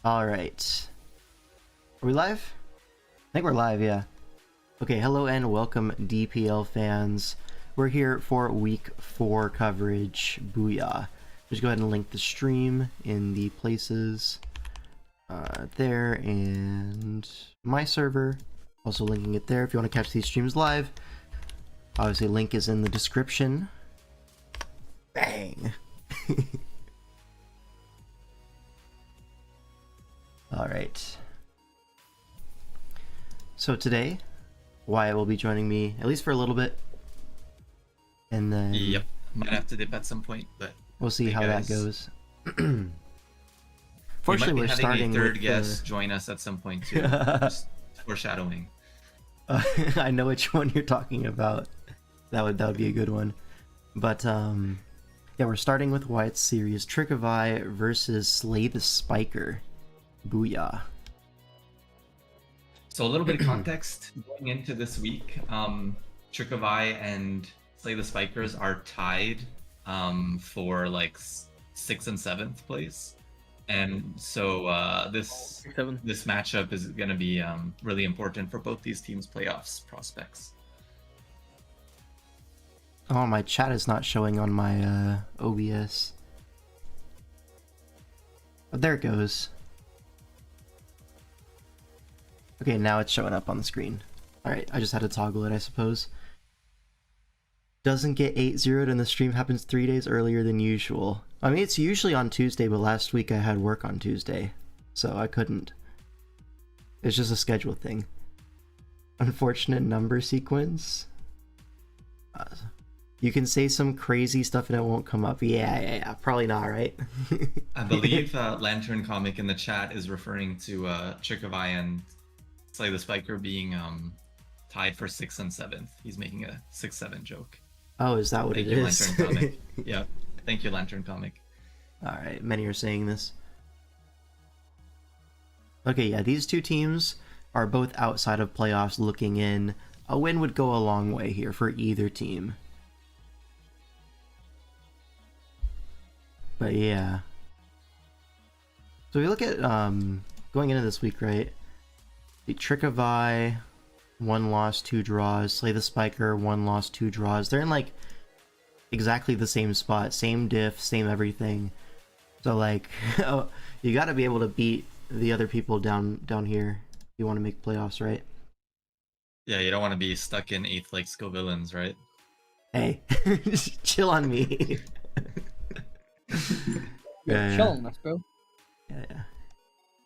Alright. Are we live? I think we're live, yeah. Okay, hello and welcome DPL fans. We're here for week 4 coverage. Booyah. Just go ahead and link the stream in the places there, and my server. Also linking it there if you want to catch these streams live. Obviously, link is in the description. Bang! Alright. So today, Wyatt will be joining me, at least for a little bit. And then... Yep. Might have to dip at some point, but... we'll see how that goes. Fortunately, we're starting a third with guest join us at some point too. Just foreshadowing. I know which one you're talking about. That would be a good one. But, yeah, we're starting with Wyatt's series, Trick of Eye versus Slay the Spiker. Booyah. So a little bit of context going into this week. Trick of Eye and Slay the Spikers are tied for like 6th and 7th place. And so this matchup is going to be really important for both these teams' playoffs prospects. Oh, my chat is not showing on my OBS. But there it goes. Okay, now it's showing up on the screen. Alright, I just had to toggle it, I suppose. Doesn't get 8-0'd and the stream happens 3 days earlier than usual. I mean, it's usually on Tuesday, but last week I had work on Tuesday, so I couldn't. It's just a schedule thing. Unfortunate number sequence. You can say some crazy stuff and it won't come up. Yeah, probably not, right? I believe Lantern Comic in the chat is referring to Trick of Eye and Slay the Spiker being tied for 6th and 7th. He's making a 6-7 joke. Oh, is that what it is? Thank you, Lantern Comic. Yeah, thank you, Lantern Comic. Alright, many are saying this. Okay, yeah, these two teams are both outside of playoffs looking in. A win would go a long way here for either team. But yeah. So we look at going into this week, right? The Trick of Eye, 1 loss, 2 draws. Slay the Spiker, 1 loss, 2 draws. They're in like exactly the same spot, same diff, same everything. So like, you got to be able to beat the other people down here. If you want to make playoffs, right? Yeah, you don't want to be stuck in 8th like Scovillains, right? Hey, chill on me. Yeah, chill on us, bro. Yeah.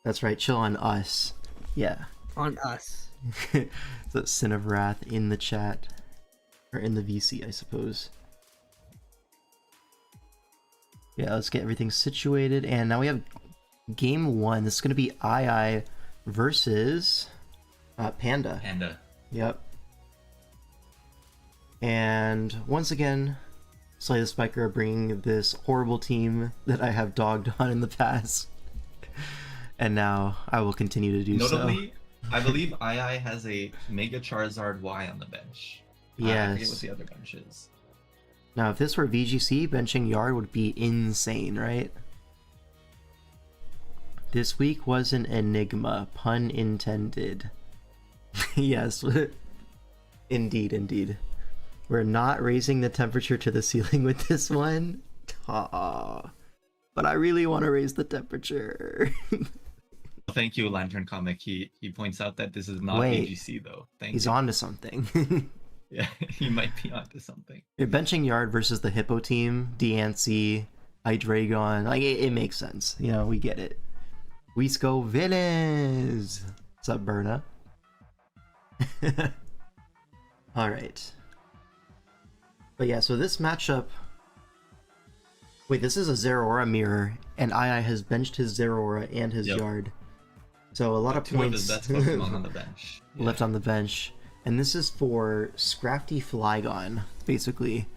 That's right, chill on us. Yeah. On us. The Sin of Wrath in the chat. Or in the VC, I suppose. Yeah, let's get everything situated. And now we have game 1. This is going to be II versus Panda. Panda. Yep. And once again, Slay the Spiker are bringing this horrible team that I have dogged on in the past. And now I will continue to do so. Notably, I believe II has a Mega Charizard Y on the bench. Yes. I forget what the other bench is. Now, if this were VGC, benching Yard would be insane, right? This week was an enigma, pun intended. Yes, indeed. We're not raising the temperature to the ceiling with this one. But I really want to raise the temperature. Thank you, Lantern Comic. He points out that this is not VGC though. He's onto something. Yeah, he might be onto something. You're benching Yard versus the Hippo team, Deancey, Hydreigon. Like it makes sense. You know, we get it. We go villains. What's up, Berna? Alright. But yeah, so this matchup... Wait, this is a Zeraora mirror, and II has benched his Zeraora and his Yard. So a lot of points That's Pokemon on the bench. left on the bench. And this is for Scrafty Flygon, basically.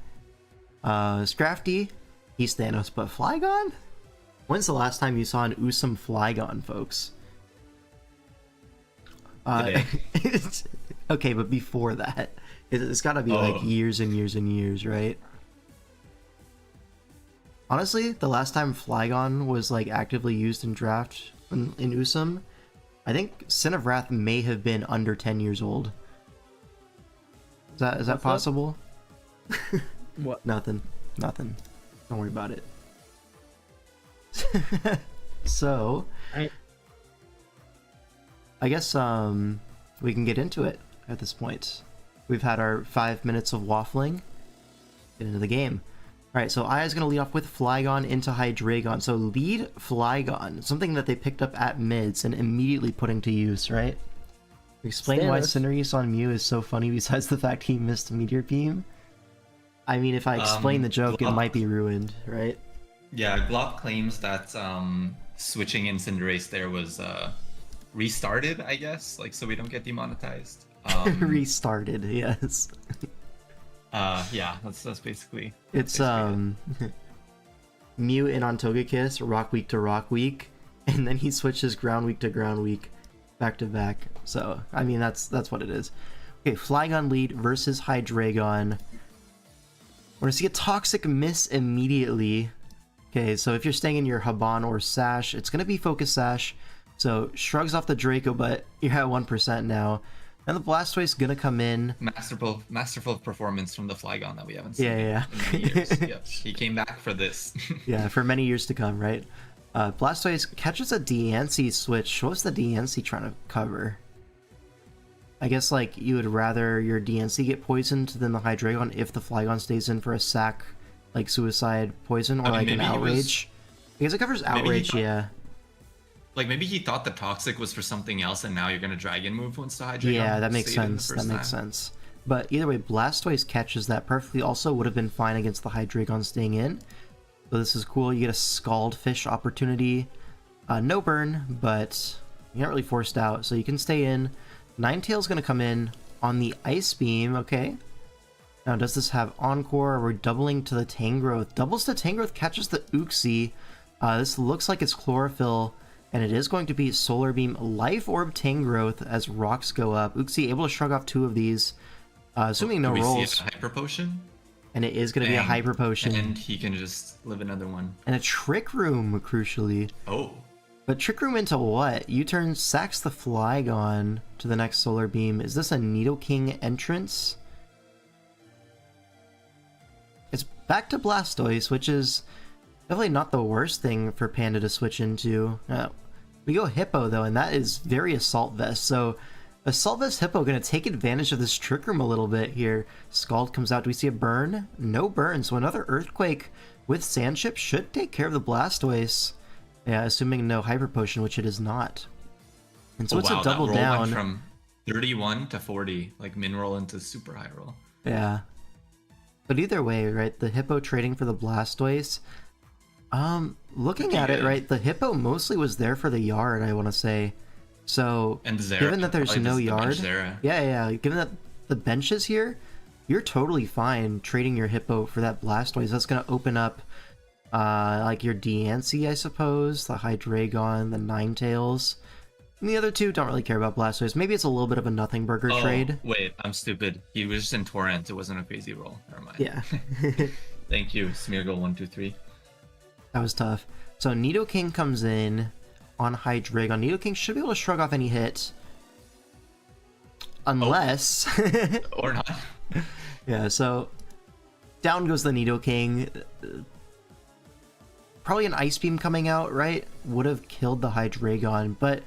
Scrafty, he's Thanos, but Flygon? When's the last time you saw an Usum Flygon, folks? Okay, but before that, it's gotta be like years and years and years, right? Honestly, the last time Flygon was like actively used in draft in Usum. I think Sin of Wrath may have been under 10 years old. Is that What's possible? What? Nothing. Don't worry about it. So, I guess we can get into it at this point. We've had our 5 minutes of waffling. Get into the game. Alright, so Aya's going to lead off with Flygon into Hydreigon. So lead Flygon, something that they picked up at mids and immediately putting to use, right? Explain why Cinderace on Mew is so funny besides the fact he missed Meteor Beam. I mean, if I explain the joke, it might be ruined, right? Yeah, Glop claims that switching in Cinderace there was restarted, I guess, like so we don't get demonetized. Restarted, yes. Yeah, that's basically. It's Mew in on Togekiss, Rock Week to Rock Week, and then he switches Ground Week to Ground Week, back to back. So I mean that's what it is. Okay, Flygon lead versus Hydreigon. We're gonna see a Toxic Miss immediately. Okay, so if you're staying in your Haban or Sash, it's gonna be Focus Sash. So shrugs off the Draco, but you're at 1% now. And the Blastoise gonna come in. Masterful performance from the Flygon that we haven't seen Yeah. in many years. Yep, he came back for this. Yeah, for many years to come, right? Blastoise catches a DNC switch. What's the DNC trying to cover? I guess like you would rather your DNC get poisoned than the Hydreigon if the Flygon stays in for a sack, like suicide poison, or like an outrage. Because it covers outrage, yeah. Like maybe he thought the Toxic was for something else, and now you're gonna Dragon move once the Hydreigon. Yeah, that makes stayed in the sense. That first makes time. sense. But either way, Blastoise catches that perfectly. Also, would have been fine against the Hydreigon staying in. So this is cool. You get a Scald Fish opportunity. No burn, but you're not really forced out, so you can stay in. Ninetale's gonna come in on the Ice Beam. Okay. Now, does this have Encore? We're doubling to the Tangrowth. Doubles to Tangrowth, catches the Uxie. This looks like it's Chlorophyll. And it is going to be Solar Beam, Life Orb, Tangrowth as rocks go up. Uxie able to shrug off 2 of these, assuming no Do we rolls. see a Hyper Potion? And it is going to be a Hyper Potion. And he can just live another one. And a Trick Room, crucially. Oh. But Trick Room into what? U-turn sacks the Flygon to the next Solar Beam. Is this a Nidoking entrance? It's back to Blastoise, which is definitely not the worst thing for Panda to switch into. We go Hippo, though, and that is very Assault Vest. So Assault Vest Hippo going to take advantage of this Trick Room a little bit here. Scald comes out. Do we see a burn? No burn. So another Earthquake with Sandship should take care of the Blastoise. Yeah, assuming no Hyper Potion, which it is not. And so it's a double that roll down. went from 31 to 40, like min roll into super high roll. Yeah. But either way, right, the Hippo trading for the Blastoise. Looking at it, right, the Hippo mostly was there for the yard, I want to say. So, And Zera, given that there's probably no just the yard, bench Zera. yeah, given that the bench is here, you're totally fine trading your Hippo for that Blastoise. That's going to open up, like your Diancie, I suppose, the Hydreigon, the Ninetales. And the other two don't really care about Blastoise. Maybe it's a little bit of a nothing burger trade. Wait, I'm stupid. He was just in Torrent. It wasn't a crazy roll. Never mind. Yeah. Thank you, Smeargle123. That was tough. So Nidoking comes in on Hydreigon. Nidoking should be able to shrug off any hit. Unless... Or not. Yeah, so down goes the Nidoking. Probably an Ice Beam coming out, right? Would have killed the Hydreigon, but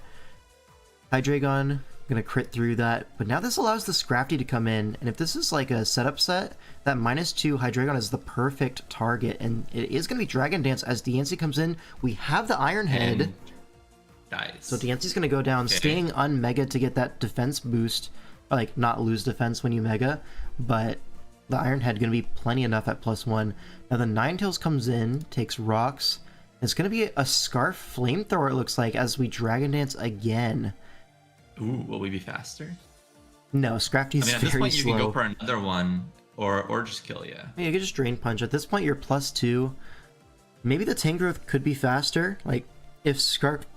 Hydreigon gonna crit through that. But now this allows the Scrafty to come in, and if this is like a setup set, that -2 Hydreigon is the perfect target, and it is gonna be Dragon Dance as Diancie comes in. We have the Iron Head. And dies. So Diancie's gonna go down, staying unmega to get that defense boost. Like, not lose defense when you mega, but the Iron Head gonna be plenty enough at +1. Now the Ninetales comes in, takes rocks. It's gonna be a Scarf Flamethrower, it looks like, as we Dragon Dance again. Ooh, will we be faster? No, Scrafty's I mean, at this very point, you slow. can go for another one, or just kill, yeah. Yeah, you could just Drain Punch. At this point, you're +2. Maybe the Tangrowth could be faster. Like, if Scarf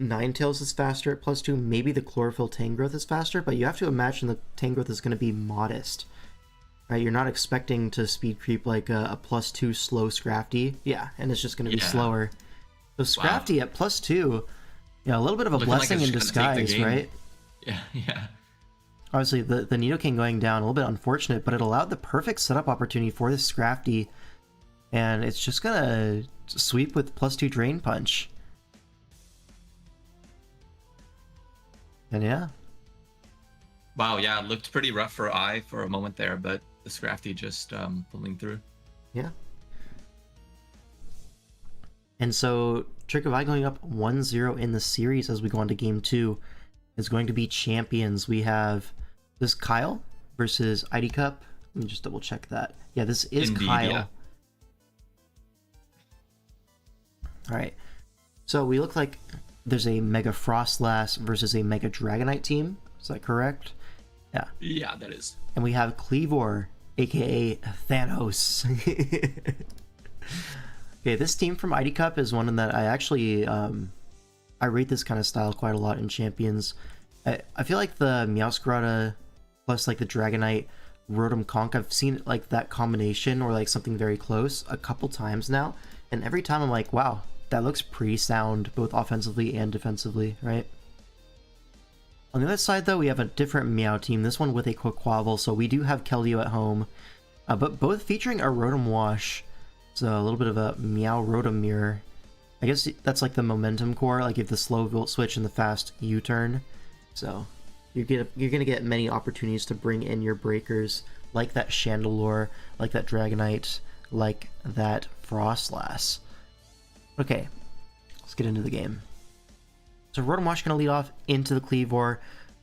Ninetales is faster at +2, maybe the Chlorophyll Tangrowth is faster, but you have to imagine the Tangrowth is going to be modest. Right? You're not expecting to speed creep like a +2 slow Scrafty. Yeah, and it's just going to be slower. So Scrafty at +2, Yeah, a little bit of a Looking like blessing it's in gonna take the disguise, game. right? Yeah. Obviously, the Nidoking going down, a little bit unfortunate, but it allowed the perfect setup opportunity for this Scrafty, and it's just gonna sweep with +2 Drain Punch. And yeah. Wow, yeah, it looked pretty rough for Eye for a moment there, but the Scrafty just pulling through. Yeah. And so, Trick of Eye going up 1-0 in the series as we go on to Game 2 is going to be champions. We have this Kyle versus ID Cup. Let me just double check that. Yeah, this is Indeed, Kyle. yeah. Alright. So we look like there's a Mega Frostlass versus a Mega Dragonite team. Is that correct? Yeah. Yeah, that is. And we have Cleavor, aka Thanos. Okay, this team from ID Cup is one that I actually I rate this kind of style quite a lot in Champions. I feel like the Meowscarada plus like the Dragonite Rotom Conch, I've seen like that combination or like something very close a couple times now, and every time I'm like, wow, that looks pretty sound both offensively and defensively, right? On the other side though, we have a different Meow team, this one with a Quaquaval, so we do have Keldeo at home, but both featuring a Rotom Wash. So a little bit of a Meow Rotom Mirror. I guess that's like the momentum core, like if the slow Volt Switch and the fast U-turn. So you're gonna get many opportunities to bring in your breakers, like that Chandelure, like that Dragonite, like that Frostlass. Okay, let's get into the game. So Rotom Wash gonna lead off into the Cleavor.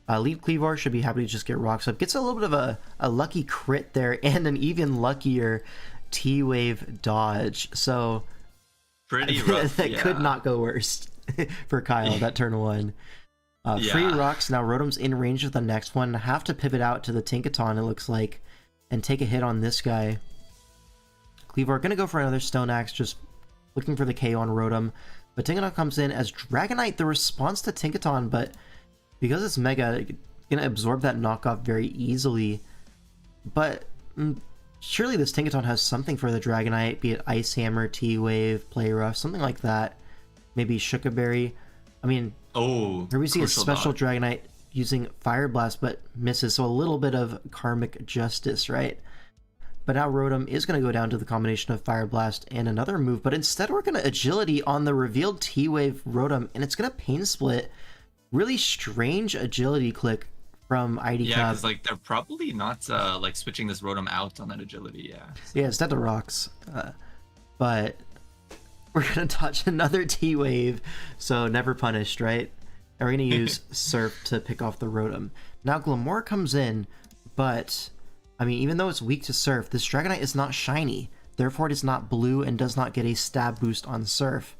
Lead Cleavor should be happy to just get Rocks up. Gets a little bit of a lucky crit there, and an even luckier T-Wave dodge. So Pretty rough. that could not go worse for Kyle, that turn 1. Free Rocks, now Rotom's in range of the next one. Have to pivot out to the Tinkaton, it looks like, and take a hit on this guy. Cleavor gonna go for another Stone Axe, just looking for the KO on Rotom. But Tinkaton comes in as Dragonite, the response to Tinkaton, but because it's Mega, it's gonna absorb that knockoff very easily. But surely this Tinkaton has something for the Dragonite, be it Ice Hammer, T-Wave, Play Rough, something like that. Maybe Shookaberry. I mean, here we see a special Dragonite using Fire Blast, but misses, so a little bit of karmic justice, right? But now Rotom is going to go down to the combination of Fire Blast and another move, but instead we're going to Agility on the revealed T-Wave Rotom, and it's going to Pain Split. Really strange Agility click from ID Cup. Yeah, because like they're probably not like switching this Rotom out on that Agility, yeah. So. Yeah, it's dead to Rocks. But we're going to dodge another T-Wave, so never punished, right? And we're going to use Surf to pick off the Rotom. Now Glamor comes in, but I mean, even though it's weak to Surf, this Dragonite is not shiny. Therefore, it is not blue and does not get a stab boost on Surf.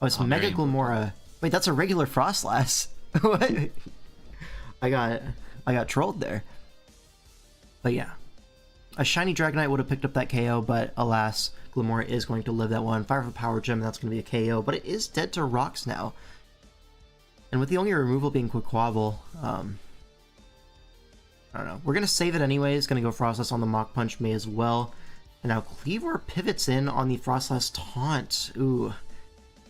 Oh, it's Mega Glamora. Wait, that's a regular Frostlass. What? I got trolled there. But yeah. A shiny Dragonite would have picked up that KO, but alas, Glamora is going to live that one. Fire for Power Gem, that's going to be a KO, but it is dead to Rocks now. And with the only removal being Quaquaval, I don't know. We're going to save it anyways. Going to go Frostlass on the Mach Punch, may as well. And now Cleavor pivots in on the Frostlass Taunt. Ooh.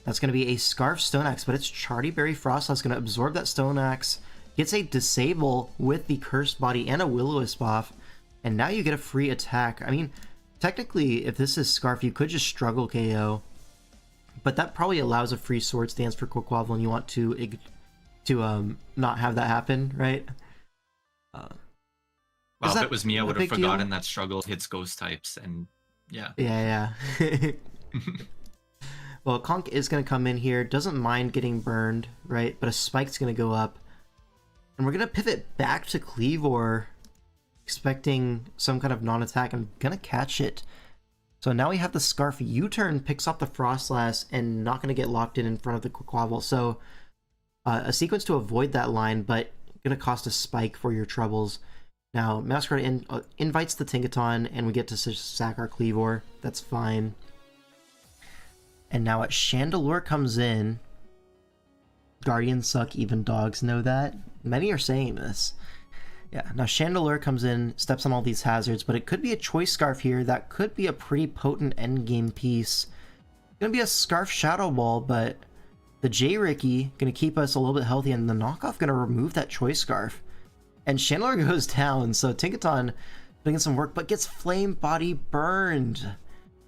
That's going to be a Scarf Stone Axe, but it's Charty Berry Frostlass going to absorb that Stone Axe. Gets a Disable with the Cursed Body and a Will-O-Wisp off. And now you get a free attack. I mean, technically, if this is Scarf, you could just struggle KO. But that probably allows a free Swords Dance for Quaquaval, and you want to not have that happen, right? Well, if it was me, I would have forgotten that struggle hits ghost types, and yeah. Yeah. Well, Conch is going to come in here, doesn't mind getting burned, right? But a Spike's going to go up. And we're going to pivot back to Cleavor, expecting some kind of non-attack. I'm going to catch it. So now we have the Scarf U-turn, picks up the Frostlass, and not going to get locked in front of the Quaquaval. So a sequence to avoid that line, but going to cost a Spike for your troubles. Now, Meowscarada invites the Tinkaton, and we get to sack our Cleavor. That's fine. And now Chandelure comes in. Guardians suck, even dogs know that. Many are saying this. Yeah, now Chandelure comes in, steps on all these hazards, but it could be a Choice Scarf here. That could be a pretty potent endgame piece. It's gonna be a Scarf Shadow Ball, but The J-Ricky gonna keep us a little bit healthy, and the knockoff gonna remove that Choice Scarf. And Chandler goes down, so Tinkaton doing some work, but gets Flame Body burned.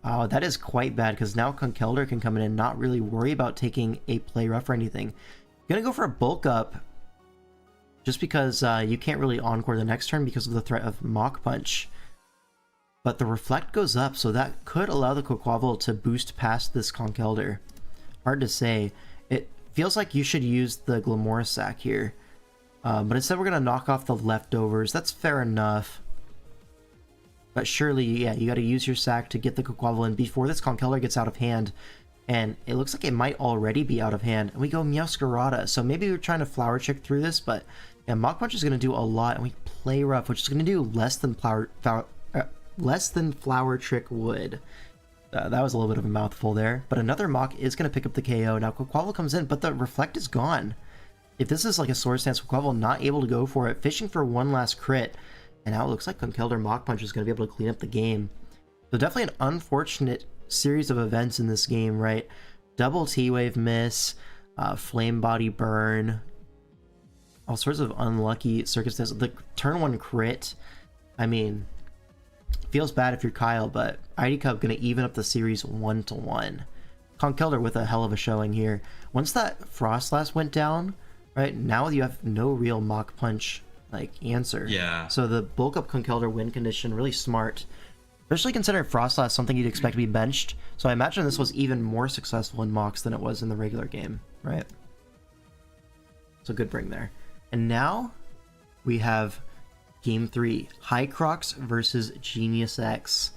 Oh, that is quite bad, because now Conkeldurr can come in and not really worry about taking a play rough or anything. Gonna go for a bulk up, just because you can't really encore the next turn because of the threat of Mach Punch. But the Reflect goes up, so that could allow the Quaquaval to boost past this Conkeldurr. Hard to say. It feels like you should use the Glamora Sack here. But instead we're gonna knock off the leftovers. That's fair enough. But surely, yeah, you gotta use your sack to get the Quaquaval in before this Conkeldurr gets out of hand. And it looks like it might already be out of hand. And we go Meowscarada. So maybe we're trying to Flower Trick through this, but yeah, Mach Punch is gonna do a lot. And we play rough, which is gonna do less than Flower Trick would. That was a little bit of a mouthful there. But another Mach is gonna pick up the KO. Now Quaquaval comes in, but the Reflect is gone. If this is like a Sword Stance, Quaquaval not able to go for it, fishing for one last crit. And now it looks like Conkeldurr Mach Punch is going to be able to clean up the game. So definitely an unfortunate series of events in this game, right? Double T-Wave miss, Flame Body burn, all sorts of unlucky circumstances. The turn 1 crit, I mean, feels bad if you're Kyle, but ID Cub going to even up the series 1-1. Conkeldurr with a hell of a showing here. Once that Frostlass went down, right, now you have no real Mach Punch like answer. Yeah. So the bulk up Conkeldurr win condition, really smart. Especially considering Frostlass something you'd expect to be benched. So I imagine this was even more successful in Mox than it was in the regular game, right? So good bring there. And now we have Game 3. Hycrox versus Genius X.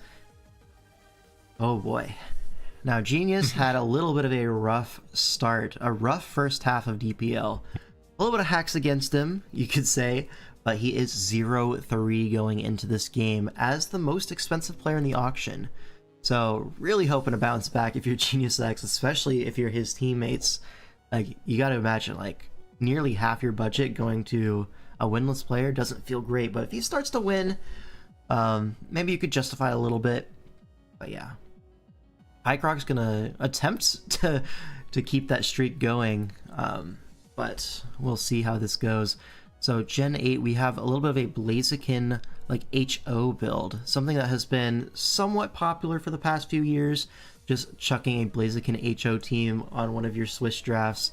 Oh boy. Now Genius had a little bit of a rough start. A rough first half of DPL. A little bit of hacks against him, you could say, but he is 0-3 going into this game as the most expensive player in the auction. So really hoping to bounce back if you're Genius X, especially if you're his teammates. Like, you gotta imagine, like, nearly half your budget going to a winless player doesn't feel great, but if he starts to win, maybe you could justify a little bit. But yeah, Hycrox's gonna attempt to keep that streak going, but we'll see how this goes. So Gen 8, we have a little bit of a Blaziken like HO build, something that has been somewhat popular for the past few years, just chucking a Blaziken HO team on one of your Swiss drafts,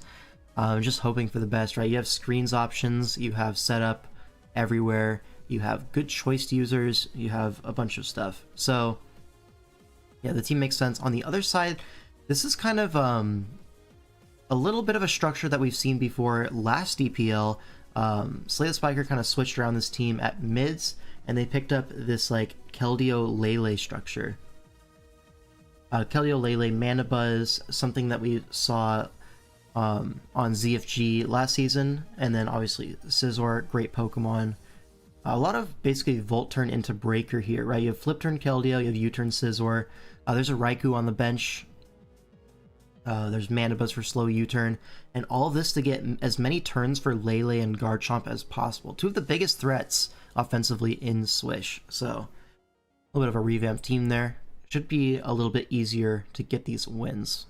just hoping for the best, right? You have screens options, you have setup everywhere, you have good choice users, you have a bunch of stuff. So yeah, the team makes sense. On the other side, this is kind of a little bit of a structure that we've seen before. Last DPL, Slay the Spiker kind of switched around this team at mids, and they picked up this like Keldeo Lele structure. Keldeo Lele, Mana Buzz, something that we saw on ZFG last season, and then obviously Scizor, great Pokemon. A lot of basically Volt Turn into Breaker here, right? You have Flip Turn Keldeo, you have U-Turn Scizor. There's a Raikou on the bench. There's Mana Buzz for slow U-turn, and all this to get as many turns for Lele and Garchomp as possible. Two of the biggest threats offensively in Swish. So a little bit of a revamped team there. Should be a little bit easier to get these wins.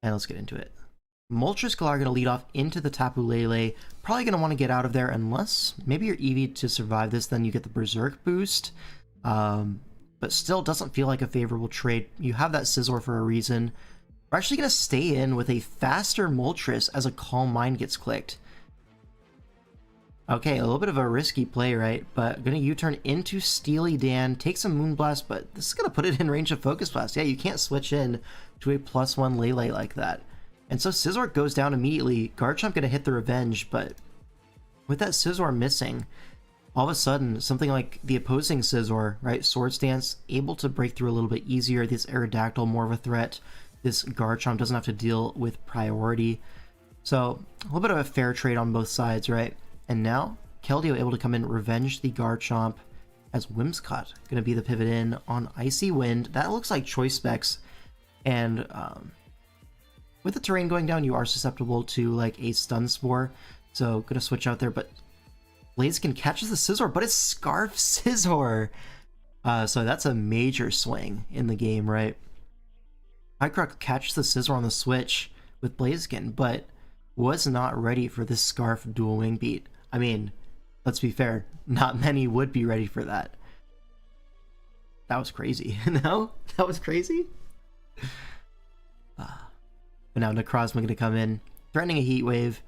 And let's get into it. Moltres Galar going to lead off into the Tapu Lele. Probably going to want to get out of there unless maybe you're Eevee to survive this, then you get the Berserk boost. But still doesn't feel like a favorable trade. You have that Scizor for a reason. We're actually going to stay in with a faster Moltres as a Calm Mind gets clicked. Okay, a little bit of a risky play, right? But going to U-turn into Steely Dan, take some Moonblast, but this is going to put it in range of Focus Blast. Yeah, you can't switch in to a +1 Lele like that. And so Scizor goes down immediately. Garchomp going to hit the Revenge, but with that Scizor missing, all of a sudden, something like the opposing Scizor, right? Sword Stance, able to break through a little bit easier. This Aerodactyl, more of a threat. This Garchomp doesn't have to deal with priority. So, a little bit of a fair trade on both sides, right? And now, Keldeo able to come in, revenge the Garchomp, as Whimsicott going to be the pivot in on Icy Wind. That looks like choice specs. And with the terrain going down, you are susceptible to like a Stun Spore. So, going to switch out there, but Blaziken catches the Scizor, but it's Scarf Scizor. So that's a major swing in the game, right? Hycrox catches the Scizor on the switch. with Blaziken, but was not ready for this Scarf dual wing beat. I mean, let's be fair, not many would be ready for that. That was crazy. No? That was crazy? But now Necrozma going to come in, threatening a Heat Wave.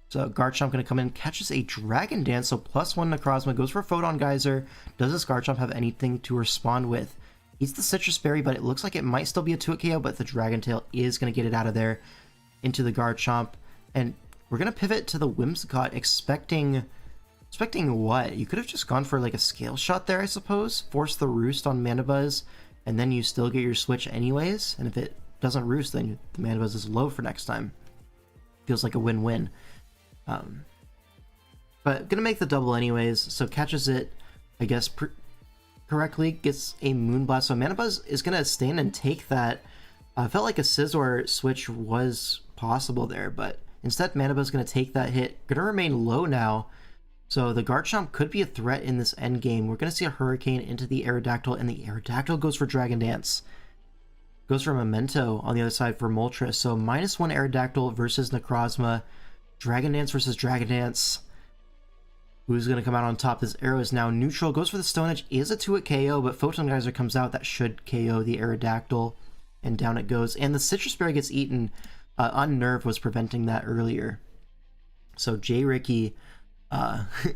So Garchomp going to come in, catches a Dragon Dance, so +1 Necrozma, goes for Photon Geyser. Does this Garchomp have anything to respond with? Eats the Sitrus Berry, but it looks like it might still be a 2-hit KO, but the Dragon Tail is going to get it out of there into the Garchomp. And we're going to pivot to the Whimsicott, expecting what? You could have just gone for like a Scale Shot there, I suppose. Force the Roost on Mandibuzz, and then you still get your switch anyways. And if it doesn't roost, then the Mandibuzz is low for next time. Feels like a win-win. But gonna make the double anyways, so catches it, I guess, correctly, gets a Moonblast. So Mandibuzz is gonna stand and take that. Felt like a Scizor switch was possible there, but instead Mandibuzz is gonna take that hit. Gonna remain low now. So the Garchomp could be a threat in this endgame. We're going to see a Hurricane into the Aerodactyl, and the Aerodactyl goes for Dragon Dance. Goes for Memento on the other side for Moltres. So -1 Aerodactyl versus Necrozma. Dragon Dance versus Dragon Dance. Who's going to come out on top? This arrow is now neutral. Goes for the Stone Edge. Is a 2-hit KO, but Photon Geyser comes out. That should KO the Aerodactyl. And down it goes. And the Sitrus Berry gets eaten. Unnerve was preventing that earlier. So J-Ricky...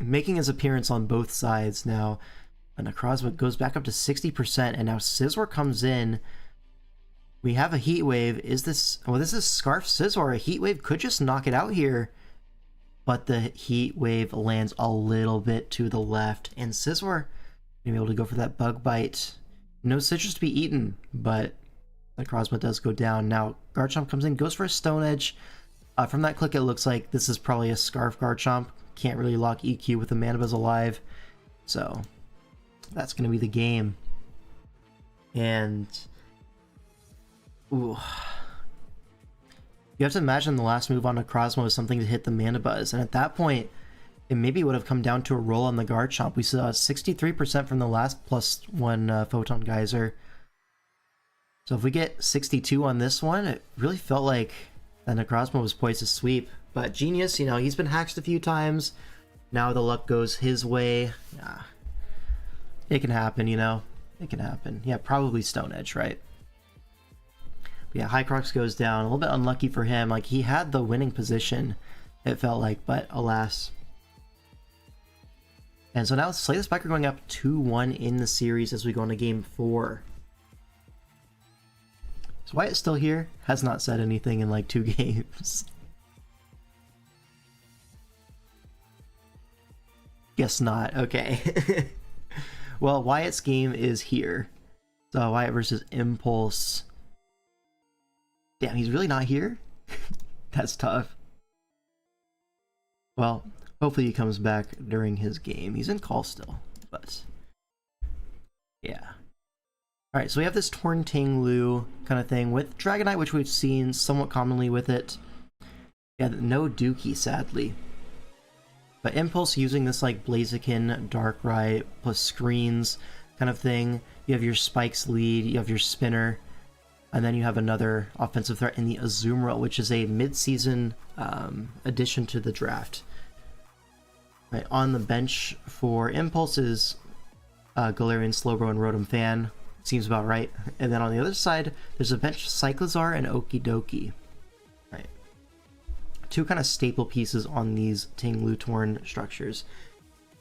making his appearance on both sides now. Necrozma goes back up to 60%, and now Scizor comes in. We have a Heat Wave. Is this... well, this is Scarf Scizor. A Heat Wave could just knock it out here, but the Heat Wave lands a little bit to the left, and Scizor may be able to go for that Bug Bite. No Citrus to be eaten, but Necrozma does go down. Now Garchomp comes in, goes for a Stone Edge. From that click, it looks like this is probably a Scarf Garchomp. Can't really lock EQ with the Mandibuzz alive, so that's going to be the game. And ooh, you have to imagine the last move on Necrozma was something to hit the Mandibuzz, and at that point it maybe would have come down to a roll on the Garchomp. We saw 63% from the last +1 Photon Geyser, so if we get 62 on this one, it really felt like the Necrozma was poised to sweep. But Genius, you know, he's been hacked a few times. Now the luck goes his way. Yeah. It can happen, you know. It can happen. Yeah, probably Stone Edge, right? But yeah, Hycrox goes down. A little bit unlucky for him. Like, he had the winning position, it felt like, but alas. And so now Slay the Spiker going up 2-1 in the series as we go into Game 4. Is Wyatt still here? Has not said anything in like 2 games. Guess not. Okay. Well, Wyatt's game is here. So Wyatt versus Impulse. Damn, he's really not here? That's tough. Well, hopefully he comes back during his game. He's in call still, but yeah. Alright, so we have this Torn Tanglu kind of thing with Dragonite, which we've seen somewhat commonly with it. Yeah, no Dookie, sadly. But Impulse using this like Blaziken, Darkrai, plus screens kind of thing. You have your Spikes lead, you have your Spinner, and then you have another offensive threat in the Azumarill, which is a mid-season addition to the draft. Right, on the bench for Impulse is Galarian, Slowbro, and Rotom Fan. Seems about right. And then on the other side, there's a bench Cyclizar and Okidoki. Right. 2 kind of staple pieces on these Tanglu Torn structures.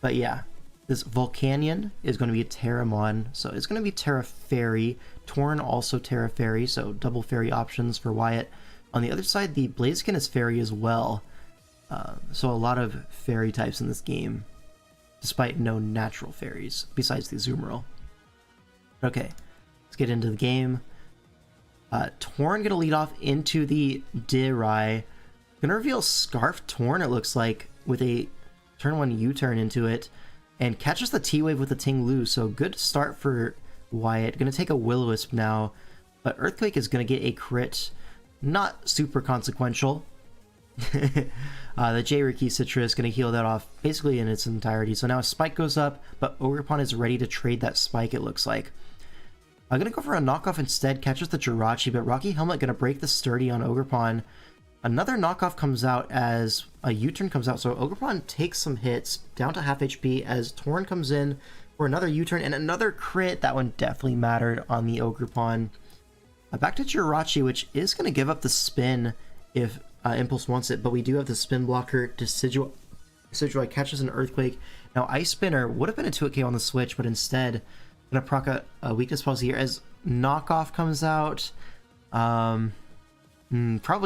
But yeah, this Volcanion is going to be a Terramon, so it's going to be Terra Fairy. Torn also Terra Fairy, so double Fairy options for Wyatt. On the other side, the Blaziken is Fairy as well. So a lot of Fairy types in this game, despite no natural Fairies, besides the Azumarill. Okay, let's get into the game. Torn gonna lead off into the Dirai. Gonna reveal Scarf Torn, it looks like, with a turn 1 U-turn into it, and catches the T-Wave with the Tinglu, so good start for Wyatt. Gonna take a Will-O-Wisp now, but Earthquake is gonna get a crit. Not super consequential. The J-Ricky Sitrus gonna heal that off basically in its entirety. So now Spike goes up, but Ogerpon is ready to trade that Spike, it looks like. I'm gonna go for a knockoff instead, catches the Jirachi, but Rocky Helmet gonna break the sturdy on Ogerpon. Another knockoff comes out as a U-turn comes out, so Ogerpon takes some hits down to half HP as Torn comes in for another U-turn and another crit. That one definitely mattered on the Ogerpon. Back to Jirachi, which is going to give up the spin if Impulse wants it, but we do have the spin blocker. Decidueye catches an Earthquake. Now Ice Spinner would have been a 2-KO on the switch, but instead going to proc a weakness pulse here as knockoff comes out. Probably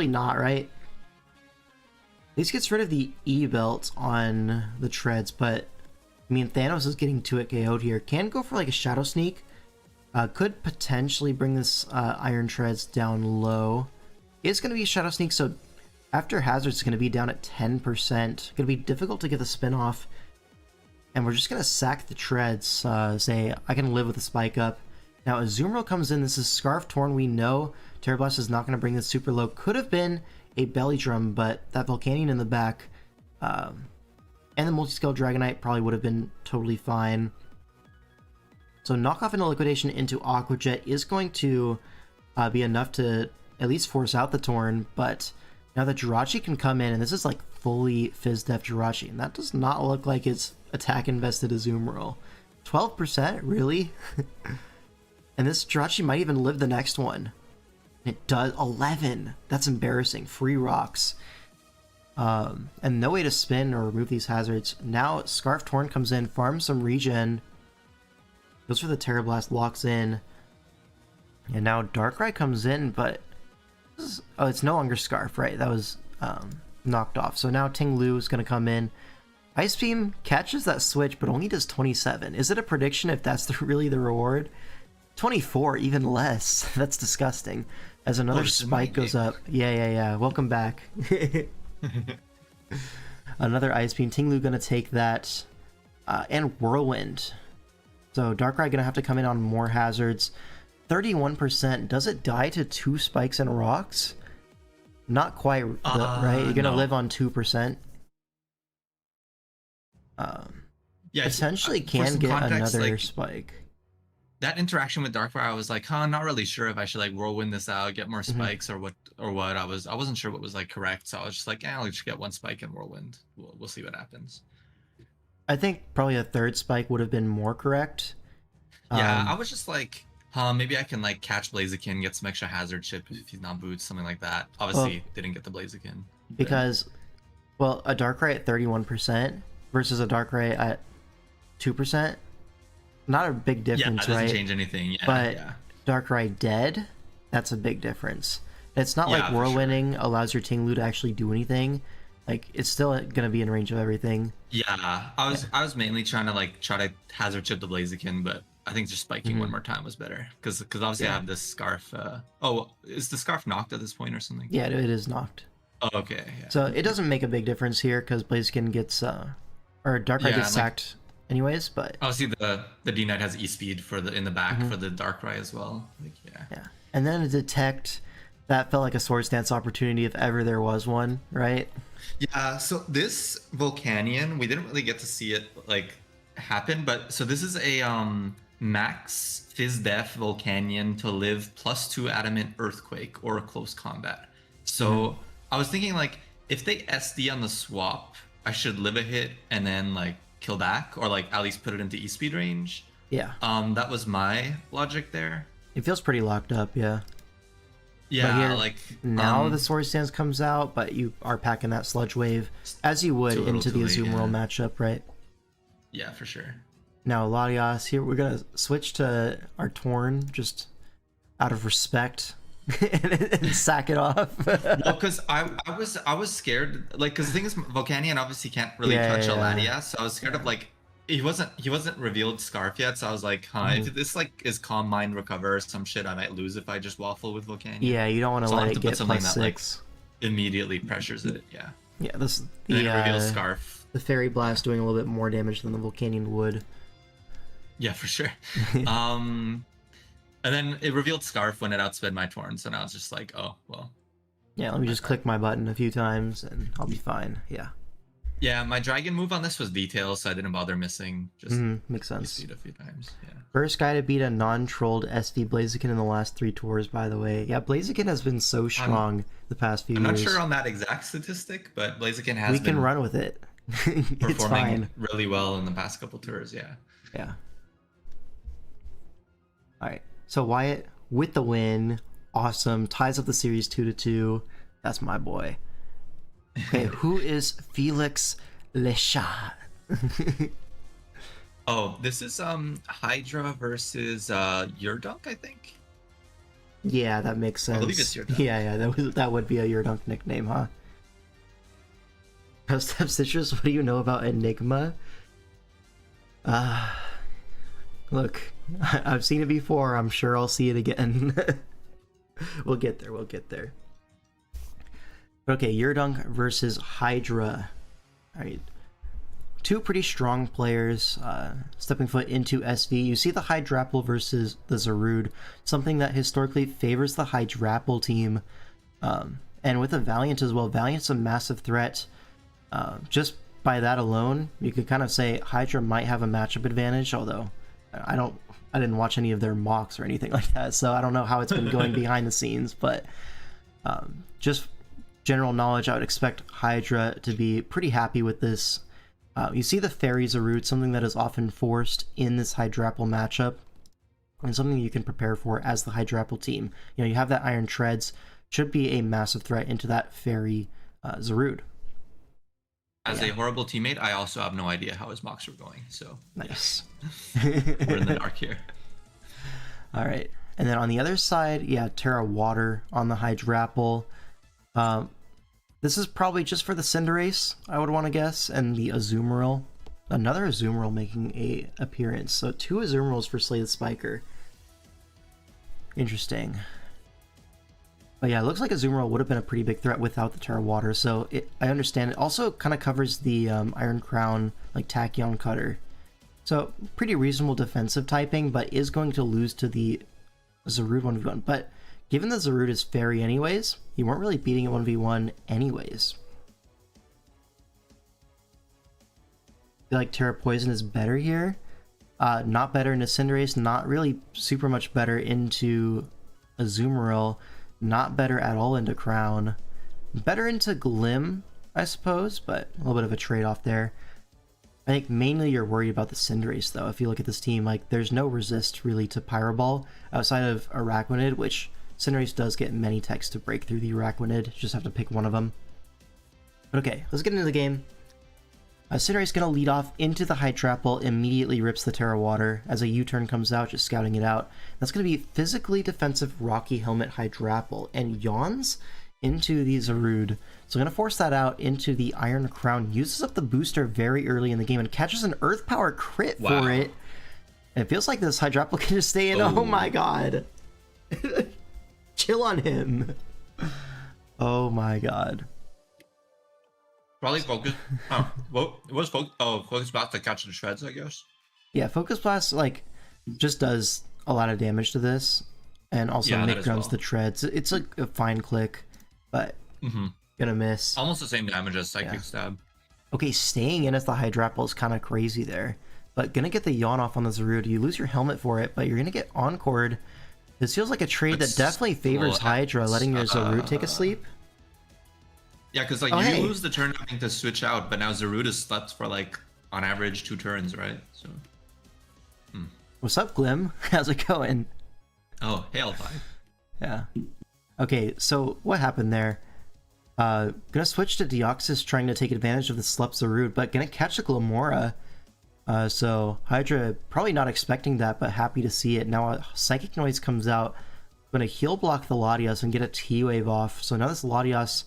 not, right? At least gets rid of the E-belt on the treads, but I mean, Thanos is getting 2-KO'd here. Can go for like a Shadow Sneak. Could potentially bring this Iron Treads down low. It's going to be a Shadow Sneak, so after Hazard, it's going to be down at 10%. Going to be difficult to get the spin off. And we're just going to sack the Treads. Say, I can live with the Spike Up. Now, Azumarill comes in. This is Scarf Torn. We know Terra Blast is not going to bring this super low. Could have been a Belly Drum, but that Volcanion in the back and the Multiscale Dragonite probably would have been totally fine. So knockoff into Liquidation into Aqua Jet is going to be enough to at least force out the Torn, but now that Jirachi can come in, and this is like fully Fizz Def Jirachi, and that does not look like it's attack invested Azumarill. 12%? Really? And this Jirachi might even live the next one. It does. 11. That's embarrassing. Free rocks. And no way to spin or remove these hazards. Now Scarf Torn comes in, farms some regen. Goes for the Terra Blast, locks in. And now Darkrai comes in, but... oh, it's no longer Scarf, right? That was knocked off. So now Ting Lu is going to come in. Ice Beam catches that switch, but only does 27. Is it a prediction if that's really the reward? 24, even less. That's disgusting. As another spike goes up. Yeah. Welcome back. Another Ice Beam. Ting Lu gonna take that. And Whirlwind. So Darkrai gonna have to come in on more hazards. 31%. Does it die to 2 spikes and rocks? Not quite, right? You're gonna live on 2%. Yeah, essentially can get context, another like, spike. That interaction with Darkrai, I was like, I'm not really sure if I should like whirlwind this out, get more spikes, or what. I wasn't sure what was like correct, so I was just like, I'll just get 1 spike and whirlwind. We'll see what happens. I think probably a 3rd spike would have been more correct. Yeah, I was just like, maybe I can like catch Blaziken, get some extra hazard chip if he's not boots, something like that. Obviously, didn't get the Blaziken. Because, well, a Darkrai at 31% versus a Darkrai at 2%. Not a big difference, yeah, right? Doesn't change anything. Yeah, but yeah. Darkrai dead, that's a big difference. It's not like Whirlwinding allows your Ting Lu to actually do anything. Like, it's still gonna be in range of everything. Yeah, I was mainly trying to hazard chip the Blaziken, but I think just spiking one more time was better because obviously I have this Scarf. Is the Scarf knocked at this point or something? Yeah, it is knocked. Oh, okay. Yeah. So it doesn't make a big difference here because Blaziken gets or Darkrai gets sacked anyways. But obviously the D Knight has E speed in the back for the Darkrai as well. Yeah, and then a Detect. That felt like a Swords Dance opportunity if ever there was one, right? Yeah, so this Volcanion, we didn't really get to see it like happen, but so this is a max Fizz Def Volcanion to live +2 Adamant Earthquake or a close combat. So I was thinking like if they SD on the swap, I should live a hit and then like kill back or like at least put it into E-speed range. Yeah. That was my logic there. It feels pretty locked up, yeah. Yeah, here, like now the Swords Dance comes out, but you are packing that Sludge Wave as you would into the Azumarill matchup, right? Yeah, for sure. Now Latias here, we're gonna switch to our Torn just out of respect and sack it off. Well, because I was scared, like, because the thing is, Volcanion obviously can't really touch a Latias, so I was scared of like. He wasn't revealed Scarf yet, so I was like, if this like is Calm Mind Recover or some shit, I might lose if I just waffle with Volcanion. Yeah, you don't want to let it get +6. That, like, immediately pressures it. Yeah. Yeah, the reveals Scarf. The Fairy Blast doing a little bit more damage than the Volcanion would. Yeah, for sure. And then it revealed Scarf when it outsped my Torn, so now it's just like, oh well. Yeah, let me just click my button a few times and I'll be fine. Yeah. Yeah, my dragon move on this was detail, so I didn't bother missing. Just Makes sense. speed a few times. Yeah. First guy to beat a non-trolled SV Blaziken in the last 3 tours, by the way. Yeah, Blaziken has been so strong the past few I'm years. not sure on that exact statistic, but Blaziken has We been can run with it. It's performing fine. really well in the past couple tours. Yeah. Yeah. All right. So Wyatt with the win, awesome. Ties up the series 2-2. That's my boy. Okay, who is Felix Lechat? Oh, this is Hydra versus Yurdunk, I think. Yeah, that makes sense. I believe it's Yurdunk. Yeah, that would be a Yurdunk nickname, huh? Custap Sitrus, what do you know about Enigma? Look, I've seen it before. I'm sure I'll see it again. We'll get there. Okay, Yurdunk versus Hydra. Alright. 2 pretty strong players stepping foot into SV. You see the Hydrapple versus the Zarude, something that historically favors the Hydrapple team. And with a Valiant as well. Valiant's a massive threat. Just by that alone, you could kind of say Hydra might have a matchup advantage, although I didn't watch any of their mocks or anything like that, so I don't know how it's been going behind the scenes, but just general knowledge, I would expect Hydra to be pretty happy with this. You see the Fairies Zarude, something that is often forced in this Hydrapple matchup, and something you can prepare for as the Hydrapple team. You know, you have that Iron Treads, should be a massive threat into that Fairy Zarude. As a horrible teammate, I also have no idea how his mocks were going, so... Nice. We're in the dark here. Alright, and then on the other side, yeah, Terra Water on the Hydrapple. This is probably just for the Cinderace, I would want to guess, and the Azumarill. Another Azumarill making a appearance, so 2 Azumarils for Slay the Spiker. Interesting. But yeah, it looks like Azumarill would have been a pretty big threat without the Terra Water, so I understand. It also kind of covers the Iron Crown, like Tachyon Cutter. So, pretty reasonable defensive typing, but is going to lose to the Zarude 1v1. But given that Zarude is Fairy anyways, you weren't really beating it 1v1 anyways. I feel like Terra Poison is better here. Not better into Cinderace, not really super much better into Azumarill. Not better at all into Crown. Better into Glim, I suppose, but a little bit of a trade-off there. I think mainly you're worried about the Cinderace, though. If you look at this team, like, there's no resist, really, to Pyro Ball outside of Araquanid, which Cinderace does get many techs to break through the Araquanid. Just have to pick one of them. But okay, let's get into the game. Cinderace going to lead off into the Hydrapple, immediately rips the Terra Water as a U-turn comes out, just scouting it out. That's going to be physically defensive Rocky Helmet Hydrapple, and yawns into the Zarude. So going to force that out into the Iron Crown, uses up the booster very early in the game, and catches an Earth Power crit for it. And it feels like this Hydrapple can just stay in. Oh my god. Chill on him. Oh my god. Probably focus. Oh, what was focus? Oh, focus blast to catch the shreds, I guess. Yeah, focus blast like just does a lot of damage to this, and also Nick grounds the treads. It's like a fine click, but gonna miss. Almost the same damage as Psychic Stab. Okay, staying in as the Hydrapple is kind of crazy there, but gonna get the yawn off on the Zarude. You lose your helmet for it, but you're gonna get encored. This feels like a trade that definitely favors Hydra, letting your Zarude take a sleep. Yeah, because like you lose the turn having to switch out, but now Zarude is slept for like on average 2 turns, right? So. What's up, Glim? How's it going? Oh, hail time. Yeah. Okay, so what happened there? Gonna switch to Deoxys, trying to take advantage of the slept Zarude, but gonna catch the Glamora. So Hydra probably not expecting that, but happy to see it. Now a Psychic Noise comes out, gonna heal block the Latias and get a T-Wave off. So now this Latias,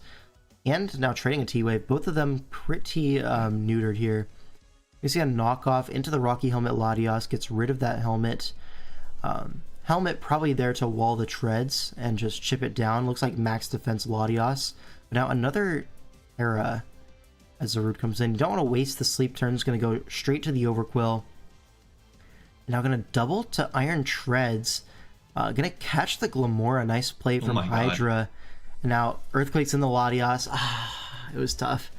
and now trading a T-Wave, both of them pretty neutered here. You see a knockoff into the Rocky Helmet Latias, gets rid of that helmet. Helmet probably there to wall the treads and just chip it down. Looks like max defense Latias. But now another Terra as Zarude comes in. You don't want to waste the sleep turn. It's going to go straight to the Overquill. Now going to double to Iron Treads. Going to catch the Glamora. Nice play from Hydra. And now Earthquake's in the Latias. It was tough.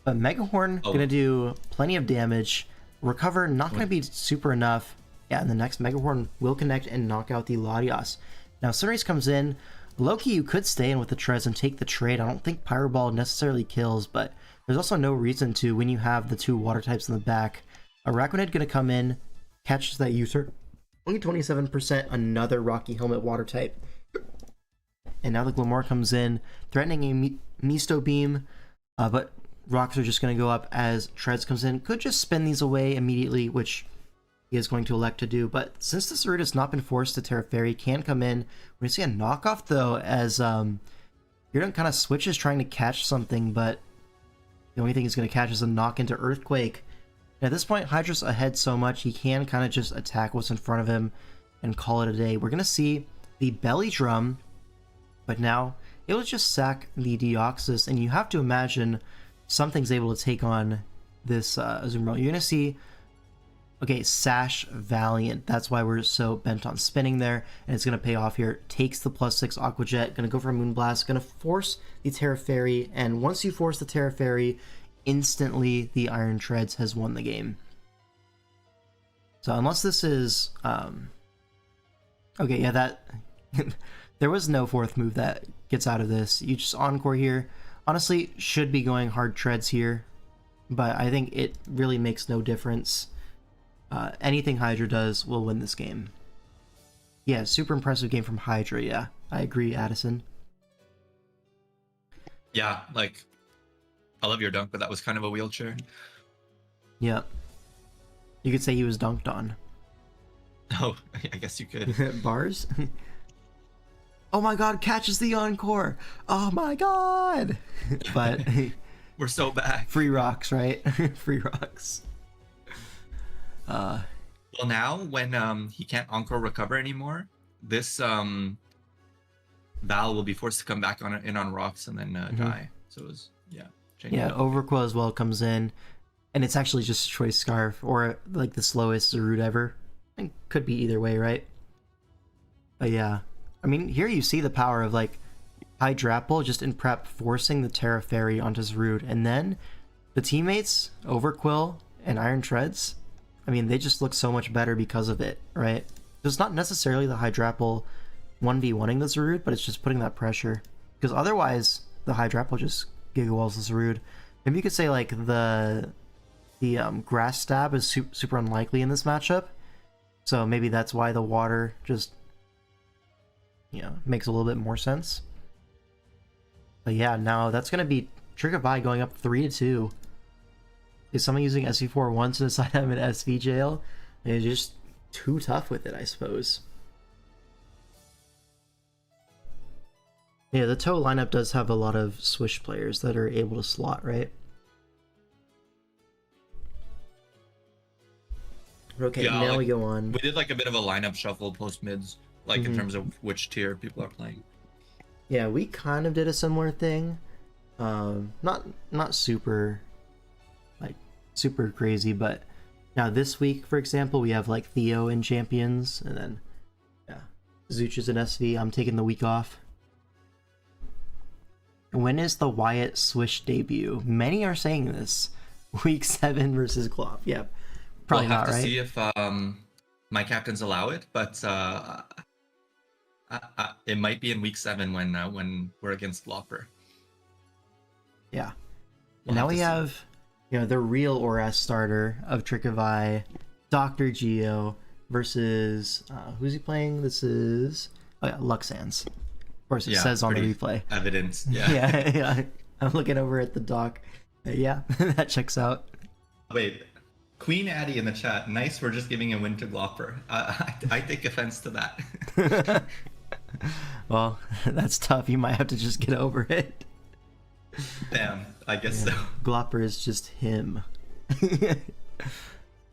But Megahorn gonna do plenty of damage. Recover not gonna be super enough. Yeah, and the next Megahorn will connect and knock out the Latias. Now Sitrus comes in. Loki, you could stay in with the Treads and take the trade. I don't think Pyro Ball necessarily kills, but there's also no reason to when you have the two water types in the back. Araquanid gonna come in, catches that user. Only 27%, another Rocky Helmet water type. And now the Glamor comes in, threatening a Misto Beam, but rocks are just going to go up as Treads comes in. Could just spin these away immediately, which he is going to elect to do. But since this route has not been forced to Terra Fairy, can come in. We're going to see a knockoff, though, as Yurden kind of switches trying to catch something, but the only thing he's going to catch is a knock into Earthquake. And at this point, Hydra's ahead so much, he can kind of just attack what's in front of him and call it a day. We're going to see the Belly Drum, but now it will just sack the Deoxys, and you have to imagine something's able to take on this Azumarill. You're going to see, okay, Sash Valiant. That's why we're so bent on spinning there, and it's going to pay off here. Takes the +6 Aqua Jet, going to go for a Moonblast, going to force the Terra Fairy, and once you force the Terra Fairy, instantly the Iron Treads has won the game. So unless this is... okay, yeah, that... there was no fourth move that gets out of this. You just Encore here. Honestly, should be going hard Treads here, but I think it really makes no difference. Anything Hydra does will win this game. Yeah, super impressive game from Hydra, yeah. I agree, Addison. Yeah, like, I love your dunk, but that was kind of a wheelchair. Yeah. You could say he was dunked on. Oh, I guess you could. Bars? Oh my god, catches the Encore! Oh my god! But... we're so back. Free rocks, right? Free rocks. Well, now, when he can't Encore recover anymore, this Val will be forced to come back in on rocks and then die. So it was, yeah. Yeah, Overquill as well comes in, and it's actually just Choice Scarf, or like the slowest route ever. It could be either way, right? But yeah, I mean, here you see the power of like Hydrapple just in prep forcing the Terra Fairy onto his route, and then the teammates, Overquill and Iron Treads, I mean, they just look so much better because of it, right? It's not necessarily the Hydrapple 1v1ing this route, but it's just putting that pressure. Because otherwise, the Hydrapple just Gigawalls this route. Maybe you could say like the Grass Stab is super unlikely in this matchup. So maybe that's why the water just, you know, makes a little bit more sense. But yeah, now that's going to be Trick of Eye going up 3-2. Is someone using SV4 once to decide I'm in SV jail? And it's just too tough with it, I suppose. Yeah, the Toe lineup does have a lot of Swish players that are able to slot, right? Okay, yeah, now like, we go on. We did like a bit of a lineup shuffle post mids, like in terms of which tier people are playing. Yeah, we kind of did a similar thing. Not super, like, super crazy, but now this week, for example, we have like Theo in Champions, and then, yeah, Zooch is in SV. I'm taking the week off. When is the Wyatt Swish debut? Many are saying this. Week 7 versus Glop. Yeah, probably we'll have not, to right? see if my captains allow it, but it might be in week 7 when we're against Glopper. Yeah. And now we have, you know, the real ORAS starter of Trick of Eye, Dr. Geo versus who's he playing? This is Luxans. Of course, it says on the replay. Evidence, yeah. yeah. I'm looking over at the doc. Yeah, that checks out. Wait, Queen Addy in the chat. Nice, we're just giving a win to Glopper. I take offense to that. Well, that's tough. You might have to just get over it. Damn, I guess so. Glopper is just him.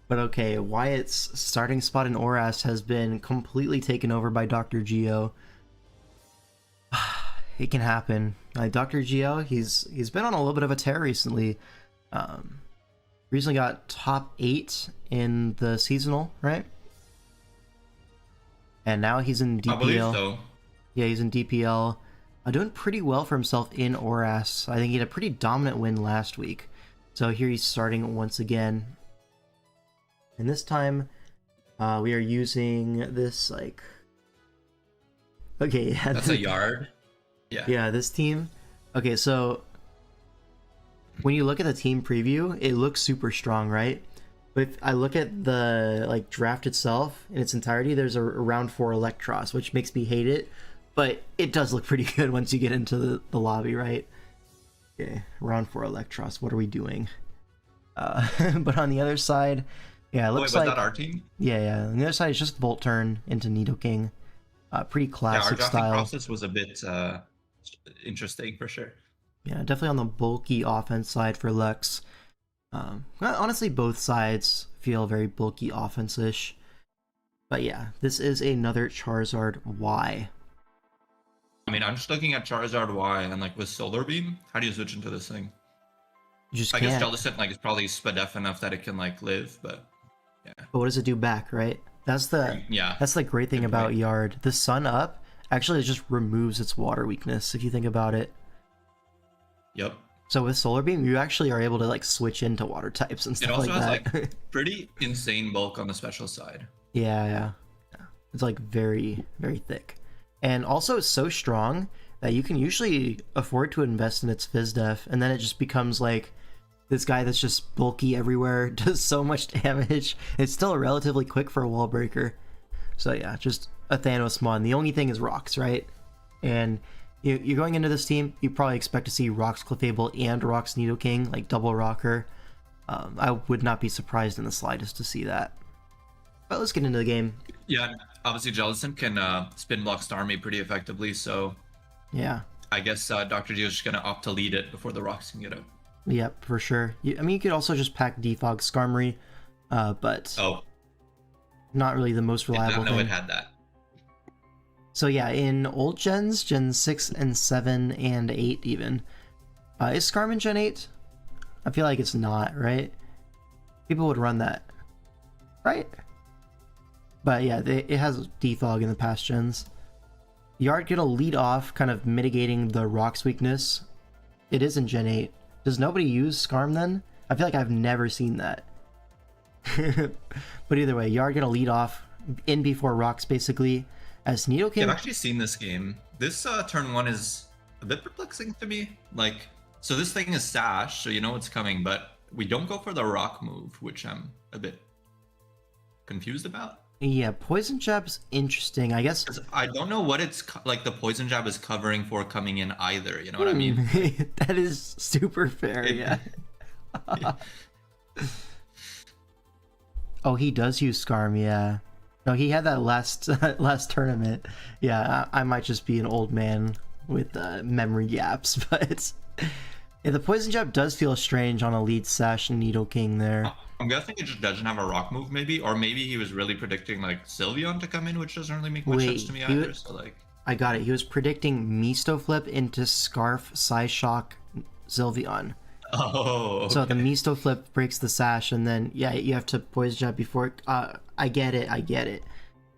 But okay, Wyatt's starting spot in ORAS has been completely taken over by Dr. Geo. It can happen. Dr. Geo, he's been on a little bit of a tear recently. Recently got top 8 in the seasonal, right? And now he's in DPL. I believe so. Yeah, he's in DPL. Doing pretty well for himself in ORAS. I think he had a pretty dominant win last week. So here he's starting once again. And this time, we are using this, like... Okay, yeah. That's a yard. Yeah. Yeah, this team. Okay, so... When you look at the team preview, it looks super strong, right? But if I look at the, like, draft itself in its entirety, there's a round 4 Electros, which makes me hate it. But it does look pretty good once you get into the lobby, right? Okay, round 4 Electros, what are we doing? But on the other side, yeah, it looks Wait, was like... that our team? Yeah. On the other side, it's just Volt Turn into Nidoking. Pretty Yeah, our classic drafting style. process was a bit interesting for sure. Yeah, definitely on the bulky offense side for Lux. Well, honestly, both sides feel very bulky offense-ish. But yeah, this is another Charizard Y. I mean, I'm just looking at Charizard Y, and like with Solar Beam, how do you switch into this thing? You just I can't. guess Jellicent like is probably spadef enough that it can like live, but yeah. But what does it do back, right? That's the great thing Good about point. Yard. The Sun Up actually just removes its water weakness, if you think about it. Yep. So with Solar Beam, you actually are able to like switch into water types and It stuff also like has that. like pretty insane bulk on the special side. Yeah. It's like very, very thick. And also it's so strong that you can usually afford to invest in its Fizdef, and then it just becomes like this guy that's just bulky everywhere, does so much damage. It's still relatively quick for a wall breaker. So yeah, just a Thanos mon. The only thing is rocks, right? And you're going into this team, you probably expect to see Rocks Clefable and Rocks Nidoking, like double rocker. I would not be surprised in the slightest to see that. But let's get into the game. Yeah, obviously Jellicent can spin block Starmie pretty effectively, so Yeah. I guess Dr. Gio's just gonna opt to lead it before the rocks can get out. Yep, for sure. I mean, you could also just pack Defog Skarmory, but not really the most reliable No, thing. it had that. So yeah, in old gens, Gen 6 and 7 and 8 even, is Skarm in Gen 8? I feel like it's not, right? People would run that, right? But yeah, it has Defog in the past gens. Yard gonna lead off, kind of mitigating the Rock's weakness. It is in Gen 8. Does nobody use Skarm then? I feel like I've never seen that. But either way, Yard gonna lead off in before Rocks basically. As Nidoking... Yeah, I've actually seen this game. This turn 1 is a bit perplexing to me. Like, so this thing is Sash, so you know what's coming, but we don't go for the rock move, which I'm a bit confused about. Yeah, Poison Jab's interesting, I guess. 'Cause I don't know what it's like the Poison Jab is covering for coming in either, you know what I mean? That is super fair, yeah. Oh, he does use Skarm, yeah. No, he had that last tournament. Yeah, I might just be an old man with memory gaps, but yeah, the Poison Jab does feel strange on a lead Sash and Nidoking there. I'm guessing it just doesn't have a rock move, maybe, or maybe he was really predicting like Sylveon to come in, which doesn't really make much sense to me either. So like, I got it. He was predicting Misto Flip into Scarf, Psyshock, Sylveon. oh, okay. So the Misto Flip breaks the Sash, and then yeah, you have to Poison Jab before. I get it.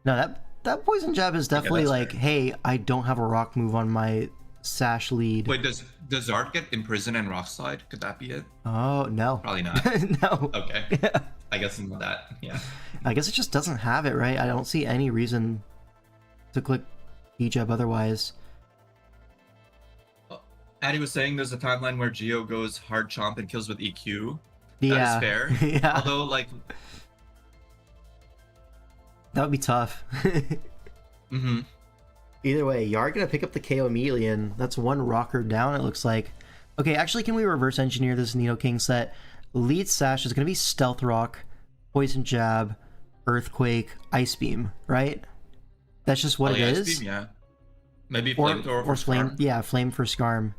No, that Poison Jab is definitely like, fair. hey, I don't have a rock move on my Sash lead. Wait, does Zard get Imprison and Rock Slide? Could that be it? Oh no, Probably not. no. Okay. Yeah. I guess not that. Yeah. I guess it just doesn't have it, right? I don't see any reason to click D-Jab otherwise. Addy was saying there's a timeline where Geo goes hard chomp and kills with EQ. Yeah, That is fair. Yeah, Although, like, that would be tough. Either way, Yard gonna pick up the KO immediately, and that's one rocker down, it looks like. Okay, actually, can we reverse engineer this Nidoking set? Lead Sash is gonna be Stealth Rock, Poison Jab, Earthquake, Ice Beam, right? That's just what it Ice is. Beam, yeah. Maybe Or Flamethrower for Flame, Skarm. yeah, Flame for Skarm.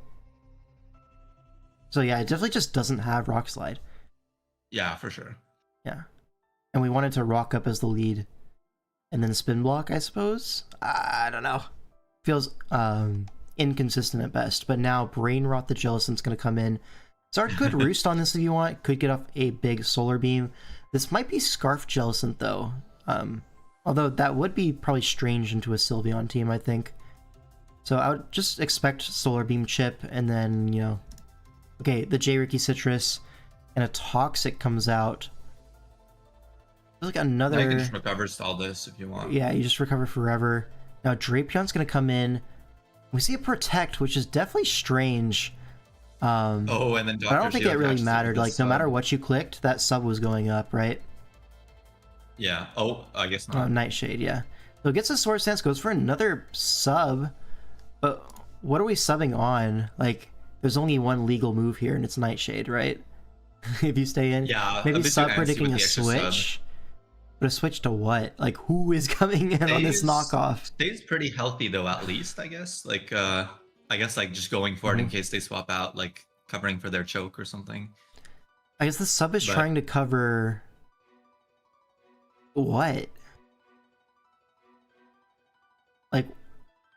So yeah, it definitely just doesn't have Rock Slide. Yeah, for sure. Yeah. And we wanted to Rock Up as the lead. And then Spin Block, I suppose? I don't know. Feels inconsistent at best. But now Brain Rot the Jellicent's going to come in. Zard could Roost on this if you want. Could get off a big Solar Beam. This might be Scarf Jellicent, though. Although that would be probably strange into a Sylveon team, I think. So I would just expect Solar Beam Chip, and then, you know... Okay, the J-Ricky Sitrus. and a Toxic comes out. There's like another... I can just recover all this if you want. Yeah, you just recover forever. Now Drapeon's gonna come in. We see a Protect, which is definitely strange. Oh, and then but I don't think it really mattered. Like, no matter what you clicked, that sub was going up, right? Yeah. Oh, I guess not. Oh, Nightshade, yeah. So it gets a Sword Stance, goes for another sub. But what are we subbing on? Like, there's only one legal move here, and it's Nightshade, right? If you stay in. Yeah. Maybe sub antsy predicting with a the extra switch. sub. But a switch to what? Like, who is coming in on this knockoff? Stays pretty healthy though, at least, I guess. Like, I guess like just going for it in case they swap out, like covering for their choke or something. I guess the sub is trying to cover what? Like,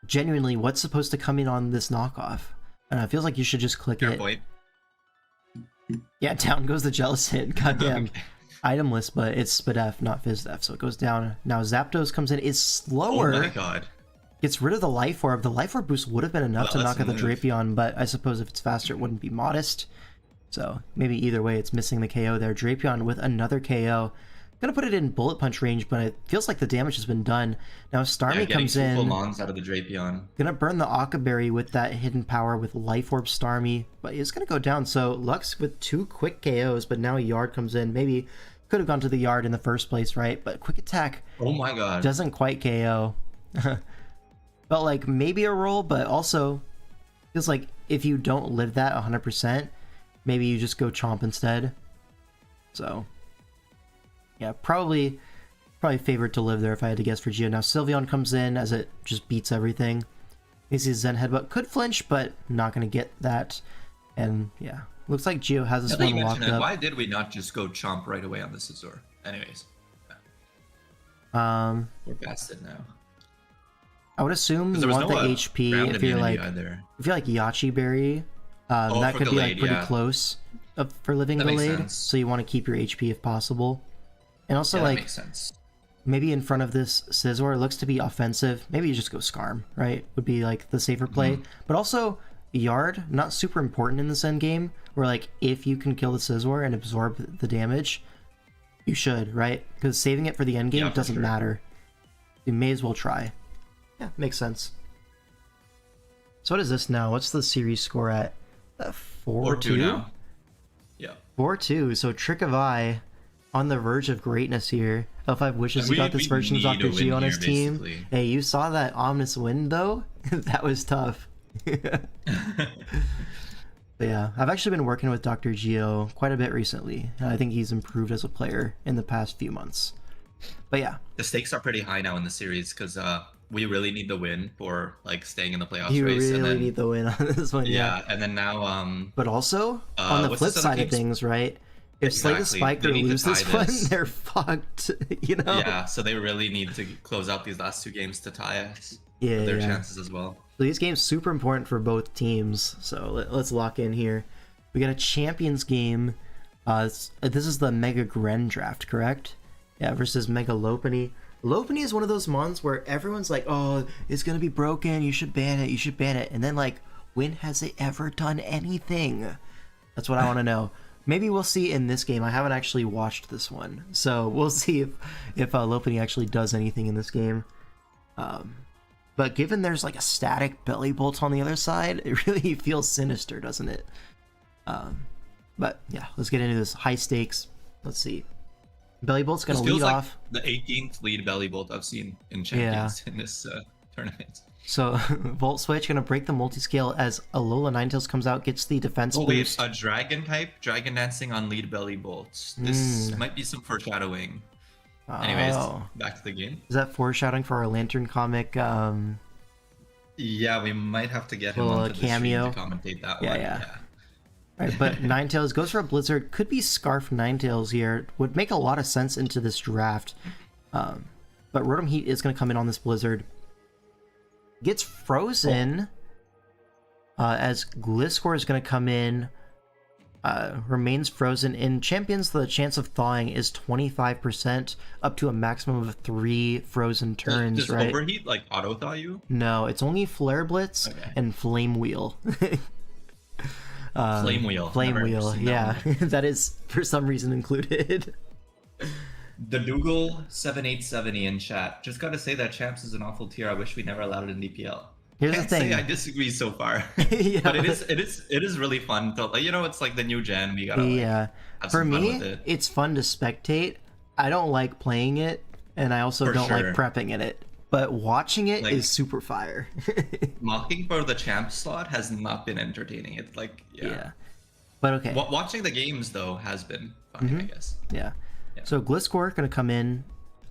genuinely, what's supposed to come in on this knockoff? I don't know, it feels like you should just click Fair it. point. Yeah, down goes the Jealous Hit. Goddamn. Okay. Itemless, but it's SPDF, not FizzDef, so it goes down. Now Zapdos comes in, is slower. Oh my god. Gets rid of the Life Orb. The Life Orb boost would have been enough to knock out the Drapion, but I suppose if it's faster, it wouldn't be modest. So maybe either way, it's missing the KO there. Drapion with another KO. Gonna put it in Bullet Punch range, but it feels like the damage has been done. Now Starmie comes in. Full mons out of the Drapion. Gonna burn the Akaberry with that hidden power with Life Orb Starmie, but it's gonna go down. So Lux with 2 quick KOs, but now Yard comes in. Maybe could have gone to the Yard in the first place, right? But Quick Attack. Oh my god. Doesn't quite KO. Felt like maybe a roll, but also feels like if you don't live that 100%, maybe you just go Chomp instead. So yeah, probably favored to live there if I had to guess for Geo. Now Sylveon comes in as it just beats everything. He sees Zen Headbutt, could flinch, but not going to get that. And yeah, looks like Geo has this one locked up. Why did we not just go Chomp right away on this Azure? Anyways. We're past it now. I would assume you want the HP if you're like Yachi Berry. That could be like pretty close for living delayed. So you want to keep your HP if possible. And also like makes sense. Maybe in front of this Scizor, it looks to be offensive. Maybe you just go Skarm, right? Would be like the safer play. But also Yard, not super important in this end game. Where like if you can kill the Scizor and absorb the damage, you should, right? Because saving it for the end game doesn't matter. You may as well try. Yeah, makes sense. So what is this now? What's the series score at? 4-2 now. Yeah. 4-2. So Trick of Eye on the verge of greatness here. L5 wishes he got this version of Dr. G on his team. Basically. Hey, you saw that ominous win though? That was tough. But yeah, I've actually been working with Dr. Geo quite a bit recently. I think he's improved as a player in the past few months. But yeah. The stakes are pretty high now in the series because we really need the win for like staying in the playoffs You race. really need the win on this one, yeah. And then now but also on the flip side of things, right? If Slay the Spiker lose this one, they're fucked, you know? Yeah, so they really need to close out these last 2 games to tie us. Yeah, their chances as well. So these games super important for both teams. So let's lock in here. We got a Champions game. This is the Mega Gren draft, correct? Yeah, versus Mega Lopunny. Lopunny is one of those mons where everyone's like, oh, it's gonna be broken, you should ban it, you should ban it. And then like, when has it ever done anything? That's what I want to know. Maybe we'll see in this game. I haven't actually watched this one, so we'll see if Lopunny actually does anything in this game. But given there's like a static Belly Bolt on the other side, it really feels sinister, doesn't it? But yeah, let's get into this. High stakes. Let's see. Belly Bolt's gonna lead off. The 18th lead Belly Bolt I've seen in Champions in this tournament. So Volt Switch gonna break the multi-scale as Alola Ninetales comes out, gets the defense boost. A Dragon type, Dragon Dancing on lead Belly Bolts. This might be some foreshadowing. Anyways, back to the game. Is that foreshadowing for our Lantern comic? Yeah, we might have to get him on the cameo to commentate that one. Yeah. Right, but Ninetales goes for a Blizzard. Could be Scarf Ninetales here. Would make a lot of sense into this draft. But Rotom Heat is going to come in on this Blizzard. Gets frozen as Gliscor is going to come in. Remains frozen. In Champions, the chance of thawing is 25%, up to a maximum of 3 frozen turns. Does right? Overheat like auto thaw you? No, it's only Flare Blitz and Flame Wheel. Flame Wheel. Flame Never Wheel, seen that yeah. one. That is for some reason included. The Dougal 7870 in chat. Just gotta say that Champs is an awful tier. I wish we never allowed it in DPL. Here's Can't the thing. say I disagree so far. Yeah. But it is really fun to, like, it's like the new gen. We gotta Yeah. have For some fun me, with it. it's fun to spectate. I don't like playing it, and I also For don't like sure. prepping in it. But watching it Like- is super fire. Mocking for the champ slot has not been entertaining. It's like Yeah. But okay. Watching the games though has been fun, I guess. Yeah. Yeah. So Gliscor going to come in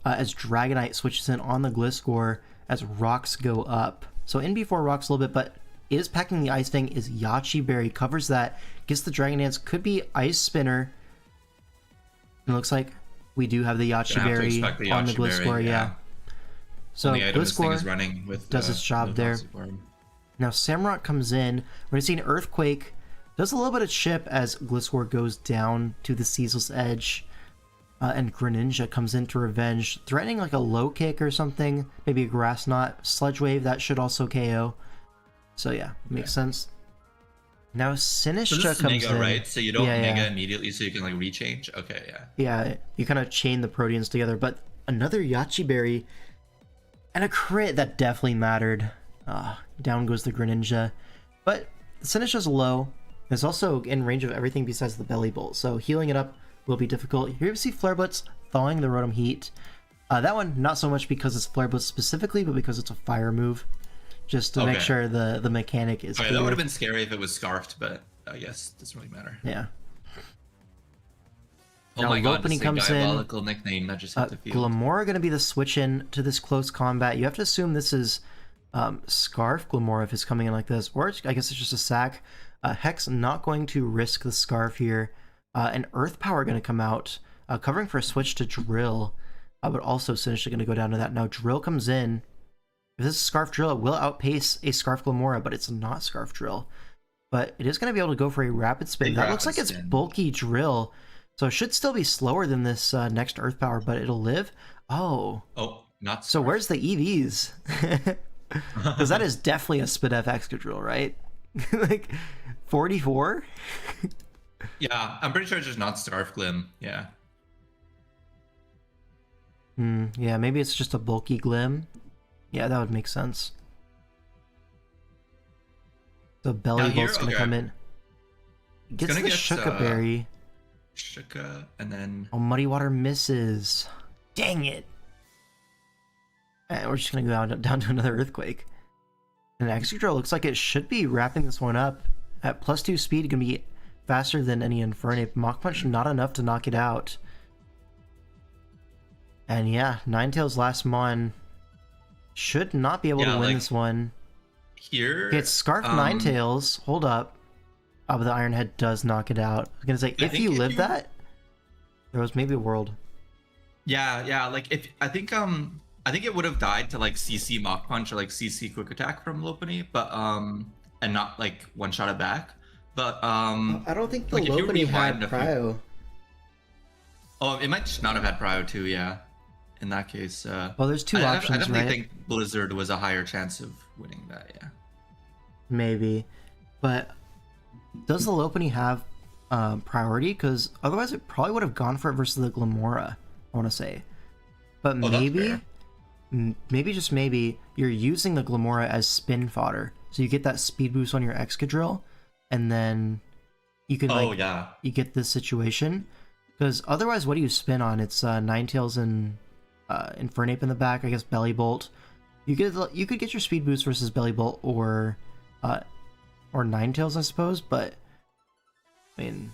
as Dragonite switches in on the Gliscor as rocks go up. So in before rocks a little bit, but is packing the Ice Fang, is Yachi Berry, covers that, gets the Dragon Dance, could be Ice Spinner. And it looks like we do have the Yachi Gonna have to Berry expect the on the Yachi Berry, Gliscor, yeah. So The item this thing is Gliscor running with does its job with there. Oxyform. Now Samrock comes in. We're going to see an Earthquake. Does a little bit of chip as Gliscor goes down to the Cecil's Edge. And Greninja comes in to revenge, threatening like a low kick or something. Maybe a Grass Knot. Sludge Wave, that should also KO. So yeah, makes sense. Now So Sinistcha this is comes Mega, in. right? So you don't Yeah, Mega yeah. immediately so you can like rechange? Okay, yeah. Yeah, you kind of chain the Proteans together. But another Yachi Berry and a crit that definitely mattered. Down goes the Greninja. But Sinistcha's low. It's also in range of everything besides the Belly Bolt. So healing it up will be difficult. Here we see Flare Blitz thawing the Rotom Heat. That one, not so much because it's Flare Blitz specifically, but because it's a fire move. Just to make Okay. sure the mechanic is Okay, clear. that would have been scary if it was scarfed, but I guess it doesn't really matter. Yeah. Oh Now my god, Lopunny this comes in. diabolical nickname that just hit the field. Glamora going to be the switch in to this close combat. You have to assume this is Scarf Glamora if it's coming in like this, or I guess it's just a sack. Hex not going to risk the Scarf here. And Earth Power going to come out, covering for a switch to Drill, but also Sinistcha going to go down to that. Now Drill comes in. If this is Scarf Drill, it will outpace a Scarf Glamora, but it's not Scarf Drill. But it is going to be able to go for a Rapid Spin. Big That rapid looks like it's spin. bulky Drill. So it should still be slower than this next Earth Power, but it'll live. Oh, Oh, not so scarfed. where's the EVs? Because that is definitely a Spidef Extra Drill, right? Like 44? Yeah, I'm pretty sure it's just not Scarf Glim. Yeah. Yeah, maybe it's just a bulky Glim. Yeah, that would make sense. So Belly Now here, Bolt's gonna okay. come in. Gets gonna the get, Shuka Berry. Shuka, and then Oh, Muddy Water misses. Dang it. And we're just gonna go down to another Earthquake. And Exegro looks like it should be wrapping this one up. At +2 speed, gonna be faster than any Infernape. Mach Punch not enough to knock it out. And yeah, Ninetales last Mon should not be able Yeah, to win like, this one. here Okay, it's Scarf Ninetales. Hold up. Oh, but the Iron Head does knock it out. I was gonna say, if think you if live you- that, there was maybe a world. Yeah, like if I think it would have died to like CC Mach Punch or like CC Quick Attack from Lopunny, but and not like one shot it back. But I don't think the like, if you Lopunny had rewind a few- Prio. Oh, it might just not have had Prio too, yeah. In that case, Well, there's two I options, definitely right? think Blizzard was a higher chance of winning that, yeah. Maybe. But does the Lopunny have priority? Because otherwise it probably would have gone for it versus the Glamora, I want to say. But Oh, that's maybe, fair. maybe, just maybe, you're using the Glamora as spin fodder. So you get that speed boost on your Excadrill, and then you can, Oh like, yeah. you get this situation. Because otherwise, what do you spin on? It's Ninetales and Infernape in the back, I guess Belly Bolt. You could get your speed boost versus Belly Bolt or Ninetales, I suppose, but I mean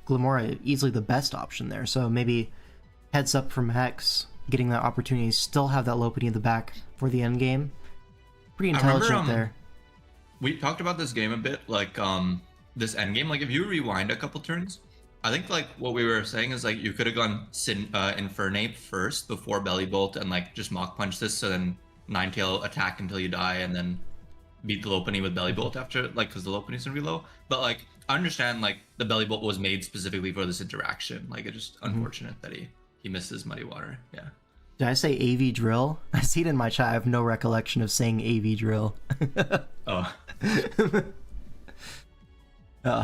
Glamora easily the best option there. So maybe heads up from Hex, getting that opportunity, still have that Lopunny in the back for the end game. Pretty I remember, intelligent there. We talked about this game a bit, like this end game. Like if you rewind a couple turns, I think like what we were saying is like you could have gone Infernape first before Belly Bolt and like just Mach Punch this, so then Ninetail attack until you die, and then beat the Lopunny with Belly Bolt after, like, because the Lopunny's gonna be low. But like I understand like the Belly Bolt was made specifically for this interaction. Like it's just unfortunate that he misses Muddy Water. Yeah. Did I say AV Drill? I see it in my chat. I have no recollection of saying AV Drill. Oh.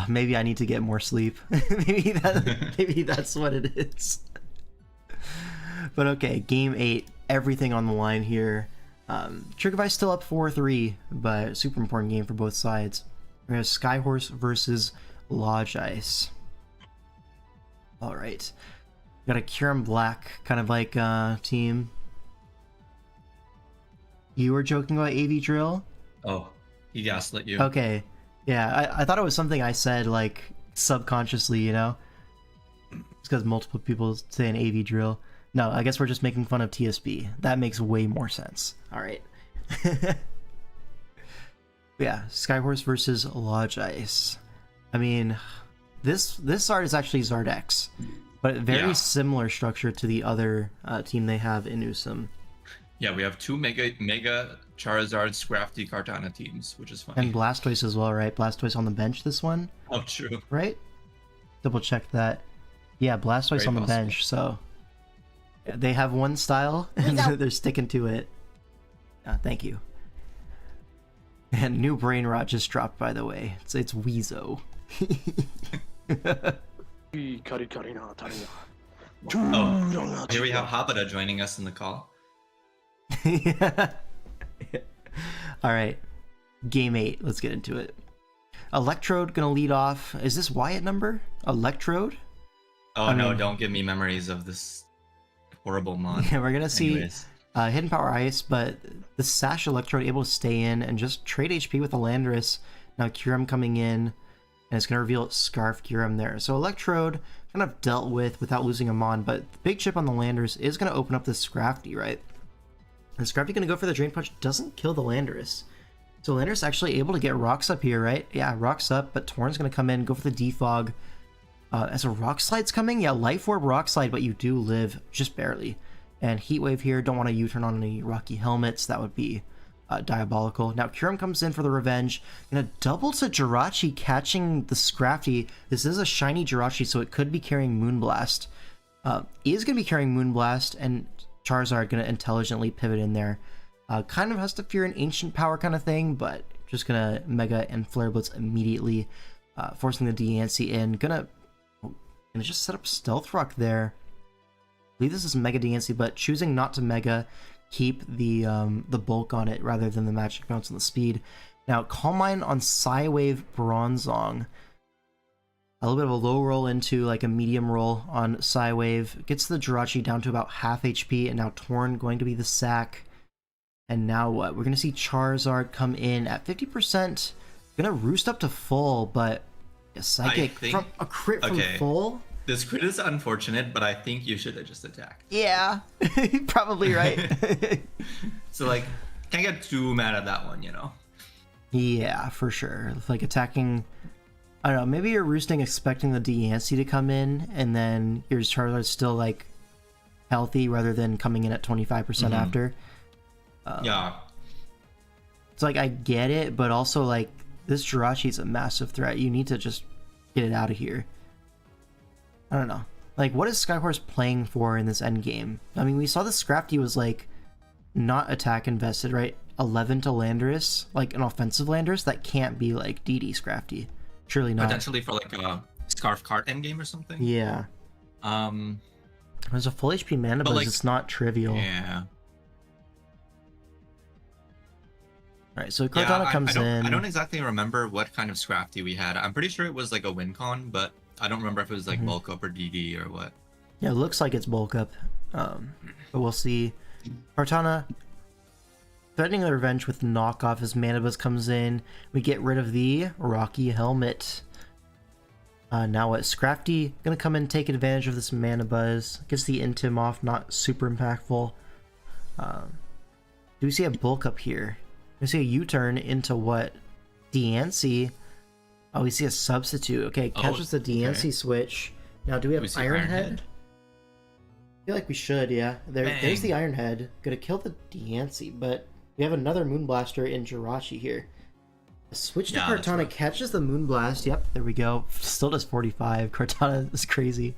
Maybe I need to get more sleep. maybe that's what it is. But okay, game 8, everything on the line here. Triggervi's still up 4-3, but super important game for both sides. We have Skyhorse versus Lodge Ice. All right, got a Kyurem Black kind of like team. You were joking about AV Drill? Oh, he gaslit you. Okay, yeah, I thought it was something I said like subconsciously, you know? It's because multiple people say an AV Drill. No, I guess we're just making fun of TSB. That makes way more sense. All right. Yeah, Skyhorse versus Lodge Ice. I mean, this Zard is actually Zard X, but very similar structure to the other team they have in Usum. Yeah, we have two Mega Charizard Scrafty Kartana teams, which is fun. And Blastoise as well, right? Blastoise on the bench this one? Oh, true. Right? Double check that. Yeah, Blastoise Very on the possible. bench, so... They have one style, and they're sticking to it. Thank you. And new brain rot just dropped, by the way. It's Weezo. Oh, here we have Habada joining us in the call. Yeah. Alright. Game 8. Let's get into it. Electrode gonna lead off. Is this Wyatt number? Electrode? Oh, no, don't give me memories of this horrible mod. Yeah, we're gonna see Anyways. Hidden Power Ice, but the Sash Electrode able to stay in and just trade HP with the Landorus. Now Kyurem coming in, and it's gonna reveal Scarf Kyurem there. So Electrode kind of dealt with without losing a Mon, but the big chip on the Landorus is gonna open up this Scrafty, right? And Scrafty gonna go for the Drain Punch, doesn't kill the Landorus. So Landorus actually able to get Rocks up here, right? Yeah, Rocks up, but Torn's gonna come in, go for the Defog. As a Rock Slide's coming, yeah, Life Orb Rock Slide, but you do live just barely. And Heat Wave here, don't want to U-turn on any Rocky Helmets, that would be diabolical. Now Kyurem comes in for the Revenge, gonna double to Jirachi catching the Scrafty. This is a shiny Jirachi, so it could be carrying Moonblast. Is gonna be carrying Moonblast, and Charizard gonna intelligently pivot in there. Kind of has to fear an Ancient Power kind of thing, but just gonna Mega and Flare Blitz immediately, forcing the Deancey in. Gonna just set up Stealth Rock there. I believe this is Mega Deancey, but choosing not to Mega, keep the bulk on it rather than the Magic Bounce and the speed. Now Calm Mind on Psywave Bronzong. A little bit of a low roll into like a medium roll on Psywave. Gets the Jirachi down to about half HP, and now Torn going to be the sack. And now what? We're going to see Charizard come in at 50%. Gonna roost up to full, but a Psychic from a crit from full? This crit is unfortunate, but I think you should have just attacked. Yeah, probably right. So, like, can't get too mad at that one, you know? Yeah, for sure. Like, attacking... I don't know, maybe you're roosting expecting the Deancey to come in, and then your Charizard's still, like, healthy rather than coming in at 25% after. Yeah. It's like, I get it, but also, like, this Jirachi's a massive threat. You need to just get it out of here. I don't know. Like, what is Skyhorse playing for in this endgame? I mean, we saw the Scrafty was, like, not attack invested, right? 11 to Landorus, like an offensive Landorus, that can't be, like, DD Scrafty. Surely not. Potentially for, like, a Scarf Cart endgame or something? Yeah. There's a full HP Mana, but like, it's not trivial. Yeah. Alright, so Kartana comes in. I don't exactly remember what kind of Scrafty we had. I'm pretty sure it was, like, a Wincon, but I don't remember if it was like bulk up or DD or what. Yeah, it looks like it's bulk up, but we'll see. Kartana threatening the Revenge with knockoff as Manabuzz comes in. We get rid of the Rocky Helmet. Now what? Scrafty gonna come in and take advantage of this Manabuzz. Gets the Intim off, not super impactful. Do we see a bulk up here? We see a U-turn into what? Deancey. Oh, we see a substitute. Okay, catches the Deancey switch. Now, do we have Iron Head? I feel like we should, yeah. There's the Iron Head. Gonna kill the Deancey, but we have another Moonblaster in Jirachi here. A switch to Kartana catches the Moonblast. Yep, there we go. Still does 45. Kartana is crazy.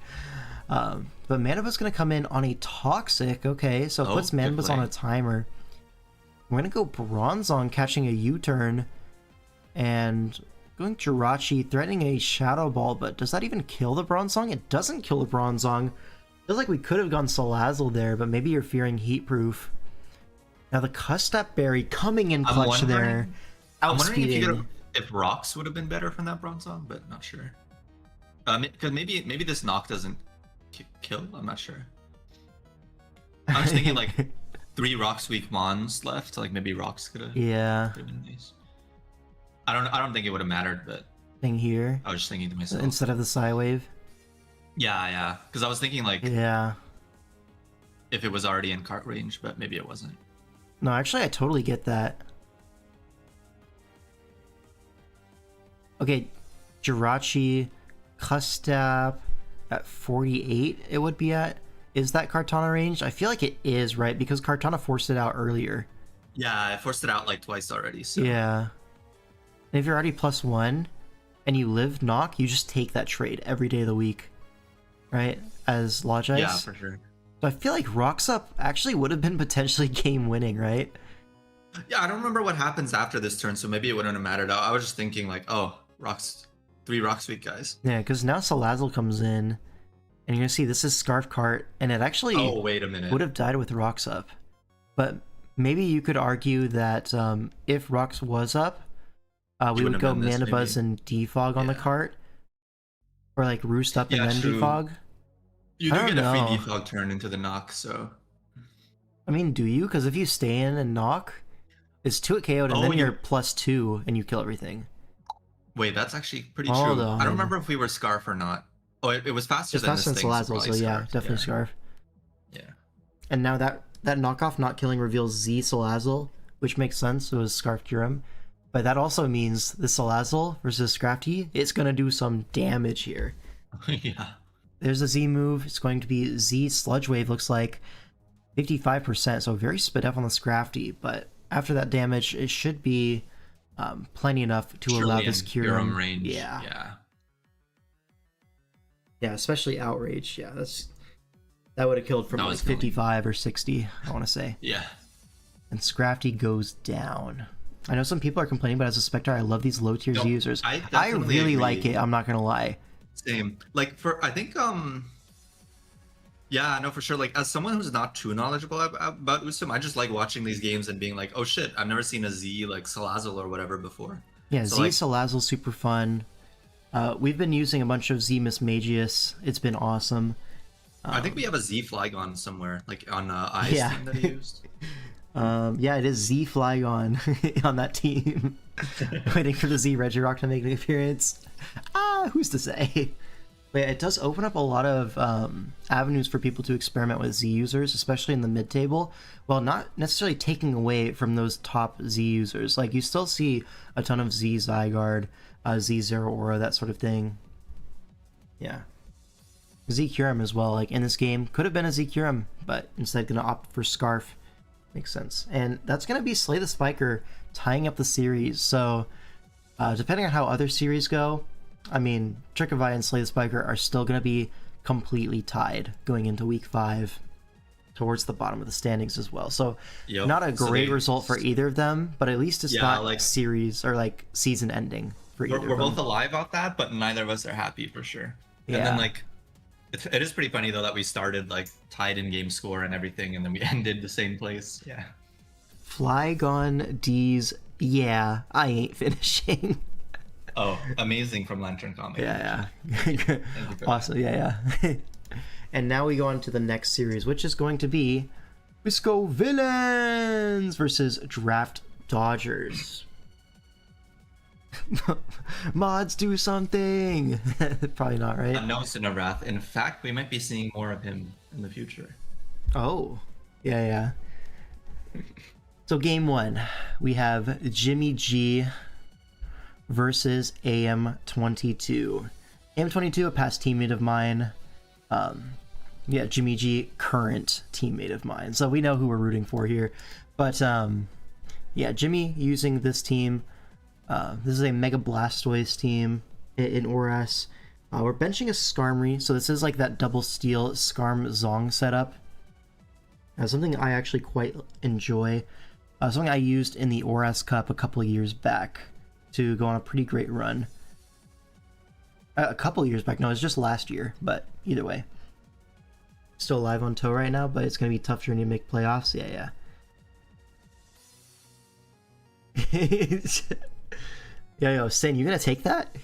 But Manabuzz gonna come in on a Toxic. Okay, so it puts Manabuzz on a timer. We're gonna go Bronzong catching a U-turn, and Going Jirachi, threatening a Shadow Ball, but does that even kill the Bronzong? It doesn't kill the Bronzong. Feels like we could have gone Salazzle there, but maybe you're fearing Heat Proof. Now the Custap Berry coming in clutch there. I'm wondering Outspeeding. if Rocks would have been better from that Bronzong, but not sure. Because maybe this knock doesn't kill. I'm not sure. I was thinking like 3 Rocks weak Mons left. Like maybe Rocks could have. Yeah. Been nice. I don't think it would have mattered, but Thing here. I was just thinking to myself. Instead of the Psywave. Yeah. Because I was thinking like Yeah. if it was already in cart range, but maybe it wasn't. No, actually, I totally get that. Okay, Jirachi, Custap at 48 it would be at. Is that Kartana range? I feel like it is, right? Because Kartana forced it out earlier. Yeah, I forced it out like twice already. So. Yeah. And if you're already +1 and you live knock, you just take that trade every day of the week, right? As Lodge Ice. Yeah, for sure. So I feel like Rocks Up actually would have been potentially game winning, right? Yeah, I don't remember what happens after this turn, so maybe it wouldn't have mattered. I was just thinking like, oh, 3 Rocks week guys. Yeah, because now Salazzle comes in, and you're gonna see this is Scarf Cart, and it actually Oh, wait a minute. would have died with Rocks Up. But maybe you could argue that if Rocks was up, we would go Mana Buzz and Defog on the cart. Or like Roost Up and then true. Defog. You I do don't get a free know. defog turn into the knock, so. I mean, do you? Because if you stay in and knock, it's 2 KO'd and then you're +2 and you kill everything. Wait, that's actually pretty Hold true. on. I don't remember if we were Scarf or not. Oh, it was faster It's than faster this than thing. Salazzle, so probably yeah, Scarf. definitely Scarf. Yeah. And now that knockoff not killing reveals Z Salazzle, which makes sense, it was Scarf Kyurem. But that also means the Salazzle versus Scrafty, it's gonna do some damage here. Yeah. There's a Z move, it's going to be Z Sludge Wave, looks like 55%, so very sped up on the Scrafty, but after that damage, it should be plenty enough to allow this Kyurem range. Yeah, especially Outrage. Yeah, that would have killed from like 55 or 60, I want to say. Yeah. And Scrafty goes down. I know some people are complaining, but as a Spectre, I love these low tier Z users. I really agree. like it, I'm not gonna lie. Same. Like I think yeah, no, for sure. Like as someone who's not too knowledgeable about Usum, I just like watching these games and being like, oh shit, I've never seen a Z like Salazzle or whatever before. Yeah, so, Z like, Salazzle super fun. We've been using a bunch of Z Mismagius. It's been awesome. I think we have a Z Flygon somewhere, like on Ice team that he used. Yeah, it is Z Flygon on that team. Waiting for the Z Regirock to make an appearance. Who's to say? But yeah, it does open up a lot of avenues for people to experiment with Z users, especially in the mid table, while not necessarily taking away from those top Z users. Like, you still see a ton of Z Zygarde, Z Zero Aura, that sort of thing. Yeah. Z Kyurem as well, like in this game, could have been a Z Kyurem, but instead gonna opt for Scarf. Makes sense. And that's gonna be Slay the Spiker tying up the series. So, depending on how other series go, I mean, Trick-of-Eye and Slay the Spiker are still going to be completely tied going into week 5 towards the bottom of the standings as well. So, not a great result for either of them, but at least it's not like series or like season ending for either of them. We're both alive off that, but neither of us are happy for sure. Yeah. And then like, it is pretty funny though that we started like tied in game score and everything, and then we ended the same place. Yeah. Flygon D's, yeah, I ain't finishing. Oh, amazing from Lantern Comic. Yeah. Awesome. Yeah. And now we go on to the next series, which is going to be Wisco Villains versus Draft Dodgers. Mods, do something. Probably not, right? No, Cinerath. In fact, we might be seeing more of him in the future. Oh, yeah. So game 1, we have Jimmy G versus AM22. AM22, a past teammate of mine. Jimmy G, current teammate of mine. So we know who we're rooting for here. But Jimmy using this team. This is a Mega Blastoise team in ORAS. We're benching a Skarmory, so this is like that double steel Skarm Zong setup. Something I actually quite enjoy. Something I used in the ORAS Cup a couple of years back to go on a pretty great run. A couple years back. No, it's just last year, but either way. Still alive on toe right now, but it's going to be a tough journey to make playoffs. Yeah. Yo, Sin, you going to take that?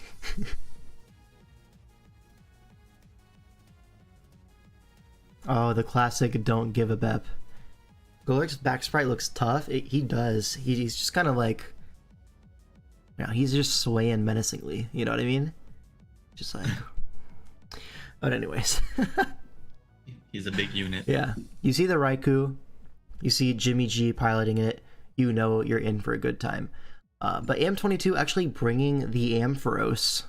Oh, the classic don't give a bep. Golurk's back sprite looks tough. He does. He's just kind of like... You know, he's just swaying menacingly. You know what I mean? Just like... But anyways. He's a big unit. Yeah. You see the Raikou. You see Jimmy G piloting it. You know you're in for a good time. But AM22 actually bringing the Ampharos.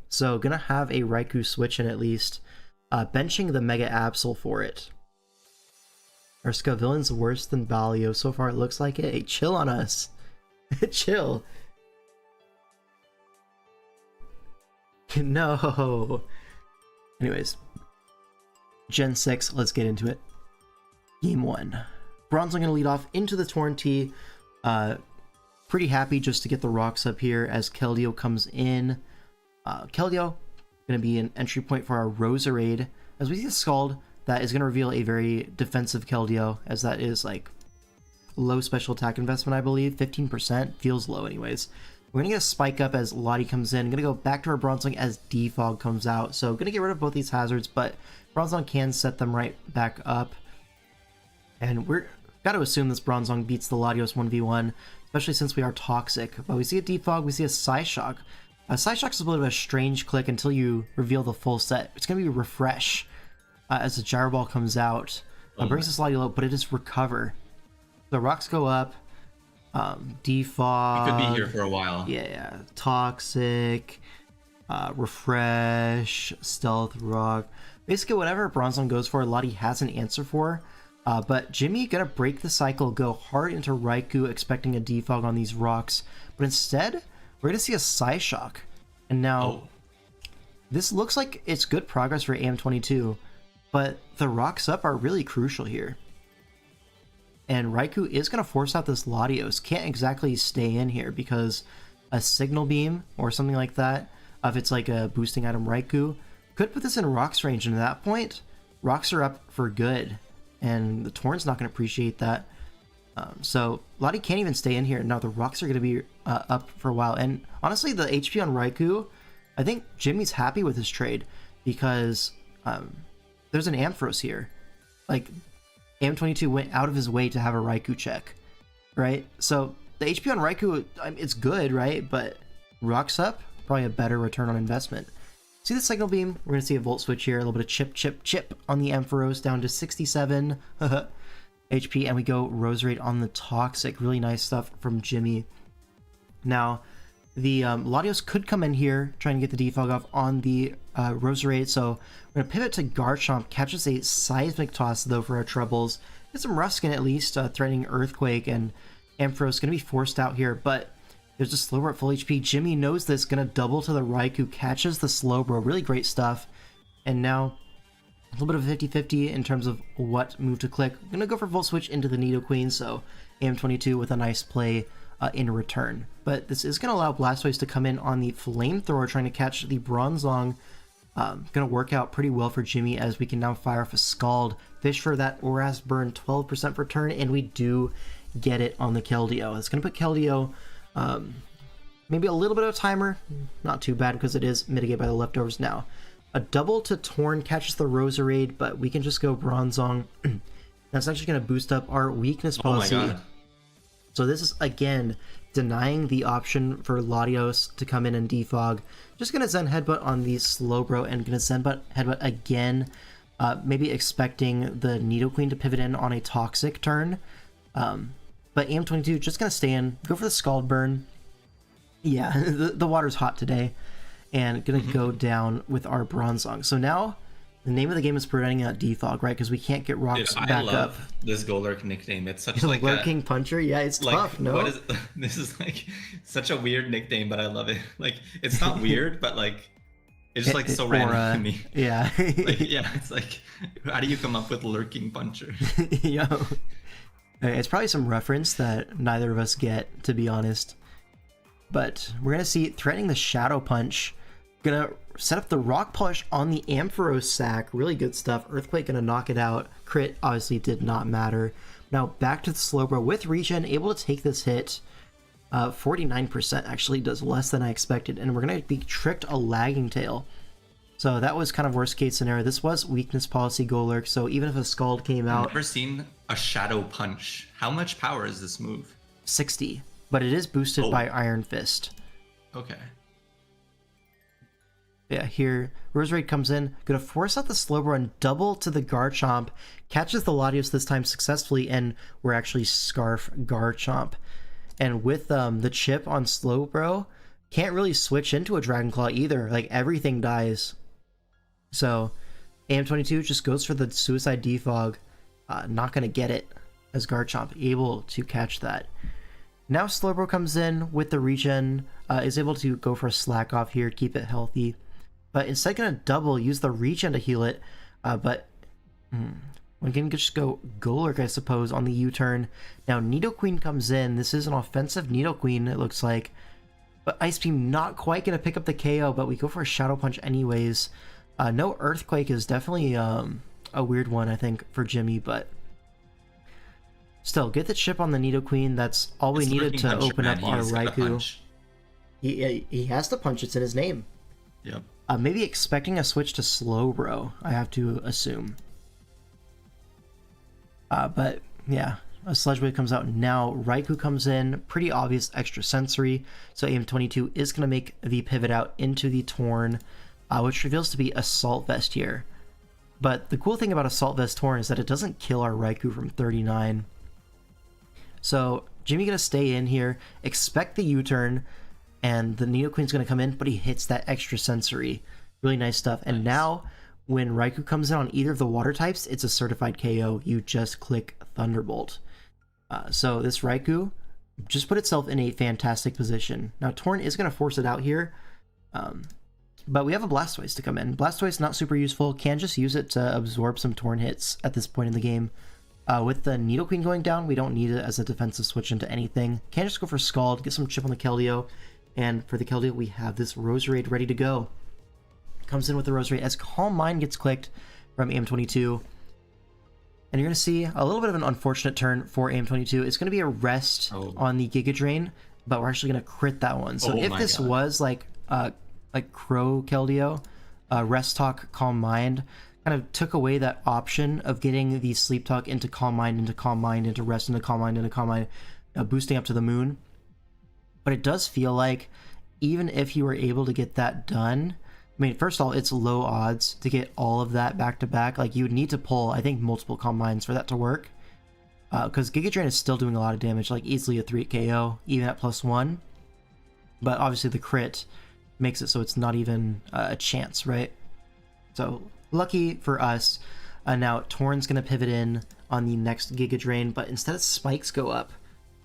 So gonna have a Raikou switch in at least. Benching the Mega Absol for it. Our Scavillain's worse than Balio. So far it looks like it. Hey, chill on us. Chill. No. Anyways. Gen 6, let's get into it. Game 1. Bronzong gonna lead off into the Torn T. Pretty happy just to get the rocks up here as Keldeo comes in. Keldeo gonna be an entry point for our Roserade. As we see the Scald, that is gonna reveal a very defensive Keldeo, as that is like low special attack investment, I believe. 15%, feels low anyways. We're gonna get a Spike Up as Lottie comes in. Gonna go back to our Bronzong as Defog comes out. So gonna get rid of both these hazards, but Bronzong can set them right back up. And we're got to assume this Bronzong beats the Latios 1v1, especially since we are toxic. But we see a Defog, we see a Psyshock. Psyshock is a bit of a strange click until you reveal the full set. It's going to be Refresh as the Gyro Ball comes out. Brings this Lottie low, but it is Recover. The rocks go up. Defog. He could be here for a while. Yeah. Toxic. Refresh. Stealth Rock. Basically, whatever Bronzong goes for, Lottie has an answer for. But Jimmy gonna break the cycle, go hard into Raikou, expecting a Defog on these rocks. But instead, we're gonna see a Psyshock. And now, this looks like it's good progress for AM22, but the rocks up are really crucial here. And Raikou is gonna force out this Latios. Can't exactly stay in here because a Signal Beam or something like that, if it's like a boosting item Raikou, could put this in Rock's range, and at that point, rocks are up for good, and the Torn's not going to appreciate that. So Lottie can't even stay in here. Now the rocks are going to be up for a while, and honestly, the HP on Raikou, I think Jimmy's happy with his trade, because there's an Ampharos here. Like, AM22 went out of his way to have a Raikou check, right? So the HP on Raikou, it's good, right? But rocks up, probably a better return on investment. See the Signal Beam? We're going to see a Volt Switch here. A little bit of chip on the Ampharos, down to 67 HP. And we go Roserade on the Toxic. Really nice stuff from Jimmy. Now, the Latios could come in here, trying to get the Defog off on the Roserade. So we're going to pivot to Garchomp. Catches a Seismic Toss, though, for our troubles. Get some Ruskin, at least, threatening Earthquake. And Ampharos going to be forced out here, but... There's a Slowbro at full HP. Jimmy knows this. Gonna double to the Raikou. Catches the Slowbro. Really great stuff. And now, a little bit of 50-50 in terms of what move to click. Gonna go for Volt Switch into the Nidoqueen. So, AM22 with a nice play in return. But this is gonna allow Blastoise to come in on the Flamethrower, trying to catch the Bronzong. Gonna work out pretty well for Jimmy, as we can now fire off a Scald. Fish for that Oras Burn, 12% per turn. And we do get it on the Keldeo. It's gonna put Keldeo... maybe a little bit of a timer, not too bad because it is mitigated by the leftovers now. A double to Torn catches the Roserade, but we can just go Bronzong. That's actually going to boost up our weakness policy. Oh my god. So this is, again, denying the option for Latios to come in and defog. Just going to Zen Headbutt on the Slowbro and going to Zen Headbutt again. Maybe expecting the Nidoqueen to pivot in on a Toxic turn. But AM22 just going to stay in, go for the Scald Burn. Yeah, the water's hot today. And going to go down with our Bronzong. So now, the name of the game is preventing a defog, right? Because we can't get rocks back up. I love this Golurk nickname. It's such like Lurking Puncher? Yeah, it's like, tough, no? What is, this is like such a weird nickname, but I love it. Like, it's not weird, but like, it's just like so random to me. Yeah. Like, yeah, it's like, how do you come up with Lurking Puncher? Yo. It's probably some reference that neither of us get, to be honest. But we're gonna see threatening the Shadow Punch. Gonna set up the Rock Polish on the Ampharos sack. Really good stuff. Earthquake gonna knock it out. Crit obviously did not matter. Now back to the Slowbro with regen, able to take this hit. 49% actually does less than I expected, and we're gonna be tricked a Lagging Tail. So that was kind of worst case scenario. This was weakness policy Golurk, so even if a Scald came out... I've never seen a Shadow Punch. How much power is this move? 60, but it is boosted by Iron Fist. Okay. Yeah, here, Roserade comes in, gonna force out the Slowbro and double to the Garchomp, catches the Latios this time successfully, and we're actually Scarf Garchomp. And with the chip on Slowbro, can't really switch into a Dragon Claw either, like everything dies. So, AM22 just goes for the Suicide Defog, not gonna get it, as Garchomp able to catch that. Now Slowbro comes in with the regen, is able to go for a Slack Off here, keep it healthy. But instead gonna double, use the regen to heal it, but we can just go Golurk, I suppose, on the U-turn. Now Nidoqueen comes in, this is an offensive Nidoqueen, it looks like. But Ice Beam not quite gonna pick up the KO, but we go for a Shadow Punch anyways. No Earthquake is definitely a weird one, I think, for Jimmy, but... Still, get the chip on the Nidoqueen, that's all we needed to open up our Raikou. He has to punch, it's in his name. Yep. Maybe expecting a switch to Slowbro, I have to assume. But yeah, a Sludge Wave comes out now. Raikou comes in, pretty obvious extra sensory. So AM22 is going to make the pivot out into the Torn, which reveals to be Assault Vest here. But the cool thing about Assault Vest Torn is that it doesn't kill our Raikou from 39. So Jimmy going to stay in here, expect the U-turn, and the Nidoqueen's going to come in, but he hits that extra sensory. Really nice stuff. And now, when Raikou comes in on either of the water types, it's a certified KO. You just click Thunderbolt. So this Raikou just put itself in a fantastic position. Now, Torn is going to force it out here, but we have a Blastoise to come in. Blastoise not super useful. Can just use it to absorb some Torn hits at this point in the game. With the Nidoqueen going down, we don't need it as a defensive switch into anything. Can just go for Scald, get some chip on the Keldeo. And for the Keldeo, we have this Roserade ready to go. Comes in with the Roserade as Calm Mind gets clicked from AM22. And you're going to see a little bit of an unfortunate turn for AM22. It's going to be a rest on the Giga Drain, but we're actually going to crit that one. So if this was like Crow Keldeo, Rest Talk, Calm Mind, kind of took away that option of getting the Sleep Talk into Calm Mind, into Rest, into Calm Mind, into Calm Mind, boosting up to the moon. But it does feel like even if you were able to get that done, I mean, first of all, it's low odds to get all of that back to back. Like, you would need to pull, I think, multiple Calm Minds for that to work. Because Giga Drain is still doing a lot of damage, like easily a 3 KO, even at +1. But obviously the crit makes it so it's not even a chance, right? So, lucky for us. Now, Torn's going to pivot in on the next Giga Drain, but instead of spikes go up.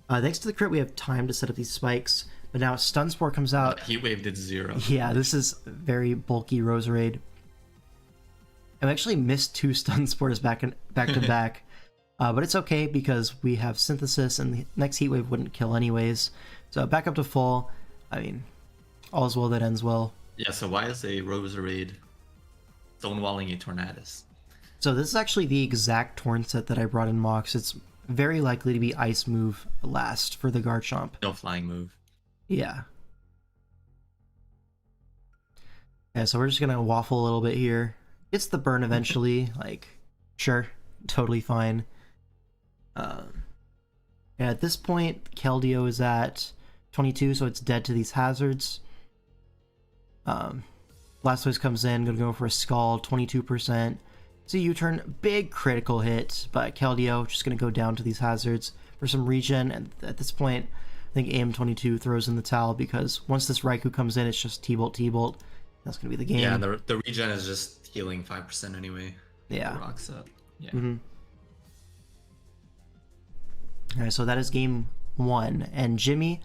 Thanks to the crit, we have time to set up these spikes. But now Stun Spore comes out. Heat Wave did 0. Yeah, this is very bulky Roserade. I actually missed 2 Stun Spores back to back. But it's okay because we have Synthesis and the next Heat Wave wouldn't kill anyways. So back up to full. I mean, all's well that ends well. Yeah, so why is a Roserade stonewalling a Tornadus? So this is actually the exact Torn set that I brought in Mox. It's very likely to be Ice move last for the Garchomp. No flying move. Yeah. Yeah, so we're just gonna waffle a little bit here. It's the burn eventually, like, sure, totally fine. Yeah, at this point, Keldeo is at 22, so it's dead to these hazards. Blastoise comes in, gonna go for a Scald, 22%. It's a U-turn, big critical hit, but Keldeo just gonna go down to these hazards for some regen, and at this point, I think AM22 throws in the towel because once this Raikou comes in, it's just T-Bolt, T-Bolt. That's gonna be the game. Yeah, the regen is just healing 5% anyway. Yeah. Rocks up. Yeah. Alright, so that is game 1, and Jimmy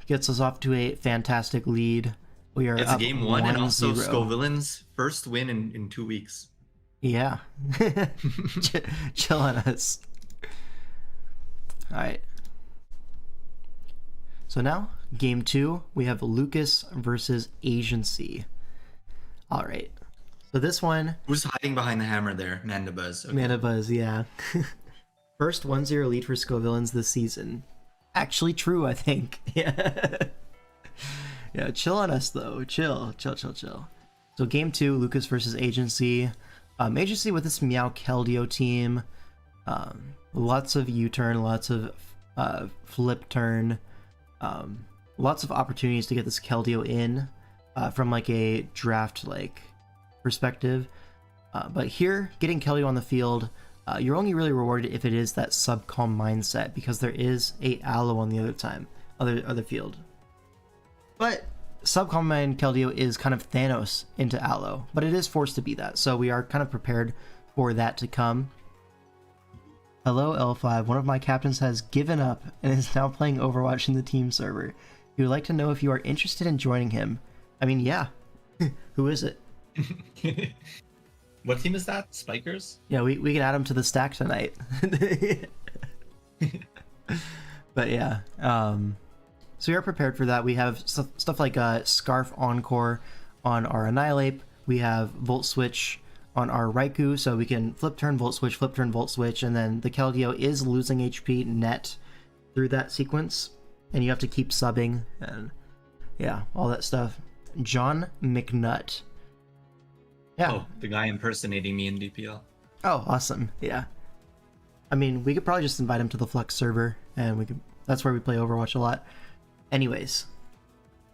gets us off to a fantastic lead. We are it's up game 1 and also 1-0. Scovillain's first win in 2 weeks. Yeah. Chill on us. Alright. So now, Game 2, we have Lucas versus Agency. All right. So this one... Who's hiding behind the hammer there? Mandibuzz. Okay. Mandibuzz, yeah. First 1-0 lead for Scovillains this season. Actually true, I think. Yeah. Yeah, chill on us, though. Chill. So game 2, Lucas versus Agency. Agency with this Meow Keldeo team. Lots of U-turn, lots of flip turn. Lots of opportunities to get this Keldeo in from like a draft like perspective. But here, getting Keldeo on the field, you're only really rewarded if it is that sub-calm mindset, because there is a Aloe on the other field. But sub-calm mind Keldeo is kind of Thanos into Aloe, but it is forced to be that, so we are kind of prepared for that to come. Hello L5, one of my captains has given up and is now playing Overwatch in the team server. He would like to know if you are interested in joining him. I mean, yeah. Who is it? What team is that? Spikers? Yeah, we can add him to the stack tonight. But yeah, so we are prepared for that. We have stuff like Scarf Encore on our Annihilate. We have Volt Switch on our Raikou, so we can flip turn, Volt Switch, and then the Keldeo is losing HP net through that sequence, and you have to keep subbing, and yeah, all that stuff. John McNutt. Yeah. Oh, the guy impersonating me in DPL. Oh, awesome. Yeah. I mean, we could probably just invite him to the Flux server, and that's where we play Overwatch a lot. Anyways,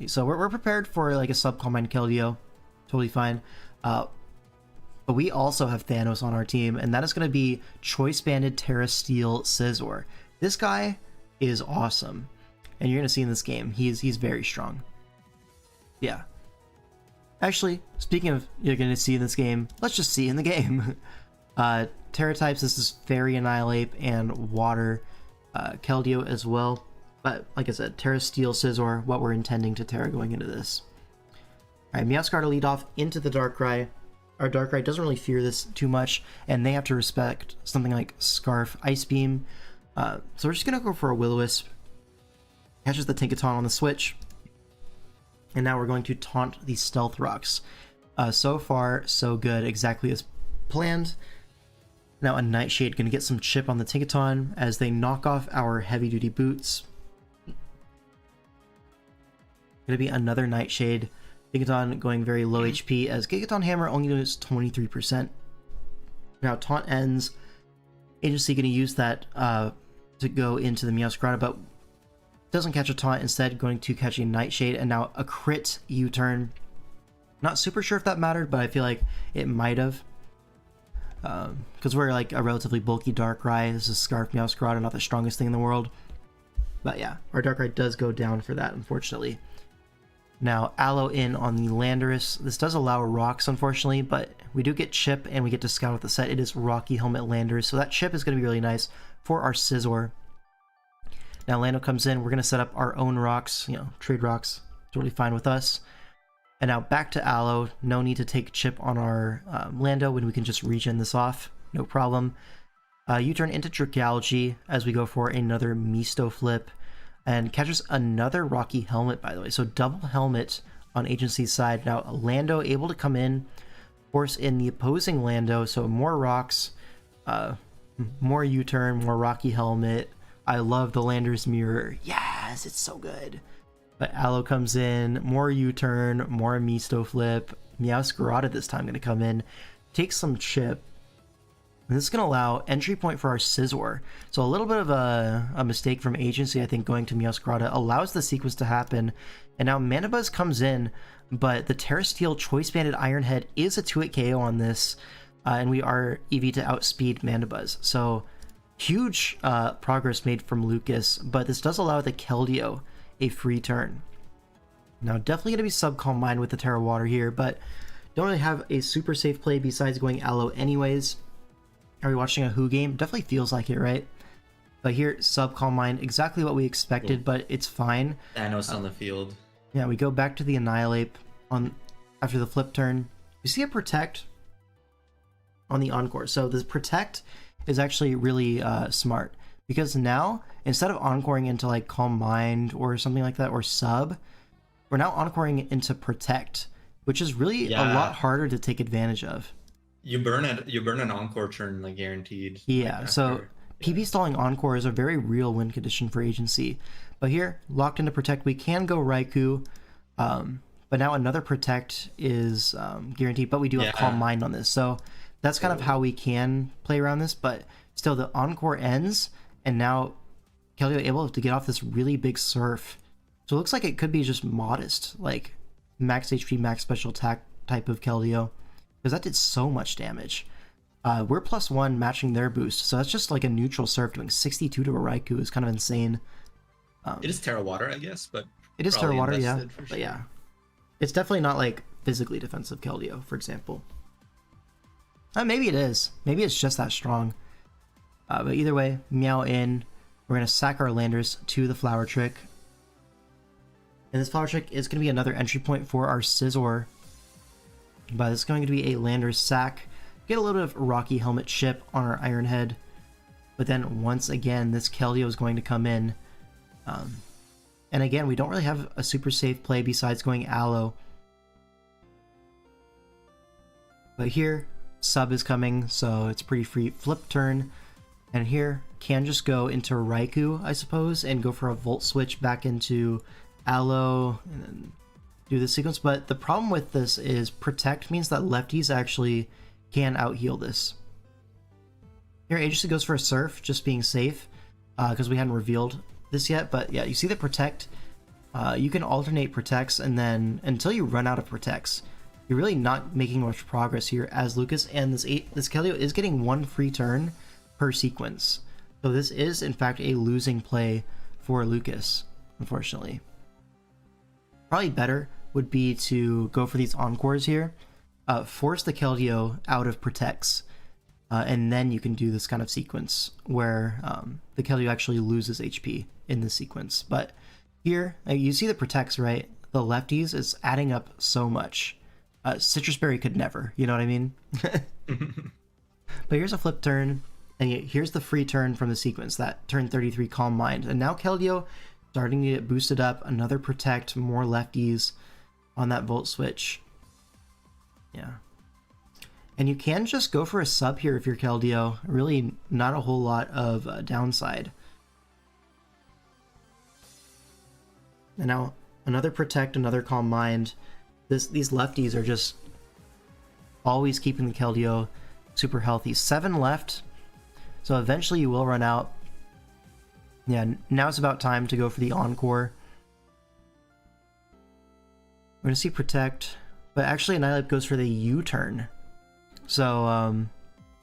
so we're prepared for like a sub-combine Keldeo. Totally fine. But we also have Thanos on our team, and that is going to be Choice Banded Terra Steel Scizor. This guy is awesome, and you're going to see in this game, he's very strong. Yeah. Actually, speaking of you're going to see in this game, let's just see in the game. Terra types, this is Fairy Annihilate and Water Keldeo as well. But like I said, Terra Steel Scizor, what we're intending to Terra going into this. Alright, Meowscarada to lead off into the Darkrai. Our Darkrai doesn't really fear this too much, and they have to respect something like Scarf, Ice Beam. So we're just going to go for a Will-O-Wisp. Catches the Tinkaton on the switch. And now we're going to taunt the Stealth Rocks. So far, so good, exactly as planned. Now a Nightshade going to get some chip on the Tinkaton as they knock off our Heavy Duty Boots. Going to be another Nightshade. Tinkaton going very low HP as Gigaton Hammer only does 23%. Now taunt ends. Agency going to use that to go into the Meowscarada, but doesn't catch a taunt, instead going to catch a Nightshade, and now a crit U-turn. Not super sure if that mattered, but I feel like it might have. Because we're like a relatively bulky Darkrai. This is Scarf Meowscarada, not the strongest thing in the world. But yeah, our Darkrai does go down for that, unfortunately. Now, Aloe in on the Landorus. This does allow rocks, unfortunately, but we do get Chip, and we get to scout with the set. It is Rocky Helmet Landorus, so that Chip is going to be really nice for our Scizor. Now, Lando comes in. We're going to set up our own rocks, trade rocks. Totally fine with us. And now back to Aloe. No need to take Chip on our Lando when we can just regen this off. No problem. U-turn into Dragalge as we go for another Misto flip. And catches another Rocky Helmet, by the way. So double helmet on Agency's side. Now Lando able to come in, force in the opposing Lando. So more rocks, more U-turn, more Rocky Helmet. I love the Lander's Mirror. Yes, it's so good. But Aloe comes in, more U-turn, more Misto flip. Meowscarada this time going to come in, take some chip. And this is going to allow entry point for our Scizor. So a little bit of a mistake from Agency, I think, going to Meowscarada allows the sequence to happen. And now Mandibuzz comes in, but the Terra Steel Choice Banded Iron Head is a 2-hit KO on this. And we are EV to outspeed Mandibuzz. So huge progress made from Lucas, but this does allow the Keldeo a free turn. Now definitely going to be sub-calm mind with the Terra Water here, but don't really have a super safe play besides going Aloe anyways. Are we watching a Who game? Definitely feels like it, right? But here, sub-calm mind, exactly what we expected, but it's fine. Thanos on the field. Yeah, we go back to the Annihilate after the flip turn. We see a Protect on the Encore. So this Protect is actually really smart, because now instead of encoring into like Calm Mind or something like that or sub, we're now encoring into Protect, which is really a lot harder to take advantage of. You burn an encore turn like guaranteed. Yeah, like, so after. PB stalling Encore is a very real win condition for Agency. But here, locked into Protect, we can go Raikou, but now another Protect is guaranteed, but we do have Calm Mind on this. So that's kind of how we can play around this, but still the Encore ends, and now Keldeo able to get off this really big Surf. So it looks like it could be just modest, like max HP, max special attack type of Keldeo, because that did so much damage. We're +1 matching their boost, so that's just like a neutral Surf doing 62 to a Raikou is kind of insane. It is Terra Water, I guess, but it is Terra Water, yeah. Sure. But yeah, it's definitely not like physically defensive Keldeo, for example. Maybe it is. Maybe it's just that strong. But either way, Meow in. We're going to sack our landers to the Flower Trick. And this Flower Trick is going to be another entry point for our Scizor. But it's going to be a lander sack. Get a little bit of Rocky Helmet chip on our Iron Head. But then once again, this Keldeo is going to come in. And again, we don't really have a super safe play besides going Aloe. But here, sub is coming, so it's pretty free. Flip turn. And here, can just go into Raikou, I suppose, and go for a Volt Switch back into Aloe, and then do the sequence. But the problem with this is Protect means that lefties actually can out-heal this. Here, Agency goes for a Surf, just being safe, because we hadn't revealed this yet. But yeah, you see the Protect. You can alternate Protects, and then until you run out of Protects, you're really not making much progress here as Lucas. And this Keldeo is getting one free turn per sequence. So this is, in fact, a losing play for Lucas, unfortunately. Probably better would be to go for these Encores here, force the Keldeo out of Protects, and then you can do this kind of sequence where the Keldeo actually loses HP in this sequence. But here, you see the Protects, right? The lefties is adding up so much. Citrus Berry could never, you know what I mean? But here's a flip turn, and here's the free turn from the sequence, that turn 33 Calm Mind. And now Keldeo starting to get boosted up, another Protect, more lefties on that Volt Switch. Yeah. And you can just go for a sub here if you're Keldeo. Really not a whole lot of downside. And now another Protect, another Calm Mind. These lefties are just always keeping the Keldeo super healthy. 7 left. So eventually you will run out. Yeah, now it's about time to go for the Encore. We're going to see Protect. But actually Annihilate goes for the U-turn. So,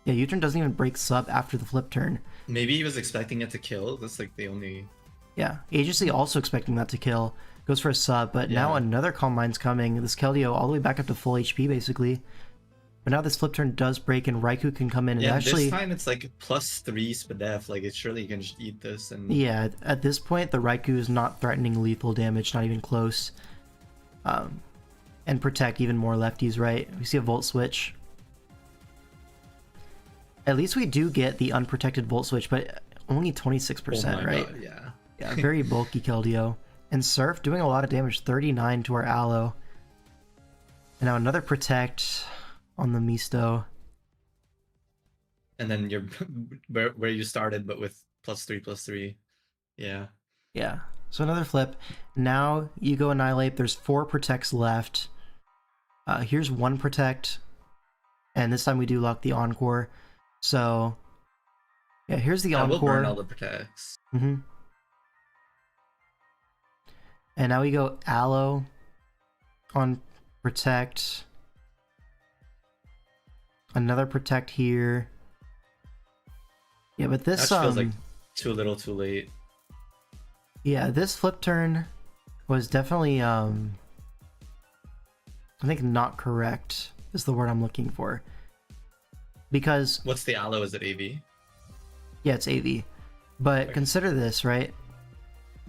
yeah, U-turn doesn't even break sub after the flip turn. Maybe he was expecting it to kill. That's like the only... Yeah, Agency also expecting that to kill. Goes for a sub, but now another Calm Mind's coming. This Keldeo all the way back up to full HP, basically. But now this flip turn does break, and Raikou can come in and actually... this time it's like +3 Spadef. Like, it surely you can just eat this. And yeah, at this point, the Raikou is not threatening lethal damage, not even close. And Protect even more lefties, right? We see a Volt Switch. At least we do get the unprotected Volt Switch, but only 26%, right? God, yeah. Yeah, very bulky Keldeo. And Surf doing a lot of damage, 39 to our Aloe. And now another Protect on the Misto. And then you're where you started, but with +3/+3. Yeah. Yeah. So another flip. Now you go Annihilate. There's 4 Protects left. Here's 1 Protect. And this time we do lock the Encore. So, yeah, here's the Encore. We'll burn all the Protects. Mm-hmm. And now we go Aloe on Protect. Another Protect here. Yeah, but this that feels like too little, too late. Yeah, this flip turn was definitely I think not correct is the word I'm looking for. Because what's the Aloe? Is it AV? Yeah, it's AV. But okay. Consider this, right?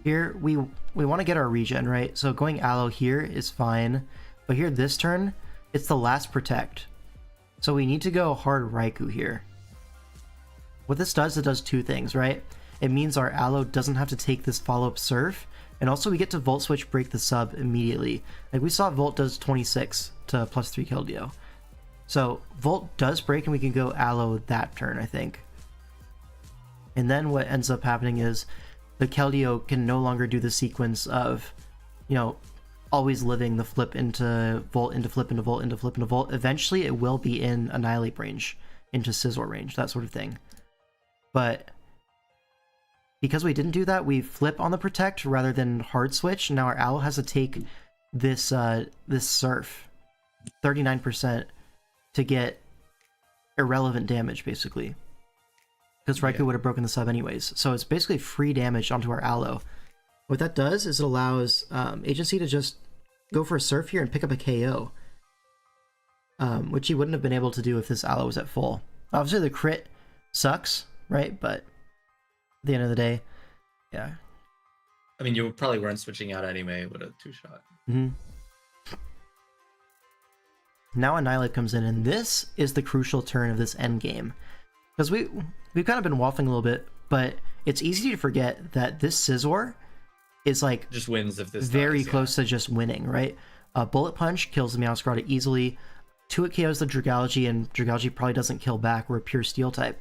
Here we want to get our regen, right? So going Aloe here is fine. But here this turn, it's the last Protect. So we need to go hard Raikou here. What this does, it does 2 things, right? it means our Allo doesn't have to take this follow-up Surf, and also we get to Volt Switch break the sub immediately. Like we saw Volt does 26 to +3 Keldeo. So Volt does break and we can go Allo that turn, I think. And then what ends up happening is the Keldeo can no longer do the sequence of, you know, always living the flip into Volt, into flip, into Volt, into flip, into Volt. Eventually it will be in Annihilate range, into Scizor range, that sort of thing. But because we didn't do that, we flip on the Protect rather than hard switch. Now our Owl has to take this this Surf, 39%, to get irrelevant damage, basically. Because Raikou would have broken the sub anyways. So it's basically free damage onto our Allo. What that does is it allows Agency to just go for a Surf here and pick up a KO. Which he wouldn't have been able to do if this Allo was at full. Obviously the crit sucks, right? But at the end of the day, yeah. I mean, you probably weren't switching out anyway with a 2-shot. Mm-hmm. Now Annihilate comes in, and this is the crucial turn of this end game. Because we've kind of been waffling a little bit, but it's easy to forget that this Scizor is like Just wins if this very dies, close to just winning, right? Bullet Punch kills the Meowscarada easily. 2 it KOs the Dragalge, and Dragalge probably doesn't kill back. We're a pure Steel type.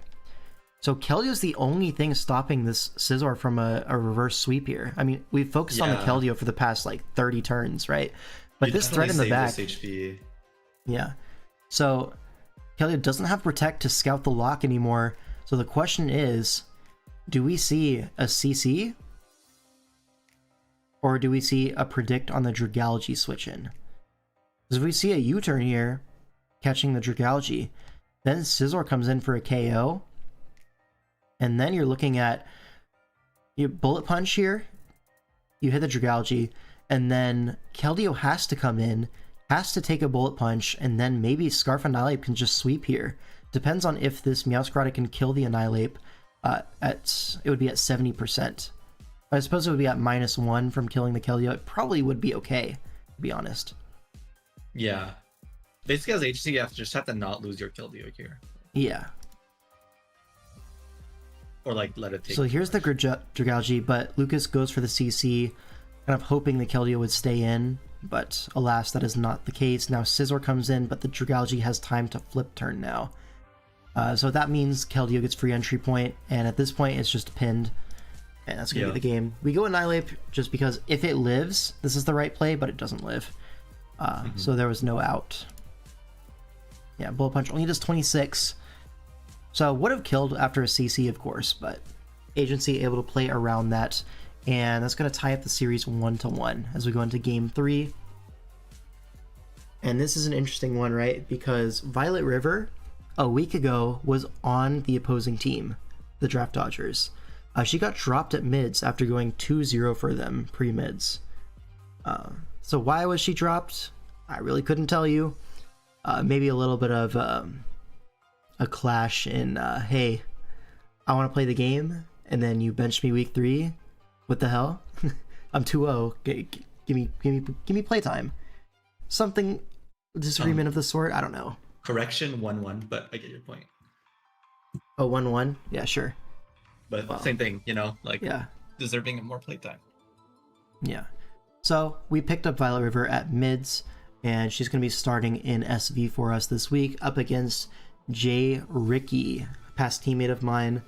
So Keldeo's the only thing stopping this Scizor from a reverse sweep here. I mean, we've focused on the Keldeo for the past like 30 turns, right? But You this threat in the back, this HP. yeah. So Keldeo doesn't have Protect to scout the lock anymore. So the question is, do we see a CC? Or do we see a Predict on the Dragalge switch in? Because if we see a U-turn here, catching the Dragalge, then Scizor comes in for a KO. And then you're looking at you Bullet Punch here, you hit the Dragalge, and then Keldeo has to come in, has to take a Bullet Punch, and then maybe Scarf Annihilate can just sweep here. Depends on if this Meowscarada can kill the Annihilate. It would be at 70%. I suppose it would be at -1 from killing the Keldeo. It probably would be okay, to be honest. Yeah. Basically, as HC, you just have to not lose your Keldeo here. Yeah. Or like let it take. So here's the Dragalge, but Lucas goes for the CC, kind of hoping the Keldeo would stay in, but alas, that is not the case. Now Scizor comes in, but the Dragalge has time to flip turn now. So that means Keldeo gets free entry point, and at this point it's just pinned, and that's going to be the game. We go Annihilate just because if it lives, this is the right play, but it doesn't live. So there was no out. Yeah, Bullet Punch only does 26. So would have killed after a CC, of course, but Agency able to play around that, and that's going to tie up the series 1-1 as we go into Game 3. And this is an interesting one, right? Because Violet River, a week ago, was on the opposing team, the Draft Dodgers. She got dropped at mids after going 2-0 for them pre-mids. So why was she dropped? I really couldn't tell you. Maybe a little bit of a clash in, hey, I want to play the game, and then you bench me week 3. What the hell? I'm 2-0. Give me playtime. Something disagreement of the sort. I don't know. Correction 1-1, but I get your point. Oh, 1-1. Yeah, sure. But same thing, you know, like Deserving of more playtime. Yeah. So we picked up Violet River at mids, and she's going to be starting in SV for us this week up against J. Ricky, past teammate of mine.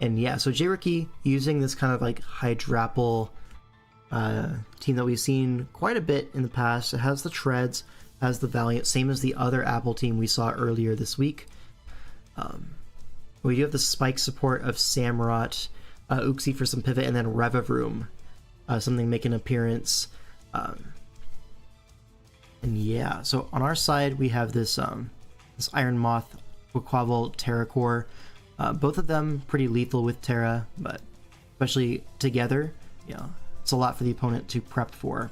And yeah, so J. Ricky using this kind of like Hydrapple team that we've seen quite a bit in the past. It has the Treads, has the Valiant, same as the other Apple team we saw earlier this week. We do have the spike support of Samurott, Uxie for some pivot, and then Revavroom, something make an appearance. And yeah, so on our side we have this this Iron Moth, Quaquaval, Terracore. Both of them pretty lethal with Terra, but especially together, you know, it's a lot for the opponent to prep for.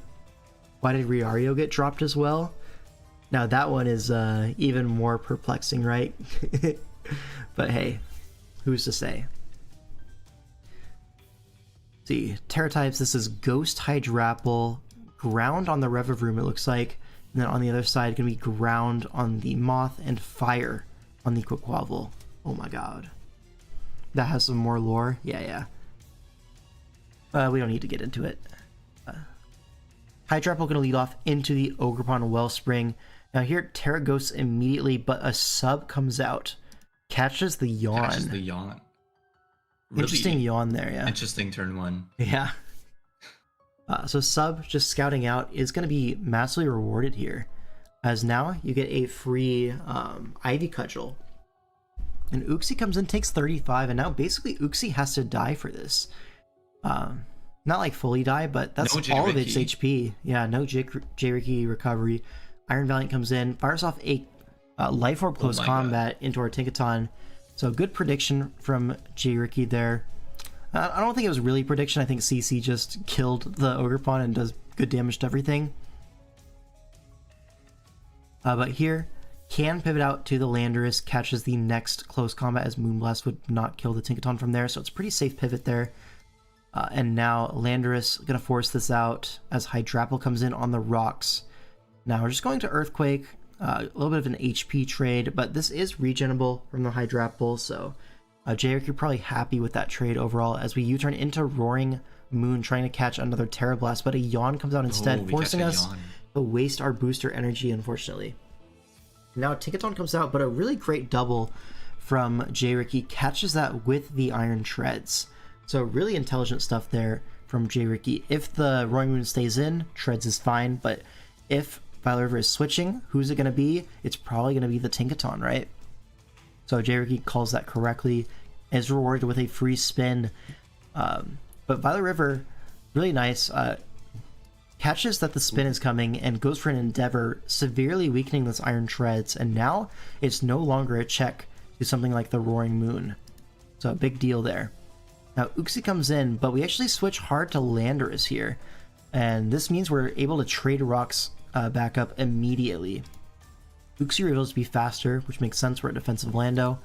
Why did Riario get dropped as well? Now that one is even more perplexing, right? But hey, who's to say? See, Terra types, this is Ghost Hydrapple, Ground on the Revavroom it looks like, and then on the other side gonna be Ground on the Moth, and Fire on the Quaquaval. Oh my god. that has some more lore. Yeah. We don't need to get into it. Hydrapple going to lead off into the Ogerpon Wellspring. Now here, Terra Ghosts immediately, but a sub comes out. Catches the Yawn. Catches the Yawn. Really interesting Yawn there, yeah. Interesting turn 1. Yeah. So sub just scouting out is going to be massively rewarded here, as now you get a free Ivy Cudgel. And Uxie comes in, takes 35, and now basically Uxie has to die for this. Not like fully die, but that's No all of its J-Riki. HP. Yeah, no J-Riki recovery. Iron Valiant comes in, fires off a Life Orb close my combat into our Tinkaton. So good prediction from J-Riki there. I don't think it was really prediction. I think CC just killed the Ogerpon and does good damage to everything. But here, can pivot out to the Landorus, catches the next close combat as Moonblast would not kill the Tinkaton from there, so it's a pretty safe pivot there. And now Landorus gonna force this out as Hydrapple comes in on the rocks. Now we're just going to Earthquake, a little bit of an HP trade, but this is regenerable from the Hydrapple, so J-Riki probably happy with that trade overall as we U-turn into Roaring Moon trying to catch another Terra Blast, but a Yawn comes out instead, forcing us to waste our booster energy, unfortunately. Now Tinkaton comes out, but a really great double from J-Riki, catches that with the Iron Treads. So really intelligent stuff there from J-Riki. If the Roaring Moon stays in, Treads is fine, but if Violet River is switching, who's it going to be? It's probably going to be the Tinkaton, right? So J-Riki calls that correctly, is rewarded with a free spin. But Violet River, really nice, catches that the spin is coming and goes for an Endeavor, severely weakening this Iron Treads, and now it's no longer a check to something like the Roaring Moon. So a big deal there. Now Uxie comes in, but we actually switch hard to Landorus here, and this means we're able to trade rocks back up immediately. Uxie reveals to be faster, which makes sense, we're a defensive Lando,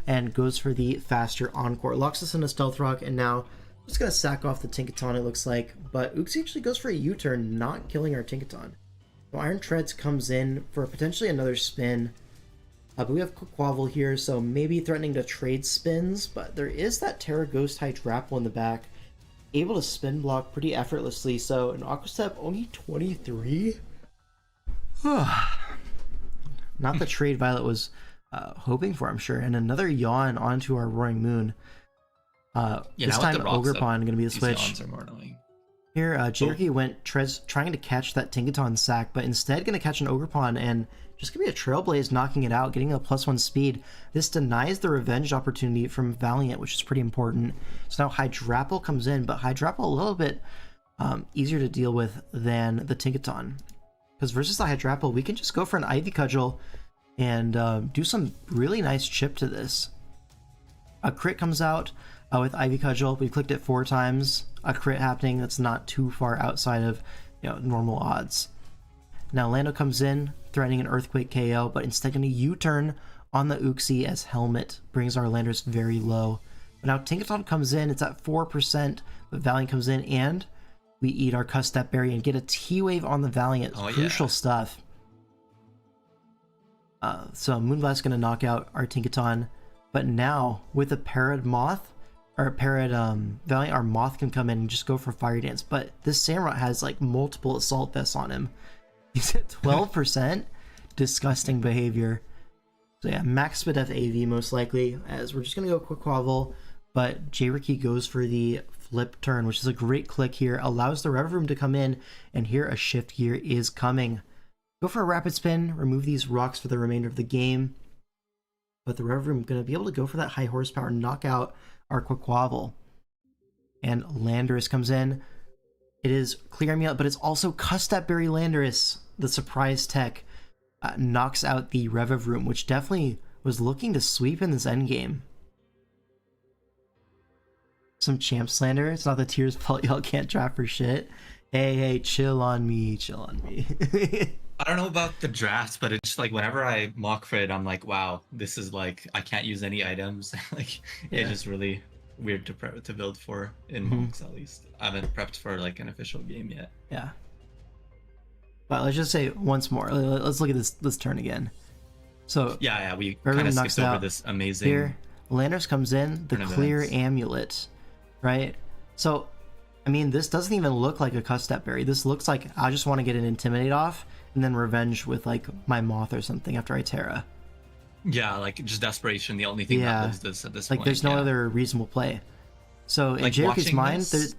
and goes for the faster Encore. Locks us in a Stealth Rock, and now just gonna sack off the Tinkaton, it looks like, but Uxie actually goes for a U-turn, not killing our Tinkaton. So Iron Treads comes in for potentially another spin, but we have Quaquaval here, so maybe threatening to trade spins, but there is that Terra Ghost Hydrapple in the back, able to spin block pretty effortlessly, so an Aqua Step only 23? Not the trade Violet was hoping for, I'm sure, and another Yawn onto our Roaring Moon. This time Ogerpon gonna be the switch. Yawns are more annoying. Here, J-Riki went trying to catch that Tinkaton sack, but instead gonna catch an Ogerpon and just gonna be a Trailblaze knocking it out, getting a +1 speed. This denies the revenge opportunity from Valiant, which is pretty important. So now Hydrapple comes in, but Hydrapple a little bit easier to deal with than the Tinkaton. Because versus the Hydrapple, we can just go for an Ivy Cudgel and do some really nice chip to this. A crit comes out with Ivy Cudgel. We clicked it 4 times. A crit happening that's not too far outside of normal odds. Now Lando comes in, threatening an Earthquake KO, but instead going to U-turn on the Uxie as Helmet brings our Landorus very low. But now Tinkaton comes in, it's at 4%, but Valiant comes in and we eat our Custap Berry and get a T-Wave on the Valiant. Crucial stuff. So Moonblast going to knock out our Tinkaton, but now with a Parrot Moth, or Parrot Valiant, our Moth can come in and just go for Fire Dance, but this Samurott has like multiple Assault Vests on him. He's at 12%. Disgusting behavior. So yeah, max Spadef AV most likely, as we're just going to go Quaquaval, but J-Riki goes for the flip turn, which is a great click here, allows the Rev Room to come in, and here a Shift Gear is coming. Go for a Rapid Spin, remove these rocks for the remainder of the game, but the Rev Room going to be able to go for that high horsepower, knock out our Quaquaval. And Landorus comes in. It is Clear Me Out, but it's also Custap Berry Landorus, the surprise tech, knocks out the Rev Room, which definitely was looking to sweep in this endgame. Some champ slander. It's not the Tears fault. Y'all can't draft for shit. Hey, chill on me, chill on me. I don't know about the drafts, but it's like whenever I mock Fred, I'm like, wow, this is like I can't use any items. Like it's just really weird to build for in mocks, at least. I haven't prepped for like an official game yet. Yeah. But let's just say once more. Let's look at this turn again. So yeah, we kind of skipped over this amazing. Here, Landers comes in, the Different clear events. amulet, right? So, I mean, this doesn't even look like a Custap berry. This looks like I just want to get an Intimidate off and then revenge with like my Moth or something after I Terra. Yeah, like just desperation. The only thing Yeah. that lives this at this Like, point. there's no yeah. other reasonable play. So in Like, Jericho's watching mind, this-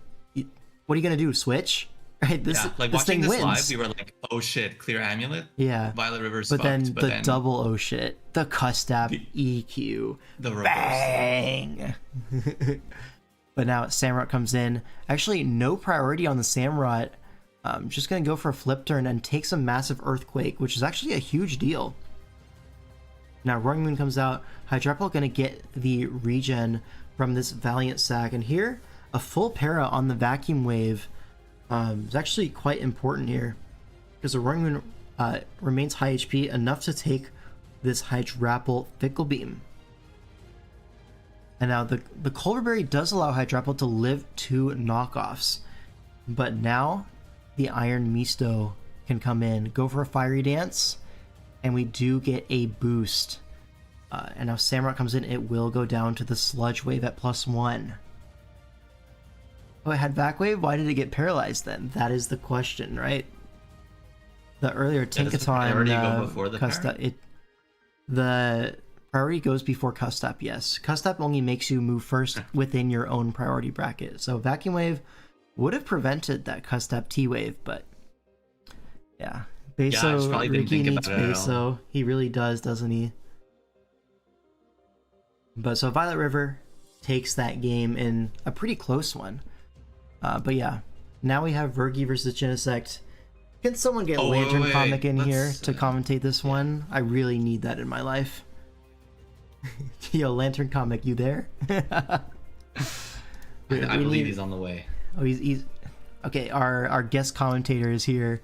what are you gonna do? Switch? Right? This Yeah, like this watching thing this wins. live, we were like, "Oh shit, clear amulet." Yeah. Violet River's But then fucked, the double oh shit, the Custap EQ, the reverse. bang. But now Samurott comes in. Actually, no priority on the Samurott. Just gonna go for a flip turn and take some massive earthquake, which is actually a huge deal. Now Roaring Moon comes out. Hydrapple gonna get the regen from this Valiant Sack, and here a full para on the Vacuum Wave is actually quite important here because the Roaring Moon remains high HP enough to take this Hydrapple Fickle Beam. And now the Culverberry does allow Hydrapple to live 2 knockoffs, but now the Iron Misto can come in, go for a Fiery Dance, and we do get a boost. And now Samurott comes in, it will go down to the Sludge Wave at +1. Oh, it had Vac Wave? Why did it get paralyzed then? That is the question, right? The earlier does the Tinkaton priority go before the Custap, the priority goes before Custap, yes. Custap only makes you move first within your own priority bracket. So Vacuum Wave would have prevented that Custap T-Wave, but yeah. Beso, probably didn't Ricky think needs about it at Beso. He really does, doesn't he? But so Violet River takes that game in a pretty close one. But yeah, now we have Vergi versus Genesect. Can someone get Oh, wait, Lantern wait, Comic in here let's, to commentate this one? I really need that in my life. Yo, Lantern Comic, you there? I believe he's on the way. Oh, he's okay. Our guest commentator is here.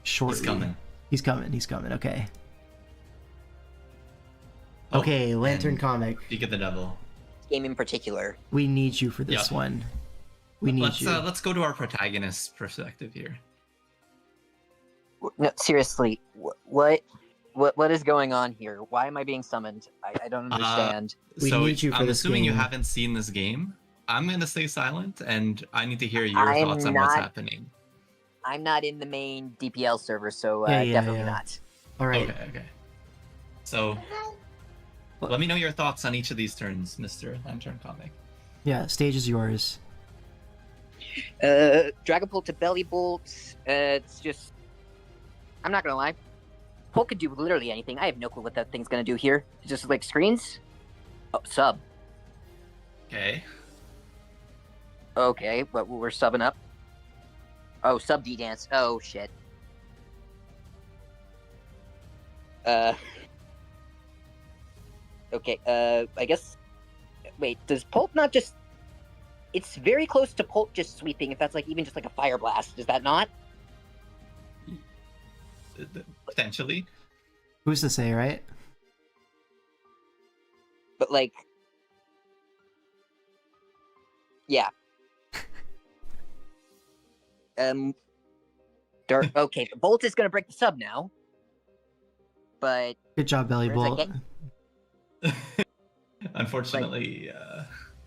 Shortly. He's coming. He's coming. Okay. Oh, Okay, Lantern and Comic. Speak of the devil. Game in particular. We need you for this Yep. one. We need Let's you. let's go to our protagonist's perspective here. No, seriously, what is going on here? Why am I being summoned? I don't understand. We so need you for I'm this assuming you game. haven't seen this game. I'm gonna stay silent, and I need to hear your I'm thoughts on what's not- happening. I'm not in the main DPL server, so Yeah, definitely yeah. not. All right. Okay. So, let me know your thoughts on each of these turns, Mr. Lantern Comic. Yeah, stage is yours. Dragon Bolt to Belly Bolt. It's just, I'm not gonna lie. Bolt could do literally anything. I have no clue what that thing's gonna do here. It's just like screens. Oh, sub. Okay. Okay, but we're subbing up. Oh, sub D dance. Oh shit. Okay. I guess. Wait, does Pulp not just? It's very close to Pulp just sweeping. If that's like even just like a fire blast, is that not? Potentially. Who's to say, right? But like, yeah. Okay, Bolt is gonna break the sub now. But Good job, Belly Where's Bolt. that Unfortunately,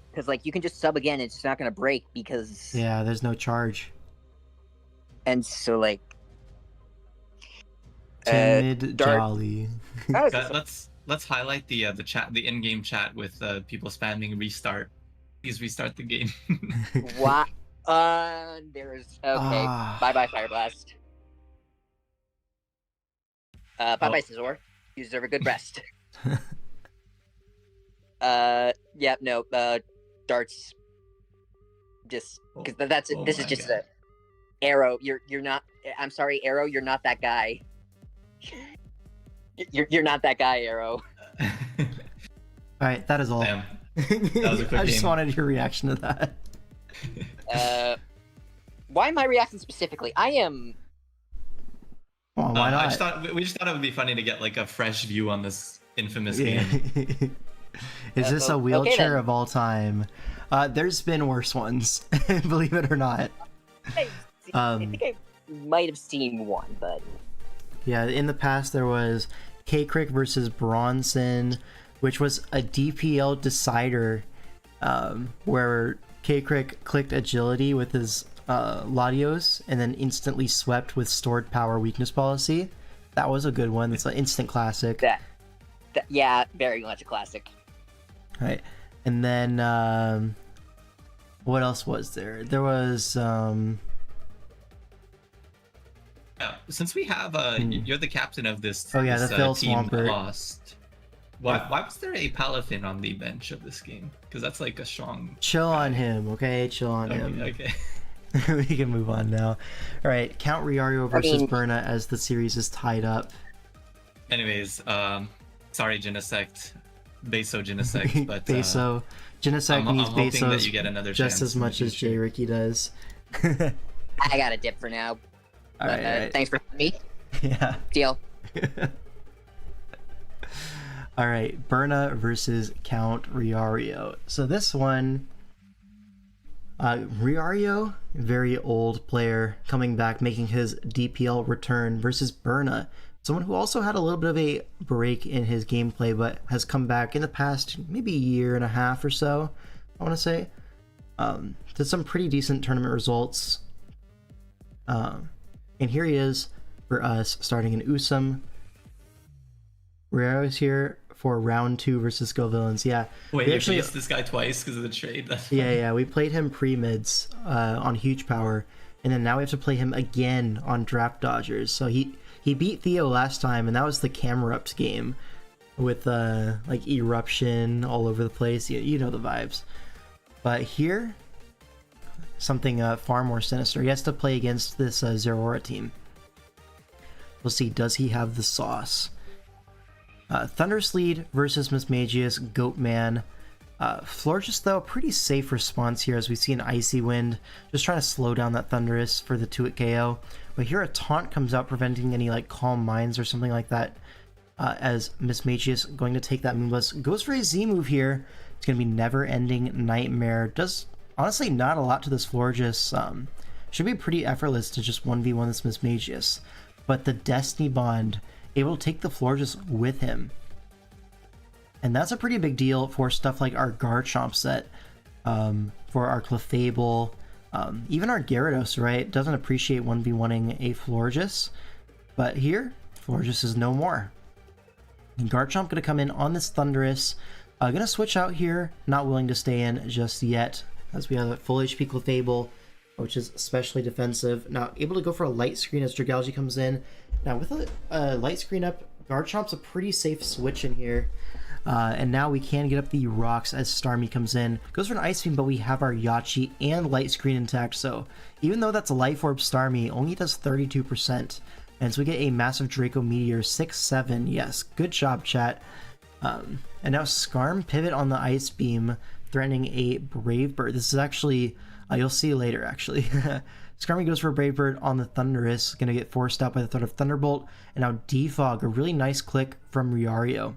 because like you can just sub again, it's not gonna break because Yeah, there's no charge. and so like. Timid Dart- Jolly. let's highlight the chat, the in-game chat with people spamming restart. Please restart the game. What? There's okay. Ah. Bye bye Fire Blast. Bye bye Scizor. You deserve a good rest. Yeah, no. Darts. Just because that's Oh this is my just God. a Arrow. You're not. I'm sorry, Arrow. You're not that guy. You're not that guy, Arrow. All right, that is all. Damn. was a quick I just game. wanted your reaction to that. Why am I reacting specifically? I am. Come on, why I not? just thought we just thought it would be funny to get like a fresh view on this infamous Yeah. game. Is this a Okay, wheelchair then. of all time? There's been worse ones, believe it or not. I think I might have seen one, but Yeah, in the past there was K-Crick versus Bronson. which was a DPL decider where K-Crick clicked agility with his Latios and then instantly swept with stored power weakness policy. That was a good one. That's an instant classic. Yeah, very much a classic. Right. And then what else was there? There was Yeah, since we have you're the captain of this. Oh yeah, this, the Phil team Swampert. Lost. Why was there a Palafin on the bench of this game? Because that's like a strong. Chill on him, okay? Chill on him. Okay. We can move on now. All right, Count Riario versus Berna as the series is tied up. Anyways, sorry, Genesect, Beso Genesect, but Beso, Genesect I'm needs hoping that Besos you get another just chance as in the much as future. J Ricky does. I got a dip for now. All But, right. thanks for having me. Yeah. Deal. All right, Berna versus Count Riario. So this one, Riario, very old player, coming back, making his DPL return versus Berna, someone who also had a little bit of a break in his gameplay, but has come back in the past maybe year and a half or so, I want to say. Did some pretty decent tournament results. And here he is for us, starting in Usum. Riario's here for round 2 versus Go Villains. Yeah. Wait, we you actually faced this guy twice because of the trade. That's yeah, we played him pre-mids on Huge Power, and then now we have to play him again on Draft Dodgers. So he beat Theo last time, and that was the Camerupt game with like eruption all over the place. You know the vibes. But here, something far more sinister. He has to play against this Zeraora team. We'll see, does he have the sauce? Thundersleed versus Mismagius, Goatman. Florges, though, pretty safe response here as we see an Icy Wind, just trying to slow down that Thunderous for the 2-hit KO. But here a Taunt comes out, preventing any like Calm Minds or something like that, as Mismagius going to take that Moonblast. Goes for a Z move here. It's going to be Never Ending Nightmare. Does honestly not a lot to this Florges. Should be pretty effortless to just 1v1 this Mismagius. But the Destiny Bond, able to take the Florges with him. And that's a pretty big deal for stuff like our Garchomp set, for our Clefable, even our Gyarados, right? Doesn't appreciate 1v1ing a Florges, but here, Florges is no more. And Garchomp gonna come in on this Thunderous, gonna switch out here, not willing to stay in just yet, as we have a full HP Clefable, which is especially defensive. Now, able to go for a Light Screen as Dragalge comes in. Now, with a Light Screen up, Garchomp's a pretty safe switch in here. And now we can get up the rocks as Starmie comes in. Goes for an Ice Beam, but we have our Yachi and Light Screen intact, so even though that's a Life Orb, Starmie only does 32%. And so we get a massive Draco Meteor, 6-7. Yes, good job, chat. And now Skarm pivot on the Ice Beam, threatening a Brave Bird. This is actually, you'll see later, actually. Skarmy goes for a Brave Bird on the Thunderous, gonna get forced out by the threat of Thunderbolt. And now Defog, a really nice click from Riario.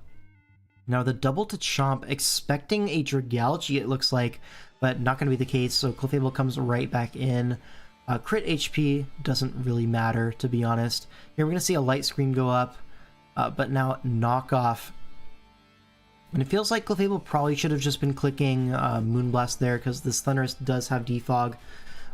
Now the double to Chomp, expecting a Dragalge, it looks like, but not going to be the case, so Clefable comes right back in. Crit HP doesn't really matter, to be honest. Here we're going to see a Light Screen go up, but now Knockoff. And it feels like Clefable probably should have just been clicking Moonblast there, because this Thunderous does have Defog.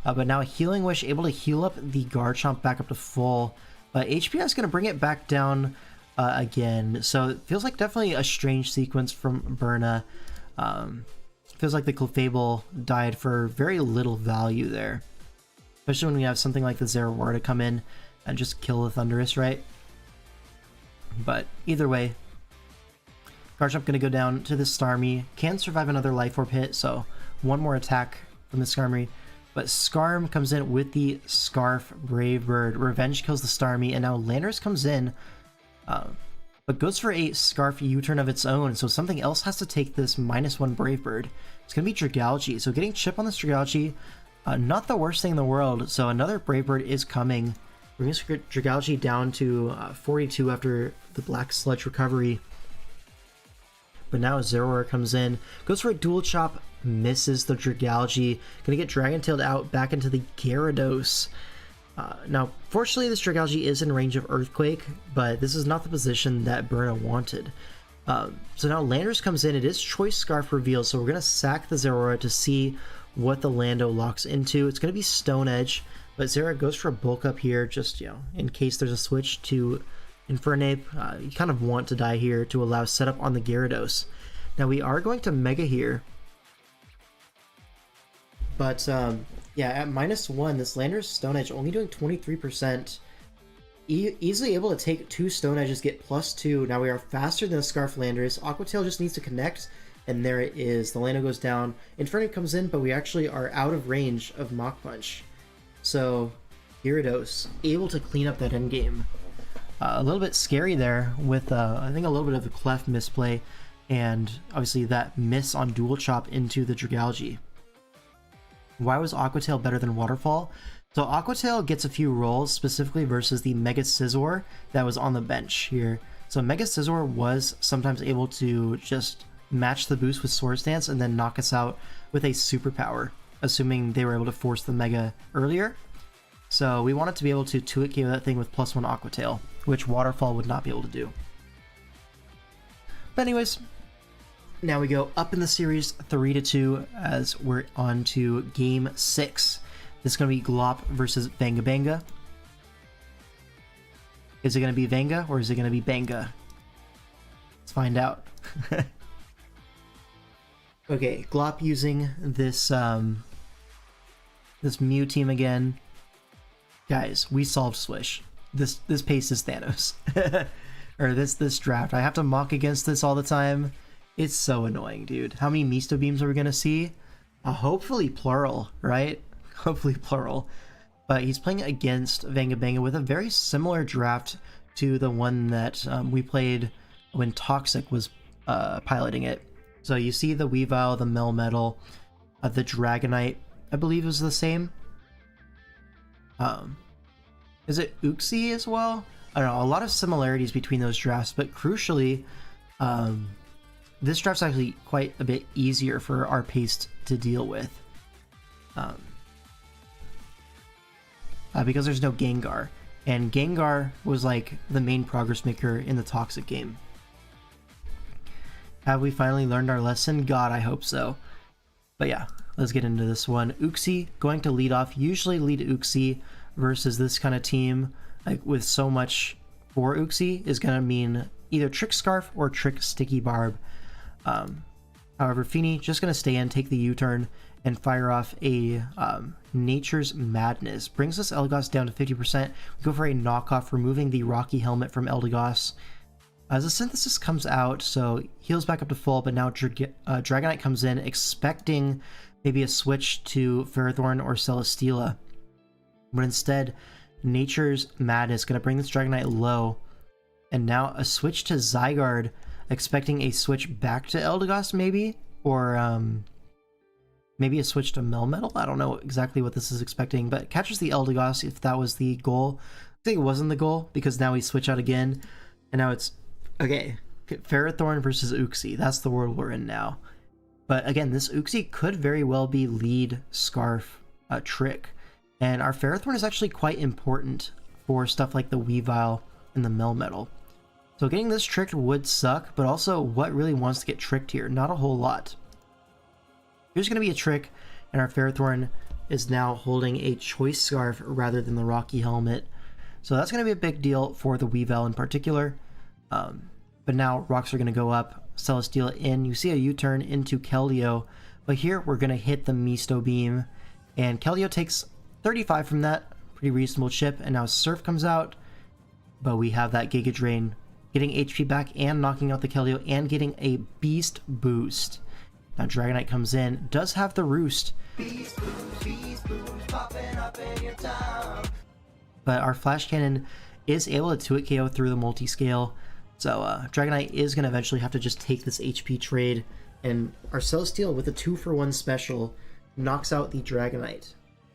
But now Healing Wish, able to heal up the Garchomp back up to full, but HP is going to bring it back down again, so it feels like definitely a strange sequence from Berna. Feels like the Clefable died for very little value there, especially when we have something like the Zeraora to come in and just kill the Thunderous, right? But either way, Garchomp gonna go down to the Starmie, can survive another Life Orb hit, so one more attack from the Starmie. But Skarm comes in with the Scarf Brave Bird, Revenge kills the Starmie, and now Landorus comes in, but goes for a Scarf U-turn of its own, so something else has to take this -1 Brave Bird. It's going to be Dragalge, so getting chip on this Dragalge, not the worst thing in the world, so another Brave Bird is coming. We're going to get Dragalge down to 42 after the Black Sludge recovery. But now Zeraora comes in, goes for a Dual Chop, misses the Dragalge, going to get Dragon Tailed out back into the Gyarados. Now, fortunately, this Dragalge is in range of Earthquake, but this is not the position that Berna wanted. So now Landers comes in. It is Choice Scarf revealed, so we're going to sack the Zeraora to see what the Lando locks into. It's going to be Stone Edge, but Zera goes for a bulk up here, just, in case there's a switch to Infernape. You kind of want to die here to allow setup on the Gyarados. Now we are going to Mega here, but yeah, at -1, this Landers Stone Edge only doing 23%. Easily able to take 2 Stone Edges, get +2. Now we are faster than the Scarf Landers. Aqua Tail just needs to connect, and there it is. The Lando goes down. Infernape comes in, but we actually are out of range of Mach Punch. So Gyarados able to clean up that endgame. A little bit scary there with, I think, a little bit of a Clef misplay, and obviously that miss on Dual Chop into the Dragalge. Why was Aqua Tail better than Waterfall? So Aqua Tail gets a few rolls, specifically versus the Mega Scizor that was on the bench here. So Mega Scizor was sometimes able to just match the boost with Swords Dance and then knock us out with a superpower, assuming they were able to force the Mega earlier. So we wanted to be able to 2-hit KO that thing with +1 Aqua Tail, which Waterfall would not be able to do. But anyways, now we go up in the series 3-2 as we're on to Game 6. This is going to be Glop versus Vanga Banga. Is it going to be Vanga or is it going to be Banga? Let's find out. Okay, Glop using this this Mew team again. Guys, we solved Swish. This pace is Thanos. Or this draft. I have to mock against this all the time. It's so annoying, dude. How many Misto Beams are we going to see? Hopefully plural, right? Hopefully plural. But he's playing against Vanga Banga with a very similar draft to the one that we played when Toxic was piloting it. So you see the Weavile, the Melmetal, the Dragonite, I believe is the same. Is it Uxie as well? I don't know, a lot of similarities between those drafts, but crucially, this draft's actually quite a bit easier for our pace to deal with. Because there's no Gengar, and Gengar was like the main progress maker in the Toxic game. Have we finally learned our lesson? God, I hope so. But yeah, let's get into this one. Uxie going to lead off. Usually lead Uxie versus this kind of team, like with so much for Uxie, is going to mean either Trick Scarf or Trick Sticky Barb. However, Feeny just going to stay in, take the U-turn, and fire off a Nature's Madness. Brings this Eldegoss down to 50%. We go for a knockoff, removing the Rocky Helmet from Eldegoss. As the Synthesis comes out, so heals back up to full, but now Dragonite comes in, expecting maybe a switch to Ferrothorn or Celesteela. But instead, Nature's Madness going to bring this Dragonite low, and now a switch to Zygarde, expecting a switch back to Eldegoss maybe, or maybe a switch to Melmetal. I don't know exactly what this is expecting, but catches the Eldegoss if that was the goal. I think it wasn't the goal, because now we switch out again, and now it's, okay, Ferrothorn versus Uxie. That's the world we're in now. But again, this Uxie could very well be lead Scarf Trick, and our Ferrothorn is actually quite important for stuff like the Weavile and the Melmetal. So getting this tricked would suck, but also what really wants to get tricked here? Not a whole lot. Here's going to be a trick, and our Ferrothorn is now holding a Choice Scarf rather than the Rocky Helmet. So that's going to be a big deal for the Weavile in particular. But now rocks are going to go up, Celesteela in. You see a U-turn into Keldeo, but here we're going to hit the Misto Beam, and Keldeo takes 35 from that. Pretty reasonable chip, and now Surf comes out, but we have that Giga Drain, getting HP back and knocking out the Keldeo and getting a Beast Boost. Now Dragonite comes in, does have the Roost. Beast boost, popping up in your town. But our Flash Cannon is able to 2-hit KO through the multi-scale. So Dragonite is going to eventually have to just take this HP trade, and our Celesteela with a 2-for-1 special knocks out the Dragonite.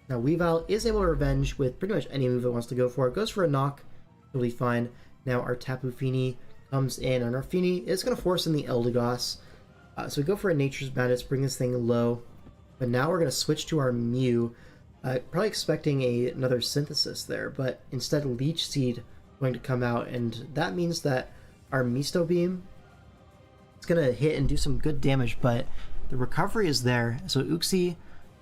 Now Weavile is able to revenge with pretty much any move it wants to go for. It goes for a knock, it'll be fine. Now our Tapu Fini comes in, and our Fini is going to force in the Eldegoss. So we go for a Nature's Madness, bring this thing low. But now we're going to switch to our Mew. Probably expecting another Synthesis there, but instead Leech Seed going to come out, and that means that our Misto Beam It's gonna hit and do some good damage, but the recovery is there. So Uxie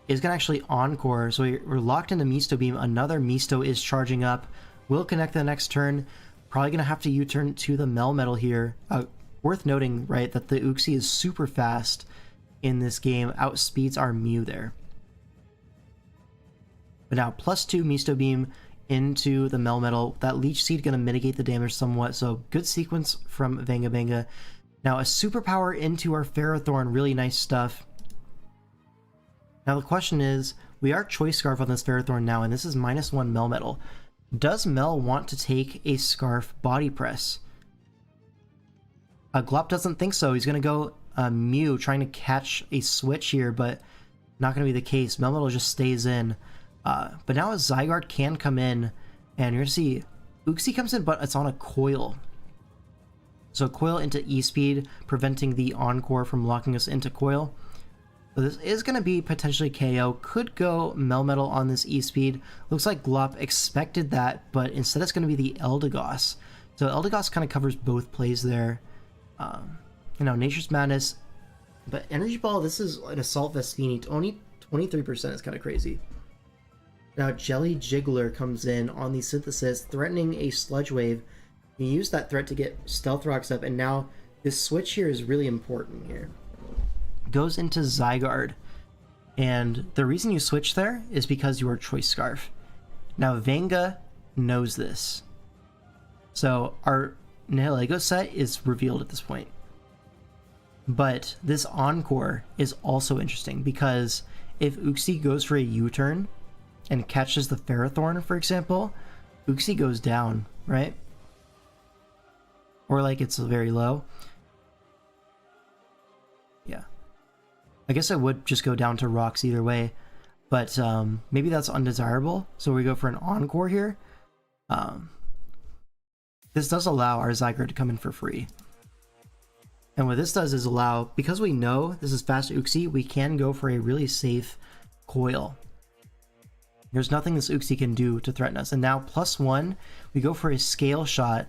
is gonna actually encore. So we're locked into Misto Beam. Another Misto is charging up. Will connect the next turn. Probably gonna have to U-turn to the Melmetal here. Worth noting, right, that the Uxie is super fast in this game. Outspeeds our Mew there. But now +2 Misto Beam into the Melmetal. That Leech Seed gonna mitigate the damage somewhat. So good sequence from Vanga Vanga. Now a superpower into our Ferrothorn. Really nice stuff. Now the question is, we are Choice Scarf on this Ferrothorn now, and this is -1 Melmetal. Does Mel want to take a Scarf Body Press? Glop doesn't think so. He's going to go Mew, trying to catch a switch here, but not going to be the case. Melmetal just stays in. But now a Zygarde can come in, and you're going to see Uxie comes in, but it's on a Coil. So Coil into E-Speed, preventing the Encore from locking us into Coil. So this is going to be potentially KO. Could go Melmetal on this E-Speed. Looks like Glop expected that, but instead it's going to be the Eldegoss. So Eldegoss kind of covers both plays there. You know, Nature's Madness. But Energy Ball, this is an Assault Vespini. Only 23% is kind of crazy. Now Jelly Jiggler comes in on the Synthesis, threatening a Sludge Wave. You use that threat to get Stealth Rocks up, and now this switch here is really important here. Goes into Zygarde, and the reason you switch there is because you are Choice Scarf. Now Vanga knows this, so our Nihilego set is revealed at this point. But this Encore is also interesting because if Uxie goes for a U-turn and catches the Ferrothorn, for example, Uxie goes down, right? Or like it's very low. Yeah. I guess I would just go down to rocks either way, but maybe that's undesirable. So we go for an Encore here. This does allow our Zygarde to come in for free. And what this does is allow, because we know this is fast Uxie, we can go for a really safe Coil. There's nothing this Uxie can do to threaten us. And now +1, we go for a Scale Shot,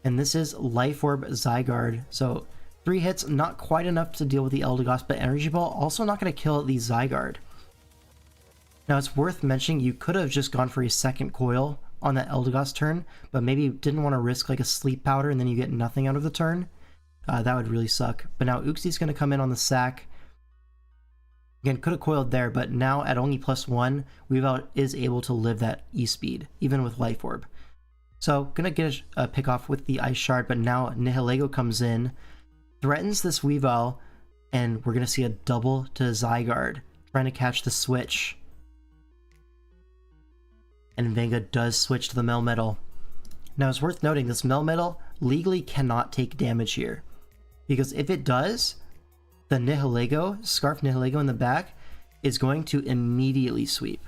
and this is Life Orb Zygarde. So 3 hits, not quite enough to deal with the Eldegoss, but Energy Ball also not going to kill the Zygarde. Now it's worth mentioning you could have just gone for a second Coil on that Eldegoss turn, but maybe didn't want to risk like a Sleep Powder and then you get nothing out of the turn. That would really suck. But now Uxie's going to come in on the sack. Again, could have coiled there, but now at only +1, Weavile is able to live that E-Speed, even with Life Orb. So, gonna get a pick off with the Ice Shard, but now Nihilego comes in, threatens this Weavile, and we're gonna see a double to Zygarde, trying to catch the switch. And Vanga does switch to the Melmetal. Now it's worth noting this Melmetal legally cannot take damage here, because if it does, the Nihilego, Scarf Nihilego in the back, is going to immediately sweep.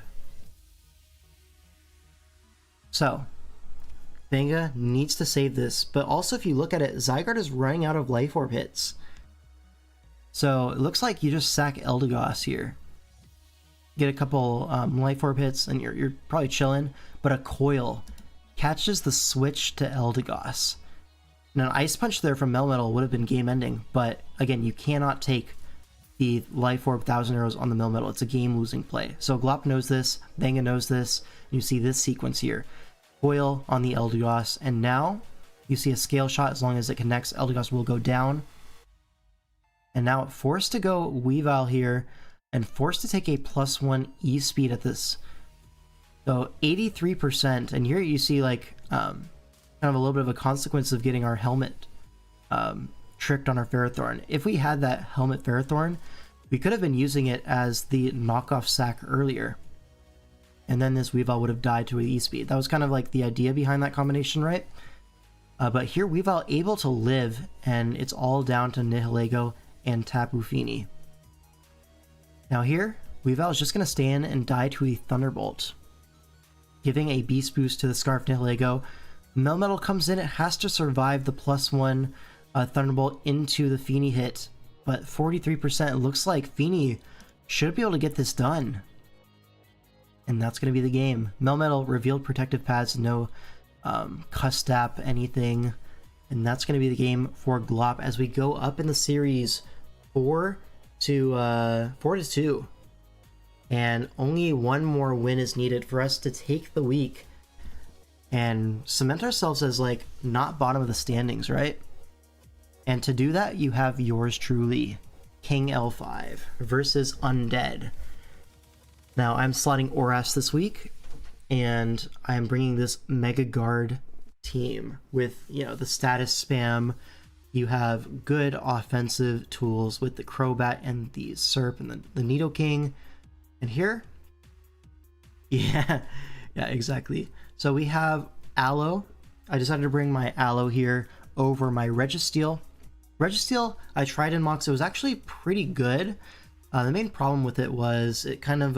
So, Vanga needs to save this, but also if you look at it, Zygarde is running out of Life Orb hits. So it looks like you just sack Eldegoss here. Get a couple Life Orb hits and you're probably chilling, but a Coil catches the switch to Eldegoss. Now, an Ice Punch there from Melmetal would have been game-ending, but again, you cannot take the Life Orb 1000 Arrows on the Melmetal. It's a game-losing play. So Glop knows this, Vanga knows this, and you see this sequence here. Coil on the Eldegoss, and now you see a Scale Shot. As long as it connects, Eldegoss will go down. And now forced to go Weavile here, and forced to take a +1 E-Speed at this. So 83%, and here you see like kind of a little bit of a consequence of getting our helmet tricked on our Ferrothorn. If we had that helmet Ferrothorn, we could have been using it as the knockoff sack earlier. And then this Weavile would have died to an E-Speed. That was kind of like the idea behind that combination, right? But here Weavile able to live, and it's all down to Nihilego and Tapu Fini. Now here, Weavile is just going to stay in and die to a Thunderbolt, giving a Beast Boost to the Scarf Nihilego. Melmetal comes in, it has to survive the +1 Thunderbolt into the Fini hit, but 43%, it looks like Fini should be able to get this done. And that's going to be the game. Melmetal revealed protective pads, no Custap anything, and that's going to be the game for Glop as we go up in the series 4-2, and only one more win is needed for us to take the week and cement ourselves as like not bottom of the standings, right? And to do that, you have yours truly, King L5 versus Undead. Now I'm slotting Oras this week, and I'm bringing this Mega Guard team with, you know, the status spam. You have good offensive tools with the Crobat and the Serp and the Nidoking. And here, yeah, exactly. So we have Aloe. I decided to bring my Aloe here over my Registeel. Registeel, I tried in Mox. It was actually pretty good. The main problem with it was it kind of,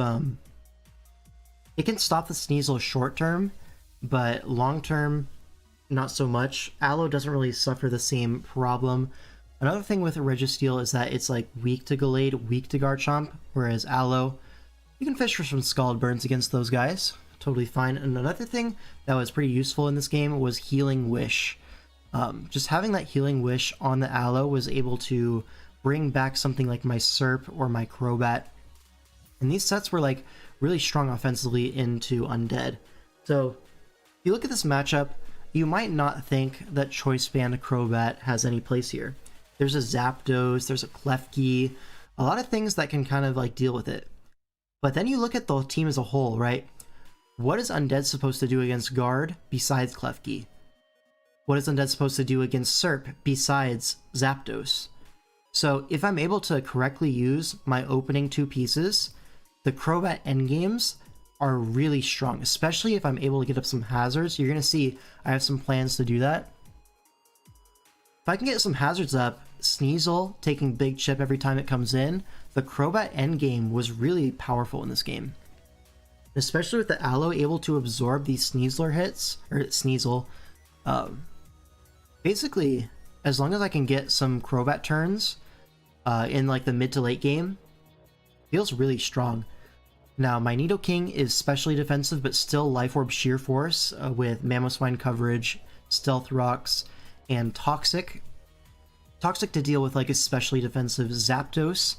it can stop the Sneasel short term, but long term, not so much. Aloe doesn't really suffer the same problem. Another thing with Registeel is that it's like weak to Gallade, weak to Garchomp, whereas Aloe, you can fish for some Scald Burns against those guys. Totally fine. And another thing that was pretty useful in this game was Healing Wish. Just having that Healing Wish on the Aloe was able to bring back something like my Serp or my Crobat. And these sets were like really strong offensively into Undead. So if you look at this matchup, you might not think that Choice Band Crobat has any place here. There's a Zapdos, there's a Klefki, a lot of things that can kind of like deal with it. But then you look at the team as a whole, right? What is Undead supposed to do against Guard besides Klefki? What is Undead supposed to do against Serp besides Zapdos? So if I'm able to correctly use my opening two pieces, the Crobat endgames are really strong, especially if I'm able to get up some hazards. You're going to see I have some plans to do that. If I can get some hazards up, Sneasel taking big chip every time it comes in, the Crobat endgame was really powerful in this game. Especially with the Aloe able to absorb these Sneasler hits, or Sneasel. Basically, as long as I can get some Crobat turns in like the mid to late game, feels really strong. Now, my Nidoking is specially defensive, but still Life Orb Sheer Force with Mamoswine coverage, Stealth Rocks, and Toxic. Toxic to deal with like especially defensive Zapdos.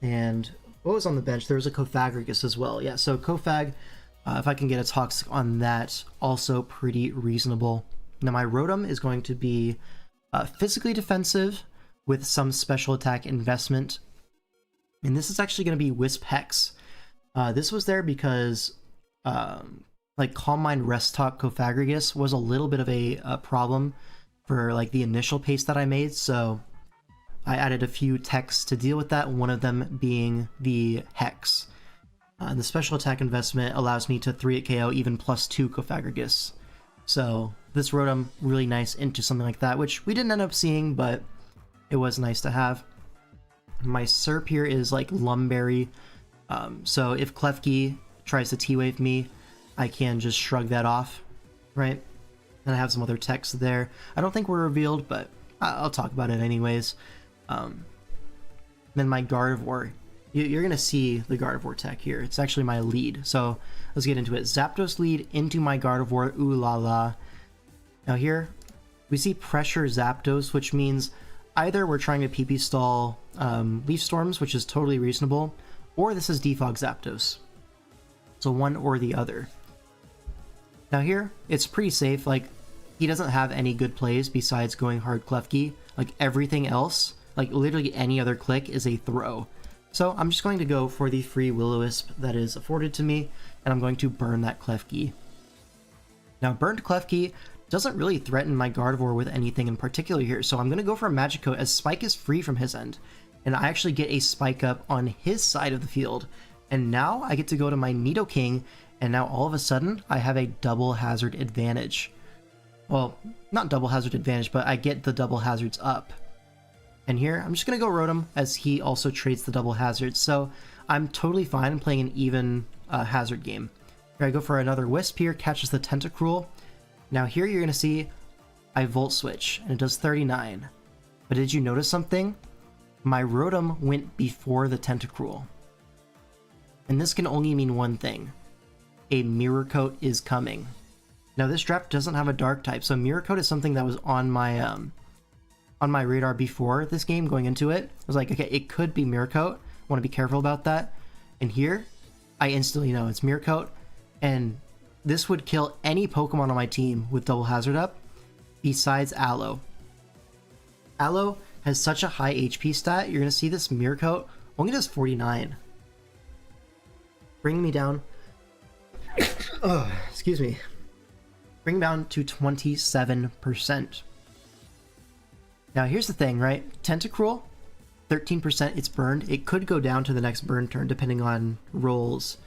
And what was on the bench? There was a Cofagrigus as well. Yeah, so Cofag, if I can get a Toxic on that, also pretty reasonable. Now my Rotom is going to be physically defensive with some special attack investment. And this is actually going to be Wisp Hex. This was there because like Calm Mind Rest Talk Cofagrigus was a little bit of a problem for like the initial pace that I made, so I added a few techs to deal with that, one of them being the Hex. The special attack investment allows me to 3-hit KO even +2 Cofagrigus. So this Rotom really nice into something like that, which we didn't end up seeing, but it was nice to have. My Serp here is like Lumberry, so if Klefki tries to T-Wave me, I can just shrug that off, right? And I have some other text there. I don't think we're revealed, but I'll talk about it anyways. Then my Gardevoir. You're going to see the Gardevoir tech here. It's actually my lead. So let's get into it. Zapdos lead into my Gardevoir. Ooh la la. Now here, we see Pressure Zapdos, which means either we're trying to PP stall Leaf Storms, which is totally reasonable, or this is Defog Zapdos. So one or the other. Now here, it's pretty safe. Like, he doesn't have any good plays besides going hard Klefki. Like, everything else, like literally any other click is a throw. So I'm just going to go for the free Will-O-Wisp that is afforded to me, and I'm going to burn that Klefki. Now, burned Klefki doesn't really threaten my Gardevoir with anything in particular here, so I'm going to go for a Magic Coat as Spike is free from his end, and I actually get a Spike Up on his side of the field. And now I get to go to my Nidoking, and now all of a sudden I have a double hazard advantage. Well, not double hazard advantage, but I get the double hazards up. And here, I'm just going to go Rotom, as he also trades the double hazards, so I'm totally fine playing an even hazard game. Here I go for another Wisp here, catches the Tentacruel. Now here you're going to see I Volt Switch, and it does 39. But did you notice something? My Rotom went before the Tentacruel. And this can only mean one thing. A Mirror Coat is coming. Now this draft doesn't have a dark type, so Mirror Coat is something that was on my radar before this game going into it. I was like, okay, it could be Mirror Coat. I want to be careful about that. And here, I instantly know it's Mirror Coat, and this would kill any Pokemon on my team with Double Hazard up, besides Aloe. Aloe has such a high HP stat, you're going to see this Mirror Coat only does 49. Bringing me down... oh, excuse me. Bring down to 27%. Now here's the thing, right? Tentacruel, 13% it's burned. It could go down to the next burn turn depending on rolls.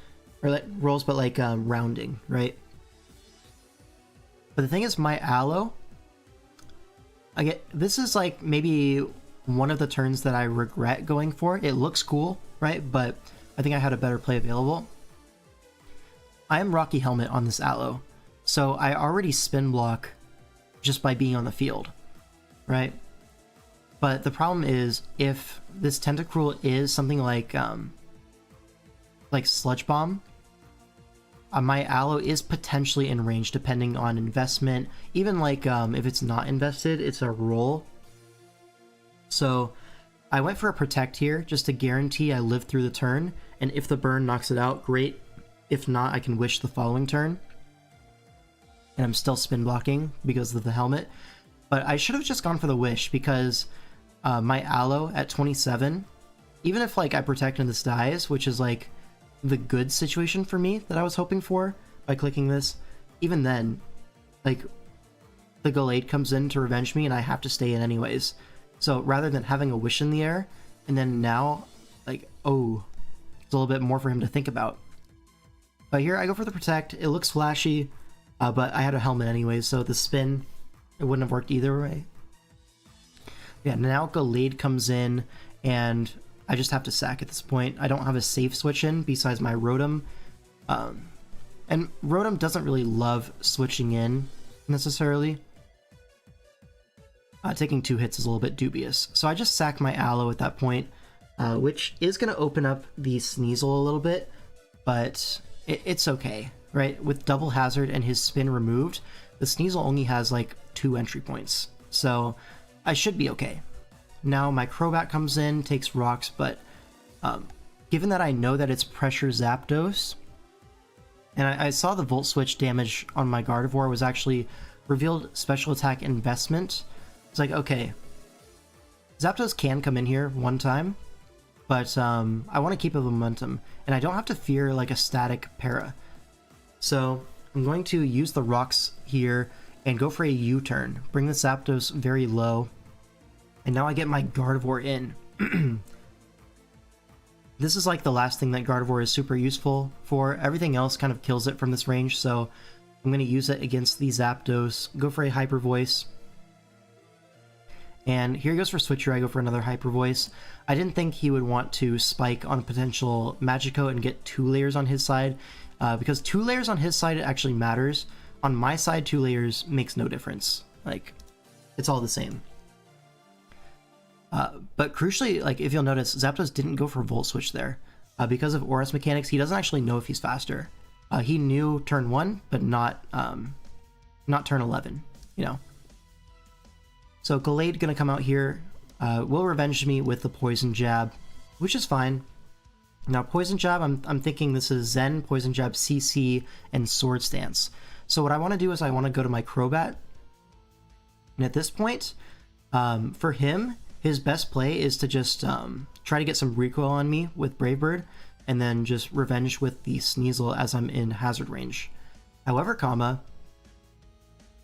Or like rolls, but like rounding, right? But the thing is, my Aloe, this is like maybe one of the turns that I regret going for. It looks cool, right? But I think I had a better play available. I am Rocky Helmet on this Aloe. So I already spin block just by being on the field, right? But the problem is, if this Tentacruel is something like Sludge Bomb, my Aloe is potentially in range depending on investment. Even like if it's not invested, it's a roll. So I went for a Protect here just to guarantee I live through the turn, and if the burn knocks it out, great. If not, I can wish the following turn. And I'm still spin blocking because of the helmet. But I should have just gone for the wish, because my Aloe at 27, even if like I protect and this dies, which is like the good situation for me that I was hoping for by clicking this, even then, like the Gallade comes in to revenge me and I have to stay in anyways. So rather than having a wish in the air, and then now, like, oh, it's a little bit more for him to think about. But here I go for the protect. It looks flashy, but I had a helmet anyways, so the spin, it wouldn't have worked either way. Yeah, now Gallade comes in, and I just have to sack at this point. I don't have a safe switch in besides my Rotom. And Rotom doesn't really love switching in, necessarily. Taking 2 hits is a little bit dubious. So I just sack my Aloe at that point, which is going to open up the Sneasel a little bit, but it's okay, right? With Double Hazard and his spin removed, the Sneasel only has like 2 entry points. So I should be okay. Now my Crobat comes in, takes rocks, but given that I know that it's Pressure Zapdos, and I saw the Volt Switch damage on my Gardevoir was actually revealed Special Attack Investment. It's like, okay, Zapdos can come in here one time, but I want to keep a momentum, and I don't have to fear like a static para. So I'm going to use the rocks here and go for a U-turn, bring the Zapdos very low, and now I get my Gardevoir in. This is like the last thing that Gardevoir is super useful for. Everything else kind of kills it from this range, so I'm going to use it against the Zapdos, go for a Hyper Voice. And here he goes for Switcher, I go for another Hyper Voice. I didn't think he would want to spike on potential Magikarp and get 2 layers on his side, because 2 layers on his side actually matters. On my side, 2 layers makes no difference. Like, it's all the same. But crucially, like if you'll notice, Zapdos didn't go for Volt Switch there. Because of Aura's mechanics, he doesn't actually know if he's faster. He knew turn 1, but not turn 11, you know. So Gallade gonna come out here, will revenge me with the Poison Jab, which is fine. Now Poison Jab, I'm thinking this is Zen, Poison Jab, CC, and Sword Stance. So what I want to do is I want to go to my Crobat, and at this point, for him, his best play is to just try to get some recoil on me with Brave Bird, and then just revenge with the Sneasel as I'm in hazard range. However,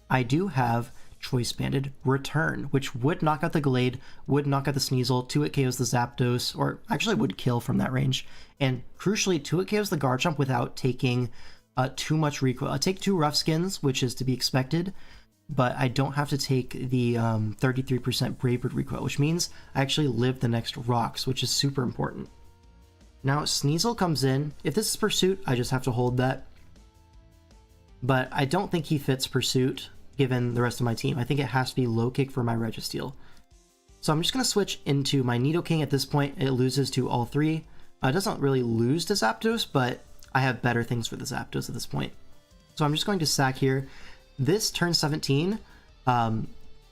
I do have Choice Banded Return, which would knock out the Gallade, would knock out the Sneasel, 2-hit KOs the Zapdos, or actually would kill from that range, and crucially 2-hit KOs the Garchomp without taking too much recoil. I take 2 Rough Skins, which is to be expected, but I don't have to take the 33% Brave Bird recoil, which means I actually live the next rocks, which is super important. Now Sneasel comes in. If this is Pursuit, I just have to hold that. But I don't think he fits Pursuit, given the rest of my team. I think it has to be Low Kick for my Registeel. So I'm just going to switch into my Nidoking at this point. It loses to all 3. It doesn't really lose to Zapdos, but I have better things for the Zapdos at this point. So I'm just going to sack here. this turn 17,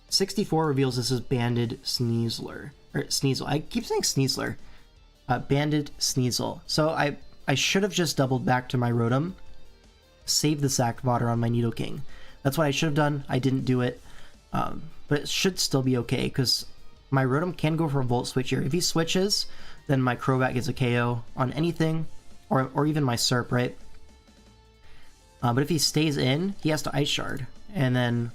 64 reveals this is Banded Sneasler. Or Sneasel. I keep saying Sneasler. Banded Sneasel. So I should have just doubled back to my Rotom, saved the Sacked Water on my Nidoking. That's what I should have done. I didn't do it. But it should still be okay, because my Rotom can go for a Volt Switch here. If he switches, then my Crobat gets a KO on anything, or even my Serp, right? But if he stays in, he has to Ice Shard. And then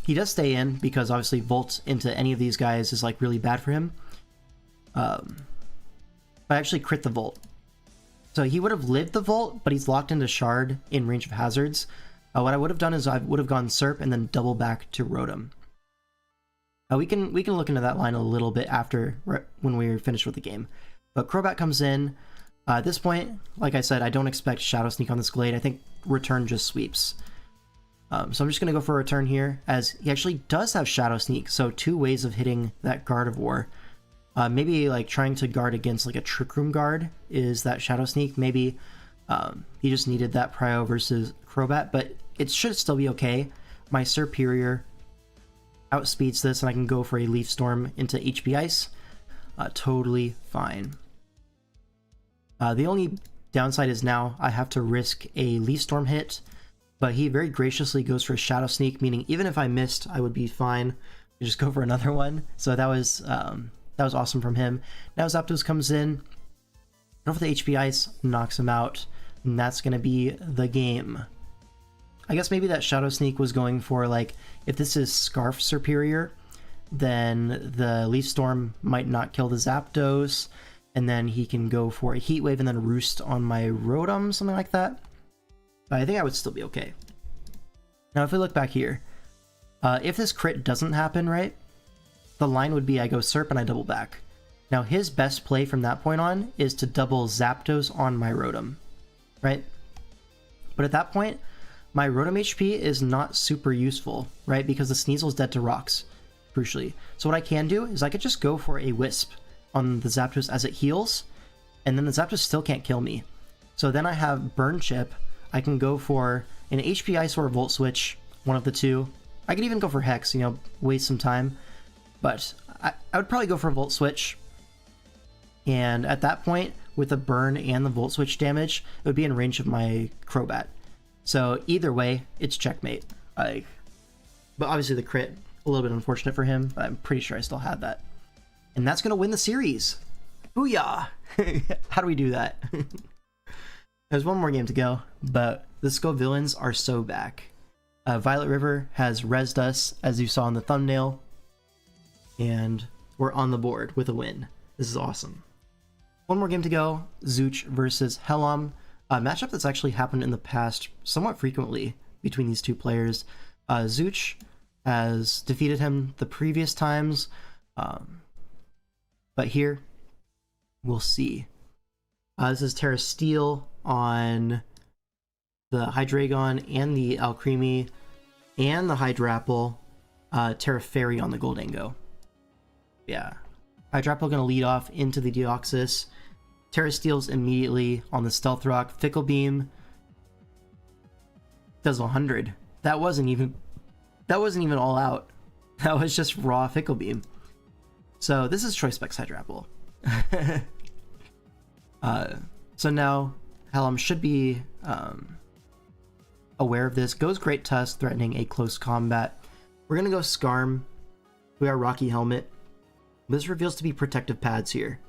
he does stay in, because obviously Volt into any of these guys is like really bad for him. But I actually crit the Volt. So he would have lived the Volt, but he's locked into Shard in range of hazards. What I would have done is I would have gone Serp and then double back to Rotom. We can look into that line a little bit after, when we're finished with the game. But Crobat comes in. At this point, like I said, I don't expect Shadow Sneak on this Glade. I think Return just sweeps. So I'm just going to go for a Return here, as he actually does have Shadow Sneak. So 2 ways of hitting that Gardevoir. Maybe like trying to guard against like a Trick Room guard is that Shadow Sneak. Maybe he just needed that Prio versus Crobat, but it should still be okay. My Serperior outspeeds this, and I can go for a Leaf Storm into HP Ice. Totally fine. The only downside is now I have to risk a Leaf Storm hit, but he very graciously goes for a Shadow Sneak, meaning even if I missed, I would be fine. I just go for another one. So that was awesome from him. Now Zapdos comes in, go for the HP Ice, knocks him out, and that's going to be the game. I guess maybe that Shadow Sneak was going for, like, if this is Scarf Superior, then the Leaf Storm might not kill the Zapdos, and then he can go for a Heat Wave and then Roost on my Rotom, something like that. But I think I would still be okay. Now, if we look back here, if this crit doesn't happen, right, the line would be I go Serp and I double back. Now, his best play from that point on is to double Zapdos on my Rotom, right? But at that point, my Rotom HP is not super useful, right? Because the Sneasel's dead to rocks, crucially. So what I can do is I could just go for a Wisp on the Zapdos as it heals, and then the Zapdos still can't kill me. So then I have Burn Chip. I can go for an HP Ice or a Volt Switch, one of the two. I could even go for Hex, you know, waste some time. But I would probably go for a Volt Switch. And at that point, with the Burn and the Volt Switch damage, it would be in range of my Crobat. So either way, it's checkmate. But obviously the crit, a little bit unfortunate for him, but I'm pretty sure I still had that. And that's going to win the series. Booyah! How do we do that? There's one more game to go, but the Skull villains are so back. Violet River has rezzed us, as you saw in the thumbnail, and we're on the board with a win. This is awesome. One more game to go, Zooch versus Helom. A matchup that's actually happened in the past somewhat frequently between these two players. Zooch has defeated him the previous times, but here, we'll see. This is Terra Steel on the Hydreigon and the Alcremie and the Hydrapple. Terra Fairy on the Goldango. Yeah. Hydrapple going to lead off into the Deoxys. Terra Steel's immediately on the Stealth Rock. Fickle Beam does 100. That wasn't even all out. That was just raw Fickle Beam. So this is Choice Specs Hydrapple. So now Helom should be aware of this. Goes Great Tusk, threatening a close combat. We're going to go Skarm. We are Rocky Helmet. This reveals to be Protective Pads here.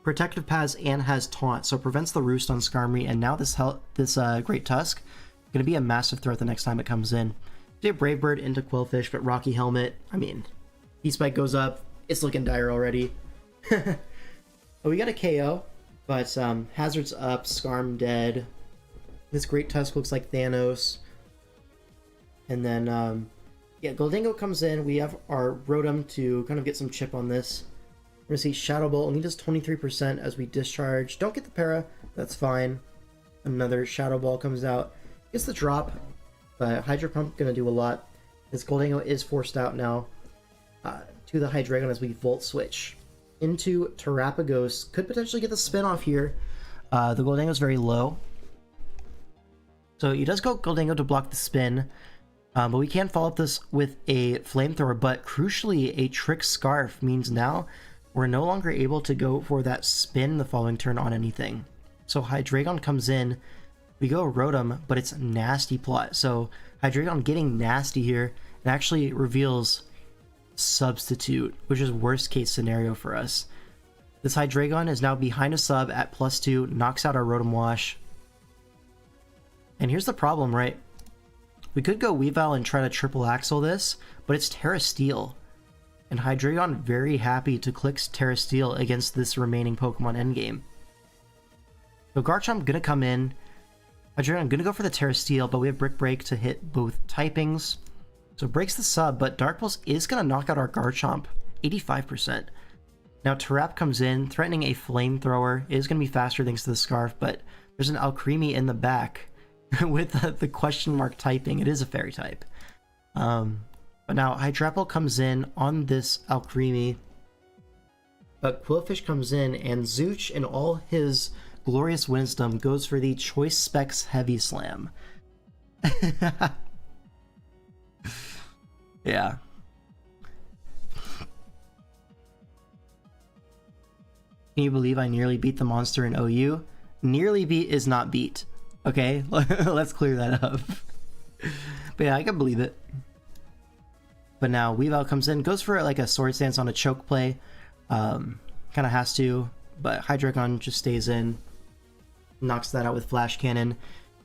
Protective Pads and has Taunt, so prevents the Roost on Skarmory, and now this Great Tusk going to be a massive threat the next time it comes in. Did Brave Bird into Quillfish, but Rocky Helmet, I mean, E-Spike goes up. It's looking dire already. But we got a KO, but Hazard's up, Skarm dead. This Great Tusk looks like Thanos. And then, yeah, Goldango comes in. We have our Rotom to kind of get some chip on this. We're going to see Shadow Bolt only does 23% as we discharge. Don't get the para, that's fine. Another Shadow Ball comes out. Gets the drop, but Hydro Pump going to do a lot. This Goldango is forced out now to the Hydreigon as we Volt Switch into Terrapagos. Could potentially get the spin off here. The Goldango is very low, So he does go Gholdengo to block the spin, but we can follow up this with a flamethrower, but crucially a trick scarf means now we're no longer able to go for that spin the following turn on anything. So Hydreigon comes in, we go Rotom, but it's nasty plot. So Hydreigon getting nasty here, it actually reveals Substitute, which is worst case scenario for us. This Hydreigon is now behind a sub at +2, knocks out our Rotom Wash. And here's the problem, right? We could go Weavile and try to triple axle this, but it's Terra Steel. And Hydreigon very happy to click Terra Steel against this remaining Pokemon endgame. So Garchomp gonna come in. Hydreigon gonna go for the Terra Steel, but we have Brick Break to hit both typings. So it breaks the sub, but Dark Pulse is gonna knock out our Garchomp, 85%. Now Tarap comes in, threatening a Flamethrower. It is gonna be faster thanks to the Scarf, but there's an Alcremie in the back with the question mark typing. It is a Fairy type. But now Hydrapple comes in on this Alcremie, but Quillfish comes in, and Zooch in all his glorious wisdom goes for the Choice Specs Heavy Slam. Yeah. Can you believe I nearly beat the monster in OU? Nearly beat is not beat. Okay, let's clear that up. But yeah, I can believe it. But now Weavile comes in, goes for like a Sword Stance on a choke play. Kind of has to, but Hydreigon just stays in, knocks that out with Flash Cannon,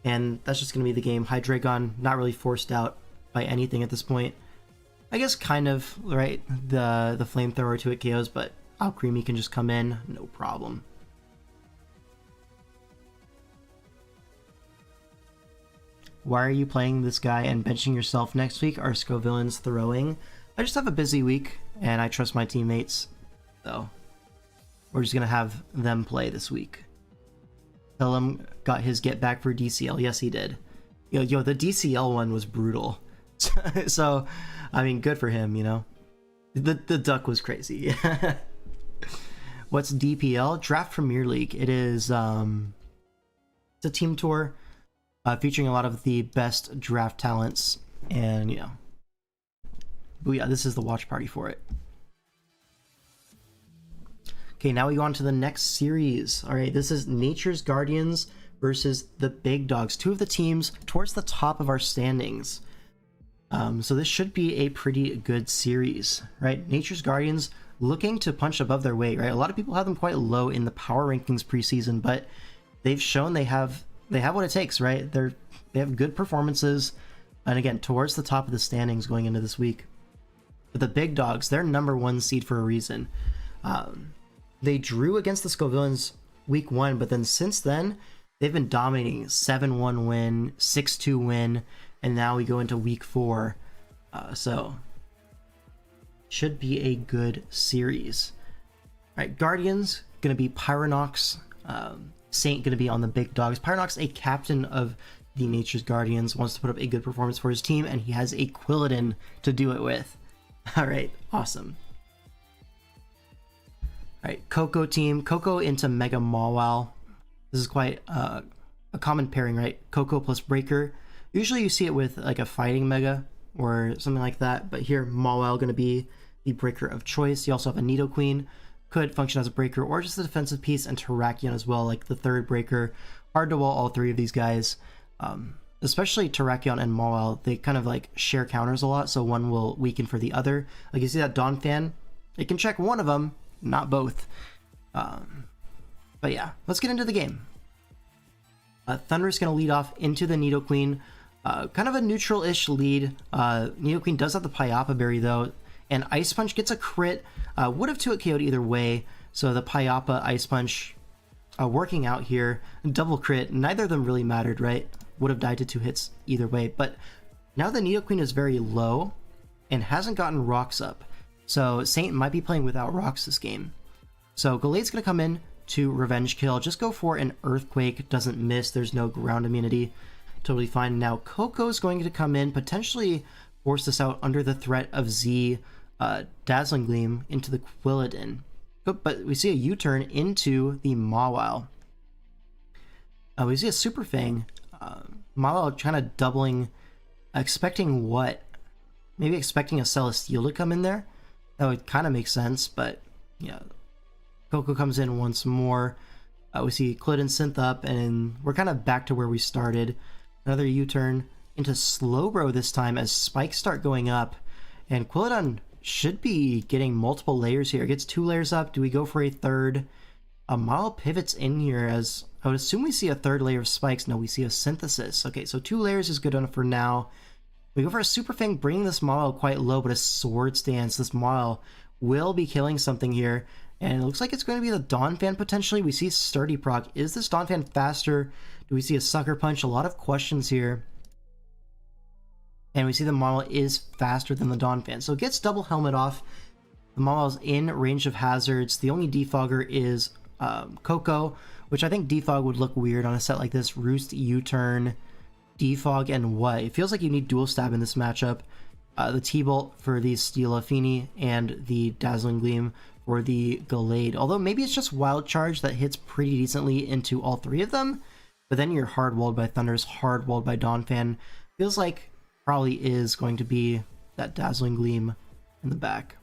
and that's just going to be the game. Hydreigon not really forced out by anything at this point. I guess kind of, right? The Flamethrower to it KOs, but Alcremie can just come in, no problem. Why are you playing this guy and benching yourself next week? Are Scovillains throwing? I just have a busy week, and I trust my teammates, so we're just going to have them play this week. Tellum got his get back for DCL. Yes, he did. Yo, the DCL one was brutal. So, I mean, good for him, you know? The duck was crazy. What's DPL? Draft Premier League. It is, it's a team tour featuring a lot of the best draft talents, and, you know. But yeah, this is the watch party for it. Okay, now we go on to the next series. All right, this is Nature's Guardians versus the Big Dogs. Two of the teams towards the top of our standings. So this should be a pretty good series, right? Nature's Guardians looking to punch above their weight, right? A lot of people have them quite low in the power rankings preseason, but they've shown they have what it takes, right? They have good performances, and again, towards the top of the standings going into this week. But the Big Dogs, they're #1 seed for a reason. They drew against the Scovillains week 1, but then since then, they've been dominating. 7-1 win, 6-2 win, and now we go into week 4. So, should be a good series. All right, Guardians, going to be Pyronox. Saint going to be on the Big Dogs. Pyronox, a captain of the Nature's Guardians, wants to put up a good performance for his team, and he has a Quilladin to do it with. All right, awesome. All right, Coco team. Coco into Mega Mawile. This is quite a common pairing, right? Coco plus Breaker. Usually you see it with like a fighting Mega or something like that, but here Mawile going to be the Breaker of choice. You also have a Nidoqueen, could function as a Breaker or just a defensive piece, and Terrakion as well, like the third Breaker. Hard to wall all three of these guys. Especially Terrakion and Mawile, they kind of like share counters a lot, so one will weaken for the other. Like you see that Donphan, it can check one of them, not both. But yeah, let's get into the game. Thunder's going to lead off into the Nidoqueen. Kind of a neutral-ish lead. Nidoqueen does have the Pyapa Berry though, and Ice Punch gets a crit. Would have 2-hit KO'd either way, so the Pyapa Ice Punch working out here. Double crit, neither of them really mattered, right? Would have died to 2 hits either way, but now the Nidoqueen is very low and hasn't gotten rocks up, so Saint might be playing without rocks this game. So Gallade's going to come in to Revenge Kill, just go for an Earthquake, doesn't miss, there's no ground immunity, totally fine. Now Coco's going to come in, potentially force this out under the threat of Z Dazzling Gleam into the Quilladin, but we see a U-turn into the Mawile. We see a Super Fang. Malo kind of doubling, expecting what? Maybe expecting a Celesteal to come in there. That would kind of make sense, but yeah. Coco comes in once more. We see Clit and Synth up, and we're kind of back to where we started. Another U-turn into Slowbro this time as spikes start going up, and Quilladon should be getting multiple layers here. It gets 2 layers up. Do we go for a third? A Malo pivots in here as I would assume we see a third layer of spikes. No, we see a synthesis. Okay, so 2 layers is good enough for now. We go for a Super Fang, bringing this Malo quite low, but a Sword Stance. This Malo will be killing something here. And it looks like it's going to be the Donphan potentially. We see Sturdy proc. Is this Donphan faster? Do we see a Sucker Punch? A lot of questions here. And we see the Malo is faster than the Donphan. So it gets double helmet off. The Malo's in range of hazards. The only defogger is Coco, which I think defog would look weird on a set like this. Roost, U-turn, defog, and what? It feels like you need dual stab in this matchup. The T-Bolt for the Steel Afini and the Dazzling Gleam for the Gallade. Although maybe it's just Wild Charge that hits pretty decently into all 3 of them. But then you're hard-walled by Thunders, hard-walled by Donphan. Feels like probably is going to be that Dazzling Gleam in the back.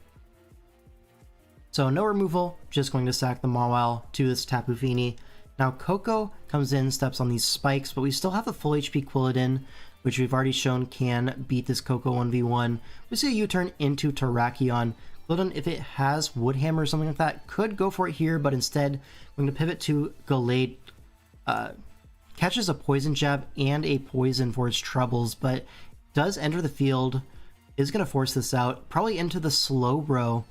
So no removal, just going to sack the Mawile to this Tapu Fini. Now Coco comes in, steps on these spikes, but we still have a full HP Quilladin, which we've already shown can beat this Coco 1v1. We see a U-turn into Terrakion. Quilladin, if it has Woodhammer or something like that, could go for it here, but instead going to pivot to Gallade. Catches a Poison Jab and a Poison for its troubles, but does enter the field, is going to force this out, probably into the Slowbro.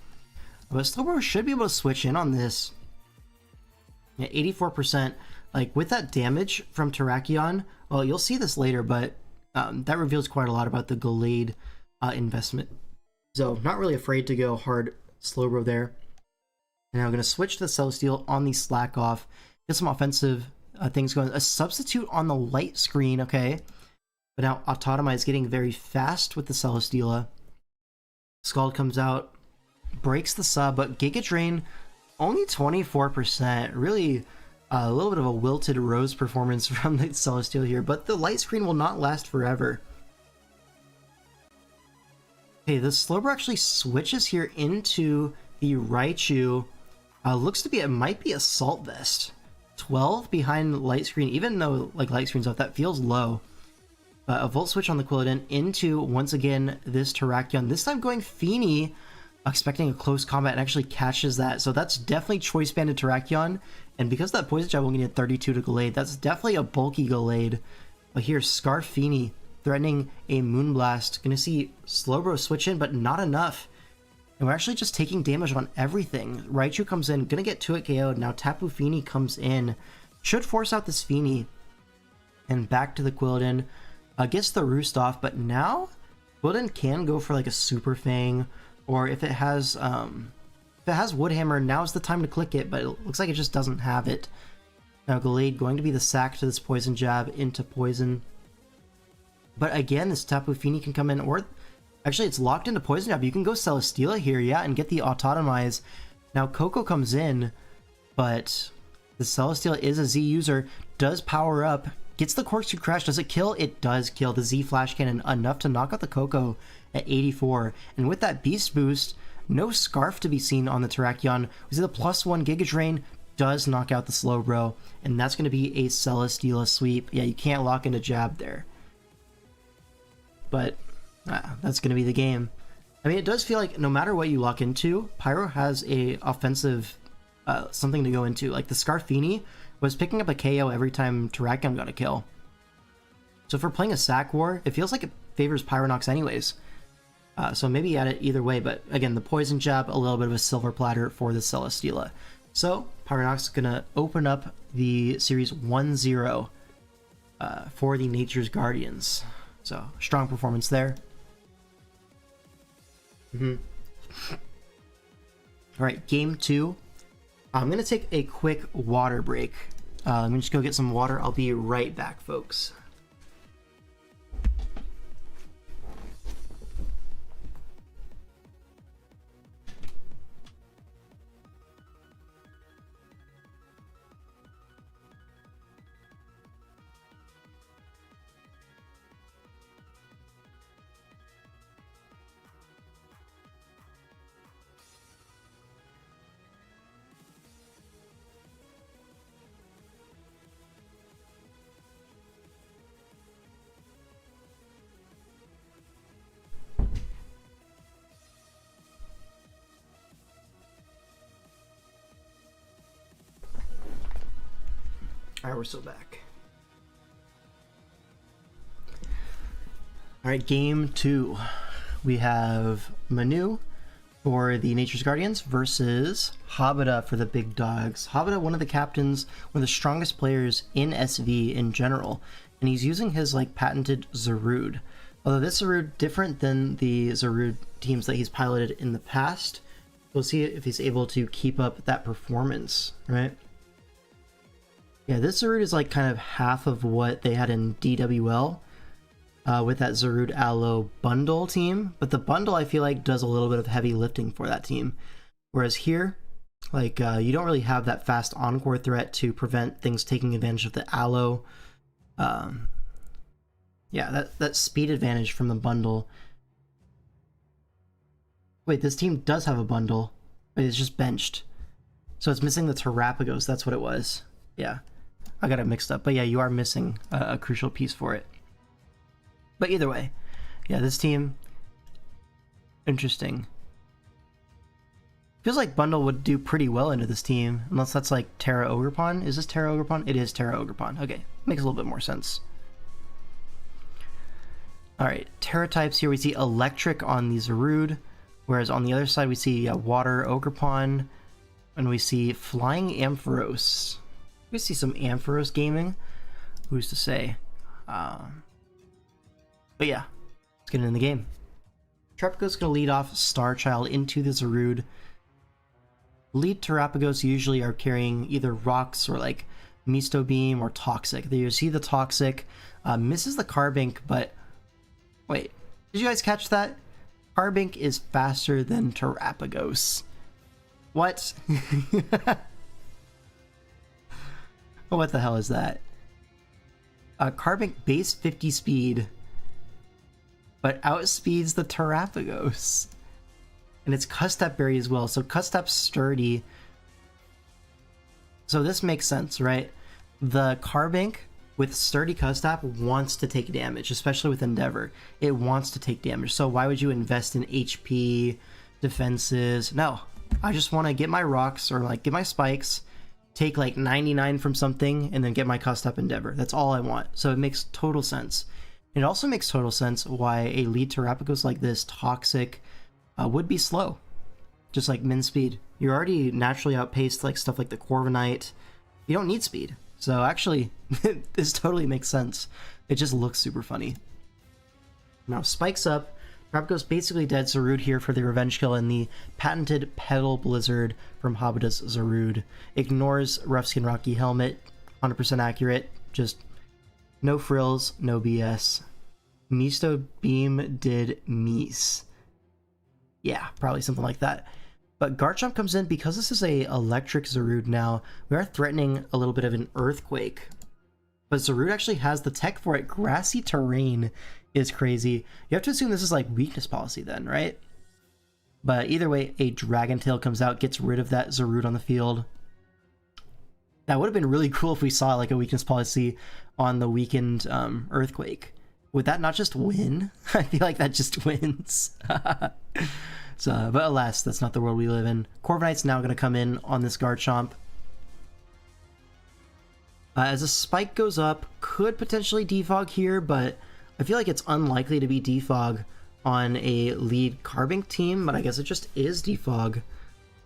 But Slowbro should be able to switch in on this. Yeah, 84%. Like, with that damage from Terrakion, well, you'll see this later, but that reveals quite a lot about the Gallade investment. So, not really afraid to go hard Slowbro there. And now I'm going to switch to the Celesteal on the Slack Off, get some offensive things going. A substitute on the light screen, okay. But now Autotomy is getting very fast with the Celesteela. Scald comes out, breaks the sub, but Giga Drain only 24%. Really a little bit of a wilted rose performance from the Celesteal here, but the light screen will not last forever. Okay, the Slowbro actually switches here into the Raichu. Looks to be, it might be Assault Vest. 12 behind light screen, even though like light screen's off, that feels low. A Volt Switch on the Quilladin into, once again, this Terrakion. This time going Feeny, expecting a close combat, and actually catches that. So that's definitely Choice Banded Terrakion. And because that Poison Jab only did 32 to Gallade, that's definitely a bulky Gallade. But here, Scarf Feeny threatening a Moonblast. Gonna see Slowbro switch in, but not enough. And we're actually just taking damage on everything. Raichu comes in, gonna get 2-hit KO'd. Now Tapu Fini comes in. Should force out this Feeny. And back to the Quilladin. Gets the Roost off, but now Quilladin can go for like a Super Fang, or if it has Woodhammer, now's the time to click it, but it looks like it just doesn't have it. Now Gallade going to be the sack to this Poison Jab into Poison. But again, this Tapu Fini can come in, or actually it's locked into Poison Jab. You can go Celesteela here, yeah, and get the Autotomize. Now Coco comes in, but the Celesteela is a Z user, does power up, gets the Corkscrew Crash. Does it kill? It does kill. The Z Flash Cannon enough to knock out the Coco at 84. And with that Beast Boost, no Scarf to be seen on the Terrakion. We see the +1 Giga Drain does knock out the Slowbro, and that's going to be a Celesteela sweep. Yeah, you can't lock into Jab there. But that's going to be the game. I mean, it does feel like no matter what you lock into, Pyro has a offensive something to go into. Like the Scarfini was picking up a KO every time Terrakion got a kill. So if we're playing a Sack War, it feels like it favors Pyronox anyways. So maybe add it either way, but again, the Poison Jab, a little bit of a Silver Platter for the Celesteela. So Pyronox is going to open up the series 1-0 for the Nature's Guardians. So strong performance there. Alright, game 2. I'm going to take a quick water break. Let me just go get some water. I'll be right back, folks. Alright, we're still back. Alright, game 2. We have Manu for the Nature's Guardians versus Habita for the Big Dogs. Habita, one of the captains, one of the strongest players in SV in general, and he's using his like patented Zarud. Although this Zarud different than the Zarud teams that he's piloted in the past. We'll see if he's able to keep up that performance, right? Yeah, this Zarud is like kind of half of what they had in DWL with that Zarud Aloe bundle team, but the bundle I feel like does a little bit of heavy lifting for that team. Whereas here, like you don't really have that fast encore threat to prevent things taking advantage of the Aloe. Yeah, that speed advantage from the bundle. Wait, this team does have a bundle, but it's just benched. So it's missing the Terrapagos, that's what it was. Yeah, I got it mixed up. But yeah, you are missing a crucial piece for it. But either way, yeah, this team, interesting. Feels like Bundle would do pretty well into this team, unless that's like Terra Ogerpon. Is this Terra Ogerpon? It is Terra Ogerpon. Okay, makes a little bit more sense. Alright, Terra types here we see Electric on the Zarud, whereas on the other side we see Water Ogerpon, and we see Flying Ampharos. We see some Ampharos gaming. Who's to say? But yeah, let's get in the game. Terrapagos going to lead off Starchild into the Zarud. Lead Terrapagos usually are carrying either Rocks or like Misto Beam or Toxic. There you see the Toxic, misses the Carbink, but wait, did you guys catch that? Carbink is faster than Terrapagos. What? What the hell is that? Carbink base 50 speed, but outspeeds the Terrapagos. And it's Custap Berry as well, so Custap's sturdy. So this makes sense, right? The Carbink with sturdy Custap wants to take damage, especially with Endeavor. It wants to take damage, so why would you invest in HP, defenses? No, I just want to get my rocks or like get my spikes, take like 99 from something, and then get my Custap Endeavor. That's all I want. So it makes total sense. It also makes total sense why a lead Terrapagos like this, Toxic, would be slow. Just like min speed. You're already naturally outpaced like stuff like the Corviknight. You don't need speed. So actually, this totally makes sense. It just looks super funny. Now spikes up. Terrapagos basically dead Zarud here for the revenge kill, and the patented Petal Blizzard from Habita's Zarud. Ignores Rough Skin Rocky Helmet. 100% accurate. Just no frills, no BS. Misto Beam did Mies. Yeah, probably something like that. But Garchomp comes in because this is a electric Zarud now. We are threatening a little bit of an earthquake. But Zarud actually has the tech for it. Grassy terrain is crazy. You have to assume this is like weakness policy then, right? But either way, a Dragon Tail comes out, gets rid of that Zarud on the field. That would have been really cool if we saw like a weakness policy on the weakened earthquake. Would that not just win? I feel like that just wins. So, but alas, that's not the world we live in. Corviknight's now going to come in on this Garchomp. As a spike goes up, could potentially defog here, but I feel like it's unlikely to be defog on a lead Carbink team, but I guess it just is defog.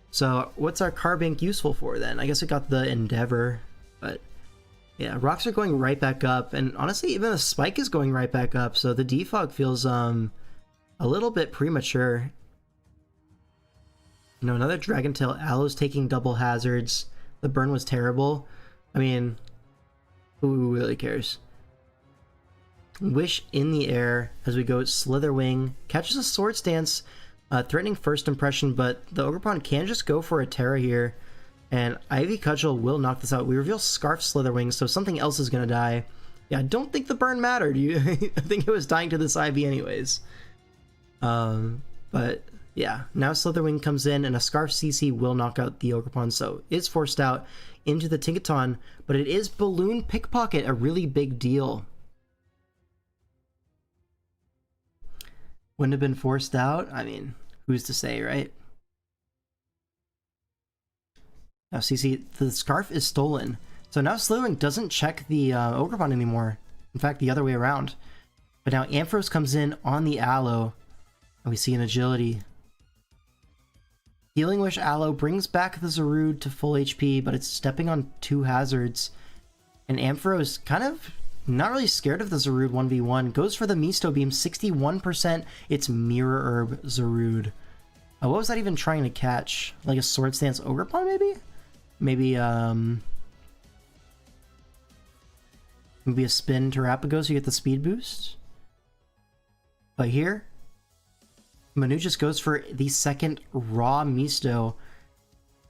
So what's our Carbink useful for then? I guess it got the Endeavor, but yeah, rocks are going right back up, and honestly, even a spike is going right back up, so the defog feels a little bit premature. You know, another Dragon Tail. Aloe's taking double hazards. The burn was terrible. I mean, who really cares? Wish in the air as we go Slitherwing. Catches a Swords Dance, threatening first impression, but the Ogerpon can just go for a Terra here. And Ivy Cudgel will knock this out. We reveal Scarf Slitherwing, so something else is going to die. Yeah, I don't think the burn mattered. I think it was dying to this Ivy anyways. But yeah, now Slitherwing comes in, and a Scarf CC will knock out the Ogerpon, so it's forced out into the Tinkaton, but it is Balloon Pickpocket, a really big deal. Wouldn't have been forced out? I mean, who's to say, right? Now CC, the Scarf is stolen. So now Slitherwing doesn't check the Ogerpon anymore. In fact, the other way around. But now Ampharos comes in on the Aloe, and we see an Agility. Healing Wish Aloe brings back the Zarude to full HP, but it's stepping on 2 hazards. And Ampharos kind of not really scared of the Zarude 1v1. Goes for the Misto Beam, 61%. It's Mirror Herb Zarude. What was that even trying to catch? Like a Sword Stance Ogerpon, maybe? Maybe a Spin Terrapago so you get the speed boost? But here, Manu just goes for the second raw Misto,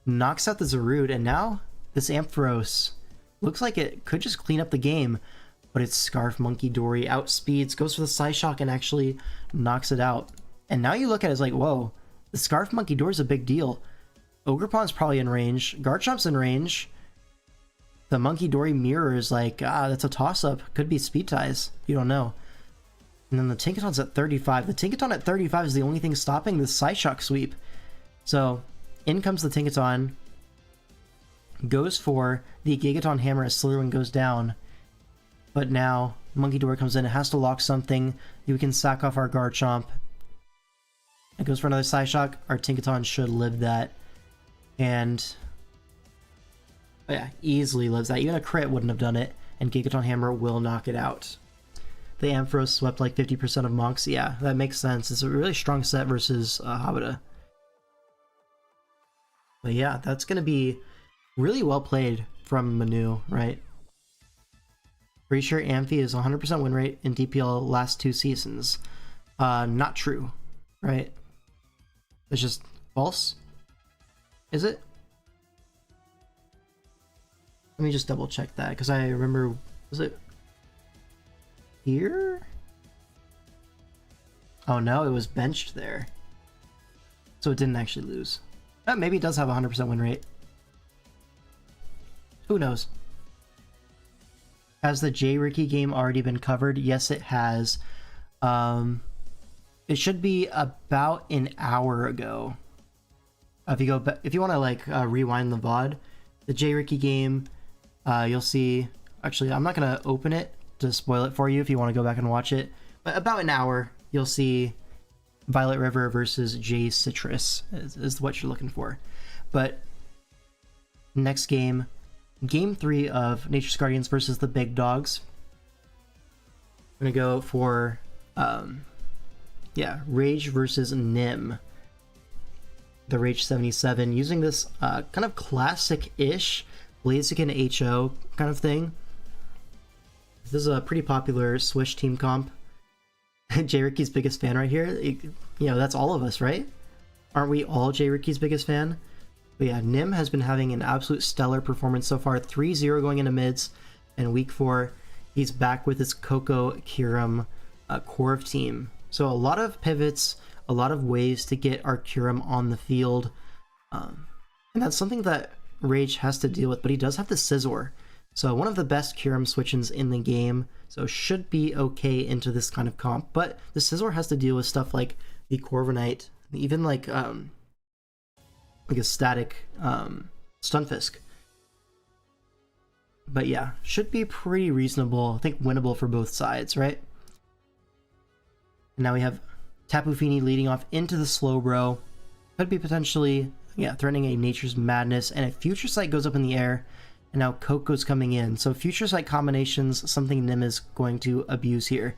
knocks out the Zarude, and now this Ampharos looks like it could just clean up the game, but it's Scarf Monkey Dory, outspeeds, goes for the Psyshock, and actually knocks it out. And now you look at it as like, whoa, the Scarf Monkey Dory is a big deal. Ogerpon's probably in range, Garchomp's in range. The Monkey Dory mirror is like, that's a toss-up. Could be speed ties. You don't know. And then the Tinkaton's at 35. The Tinkaton at 35 is the only thing stopping the Psyshock sweep. So, in comes the Tinkaton. Goes for the Gigaton Hammer as Slitherwing goes down. But now, Monkey Dory comes in. It has to lock something. You can sack off our Garchomp. It goes for another Psyshock. Our Tinkaton should live that. And... oh yeah, easily lives that. Even a crit wouldn't have done it. And Gigaton Hammer will knock it out. The Ampharos swept like 50% of Monks. Yeah, that makes sense. It's a really strong set versus Habita. But yeah, that's going to be really well played from Manu, right? Pretty sure Amphi is 100% win rate in DPL last 2 seasons. Not true, right? It's just false? Is it? Let me just double check that, because I remember, was it here? Oh no, it was benched there. So it didn't actually lose. Maybe it does have a 100% win rate. Who knows? Has the J. Ricky game already been covered? Yes, it has. It should be about an hour ago. If you go, if you want to like rewind the VOD, the J. Ricky game, you'll see. Actually, I'm not gonna open it to spoil it for you if you want to go back and watch it. But about an hour, you'll see Violet River versus J. Sitrus is what you're looking for. But next game, game 3 of Nature's Guardians versus the Big Dogs. I'm gonna go for Rage versus Nim. The Rage 77, using this kind of classic-ish Blaziken HO kind of thing. This is a pretty popular Swish team comp. J. Ricky's biggest fan right here. You know, that's all of us, right? Aren't we all J. Ricky's biggest fan? But yeah, Nim has been having an absolute stellar performance so far. 3-0 going into mids, and week 4, he's back with his Coco Kyurem core of team. So a lot of pivots, a lot of ways to get our Kyurem on the field. And that's something that Rage has to deal with, but he does have the Scizor. So one of the best Kyurem switch-ins in the game, so should be okay into this kind of comp. But the Scizor has to deal with stuff like the Corviknight, even like a static Stunfisk. But yeah, should be pretty reasonable. I think winnable for both sides, right? And now we have Tapu Fini leading off into the Slowbro. Could be potentially, threatening a Nature's Madness, and a Future Sight goes up in the air. And now Coco's coming in. So Future Sight combinations, something Nim is going to abuse here.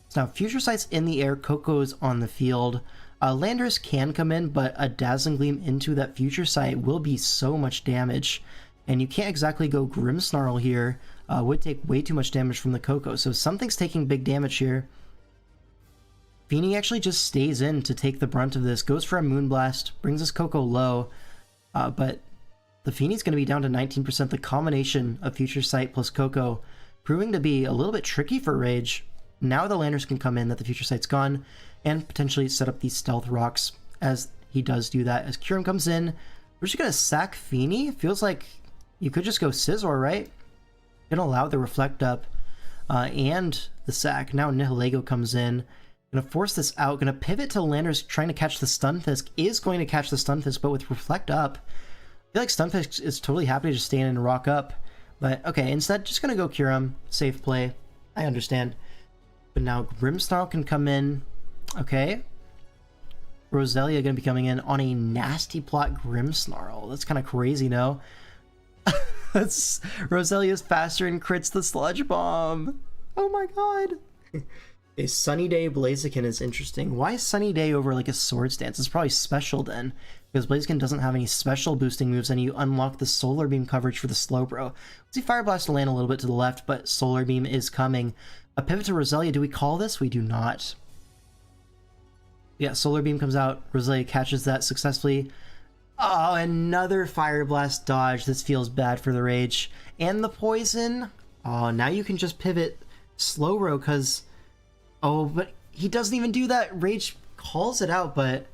So now Future Sight's in the air, Coco's on the field. Landorus can come in, but a Dazzling Gleam into that Future Sight will be so much damage. And you can't exactly go Grimmsnarl here. Would take way too much damage from the Coco. So something's taking big damage here. Fini actually just stays in to take the brunt of this. Goes for a Moonblast, brings his Coco low. But the Fini's going to be down to 19%. The combination of Future Sight plus Coco proving to be a little bit tricky for Rage. Now the Landers can come in that the Future Sight's gone and potentially set up these Stealth Rocks as he does do that. As Kyurem comes in, we're just going to sack Fini. Feels like you could just go Scizor, right? Gonna allow the Reflect Up and the sack. Now Nihilego comes in. Gonna force this out. Gonna pivot to Landers trying to catch the Stunfisk. Is going to catch the Stunfisk, but with Reflect Up, I feel like Stunfisk is totally happy to just stand and rock up, But okay, instead, just gonna go Kyurem. Safe play. I understand. But now Grimmsnarl can come in. Okay. Roselia gonna be coming in on a nasty plot Grimmsnarl. That's kind of crazy, no? That's Roselia's faster and crits the Sludge Bomb. Oh my god. A Sunny Day Blaziken is interesting. Why Sunny Day over like a Swords Dance? It's probably special then, because Blaziken doesn't have any special boosting moves, and you unlock the Solar Beam coverage for the Slowbro. See Fire Blast to land a little bit to the left, but Solar Beam is coming. A pivot to Roselia. Do we call this? We do not. Yeah, Solar Beam comes out. Roselia catches that successfully. Oh, another Fire Blast dodge. This feels bad for the Rage. And the Poison. Oh, now you can just pivot Slowbro, because... Oh, but he doesn't even do that. Rage calls it out, but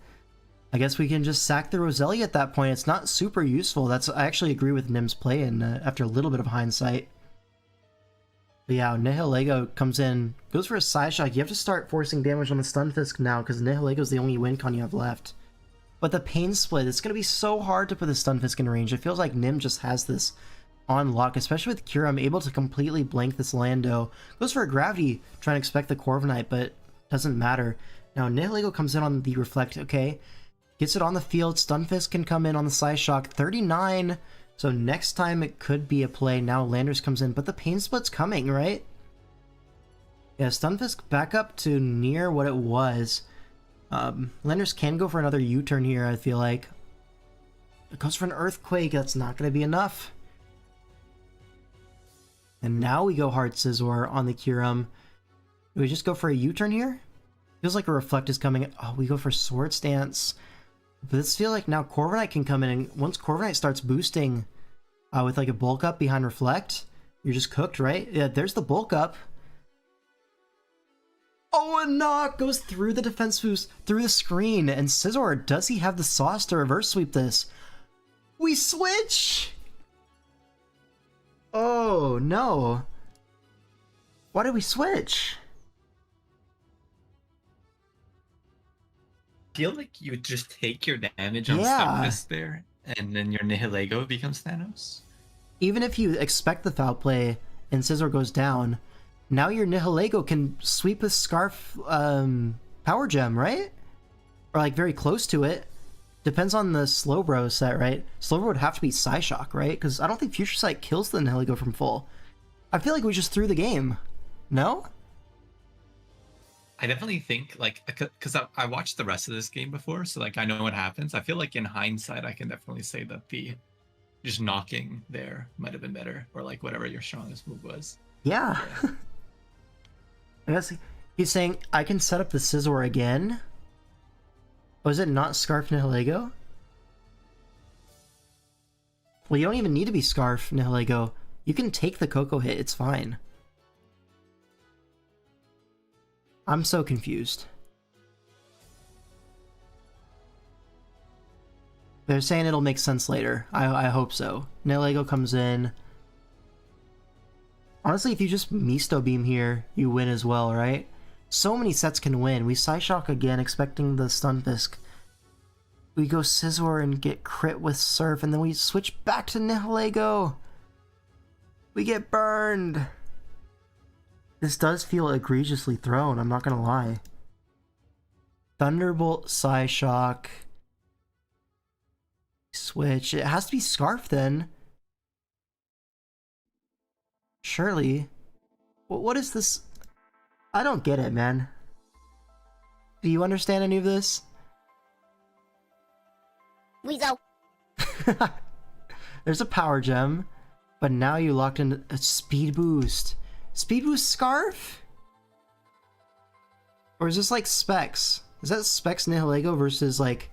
I guess we can just sack the Roselia at that point. It's not super useful. I actually agree with Nim's play, and after a little bit of hindsight. But yeah, Nihilego comes in, goes for a Side Shock. You have to start forcing damage on the Stunfisk now, because Nihilego is the only win con you have left. But the Pain Split, it's going to be so hard to put the Stunfisk in range. It feels like Nim just has this on lock, especially with Kyurem able to completely blank this Lando. Goes for a Gravity, trying to expect the Corviknight, but doesn't matter. Now Nihilego comes in on the Reflect, okay. Gets it on the field, Stunfisk can come in on the Side Shock, 39. So next time it could be a play. Now Landers comes in, but the Pain Split's coming, right? Yeah, Stunfisk back up to near what it was. Landers can go for another U-turn here, I feel like. It goes for an Earthquake, that's not going to be enough. And now we go Hard Scizor on the Kyurem. Do we just go for a U-turn here? Feels like a Reflect is coming. Oh, we go for Swords Dance. But this feels like now Corviknight can come in, and once Corviknight starts boosting with like a Bulk Up behind Reflect, you're just cooked, right? Yeah, there's the Bulk Up. Oh, a knock goes through the defense boost, through the screen, and Scizor, does he have the sauce to reverse sweep this? We switch! Oh, no. Why did we switch? I feel like you would just take your damage on Yeah. Stunfisk there, and then your Nihilego becomes Thanos. Even if you expect the foul play and Scizor goes down, now your Nihilego can sweep a Scarf Power Gem, right? Or like very close to it. Depends on the Slowbro set, right? Slowbro would have to be Psyshock, right? Because I don't think Future Sight kills the Nihilego from full. I feel like we just threw the game. No? I definitely think, like, because I watched the rest of this game before, so, like, I know what happens. I feel like in hindsight, I can definitely say that the just knocking there might have been better, or, like, whatever your strongest move was. Yeah. I guess he's saying, I can set up the Scizor again? Was it not Scarf Nihilego? Well, you don't even need to be Scarf Nihilego. You can take the Coco hit, it's fine. I'm so confused. They're saying it'll make sense later. I hope so. Nihilego comes in. Honestly, if you just Misto Beam here, you win as well, right? So many sets can win. We Psyshock again, expecting the Stunfisk. We go Scizor and get crit with Surf, and then we switch back to Nihilego. We get burned. This does feel egregiously thrown, I'm not gonna lie. Thunderbolt, Psyshock. Switch. It has to be Scarf then. Surely. What is this? I don't get it, man. Do you understand any of this? Weasel. There's a Power Gem, but now you locked in a Speed Boost. Speed Boost Scarf? Or is this like Specs? Is that Specs Nihilego versus like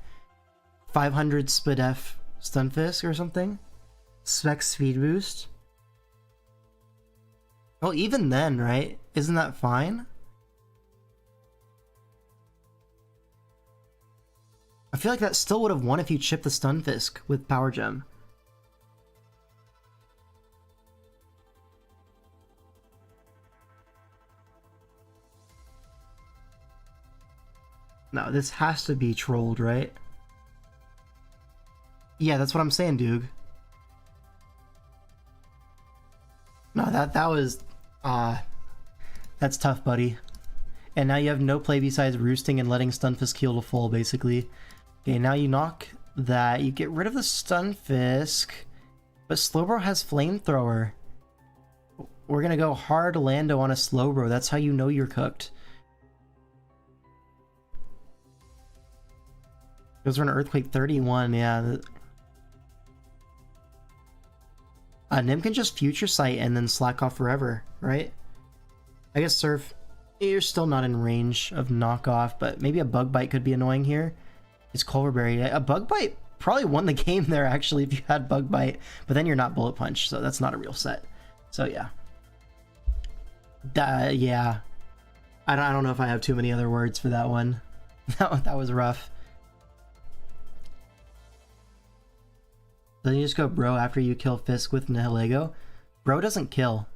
500 Spadef Stunfisk or something? Specs Speed Boost? Well, even then, right? Isn't that fine? I feel like that still would have won if you chipped the Stunfisk with Power Gem. No, this has to be trolled, right? Yeah, that's what I'm saying, Doog. that was that's tough, buddy. And now you have no play besides roosting and letting Stunfisk heal to full, basically. Okay, now you knock that. You get rid of the Stunfisk, but Slowbro has Flamethrower. We're gonna go hard Lando on a Slowbro. That's how you know you're cooked. Goes for an Earthquake 31, yeah. Nim can just Future Sight and then slack off forever, right? I guess Surf, you're still not in range of knockoff, but maybe a Bug Bite could be annoying here. It's Culverberry. A Bug Bite probably won the game there, actually, if you had Bug Bite, but then you're not Bullet Punch, so that's not a real set. So, yeah. Yeah. I don't know if I have too many other words for that one. That was rough. Then you just go Bro after you kill Fisk with Nihilego. Bro doesn't kill.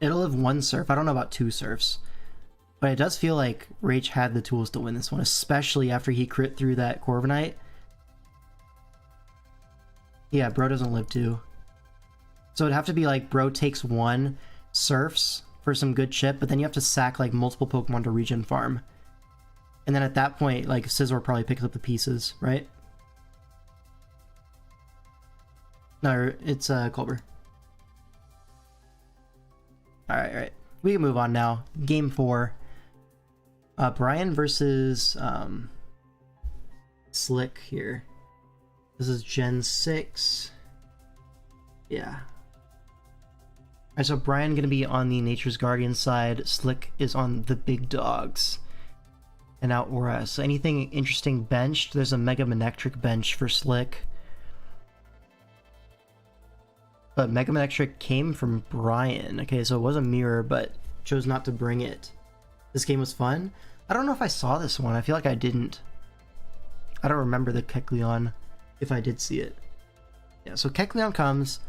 It'll have one Surf. I don't know about two Surfs. But it does feel like Rage had the tools to win this one, especially after he crit through that Corviknight. Yeah, Bro doesn't live two. So it'd have to be like Bro takes one Surfs for some good chip, but then you have to sack like multiple Pokemon to regen farm. And then at that point, like Scizor probably picks up the pieces, right? No, it's Culver. Alright. We can move on now. Game 4. Brian versus Slick here. This is Gen 6. Yeah. Alright, so Brian gonna be on the Nature's Guardian side. Slick is on the big dogs. And now Aura. So anything interesting benched? There's a Mega Manectric bench for Slick. But Mega Manectric came from Brian. Okay, so it was a mirror, but chose not to bring it. This game was fun. I don't know if I saw this one. I feel like I didn't. I don't remember the Kecleon, if I did see it. Yeah, so Kecleon comes.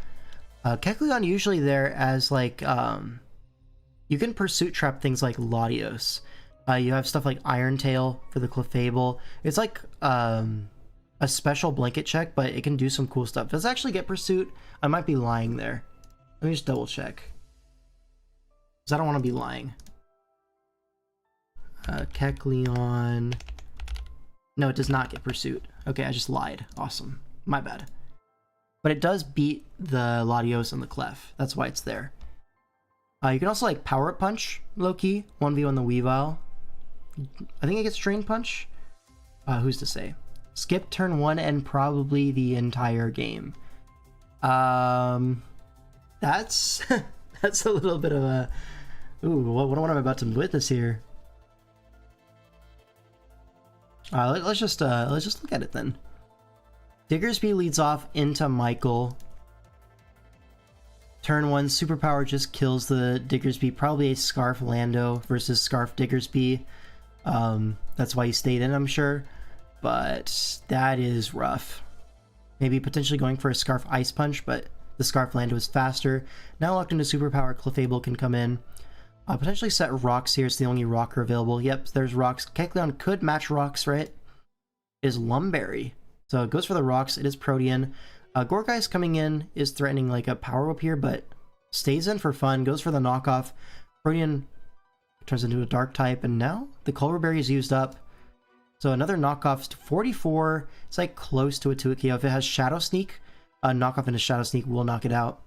Kecleon usually there as like, you can Pursuit Trap things like Latios. You have stuff like Iron Tail for the Clefable. It's like a special blanket check, but it can do some cool stuff. Does it actually get Pursuit? I might be lying there. Let me just double check. Because I don't want to be lying. Kecleon. No, it does not get Pursuit. Okay, I just lied. Awesome. My bad. But it does beat the Latios and the Clef. That's why it's there. You can also like Power Up Punch, low-key. 1v1 the Weavile. I think it gets Drain Punch. Who's to say? Skip turn 1 and probably the entire game. That's that's a little bit of a... Ooh, what am I about to witness here? Let's just look at it then. Diggersby leads off into Michael. Turn 1 Superpower just kills the Diggersby. Probably a Scarf Lando versus Scarf Diggersby. That's why he stayed in, I'm sure. But that is rough. Maybe potentially going for a Scarf Ice Punch, but the Scarf Lando is faster. Now locked into Superpower, Clefable can come in. Potentially set Rocks here. It's the only rocker available. Yep, there's Rocks. Kecleon could match Rocks, right? It is Lumberry. So it goes for the Rocks. It is Protean. Gourgeist coming in is threatening like a Power Whip here, but stays in for fun. Goes for the knockoff. Protean turns into a Dark type, and now the Culverberry is used up. So another knockoff to 44. It's like close to a 2-KO. If it has Shadow Sneak, a knockoff into Shadow Sneak will knock it out.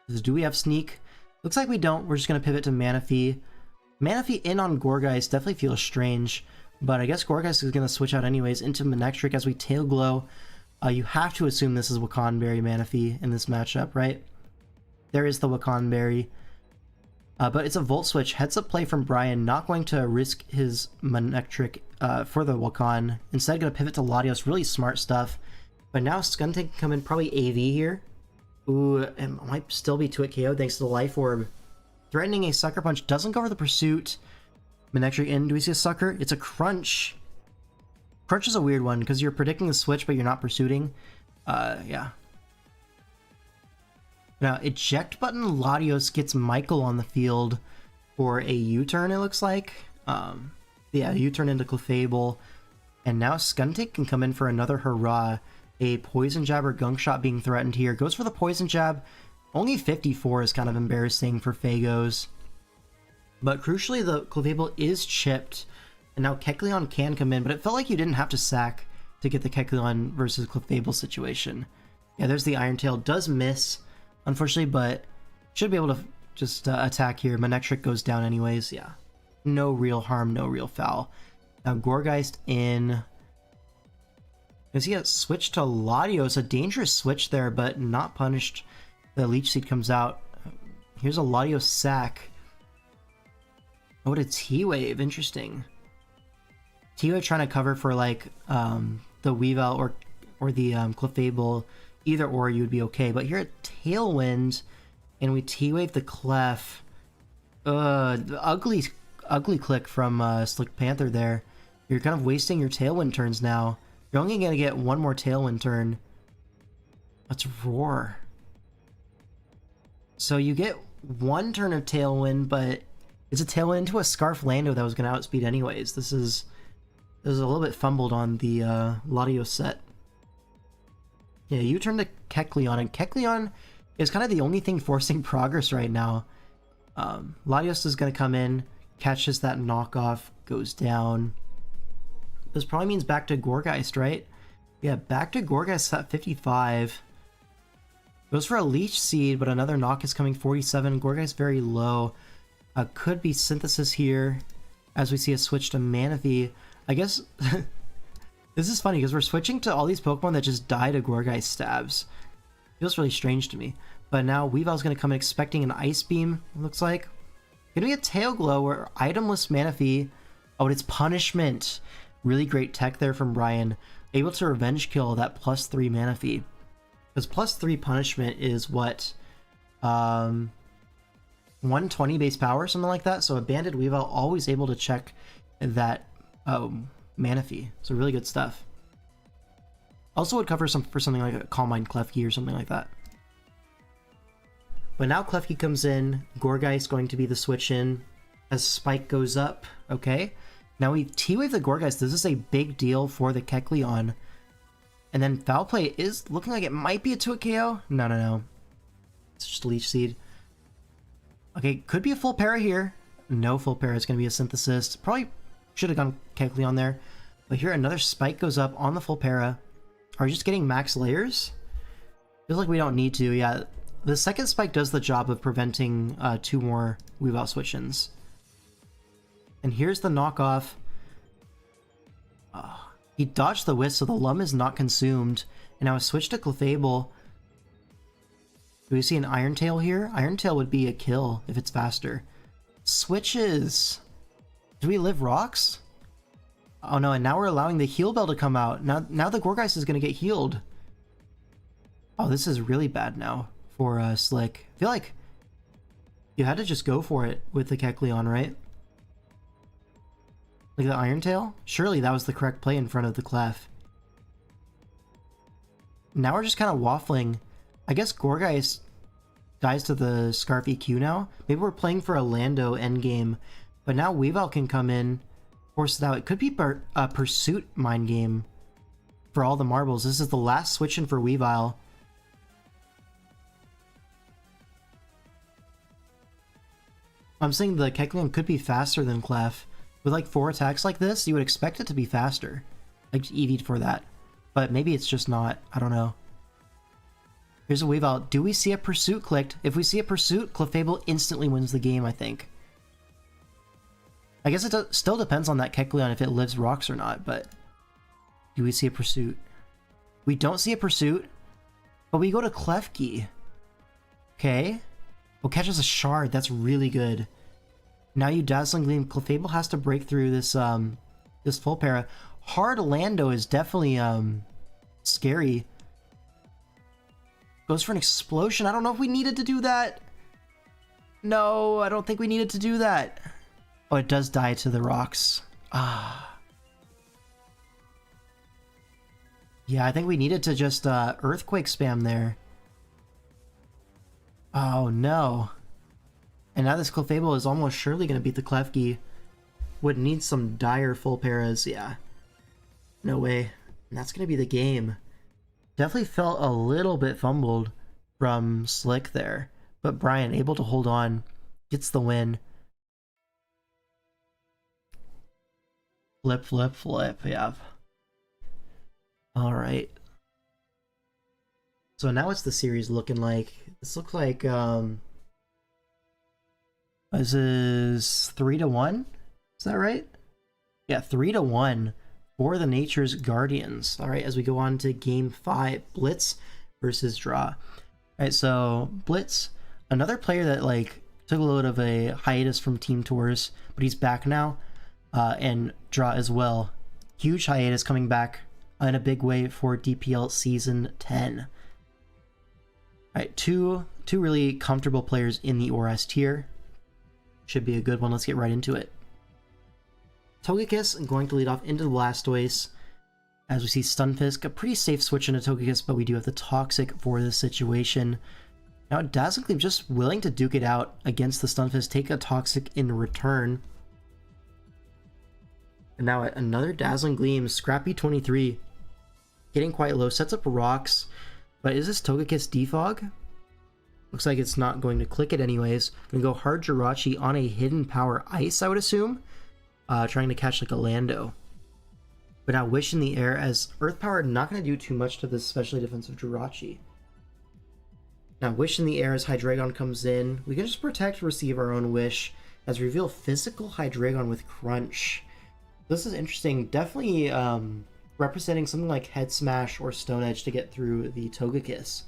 Do we have Sneak? Looks like we don't. We're just going to pivot to Manaphy. Manaphy in on Gourgeist definitely feels strange, but I guess Gourgeist is going to switch out anyways into Manectric as we Tail Glow. You have to assume this is Wakanberry Manaphy in this matchup, right? There is the Wakanberry. But it's a Volt Switch. Heads up play from Brian. Not going to risk his Manectric for the Wakan. Instead, going to pivot to Latios. Really smart stuff. But now Skuntank can come in, probably AV here. Ooh, it might still be 2-KO thanks to the Life Orb. Threatening a Sucker Punch. Doesn't go for the Pursuit. Manectric in. Do we see a Sucker? It's a Crunch. Crunch is a weird one because you're predicting the switch, but you're not pursuing. Yeah. Now, Eject Button Latios gets Michael on the field for a U-turn, it looks like. Yeah, you turn into Clefable. And now Skuntic can come in for another hurrah. A Poison Jab or Gunk Shot being threatened here. Goes for the Poison Jab. Only 54 is kind of embarrassing for Fagos. But crucially, the Clefable is chipped. And now Kecleon can come in, but it felt like you didn't have to sack to get the Kecleon versus Clefable situation. Yeah, there's the Iron Tail. Does miss, unfortunately, but should be able to just attack here. Manectric goes down anyways. Yeah, no real harm, no real foul. Now Gourgeist in. Does he get switched to Latios? A dangerous switch there, but not punished. The Leech Seed comes out. Here's a Latios sack. Oh, what a T-Wave. Interesting. T-Wave trying to cover for like the Weavile or the Clefable. Either or you would be okay. But here at Tailwind, and we T-Wave the Clef. The ugly click from Slick Panther there. You're kind of wasting your Tailwind turns now. You're only going to get one more Tailwind turn. Let's Roar. So you get one turn of Tailwind, but it's a Tailwind into a Scarf Lando that was going to outspeed anyways. This is a little bit fumbled on the Latios set. Yeah, you turn to Kecleon, and Kecleon is kind of the only thing forcing progress right now. Latios is going to come in, catches that knockoff, goes down. This probably means back to Gourgeist, right? Yeah, back to Gourgeist at 55. Goes for a Leech Seed, but another knock is coming 47. Gourgeist very low. Could be Synthesis here, as we see a switch to Manaphy. I guess this is funny because we're switching to all these Pokemon that just die to Gourgeist stabs. Feels really strange to me. But now Weavile's going to come in expecting an Ice Beam, it looks like. Gonna be a Tail Glow or Itemless Manaphy. Oh, and it's Punishment. Really great tech there from Brian. Able to Revenge Kill that +3 Manaphy. Because +3 Punishment is what? 120 base power, something like that. So a Banded Weavile always able to check that Manaphy. So really good stuff. Also would cover for something like a Calm Mind Klefki or something like that. But now Klefki comes in. Gourgeist going to be the switch in as Spike goes up. Okay. Now we T-Wave the Gourgeist. This is a big deal for the Kecleon. And then Foul Play is looking like it might be a 2-hit KO. No. It's just a Leech Seed. Okay, could be a full para here. No full para. It's going to be a Synthesis. Probably should have gone Kecleon there. But here another Spike goes up on the full para. Are we just getting max layers? Feels like we don't need to. Yeah, the second Spike does the job of preventing 2 more Weavile switch-ins. And here's the knockoff. He dodged the Wisp, so the Lum is not consumed. And now a switch to Clefable. Do we see an Iron Tail here? Iron Tail would be a kill if it's faster. Switches! Do we live rocks? Oh no, and now we're allowing the Heal Bell to come out. Now the Gourgeist is going to get healed. Oh, this is really bad now for Slick. I feel like you had to just go for it with the Kecleon, right? Like the Iron Tail? Surely that was the correct play in front of the Clef. Now we're just kind of waffling. I guess Gourgeist dies to the Scarf EQ now. Maybe we're playing for a Lando endgame. But now Weavile can come in, force it out. It could be a Pursuit mind game for all the marbles. This is the last switch in for Weavile. I'm saying the Kecleon could be faster than Clef. With like 4 attacks like this, you would expect it to be faster. Like EV'd for that. But maybe it's just not. I don't know. Here's a Weavile. Do we see a Pursuit clicked? If we see a Pursuit, Clefable instantly wins the game, I think. I guess it still depends on that Kecleon if it lives rocks or not, but... Do we see a Pursuit? We don't see a Pursuit, but we go to Klefki. Okay. Well, catches a Shard. That's really good. Now you Dazzling Gleam. Clefable has to break through this this full para. Hard Lando is definitely scary. Goes for an explosion. I don't know if we needed to do that. No, I don't think we needed to do that. Oh, it does die to the rocks. Ah. Yeah, I think we needed to just Earthquake spam there. Oh no. And now this Clefable is almost surely going to beat the Klefki. would need some dire full paras. Yeah. No way. And that's going to be the game. Definitely felt a little bit fumbled from Slick there. But Brian able to hold on. Gets the win. Flip, flip, flip. Yeah. Alright. So now what's the series looking like? This looks like, this is 3-1? Is that right? Yeah, 3-1 for the Nature's Guardians. Alright, as we go on to Game 5, Blitz versus Draw. Alright, so Blitz, another player that, like, took a little bit of a hiatus from Team Tours, but he's back now. And Draw as well. Huge hiatus coming back in a big way for DPL Season 10. Alright, two really comfortable players in the ORS tier. Should be a good one. Let's get right into it. Togekiss going to lead off into the Blastoise. As we see Stunfisk, a pretty safe switch into Togekiss, but we do have the Toxic for this situation. Now Dazzling Gleam just willing to duke it out against the Stunfisk, take a Toxic in return. And now another Dazzling Gleam, Scrappy 23, getting quite low, sets up rocks. But is this Togekiss Defog? Looks like it's not going to click it anyways. Gonna go hard Jirachi on a hidden power ice, I would assume. Trying to catch like a Lando. But now Wish in the air, as Earth Power not going to do too much to this specially defensive Jirachi. Now Wish in the air as Hydreigon comes in. We can just protect, receive our own Wish. As reveal physical Hydreigon with Crunch. This is interesting. Definitely representing something like Head Smash or Stone Edge to get through the Togekiss.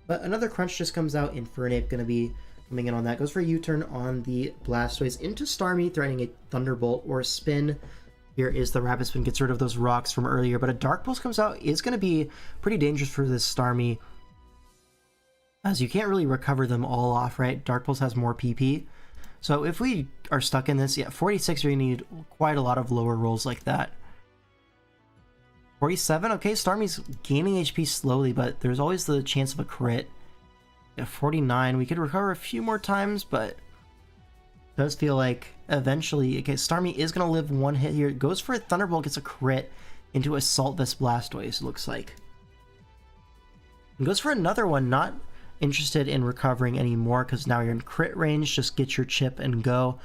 But another Crunch just comes out. Infernape going to be coming in on that. Goes for a U-turn on the Blastoise into Starmie, threatening a Thunderbolt or a Spin. Here is the Rapid Spin, gets rid of those rocks from earlier. But a Dark Pulse comes out, is going to be pretty dangerous for this Starmie, as you can't really recover them all off, right? Dark Pulse has more PP. So if we are stuck in this, yeah, 46, you're going to need quite a lot of lower rolls like that. 47, okay, Starmie's gaining HP slowly, but there's always the chance of a crit. Yeah, 49, we could recover a few more times, but it does feel like eventually, okay, Starmie is going to live one hit here. Goes for a Thunderbolt, gets a crit into Assault Vest Blastoise, looks like. And goes for another one, not interested in recovering anymore, because now you're in crit range, just get your chip and go.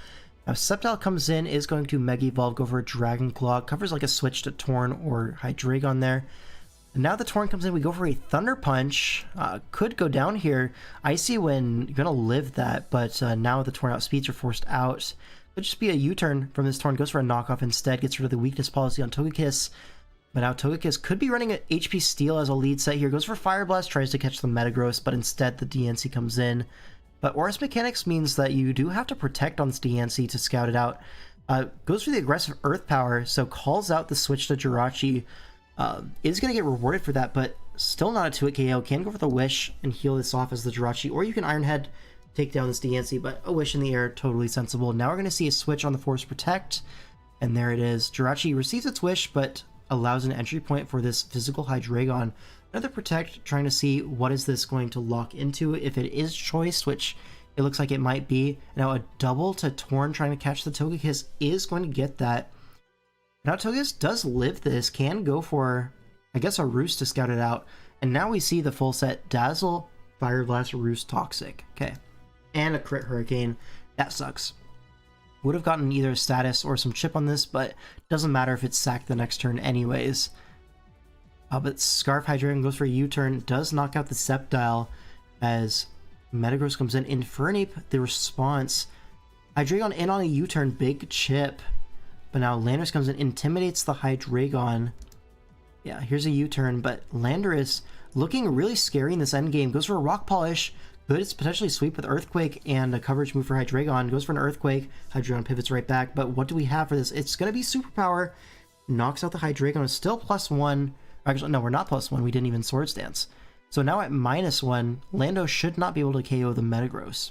Now Sceptile comes in, is going to Mega Evolve, go for a Dragon Claw, covers like a switch to Torn or Hydreigon there. And now the Torn comes in, we go for a Thunder Punch, could go down here. Icy Wind, you're gonna live that, but now the Torn outspeeds are forced out. Could just be a U-turn from this Torn, goes for a knockoff instead, gets rid of the weakness policy on Togekiss. But now Togekiss could be running an HP Steel as a lead set here, goes for Fire Blast, tries to catch the Metagross, but instead the DNC comes in. But ORS mechanics means that you do have to protect on this DNC to scout it out. Goes for the aggressive Earth Power, so calls out the switch to Jirachi. Is going to get rewarded for that, but still not a 2-hit KO. Can go for the Wish and heal this off as the Jirachi, or you can Iron Head, take down this DNC, but a Wish in the air, totally sensible. Now we're going to see a switch on the Force Protect, and there it is. Jirachi receives its Wish, but allows an entry point for this physical Hydreigon. Another Protect, trying to see what is this going to lock into, if it is Choice, which it looks like it might be. Now a double to Torn, trying to catch the Togekiss, is going to get that. Now Togekiss does live this, can go for, I guess, a Roost to scout it out. And now we see the full set, Dazzle, Fire Blast, Roost, Toxic. Okay. And a crit Hurricane. That sucks. Would have gotten either a status or some chip on this, but doesn't matter if it's sacked the next turn anyways. But Scarf Hydreigon goes for a U-turn, does knock out the Sceptile as Metagross comes in. Infernape, the response. Hydreigon in on a U-turn, big chip. But now Landorus comes in, intimidates the Hydreigon. Yeah, here's a U-turn, but Landorus looking really scary in this endgame. Goes for a Rock Polish. Could potentially sweep with Earthquake and a coverage move for Hydreigon. Goes for an Earthquake. Hydreigon pivots right back. But what do we have for this? It's going to be Superpower. Knocks out the Hydreigon. It's still +1. Actually, no, we're not +1. We didn't even Swords Dance. So now at -1, Lando should not be able to KO the Metagross.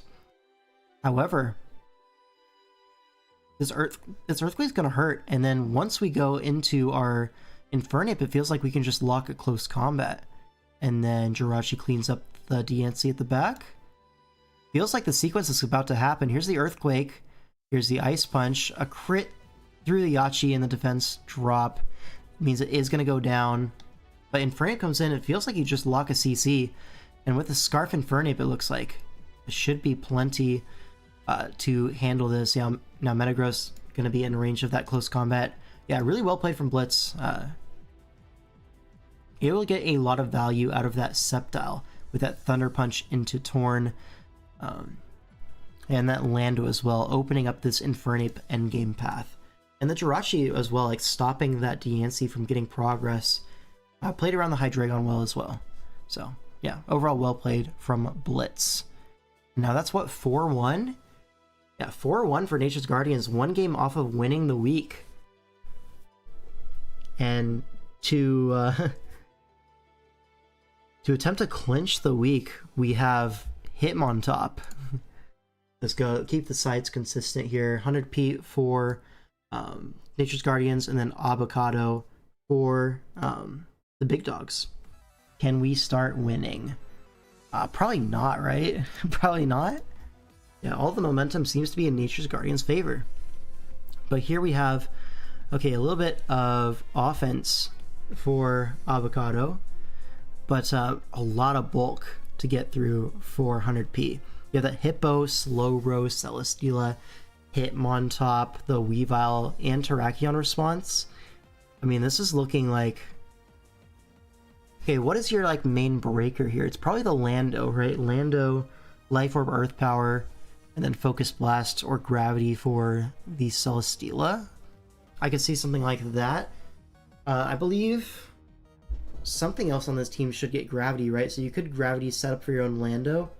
However, this Earthquake's going to hurt. And then once we go into our Infernape, it feels like we can just lock a close combat. And then Jirachi cleans up the DNC at the back. Feels like the sequence is about to happen. Here's the Earthquake. Here's the Ice Punch. A crit through the Yachi and the defense drop means it is going to go down. But Infernape comes in, it feels like you just lock a CC. And with the Scarf Infernape, it looks like it should be plenty to handle this. Yeah, now Metagross going to be in range of that close combat. Yeah, really well played from Blitz. It will get a lot of value out of that Sceptile with that Thunder Punch into Torn. And that Lando as well, opening up this Infernape endgame path. And the Jirachi as well, like stopping that Diancie from getting progress. Played around the Hydreigon well as well. So, yeah, overall well played from Blitz. Now that's what, 4-1? Yeah, 4-1 for Nature's Guardians, 1 game off of winning the week. And to attempt to clinch the week, we have Hitmontop. Let's go, keep the sides consistent here. 100p for Nature's Guardians, and then Avocado for the big dogs. Can we start winning? Probably not, right? Probably not. Yeah, all the momentum seems to be in Nature's Guardians' favor. But here we have, okay, a little bit of offense for Avocado, but a lot of bulk to get through for 100p. You have that Hippo, Slowbro, Celesteela, Hitmontop, the Weavile, and Terrakion response. I mean, this is looking like... Okay, what is your like main breaker here? It's probably the Lando, right? Lando, Life Orb, Earth Power, and then Focus Blast or Gravity for the Celesteela. I could see something like that. I believe something else on this team should get Gravity, right? So you could Gravity set up for your own Lando.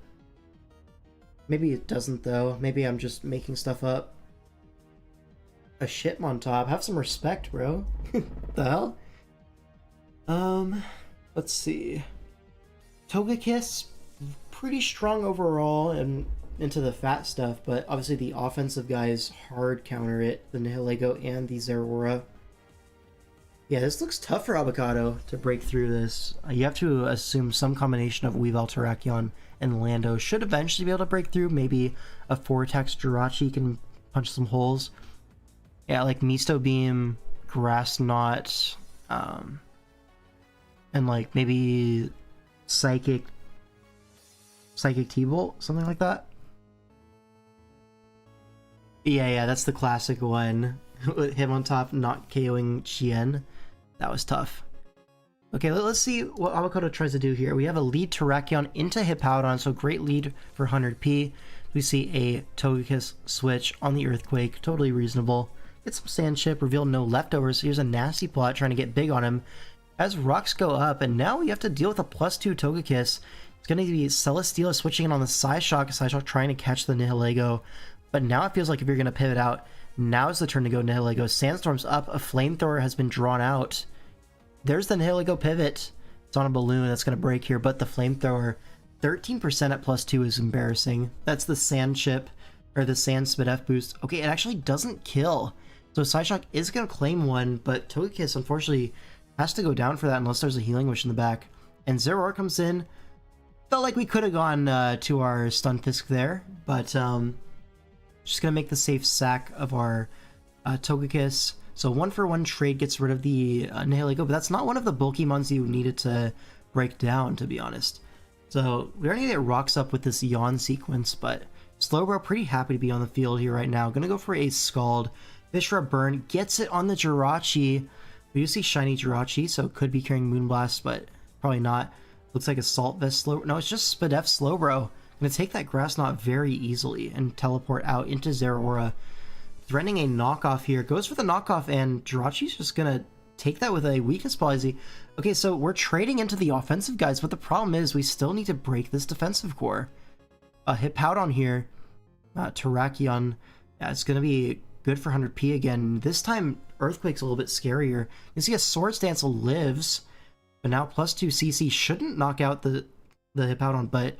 Maybe it doesn't, though. Maybe I'm just making stuff up. A Hitmontop. Have some respect, bro. The hell? Let's see. Togekiss, pretty strong overall and into the fat stuff, but obviously the offensive guys hard counter it. The Nihilego and the Zeraora. Yeah, this looks tough for Avocado to break through this. You have to assume some combination of Weavile, Terrakion, and Lando should eventually be able to break through. Maybe a 4-attack Jirachi can punch some holes. Yeah, like Misto Beam, Grass Knot, and like maybe Psychic T-Bolt, something like that. Yeah, that's the classic one. With him on top, not KOing Chien. That was tough. Okay, let's see what Avocado tries to do here. We have a lead Terrakion into Hippowdon, so great lead for 100p. We see a Togekiss switch on the Earthquake, totally reasonable. Get some Sand Chip, reveal no leftovers. Here's a nasty plot trying to get big on him. As rocks go up, and now we have to deal with a +2 Togekiss. It's going to be Celesteela switching in on the Psyshock trying to catch the Nihilego. But now it feels like if you're going to pivot out, now is the turn to go Nihilego. Sandstorm's up, a Flamethrower has been drawn out. There's the Nihilego pivot. It's on a balloon that's going to break here, but the Flamethrower, 13% at +2 is embarrassing. That's the Sand Chip, or the Sand Spit F boost. Okay, it actually doesn't kill. So Psyshock is going to claim one, but Togekiss, unfortunately, has to go down for that unless there's a Healing Wish in the back. And Zeraora comes in. Felt like we could have gone to our Stunfisk there, but just going to make the safe sack of our Togekiss. So 1-for-1 trade gets rid of the Nihilego, but that's not one of the bulky mons you needed to break down, to be honest. So we're going to get rocks up with this Yawn sequence, but Slowbro pretty happy to be on the field here right now. Going to go for a Scald. Fish for a burn. Gets it on the Jirachi. We do see Shiny Jirachi, so it could be carrying Moonblast, but probably not. Looks like a Salt Vest Slow... No, it's just Spadef Slowbro. Going to take that Grass Knot very easily and teleport out into Zeraora. Threatening a knockoff here. Goes for the knockoff, and Jirachi's just going to take that with a weakness policy. Okay, so we're trading into the offensive guys, but the problem is we still need to break this defensive core. Hippowdon here. Terrakion. Yeah, it's going to be good for 100p again. This time, Earthquake's a little bit scarier. You see a Swords Dance lives, but now +2 CC shouldn't knock out the Hippowdon, but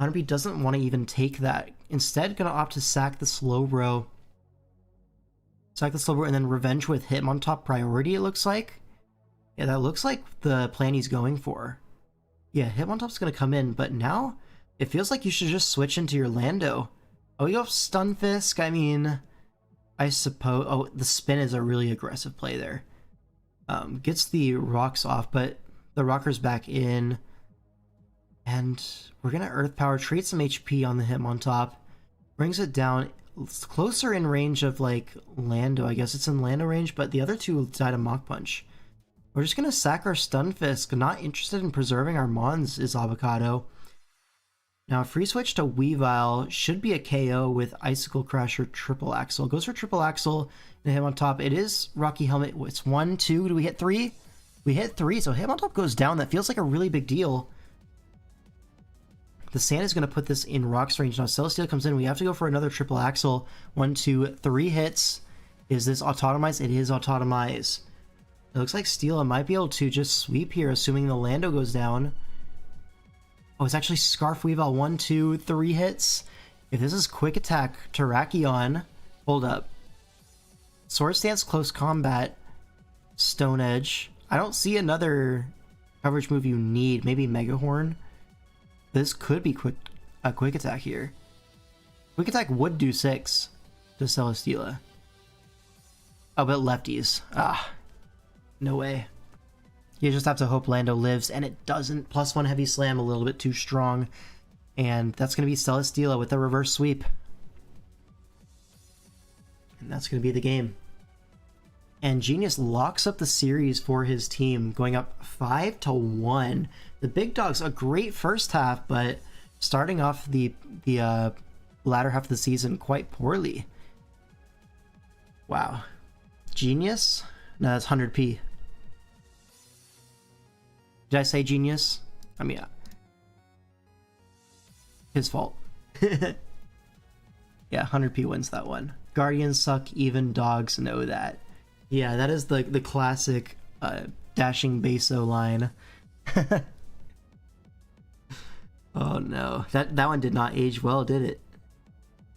100p doesn't want to even take that. Instead, going to opt to sack the Slowbro. Sack the Slowbro and then revenge with Hitmontop priority, it looks like. Yeah, that looks like the plan he's going for. Yeah, Hitmontop's going to come in, but now it feels like you should just switch into your Lando. Oh, you go Stunfisk. I mean, I suppose... Oh, the spin is a really aggressive play there. Gets the rocks off, but the rocker's back in. And we're going to Earth Power, trade some HP on the Hitmontop. Brings it down. It's closer in range of, like, Lando. I guess it's in Lando range, but the other two died a Mach Punch. We're just going to sack our Stunfisk. Not interested in preserving our Mons is Avocado. Now, free switch to Weavile should be a KO with Icicle Crasher Triple Axle. Goes for Triple Axle and hit on top. It is Rocky Helmet. It's 1, 2. Do we hit 3? We hit 3, so hit on top goes down. That feels like a really big deal. The Sand is going to put this in Rock's range. Now, Celestial comes in. We have to go for another Triple Axle. 1, 2, 3 hits. Is this Autotomize? It is Autotomize. It looks like Steela might be able to just sweep here, assuming the Lando goes down. Oh, it's actually Scarf Weavile. 1, 2, 3 hits. If this is Quick Attack, Terrakion. Hold up. Sword Stance, Close Combat. Stone Edge. I don't see another coverage move you need. Maybe Mega Horn. This could be a Quick Attack here. Quick Attack would do 6 to Celesteela. Oh, but lefties. Ah. No way. You just have to hope Lando lives, and it doesn't. +1 Heavy Slam, a little bit too strong. And that's going to be Celesteela with a reverse sweep. And that's going to be the game. And Genius locks up the series for his team, going up 5-1. The Big Dogs, a great first half, but starting off the latter half of the season quite poorly. Wow. Genius? No, that's 100p. Did I say Genius? I mean, his fault. Yeah, 100p wins that one. Guardians suck, even dogs know that. Yeah, that is the classic dashing Beso line. Oh no, that one did not age well, did it?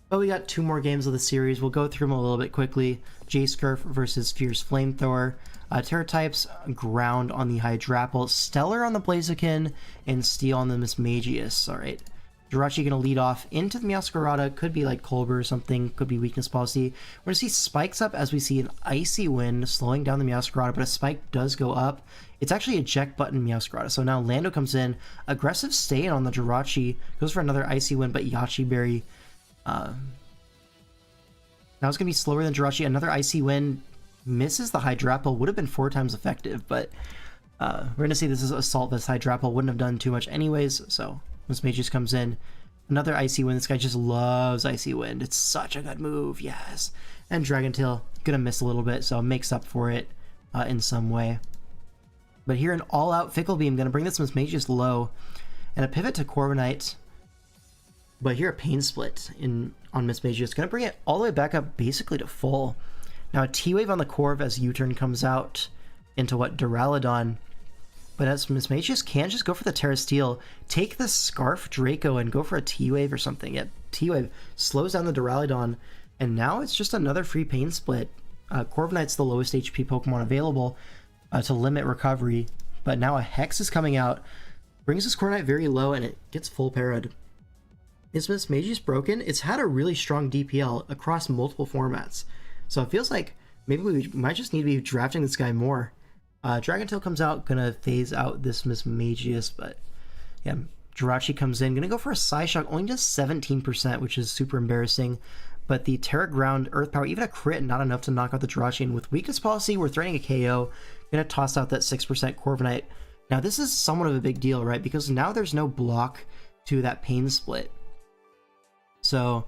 But we got 2 more games of the series. We'll go through them a little bit quickly. J-Scurf versus Fierce Flamethrower. Terra types, Ground on the Hydrapple, Stellar on the Blaziken, and Steel on the Mismagius. Alright. Jirachi going to lead off into the Meowscarada. Could be like Colbur or something. Could be Weakness Policy. We're going to see spikes up as we see an Icy Wind slowing down the Meowscarada, but a spike does go up. It's actually eject button Meowscarada. So now Lando comes in. Aggressive stay on the Jirachi. Goes for another Icy Wind, but Yachi Berry. Now it's going to be slower than Jirachi. Another Icy Wind. Misses the Hydrapple. Would have been 4 times effective, but we're going to see this is Assault Vest. Hydrapple wouldn't have done too much anyways, so Mismagius comes in. Another Icy Wind. This guy just loves Icy Wind. It's such a good move, yes. And Dragon Tail, going to miss a little bit, so makes up for it in some way. But here an all-out Fickle Beam, going to bring this Mismagius low. And a pivot to Corviknight. But here a Pain Split on Mismagius. Going to bring it all the way back up basically to full. Now a T-Wave on the Corv as U-Turn comes out into what? Duraludon. But as Mismagius can just go for the Terra Steel, take the Scarf Draco and go for a T-Wave or something. Yet T-Wave slows down the Duraludon, and now it's just another free Pain Split. Corviknight's the lowest HP Pokemon available to limit recovery, but now a Hex is coming out, brings this Corviknight very low, and it gets full parried. Is Mismagius broken? It's had a really strong DPL across multiple formats. So it feels like maybe we might just need to be drafting this guy more. Dragon Tail comes out, gonna phase out this Mismagius, but yeah, Jirachi comes in, gonna go for a Psyshock, only does 17%, which is super embarrassing. But the Terra Ground, Earth Power, even a crit, not enough to knock out the Jirachi. And with Weakness Policy, we're threatening a KO, gonna toss out that 6% Corviknight. Now this is somewhat of a big deal, right? Because now there's no block to that Pain Split. So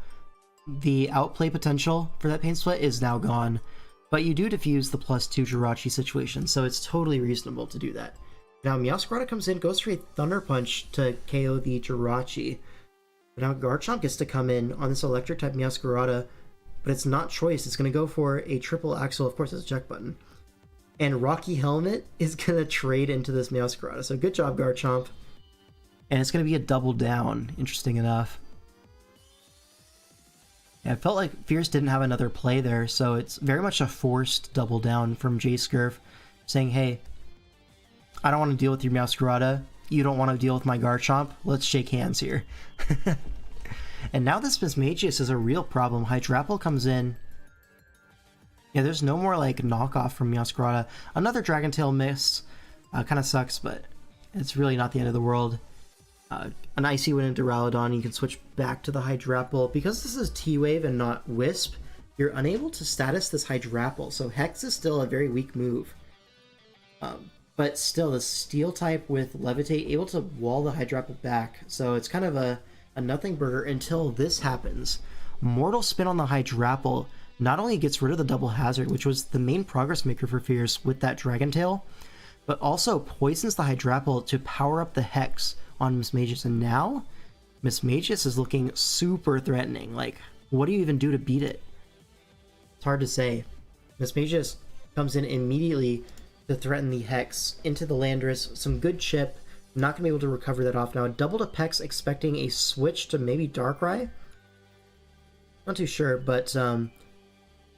the outplay potential for that Pain Split is now gone, but you do diffuse the +2 Jirachi situation, so it's totally reasonable to do that. Now Meowscarada comes in, goes for a Thunder Punch to KO the Jirachi. But now Garchomp gets to come in on this Electric type Meowscarada, but it's not choice. It's going to go for a Triple Axle, of course it's a check button. And Rocky Helmet is going to trade into this Meowscarada, so good job Garchomp. And it's going to be a double down, interesting enough. Yeah, it felt like Fierce didn't have another play there, so it's very much a forced double down from J-Scurf, saying, hey, I don't want to deal with your Meowscarada, you don't want to deal with my Garchomp, let's shake hands here. And now this Mismagius is a real problem. Hydrapple comes in, Yeah, there's no more like knockoff from Meowscarada. Another Dragon Tail miss. Kind of sucks, but it's really not the end of the world. An Icy Wind into Duraludon, you can switch back to the Hydrapple. Because this is T-Wave and not Wisp, you're unable to status this Hydrapple, so Hex is still a very weak move. But still, the Steel type with Levitate, able to wall the Hydrapple back, so it's kind of a nothing burger until this happens. Mortal Spin on the Hydrapple not only gets rid of the double hazard, which was the main progress maker for Fierce with that Dragon Tail, but also poisons the Hydrapple to power up the Hex on Mismagius. And now, Mismagius is looking super threatening. Like, what do you even do to beat it? It's hard to say. Mismagius comes in immediately to threaten the Hex into the Landorus. Some good chip. Not going to be able to recover that off now. Double to Pex, expecting a switch to maybe Darkrai. Not too sure, but it's going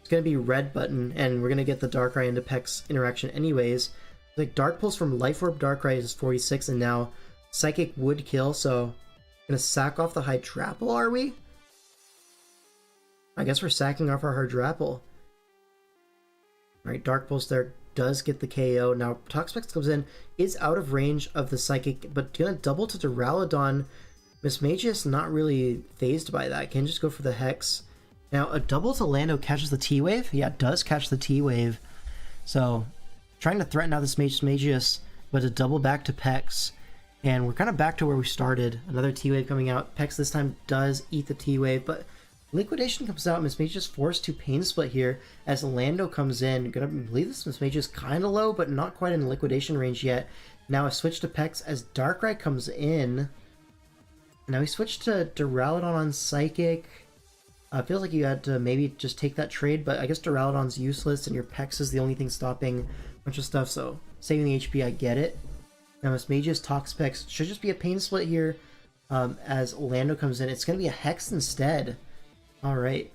to be red button, and we're going to get the Darkrai into Pex interaction anyways. Like Dark Pulse from Life Orb Darkrai is 46, and now Psychic would kill, so gonna sack off the Hydrapple, are we? I guess we're sacking off our Hydrapple. Alright, Dark Pulse there does get the KO. Now Toxapex comes in, is out of range of the Psychic, but gonna double to Duraludon. Mismagius not really phased by that, can just go for the Hex. Now a double to Lando catches the T-Wave? Yeah, it does catch the T-Wave. So trying to threaten out this Mismagius, but to double back to Pex. And we're kind of back to where we started. Another T-Wave coming out. Pex this time does eat the T-Wave, but Liquidation comes out. Mismagius forced to Pain Split here as Lando comes in. Gonna believe this Mismagius kind of low, but not quite in Liquidation range yet. Now a switch to Pex as Darkrai comes in. Now we switch to Duraludon on Psychic. Feels like you had to maybe just take that trade, but I guess Duraludon's useless and your Pex is the only thing stopping a bunch of stuff, so saving the HP, I get it. Now Mismagius Toxapex should just be a Pain Split here as Lando comes in. It's going to be a Hex instead. Alright.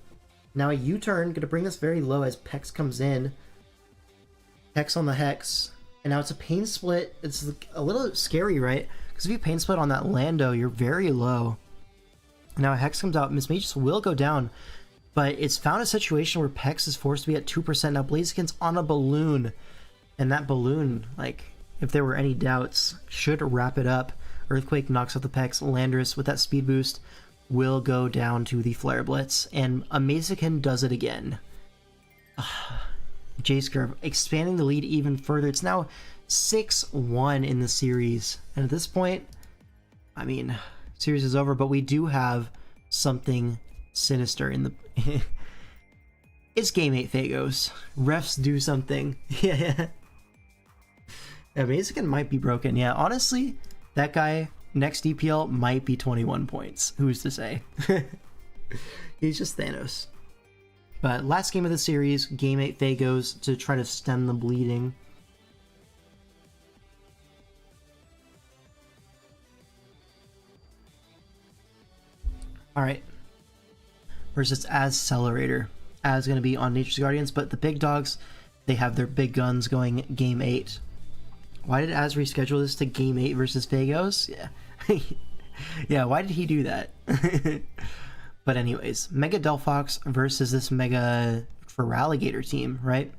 Now a U-turn, going to bring this very low as Pex comes in. Hex on the Hex. And now it's a Pain Split. It's a little scary, right? Because if you Pain Split on that Lando, you're very low. Now a Hex comes out. Mismagius will go down. But it's found a situation where Pex is forced to be at 2%. Now Blaziken's on a balloon. And that balloon, like, if there were any doubts, should wrap it up. Earthquake knocks out the Pex. Landorus with that speed boost will go down to the Flare Blitz. And Amaziken does it again. J-Scurv expanding the lead even further. It's now 6-1 in the series. And at this point, I mean, series is over, but we do have something sinister in the... It's Game 8 Phagos. Refs do something. Yeah. Amaziken might be broken. Yeah, honestly, that guy next DPL might be 21 points. Who's to say? He's just Thanos. But last game of the series, Game 8 Phagos to try to stem the bleeding. Alright. Versus Accelerator. Az going to be on Nature's Guardians, but the big dogs, they have their big guns going Game 8. Why did Az reschedule this to Game 8 versus Phagos? Yeah. Yeah, why did he do that? But anyways, Mega Delphox versus this Mega Feraligatr team, right?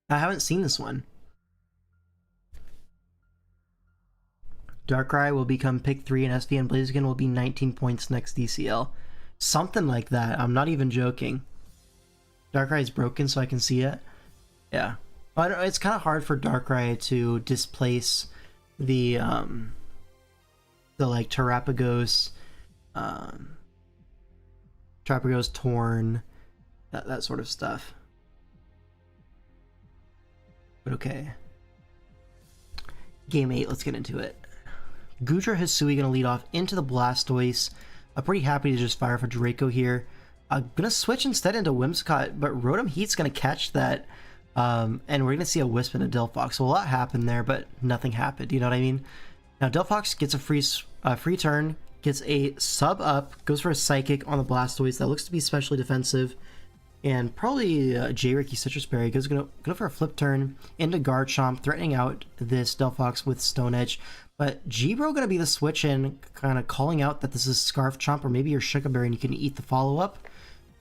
I haven't seen this one. Darkrai will become pick 3 and SV, and Blaziken will be 19 points next DCL. Something like that. I'm not even joking. Darkrai is broken, so I can see it. Yeah. But it's kind of hard for Darkrai to displace the like Terrapagos, Terrapagos Torn, that sort of stuff. But okay. Game 8, let's get into it. Gudra Hisui gonna lead off into the Blastoise. I'm pretty happy to just fire for Draco here. I'm gonna switch instead into Whimsicott, but Rotom Heat's gonna catch that. And we're gonna see a Wisp and a Delphox. So a lot happened there, but nothing happened. You know what I mean? Now Delphox gets a free turn, gets a sub up, goes for a Psychic on the Blastoise that looks to be especially defensive, and probably J-Ricky Sitrus Berry goes gonna go for a flip turn into Garchomp, threatening out this Delphox with Stone Edge. But G-Bro gonna be the switch in, kind of calling out that this is Scarf Chomp or maybe your Shuka Berry and you can eat the follow up.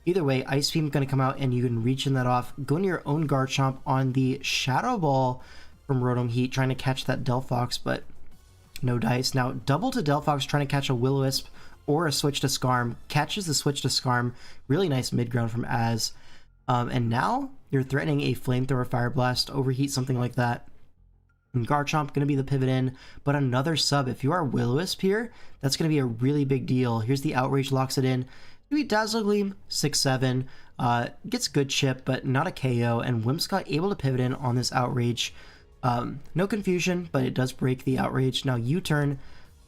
Either way, Ice Beam going to come out and you can reach in that off. Go into your own Garchomp on the Shadow Ball from Rotom Heat, trying to catch that Delphox, but no dice. Now, double to Delphox, trying to catch a Will-O-Wisp or a switch to Scarm. Catches the switch to Scarm. Really nice mid-ground from Az. And now you're threatening a Flamethrower, Fire Blast, Overheat, something like that. And Garchomp going to be the pivot in, but another sub. If you are Will-O-Wisp here, that's going to be a really big deal. Here's the Outrage, locks it in. Maybe Dazzle Gleam, 6-7. Gets good chip, but not a KO. And Whimsicott able to pivot in on this Outrage. No confusion, but it does break the Outrage. Now U-turn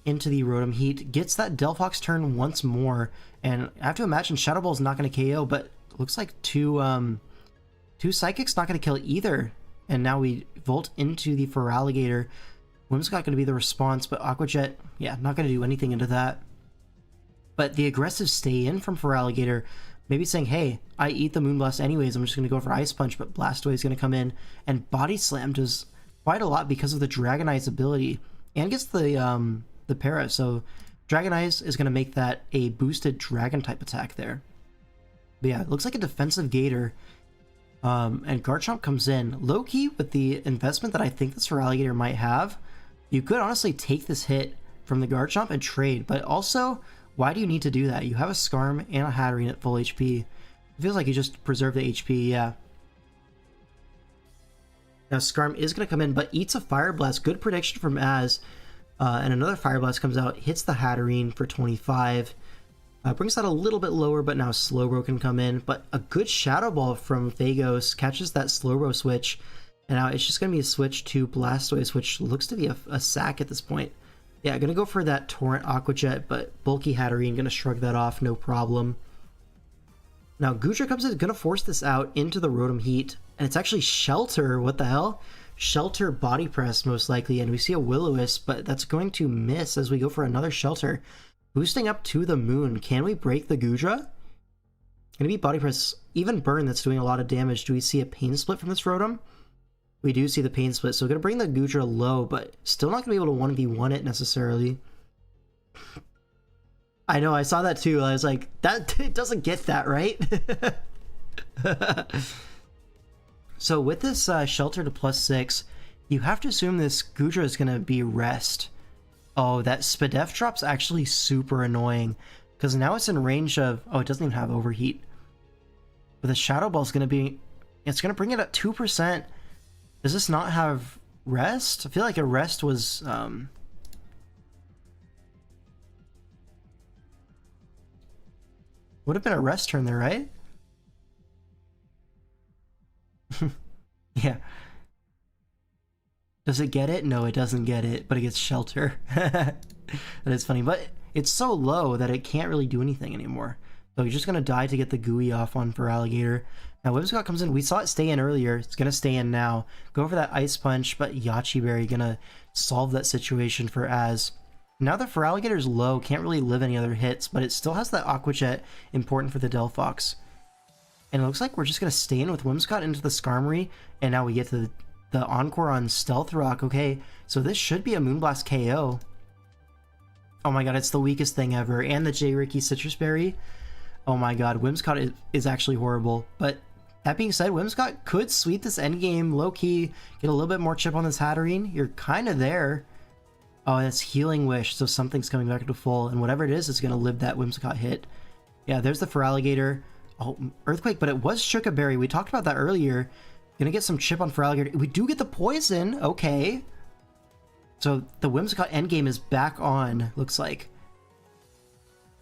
into the Rotom Heat. Gets that Delphox turn once more. And I have to imagine Shadow Ball is not going to KO, but looks like two Psychics not going to kill either. And now we Volt into the Feraligatr. Whimsicott going to be the response, but Aqua Jet, yeah, not going to do anything into that. But the aggressive stay in from Feraligatr, maybe saying, hey, I eat the Moonblast anyways, I'm just going to go for Ice Punch, but Blastoise is going to come in, and Body Slam does quite a lot because of the Dragonite's ability, and gets the Para, so Dragonite is going to make that a boosted Dragon type attack there. But yeah, it looks like a defensive Gator. And Garchomp comes in. Low-key, with the investment that I think this Feraligatr might have, you could honestly take this hit from the Garchomp and trade, but also, why do you need to do that? You have a Scarm and a Hatterene at full HP. It feels like you just preserve the HP, yeah. Now Scarm is going to come in, but eats a Fire Blast. Good prediction from Az. And another Fire Blast comes out, hits the Hatterene for 25. Brings that a little bit lower, but now Slowbro can come in. But a good Shadow Ball from Phagos catches that Slowbro switch. And now it's just going to be a switch to Blastoise, which looks to be a sack at this point. Yeah, going to go for that Torrent Aqua Jet, but bulky Hatterene going to shrug that off, no problem. Now Goodra comes in, going to force this out into the Rotom Heat. And it's actually Shelter, what the hell? Shelter Body Press, most likely. And we see a Will-O-Wisp, but that's going to miss as we go for another Shelter. Boosting up to the moon. Can we break the Goodra? Gonna be Body Press. Even Burn, that's doing a lot of damage. Do we see a Pain Split from this Rotom? We do see the Pain Split, so gonna bring the Goodra low, but still not gonna be able to 1v1 it necessarily. I know, I saw that too. I was like, that it doesn't get that, right? So with this Shelter to +6, you have to assume this Goodra is gonna be Rest. Oh, that Spadef drop's actually super annoying, because now it's in range of... Oh, it doesn't even have Overheat. But the Shadow Ball's going to be... It's going to bring it at 2%. Does this not have Rest? I feel like a Rest was... Would have been a Rest turn there, right? Yeah. Does it get it? No, it doesn't get it, but it gets Shelter. That is funny, but it's so low that it can't really do anything anymore. So you're just going to die to get the Gooey off on Feraligatr. Now Whimsicott comes in. We saw it stay in earlier. It's going to stay in now. Go for that Ice Punch, but Yachi Berry going to solve that situation for Az. Now the Feraligator is low, can't really live any other hits, but it still has that Aqua Jet, important for the Delphox. And it looks like we're just going to stay in with Whimsicott into the Skarmory, and now we get to the Encore on Stealth Rock. Okay, so this should be a Moonblast KO. Oh my god, it's the weakest thing ever. And the J-Ricky Citrus Berry. Oh my god, Whimsicott is actually horrible. But that being said, Whimsicott could sweep this endgame low-key, get a little bit more chip on this Hatterene. You're kind of there. Oh, that's Healing Wish, so something's coming back to full. And whatever it is going to live that Whimsicott hit. Yeah, there's the Feraligatr. Oh, Earthquake, but it was Shuka Berry. We talked about that earlier. Gonna get some chip on Feraligatr. We do get the poison. Okay. So the Whimsicott endgame is back on, looks like.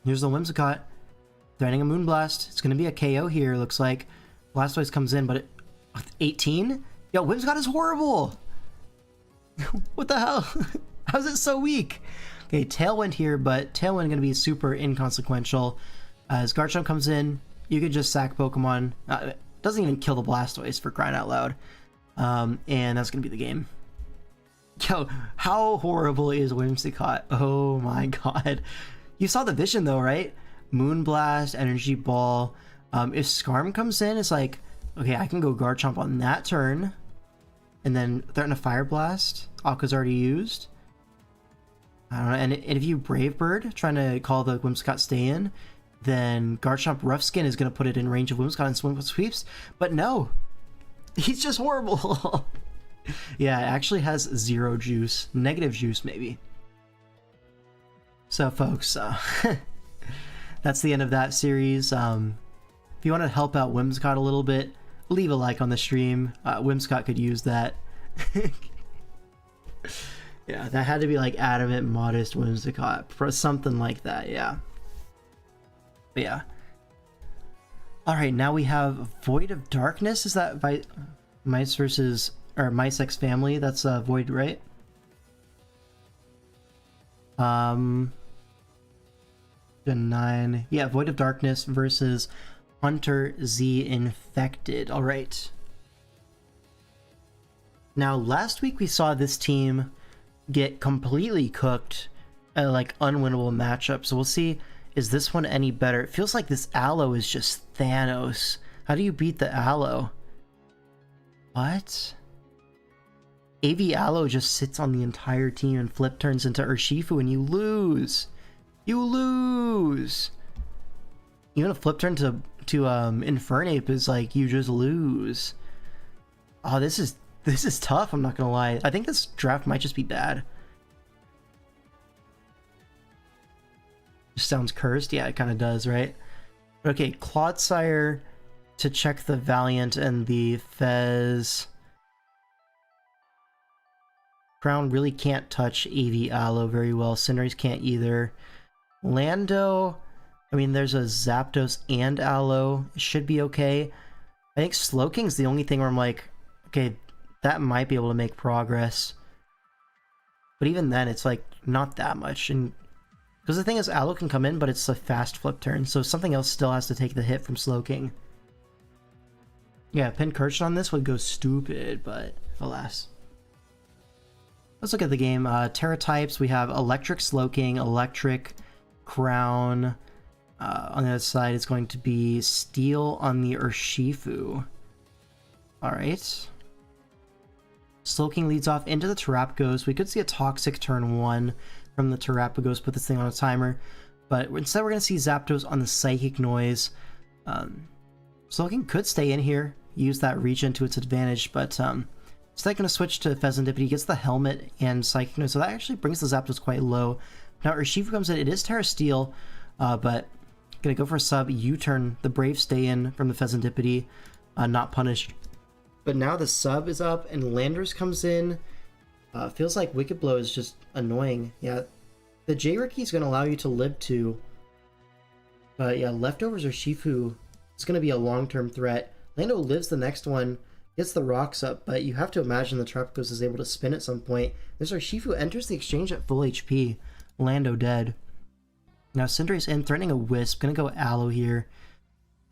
Here's the Whimsicott. Threatening a Moonblast. It's gonna be a KO here, looks like. Blastoise comes in, but 18? Yo, Whimsicott is horrible! What the hell? How's it so weak? Okay, Tailwind here, but Tailwind gonna be super inconsequential. As Garchomp comes in, you could just sack Pokemon. Doesn't even kill the Blastoise, for crying out loud. And that's gonna be the game. Yo, how horrible is Whimsicott? Oh my god. You saw the vision though, right? Moonblast, Energy Ball. If Scarm comes in, it's like, okay, I can go Garchomp on that turn. And then threaten a Fire Blast. Aqua's already used. I don't know, and if you Brave Bird, trying to call the Whimsicott stay in, then Garchomp Rough Skin is going to put it in range of Whimsicott and swing with sweeps, but no, he's just horrible. Yeah, it actually has 0 juice, negative juice maybe. So folks, that's the end of that series. If you want to help out Whimsicott a little bit, leave a like on the stream. Whimsicott could use that. Yeah, that had to be like adamant, modest Whimsicott, for something like that, yeah. But yeah. Alright, now we have Void of Darkness. Is that Mice versus, or Mice X Family? That's Void, right? Gen 9. Yeah, Void of Darkness versus Hunter Z Infected. Alright. Now, last week we saw this team get completely cooked at like unwinnable matchup. So we'll see, is this one any better? It feels like this Aloe is just Thanos. How do you beat the Aloe? What? AV Aloe just sits on the entire team and flip turns into Urshifu and you lose. You lose. Even a flip turn to Infernape is like, you just lose. Oh, this is tough, I'm not gonna lie. I think this draft might just be bad. Just sounds cursed. Yeah, it kind of does, right? Okay, Clodsire to check the Valiant and the Fez. Crown really can't touch AV Aloe very well. Cinderace can't either. Lando, I mean, there's a Zapdos and Aloe. It should be okay. I think Slowking's the only thing where I'm like, okay, that might be able to make progress. But even then, it's like not that much. And because the thing is, Aloe can come in, but it's a fast flip turn, so something else still has to take the hit from Slowking. Yeah, Pincursion on this would go stupid, but alas. Let's look at the game. Terra types, we have Electric Slowking, Electric Crown. On the other side, it's going to be Steel on the Urshifu. Alright. Slowking leads off into the Terapagos. We could see a Toxic turn 1 from the Terapagos, put this thing on a timer. But instead we're going to see Zapdos on the Psychic Noise. Slowking could stay in here, use that regen to its advantage, but instead going to switch to Pheasantipede, gets the Helmet and Psychic Noise, so that actually brings the Zapdos quite low. Now Urshifu comes in, it is Terra Steel, but going to go for a sub, U-turn, the Brave stay in from the Pheasantipede, not punished. But now the sub is up and Landorus comes in. Feels like Wicked Blow is just annoying. Yeah, the J-Riki is going to allow you to live 2. But yeah, Leftovers or Shifu is going to be a long-term threat. Lando lives the next one, gets the rocks up, but you have to imagine the Terapagos is able to spin at some point. This Urshifu enters the exchange at full HP. Lando dead. Now Cinderace in, threatening a Wisp. Going to go Aloe here.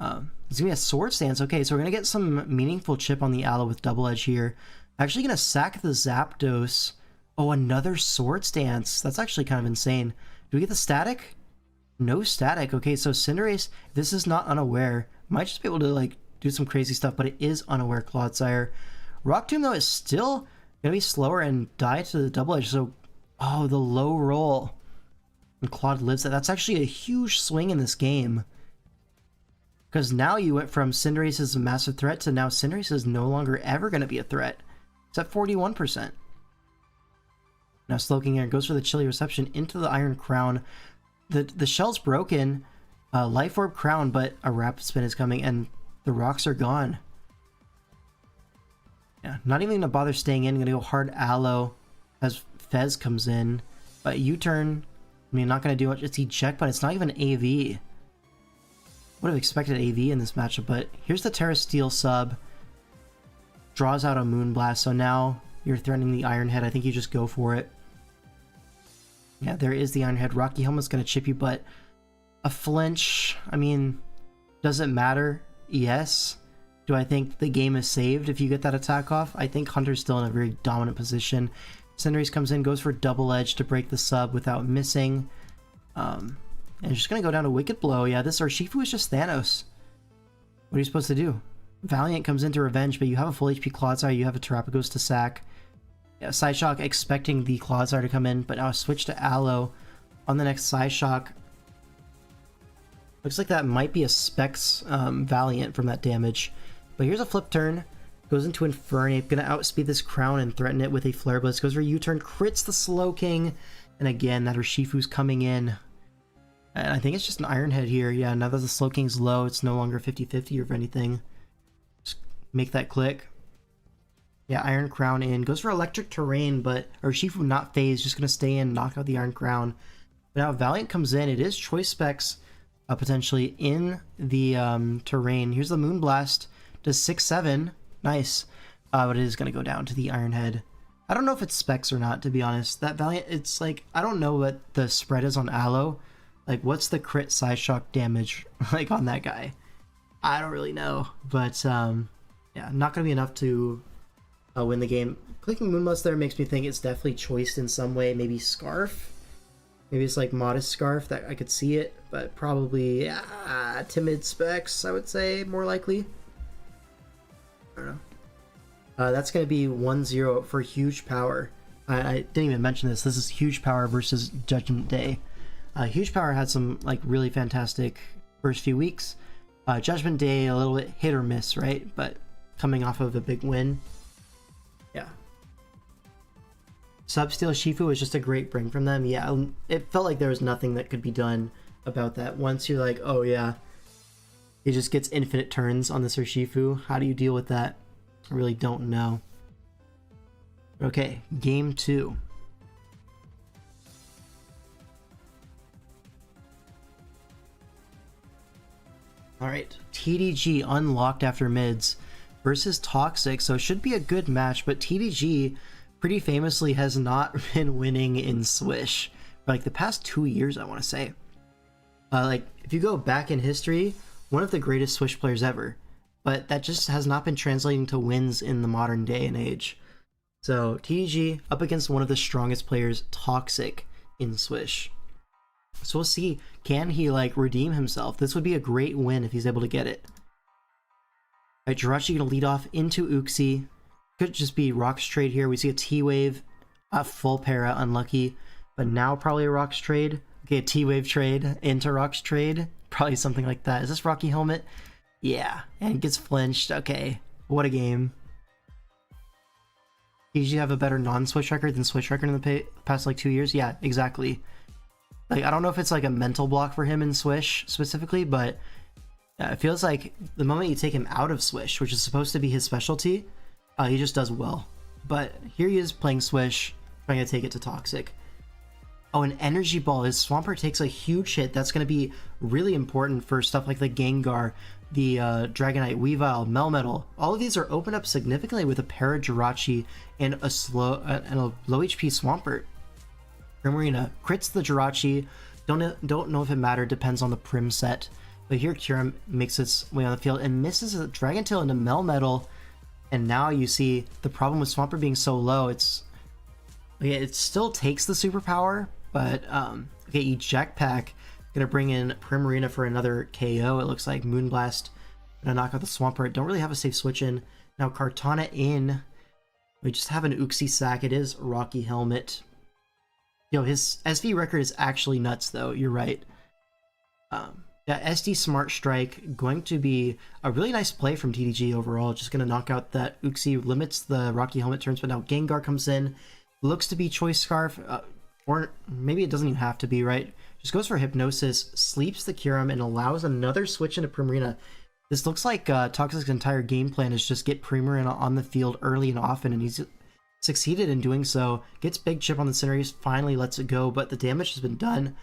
It's going to be a Sword Stance. Okay, so we're going to get some meaningful chip on the Aloe with Double Edge here. Actually going to sack the Zapdos. Oh, another Sword Stance. That's actually kind of insane. Do we get the static? No static. Okay, so Cinderace, this is not unaware. Might just be able to like do some crazy stuff, but it is unaware Clodsire. Rock Tomb, though, is still going to be slower and die to the Double Edge. So, oh, the low roll. And Claude lives that. That's actually a huge swing in this game. Because now you went from Cinderace is a massive threat to now Cinderace is no longer ever going to be a threat. It's at 41%. Now Slowking here goes for the Chilly Reception into the Iron Crown. The shell's broken. Life Orb Crown, but a Rapid Spin is coming and the rocks are gone. Yeah, not even going to bother staying in. Going to go hard Aloe as Fez comes in. But U-turn, I mean, not going to do much. It's eject, but it's not even AV. Would have expected AV in this matchup, but here's the Terra Steel sub. Draws out a Moonblast, so now you're threatening the Iron Head. I think you just go for it. Yeah, there is the Iron Head. Rocky Helmet's going to chip you, but a flinch, I mean, does it matter? Yes. Do I think the game is saved if you get that attack off? I think Hunter's still in a very dominant position. Cinderace comes in, goes for Double Edge to break the sub without missing. And just going to go down to Wicked Blow. Yeah, this Urshifu is just Thanos. What are you supposed to do? Valiant comes into revenge, but you have a full HP Clodsire, you have a Terapagos to sack. Yeah, Psyshock expecting the Clodsire to come in, but now switch to Aloe on the next Psyshock. Looks like that might be a Specs Valiant from that damage. But here's a flip turn. Goes into Infernape. Gonna outspeed this Crown and threaten it with a Flare Blitz. Goes for U-turn. Crits the Slow King. And again, that Urshifu's coming in. And I think it's just an Iron Head here. Yeah, now that the Slow King's low, it's no longer 50-50 or anything. Just make that click. Yeah, Iron Crown in. Goes for Electric Terrain, but Urshifu not phased. Just gonna stay in, knock out the Iron Crown. But now Valiant comes in. It is Choice Specs potentially in the terrain. Here's the Moonblast. Does 6-7. Nice. But it is gonna go down to the Iron Head. I don't know if it's Specs or not, to be honest. That Valiant, it's like, I don't know what the spread is on Aloe. Like, what's the crit Side Shock damage, like, on that guy? I don't really know. But, yeah, not going to be enough to win the game. Clicking Moonblast there makes me think it's definitely choiced in some way. Maybe Scarf? Maybe it's, like, Modest Scarf, that I could see it. But probably, Timid Specs, I would say, more likely. I don't know. That's going to be 1-0 for Huge Power. I didn't even mention this. This is Huge Power versus Judgment Day. Huge Power had some like really fantastic first few weeks. Judgment Day a little bit hit or miss, right? But coming off of a big win, yeah. Substeel Shifu was just a great bring from them. Yeah, it felt like there was nothing that could be done about that. Once you're like, oh yeah, it just gets infinite turns on this Urshifu. How do you deal with that? I really don't know. Okay, game 2. Alright, TDG unlocked after mids versus Toxic, so it should be a good match, but TDG pretty famously has not been winning in Swish for like the past 2 years, I want to say. Like, if you go back in history, one of the greatest Swish players ever, but that just has not been translating to wins in the modern day and age. So, TDG up against one of the strongest players, Toxic, in Swish. So we'll see, can he like redeem himself? This would be a great win if he's able to get it. Alright, Jirachi gonna lead off into Uxie. Could just be Rocks trade here. We see a T-Wave, a full para, unlucky. But now probably a Rocks trade. Okay, a T-Wave trade into Rocks trade. Probably something like that. Is this Rocky Helmet? Yeah, and gets flinched. Okay, what a game. Did you have a better non-Switch record than Switch record in the past like 2 years? Yeah, exactly. Like, I don't know if it's like a mental block for him in Swish specifically, but it feels like the moment you take him out of Swish, which is supposed to be his specialty, he just does well. But here he is playing Swish, trying to take it to Toxic. Oh, an Energy Ball. His Swampert takes a huge hit. That's going to be really important for stuff like the Gengar, the Dragonite, Weavile, Melmetal. All of these are opened up significantly with a Para Jirachi and a low HP Swampert. Primarina crits the Jirachi. Don't know if it mattered. Depends on the Prim set. But here Kyurem makes its way on the field and misses a Dragon Tail into Melmetal. And now you see the problem with Swampert being so low. It still takes the superpower, but okay, Eject Pack gonna bring in Primarina for another KO. It looks like Moonblast gonna knock out the Swampert. Don't really have a safe switch in. Now Kartana in. We just have an Uxie sack. It is Rocky Helmet. Yo, his SV record is actually nuts, though. You're right. Yeah, SD Smart Strike going to be a really nice play from TDG overall. Just going to knock out that Uxie, limits the Rocky Helmet turns, but now Gengar comes in. Looks to be Choice Scarf, or maybe it doesn't even have to be, right? Just goes for Hypnosis, sleeps the Kyurem, and allows another switch into Primarina. This looks like Toxic's entire game plan is just get Primarina on the field early and often, and he's succeeded in doing so. Gets Big Chip on the Cinderace, finally lets it go, but the damage has been done.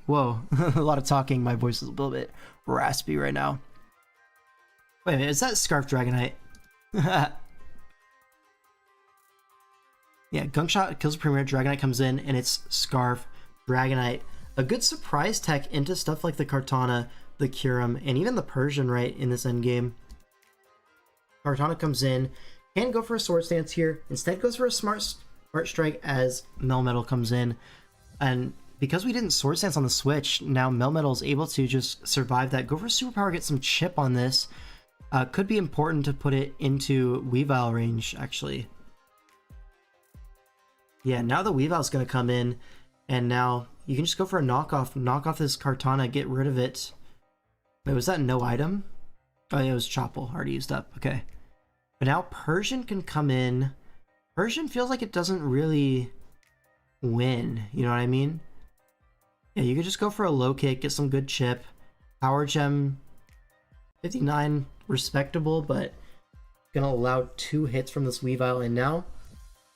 Whoa, a lot of talking. My voice is a little bit raspy right now. Wait a minute, is that Scarf Dragonite? Yeah, Gunk Shot kills Premier, Dragonite comes in, and it's Scarf Dragonite. A good surprise tech into stuff like the Kartana, the Kyurem, and even the Persian, right, in this endgame. Kartana comes in, can go for a Sword Stance here, instead goes for a Smart Strike as Melmetal comes in. And because we didn't Sword Stance on the Switch, now Melmetal is able to just survive that. Go for Superpower, get some chip on this. Could be important to put it into Weavile range, actually. Yeah, now the Weavile's going to come in, and now you can just go for a knock off this Kartana, get rid of it. Wait, was that no item? Oh, yeah, it was Chopple, already used up. Okay. But now Persian can come in. Persian feels like it doesn't really win, you know what I mean? Yeah, you could just go for a low kick, get some good chip. Power gem 59, respectable, but gonna allow 2 hits from this Weavile, and now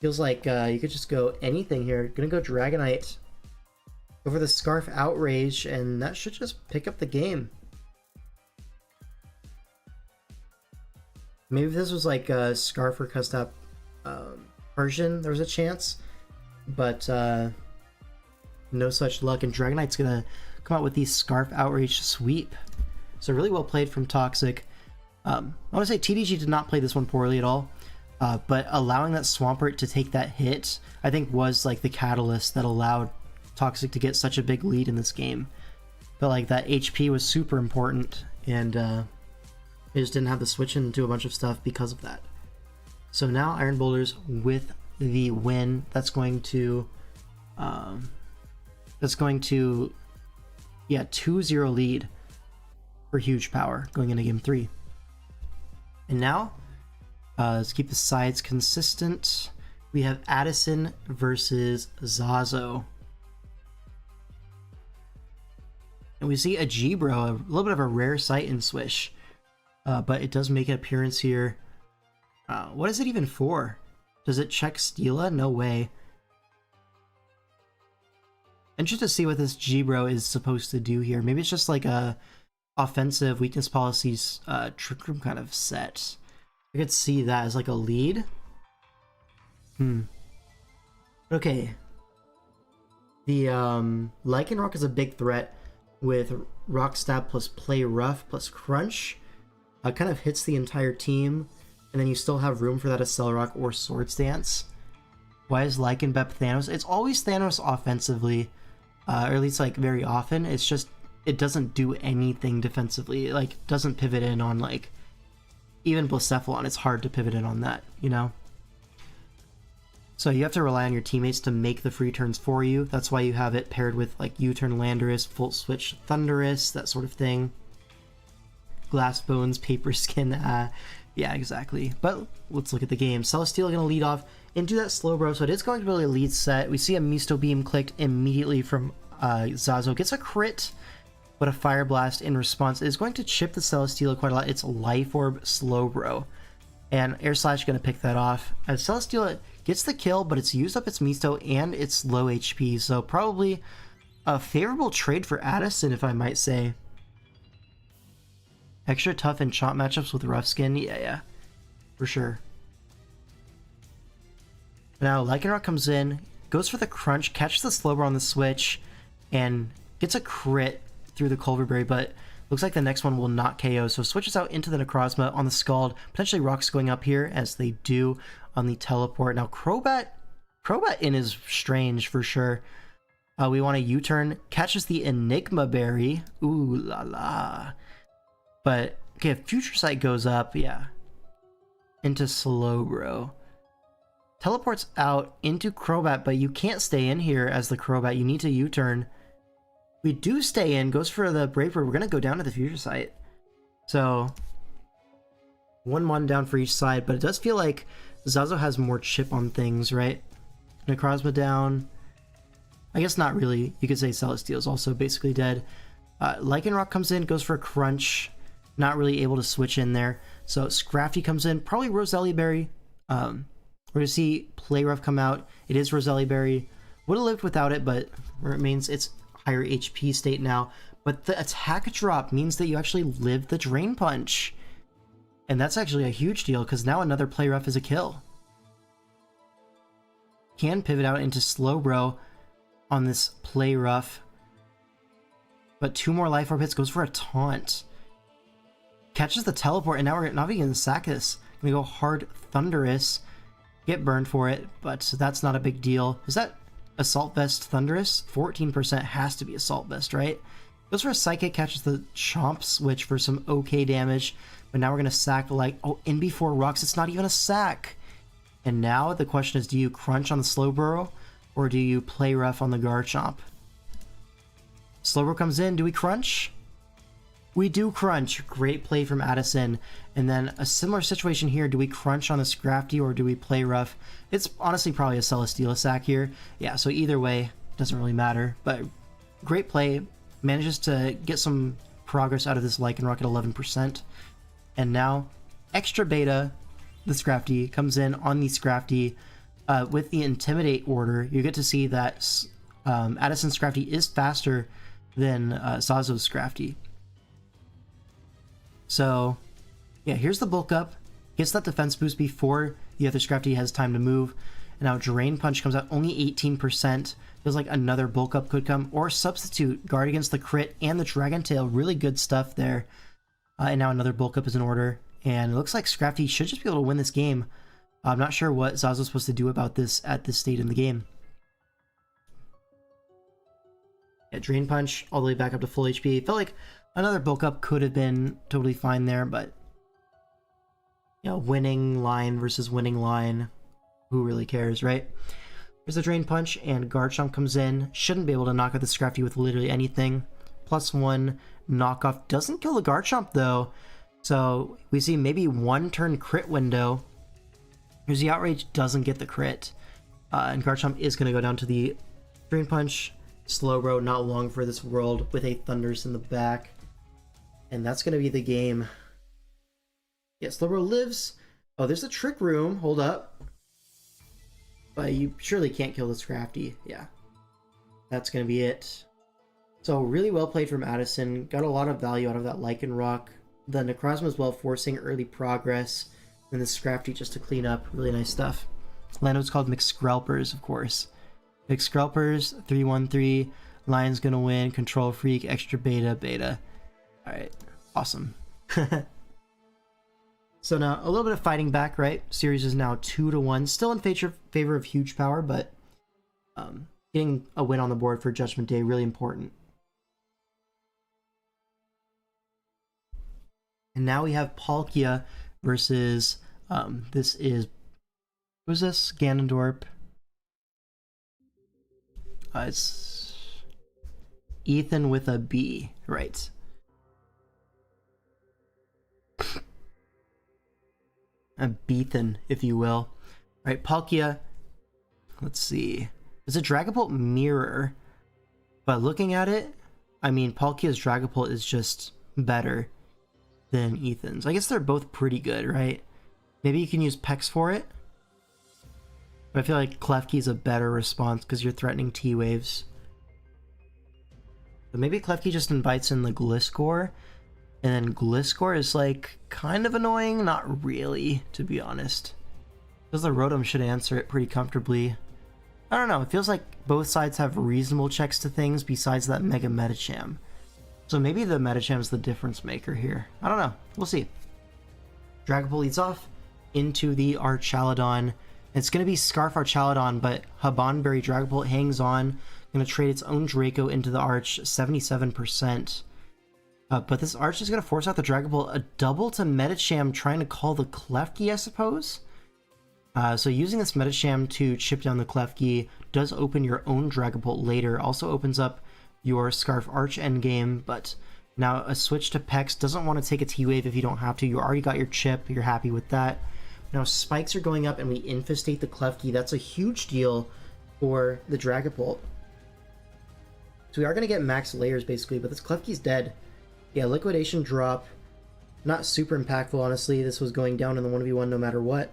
feels like you could just go anything here. Gonna go Dragonite, go for the Scarf Outrage, and that should just pick up the game. Maybe if this was like a Scarf or Custap Persian, there was a chance, but no such luck, and Dragonite's gonna come out with the Scarf Outrage Sweep. So really well played from Toxic. I want to say TDG did not play this one poorly at all, but allowing that Swampert to take that hit, I think was like the catalyst that allowed Toxic to get such a big lead in this game. But like that HP was super important, and they just didn't have to switch into a bunch of stuff because of that. So now Iron Boulders with the win. That's going to yeah, 2-0 lead for Huge Power going into game 3. And now let's keep the sides consistent. We have Addison versus Zazo. And we see a G-Bro, a little bit of a rare sight in Swish. But it does make an appearance here. What is it even for? Does it check Steela? No way. Interested to see what this G-Bro is supposed to do here. Maybe it's just like a offensive weakness policies trick room kind of set. I could see that as like a lead. Okay. The Lycanroc is a big threat with Rock Stab plus Play Rough plus Crunch. Kind of hits the entire team, and then you still have room for that Accelerock or Swords Dance. Why is Lycanbep Thanos? It's always Thanos offensively, or at least like very often. It's just it doesn't do anything defensively. It, like, doesn't pivot in on like even Blacephalon. It's hard to pivot in on that, you know. So you have to rely on your teammates to make the free turns for you. That's why you have it paired with like U-turn Landorus, Full Switch Thundurus, that sort of thing. Glass Bones, Paper Skin, yeah, exactly. But let's look at the game. Celesteela going to lead off into that Slowbro, so it is going to be a lead set. We see a Misto Beam clicked immediately from Zazo. Gets a crit, but a Fire Blast in response is going to chip the Celesteela quite a lot. It's Life Orb Slowbro, and Air Slash going to pick that off. As Celesteela gets the kill, but it's used up its Misto and its low HP, so probably a favorable trade for Addison, if I might say. Extra tough in chomp matchups with Rough Skin, yeah, for sure. Now Lycanroc comes in, goes for the Crunch, catches the Slowbro on the switch, and gets a crit through the Culverberry, but looks like the next one will not KO, so switches out into the Necrozma on the Scald, potentially Rocks going up here, as they do on the Teleport. Now Crobat in is strange for sure. We want a U-turn, catches the Enigma Berry, ooh la la. But, okay, if Future Sight goes up, yeah, into Slowbro. Teleports out into Crobat, but you can't stay in here as the Crobat. You need to U-turn. We do stay in, goes for the Brave Bird. We're going to go down to the Future Sight. So, 1-1 down for each side, but it does feel like Zazo has more chip on things, right? Necrozma down. I guess not really. You could say Celesteela is also basically dead. Lycanroc comes in, goes for a Crunch. Not really able to switch in there. So Scrafty comes in, probably Roselli Berry. We're going to see Play Rough come out. It is Roselli Berry. Would have lived without it, but it means it's higher HP state now. But the attack drop means that you actually live the Drain Punch. And that's actually a huge deal, because now another Play Rough is a kill. Can pivot out into Slowbro on this Play Rough. But 2 more Life Orb hits, goes for a Taunt. Catches the Teleport, and now we're not even going to sack this. Gonna go hard Thundurus. Get burned for it, but that's not a big deal. Is that Assault Vest Thundurus? 14% has to be Assault Vest, right? Goes for a Psychic, catches the Chomp Switch for some okay damage. But now we're going to sack like, oh, in before Rocks, it's not even a sack. And now the question is, do you Crunch on the Slowbro, or do you Play Rough on the Garchomp? Slowbro comes in, do we Crunch? We do crunch. Great play from Addison. And then a similar situation here. Do we crunch on the Scrafty or do we play rough? It's honestly probably a Celesteela sack here. Yeah, so either way, doesn't really matter. But great play. Manages to get some progress out of this Lycanroc at 11%. And now, extra beta, the Scrafty, comes in on the Scrafty. With the Intimidate order, you get to see that Addison's Scrafty is faster than Zazo's Scrafty. So, yeah, here's the bulk up. Gets that defense boost before the other Scrafty has time to move. And now Drain Punch comes out only 18%. Feels like another bulk up could come. Or Substitute, guard against the crit and the Dragon Tail. Really good stuff there. And now another bulk up is in order. And it looks like Scrafty should just be able to win this game. I'm not sure what Zazo's supposed to do about this at this state in the game. Yeah, Drain Punch all the way back up to full HP. Felt like another bulk up could have been totally fine there, but you know, winning line versus winning line, who really cares, right? There's a Drain Punch, and Garchomp comes in. Shouldn't be able to knock out the Scrafty with literally anything. +1 knockoff. Doesn't kill the Garchomp, though. So we see maybe one turn crit window. Here's the Outrage, doesn't get the crit. And Garchomp is going to go down to the Drain Punch. Slowbro, not long for this world, with a Thundurus in the back. And that's going to be the game. Yeah, Slowbro lives. Oh, there's a Trick Room. Hold up. But you surely can't kill this Scrafty. Yeah. That's going to be it. So, really well played from Addison. Got a lot of value out of that Lycanroc. The Necrozma as well, forcing early progress. And the Scrafty just to clean up. Really nice stuff. Lando's called McScrelpers, of course. McScrelpers, 3-1-3. Lion's gonna win. Control Freak, Extra Beta, Beta. Alright, awesome. So now, a little bit of fighting back, right? Series is now 2-1. Still in favor of Huge Power, but getting a win on the board for Judgment Day, really important. And now we have Palkia versus, this is, who's this? Ganondorp. It's Ethan with a B, right. A Beathan, if you will. Right, Palkia, let's see. It's a Dragapult mirror, but looking at it, I mean, Palkia's Dragapult is just better than Ethan's. I guess they're both pretty good, right? Maybe you can use Pex for it. But I feel like Klefki's a better response because you're threatening T-Waves. But maybe Klefki just invites in the Gliscor. And then Gliscor is like kind of annoying. Not really, to be honest. Because the Rotom should answer it pretty comfortably. I don't know. It feels like both sides have reasonable checks to things besides that Mega Medicham. So maybe the Medicham's the difference maker here. I don't know. We'll see. Dragapult leads off into the Archaludon. It's going to be Scarf Archaludon, but Habanberry Dragapult hangs on. Going to trade its own Draco into the Arch, 77%. But this Arch is going to force out the Dragapult. A double to Medicham trying to call the Klefki, I suppose? So using this Medicham to chip down the Klefki does open your own Dragapult later. Also opens up your Scarf Arch endgame, but now a switch to Pex. Doesn't want to take a T-Wave if you don't have to. You already got your chip. You're happy with that. Now spikes are going up and we infestate the Klefki. That's a huge deal for the Dragapult. So we are going to get max layers basically, but this Klefki's dead. Yeah, Liquidation drop. Not super impactful, honestly. This was going down in the 1v1 no matter what.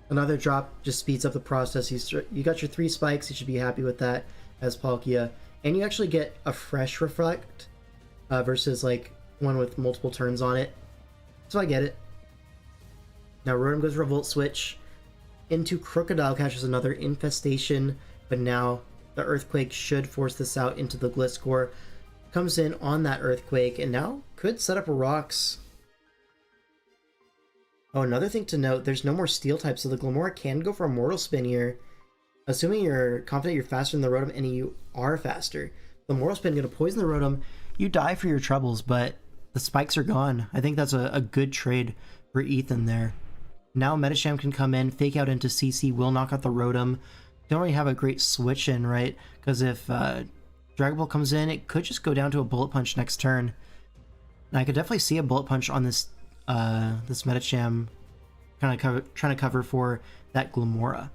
Another drop just speeds up the process. You got your 3 spikes. You should be happy with that as Palkia. And you actually get a fresh Reflect versus like one with multiple turns on it. So I get it. Now Rotom goes Revolt Switch into Crocodile, catches another infestation, but now the Earthquake should force this out into the Gliscor. Comes in on that Earthquake and now could set up a Rocks. Oh, another thing to note, there's no more Steel type, so the Glimmora can go for a Mortal Spin here. Assuming you're confident you're faster than the Rotom, and you are faster. The Mortal Spin going to poison the Rotom. You die for your troubles, but the spikes are gone. I think that's a good trade for Ethan there. Now Medicham can come in, fake out into CC, will knock out the Rotom. Don't really have a great switch in, right? Because if Dragon Ball comes in. It could just go down to a Bullet Punch next turn. And I could definitely see a Bullet Punch on this this Medicham trying to cover for that Glamora.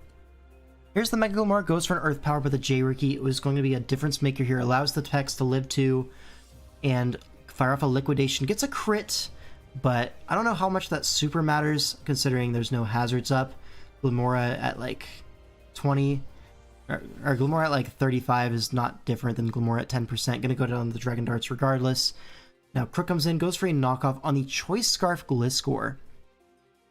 Here's the Mega Glamora, goes for an Earth Power, but the J-Riki was going to be a difference maker here. Allows the Tex to live 2 and fire off a Liquidation. Gets a crit, but I don't know how much that super matters considering there's no hazards up. Glamora at like 20, or Glamora at like 35 is not different than Glamora at 10%. Gonna go down the Dragon Darts regardless. Now Crook comes in, goes for a knockoff on the Choice Scarf Gliscor.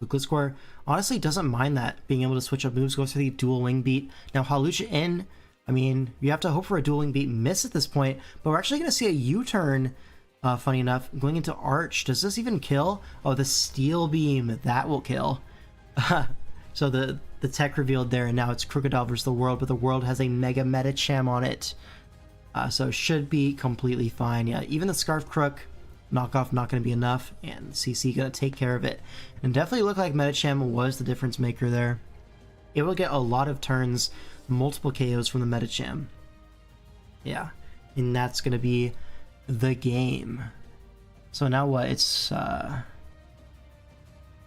Gliscor honestly doesn't mind that, being able to switch up moves, goes for the dual wing beat. Now Hawlucha in, I mean, you have to hope for a dual wing beat miss at this point, but we're actually going to see a U-turn, funny enough, going into Arch. Does this even kill? Oh, the Steel Beam, that will kill. So the tech revealed there, and now it's Crocodile versus the World, but the World has a Mega Medicham on it. So it should be completely fine. Yeah, even the Scarf Crook knockoff not going to be enough, and CC going to take care of it. And definitely looked like Medicham was the difference maker there. It will get a lot of turns, multiple KOs from the Medicham. Yeah, and that's going to be the game. So now what? It's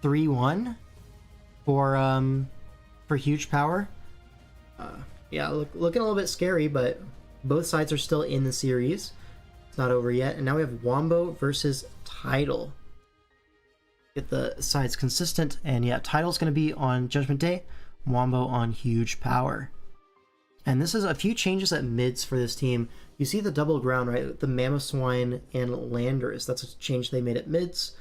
3-1 for Huge Power. Yeah, looking a little bit scary, but both sides are still in the series. Not over yet, and now we have Wombo versus Tidal. Get the sides consistent, and yeah, Tidal's going to be on Judgment Day, Wombo on Huge Power. And this is a few changes at mids for this team. You see the double ground, right? The Mamoswine and Landorus. That's a change they made at mids.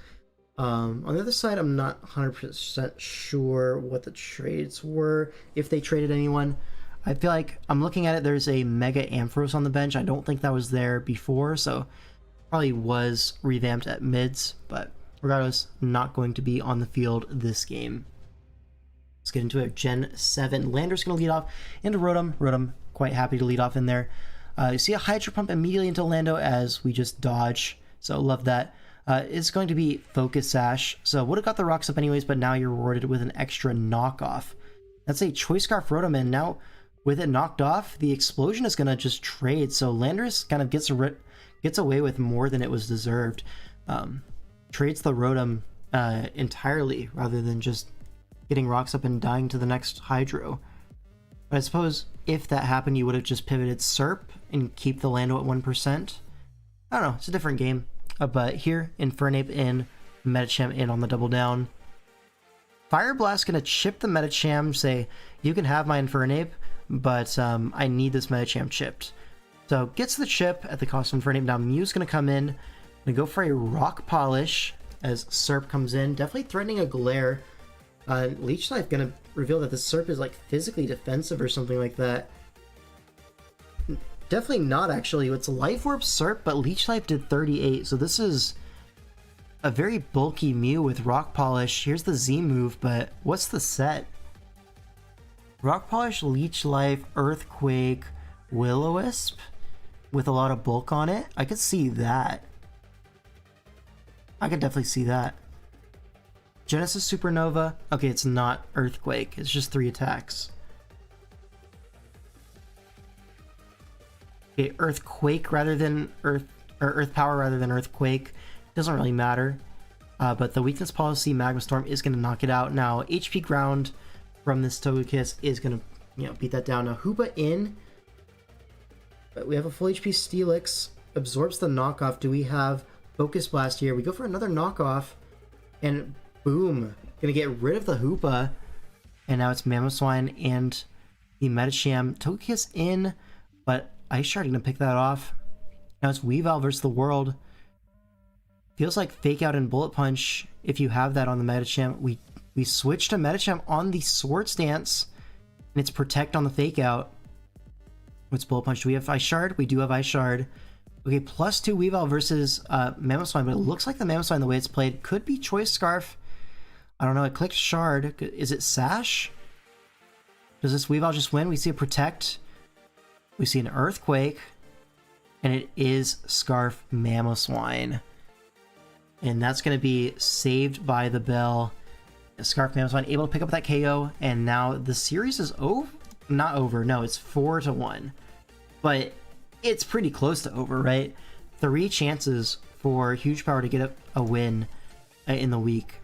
On the other side, I'm not 100% sure what the trades were, if they traded anyone. I feel like I'm looking at it, there's a Mega Ampharos on the bench. I don't think that was there before, so probably was revamped at mids, but regardless, not going to be on the field this game. Let's get into it. Gen 7. Lander's going to lead off into Rotom. Rotom quite happy to lead off in there. You see a Hydro Pump immediately into Lando as we just dodge, so love that. It's going to be Focus Sash, so would have got the rocks up anyways, but now you're rewarded with an extra knockoff. That's a Choice Scarf Rotom, and now with it knocked off, the Explosion is going to just trade, so Landorus kind of gets away with more than it was deserved. Trades the Rotom entirely, rather than just getting rocks up and dying to the next Hydro. But I suppose if that happened, you would have just pivoted Serp and keep the Lando at 1%. I don't know, it's a different game. But here, Infernape in, Medicham in on the double down. Fire Blast going to chip the Medicham, say, you can have my Infernape, but I need this Medicham chipped. So gets the chip at the cost of Infernape. Now Mew's going to come in, going to go for a Rock Polish as Serp comes in, definitely threatening a Glare. Leech Life going to reveal that the Serp is like physically defensive or something like that. Definitely not actually. It's Life Orb Serp, but Leech Life did 38, so this is a very bulky Mew with Rock Polish. Here's the Z move, but what's the set? Rock Polish, Leech Life, Earthquake, Will-O-Wisp with a lot of bulk on it. I could see that. I could definitely see that. Genesis Supernova. Okay, it's not Earthquake. It's just 3 attacks. Okay, Earthquake rather than Earth Power rather than Earthquake. Doesn't really matter. But the Weakness Policy Magma Storm is going to knock it out. Now, HP Ground from this Togekiss is going to, beat that down. Now, Hoopa in. But we have a full HP Steelix. Absorbs the knockoff. Do we have Focus Blast here? We go for another knockoff. And boom. Going to get rid of the Hoopa. And now it's Mamoswine and the Medicham. Togekiss in. But Ice Shard going to pick that off. Now it's Weavile versus the World. Feels like Fake Out and Bullet Punch if you have that on the Medicham. We switch to Medicham on the Swords Dance, and it's Protect on the Fake Out. What's Bullet Punch? Do we have Ice Shard? We do have Ice Shard. Okay, +2 Weavile versus Mamoswine, but it looks like the Mamoswine, the way it's played, could be Choice Scarf. I don't know, it clicked Shard. Is it Sash? Does this Weavile just win? We see a Protect. We see an Earthquake. And it is Scarf Mamoswine. And that's going to be saved by the bell. Scarf Mamoswine able to pick up that KO, and now the series is over. Not over, no, it's 4-1. But it's pretty close to over, right? 3 chances for Huge Power to get a win in the week.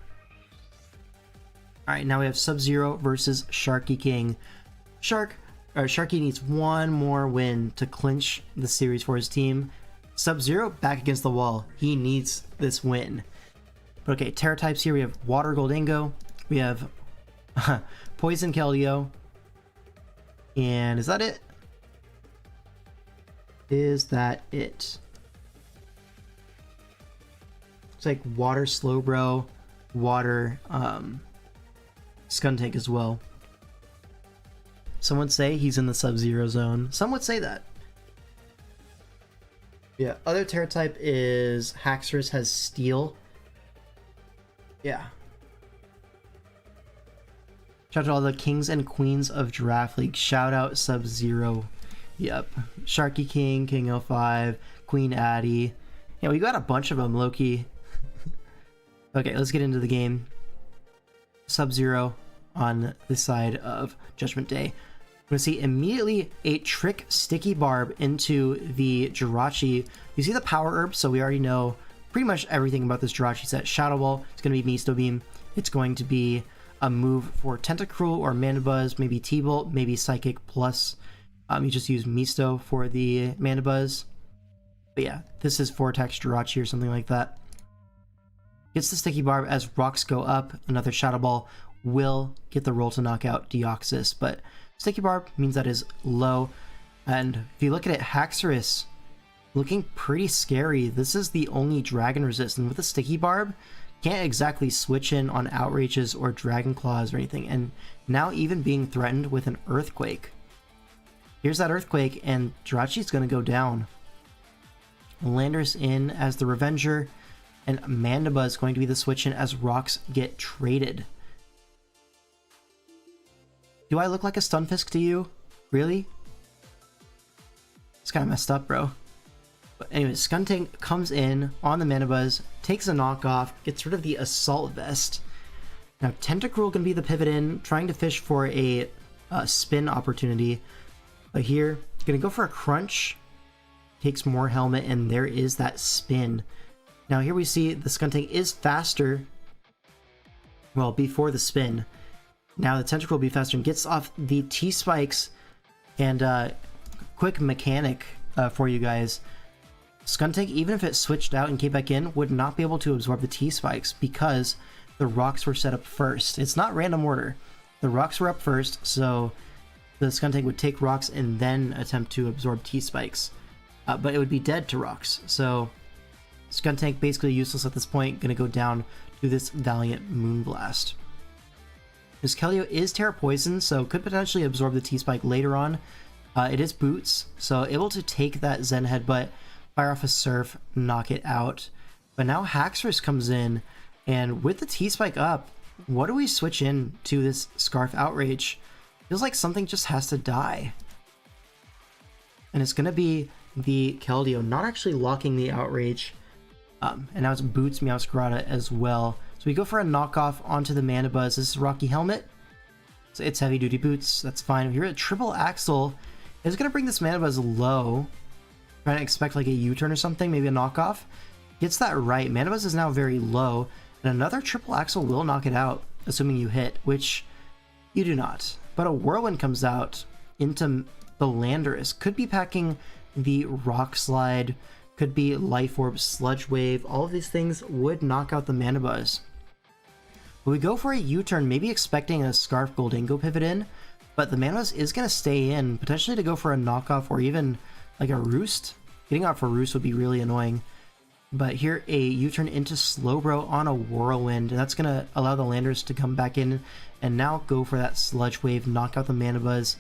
Alright, now we have Sub-Zero versus Sharky King. Sharky needs one more win to clinch the series for his team. Sub-Zero back against the wall. He needs this win. But okay, Terra types here. We have Water Goldingo. We have Poison Keldeo. And is that it? Is that it? It's like Water Slowbro, Water Skuntank as well. Some would say he's in the Sub-Zero zone. Some would say that. Yeah, other Terra type is Haxorus has Steel. Yeah. Shout out to all the kings and queens of Giraffe League. Shout out Sub-Zero. Yep. Sharky King, King 05, Queen Addy. Yeah, we got a bunch of them, Loki. Okay, let's get into the game. Sub-Zero on the side of Judgment Day. We're going to see immediately a Trick Sticky Barb into the Jirachi. You see the Power Herb, so we already know pretty much everything about this Jirachi set. Shadow Ball, it's going to be Misto Beam. It's going to be a move for Tentacruel or Mandibuzz, maybe T-Bolt, maybe Psychic Plus. You just use Misto for the Mandibuzz. But yeah, this is Vortex Jirachi or something like that. Gets the Sticky Barb as rocks go up. Another Shadow Ball will get the roll to knock out Deoxys, but Sticky Barb means that is low. And if you look at it, Haxorus looking pretty scary. This is the only Dragon resist, and with a Sticky Barb, can't exactly switch in on Outrages or Dragon Claws or anything. And now even being threatened with an Earthquake. Here's that Earthquake, and Jirachi's going to go down. Landorus in as the Revenger, and Mandibuzz going to be the switch in as rocks get traded. Do I look like a Stunfisk to you? Really? It's kind of messed up, bro. But anyway, Skuntank comes in on the Mandibuzz, takes a knockoff, gets rid of the Assault Vest. Now Tentacruel can be the pivot in, trying to fish for a spin opportunity. But here, gonna go for a Crunch, takes more Helmet, and there is that spin. Now here we see the Skuntank is faster, well, before the spin. Now the Tentacruel will be faster and gets off the T-Spikes. And quick mechanic for you guys. Skuntank, even if it switched out and came back in, would not be able to absorb the T-Spikes because the rocks were set up first. It's not random order. The rocks were up first, so the Skuntank would take rocks and then attempt to absorb T-Spikes. But it would be dead to rocks. So Skuntank basically useless at this point, gonna go down to this Valiant Moonblast. This Keldeo is Terra Poison, so could potentially absorb the T-Spike later on. It is Boots, so able to take that Zen Headbutt, fire off a Surf, knock it out. But now Haxorus comes in, and with the T-Spike up, what do we switch in to this Scarf Outrage? Feels like something just has to die. And it's gonna be the Keldeo, not actually locking the Outrage. And now it's Boots, Meowscarada as well. So we go for a knockoff onto the Mandibuzz. This is Rocky Helmet. So it's Heavy Duty Boots. That's fine. Here at Triple Axle, it's going to bring this Mandibuzz low. Trying to expect like a U-turn or something, maybe a knockoff. Gets that right. Mandibuzz is now very low. And another Triple Axle will knock it out, assuming you hit, which you do not. But a Whirlwind comes out into the Landorus. Could be packing the Rock Slide. Could be Life Orb, Sludge Wave. All of these things would knock out the Mandibuzz. But we go for a U-turn, maybe expecting a Scarf Goldingo pivot in, but the Mandibuzz is going to stay in, potentially to go for a knockoff or even like a Roost. Getting out for Roost would be really annoying. But here, a U-turn into Slowbro on a Whirlwind, and that's going to allow the Landers to come back in and now go for that Sludge Wave, knock out the Mandibuzz.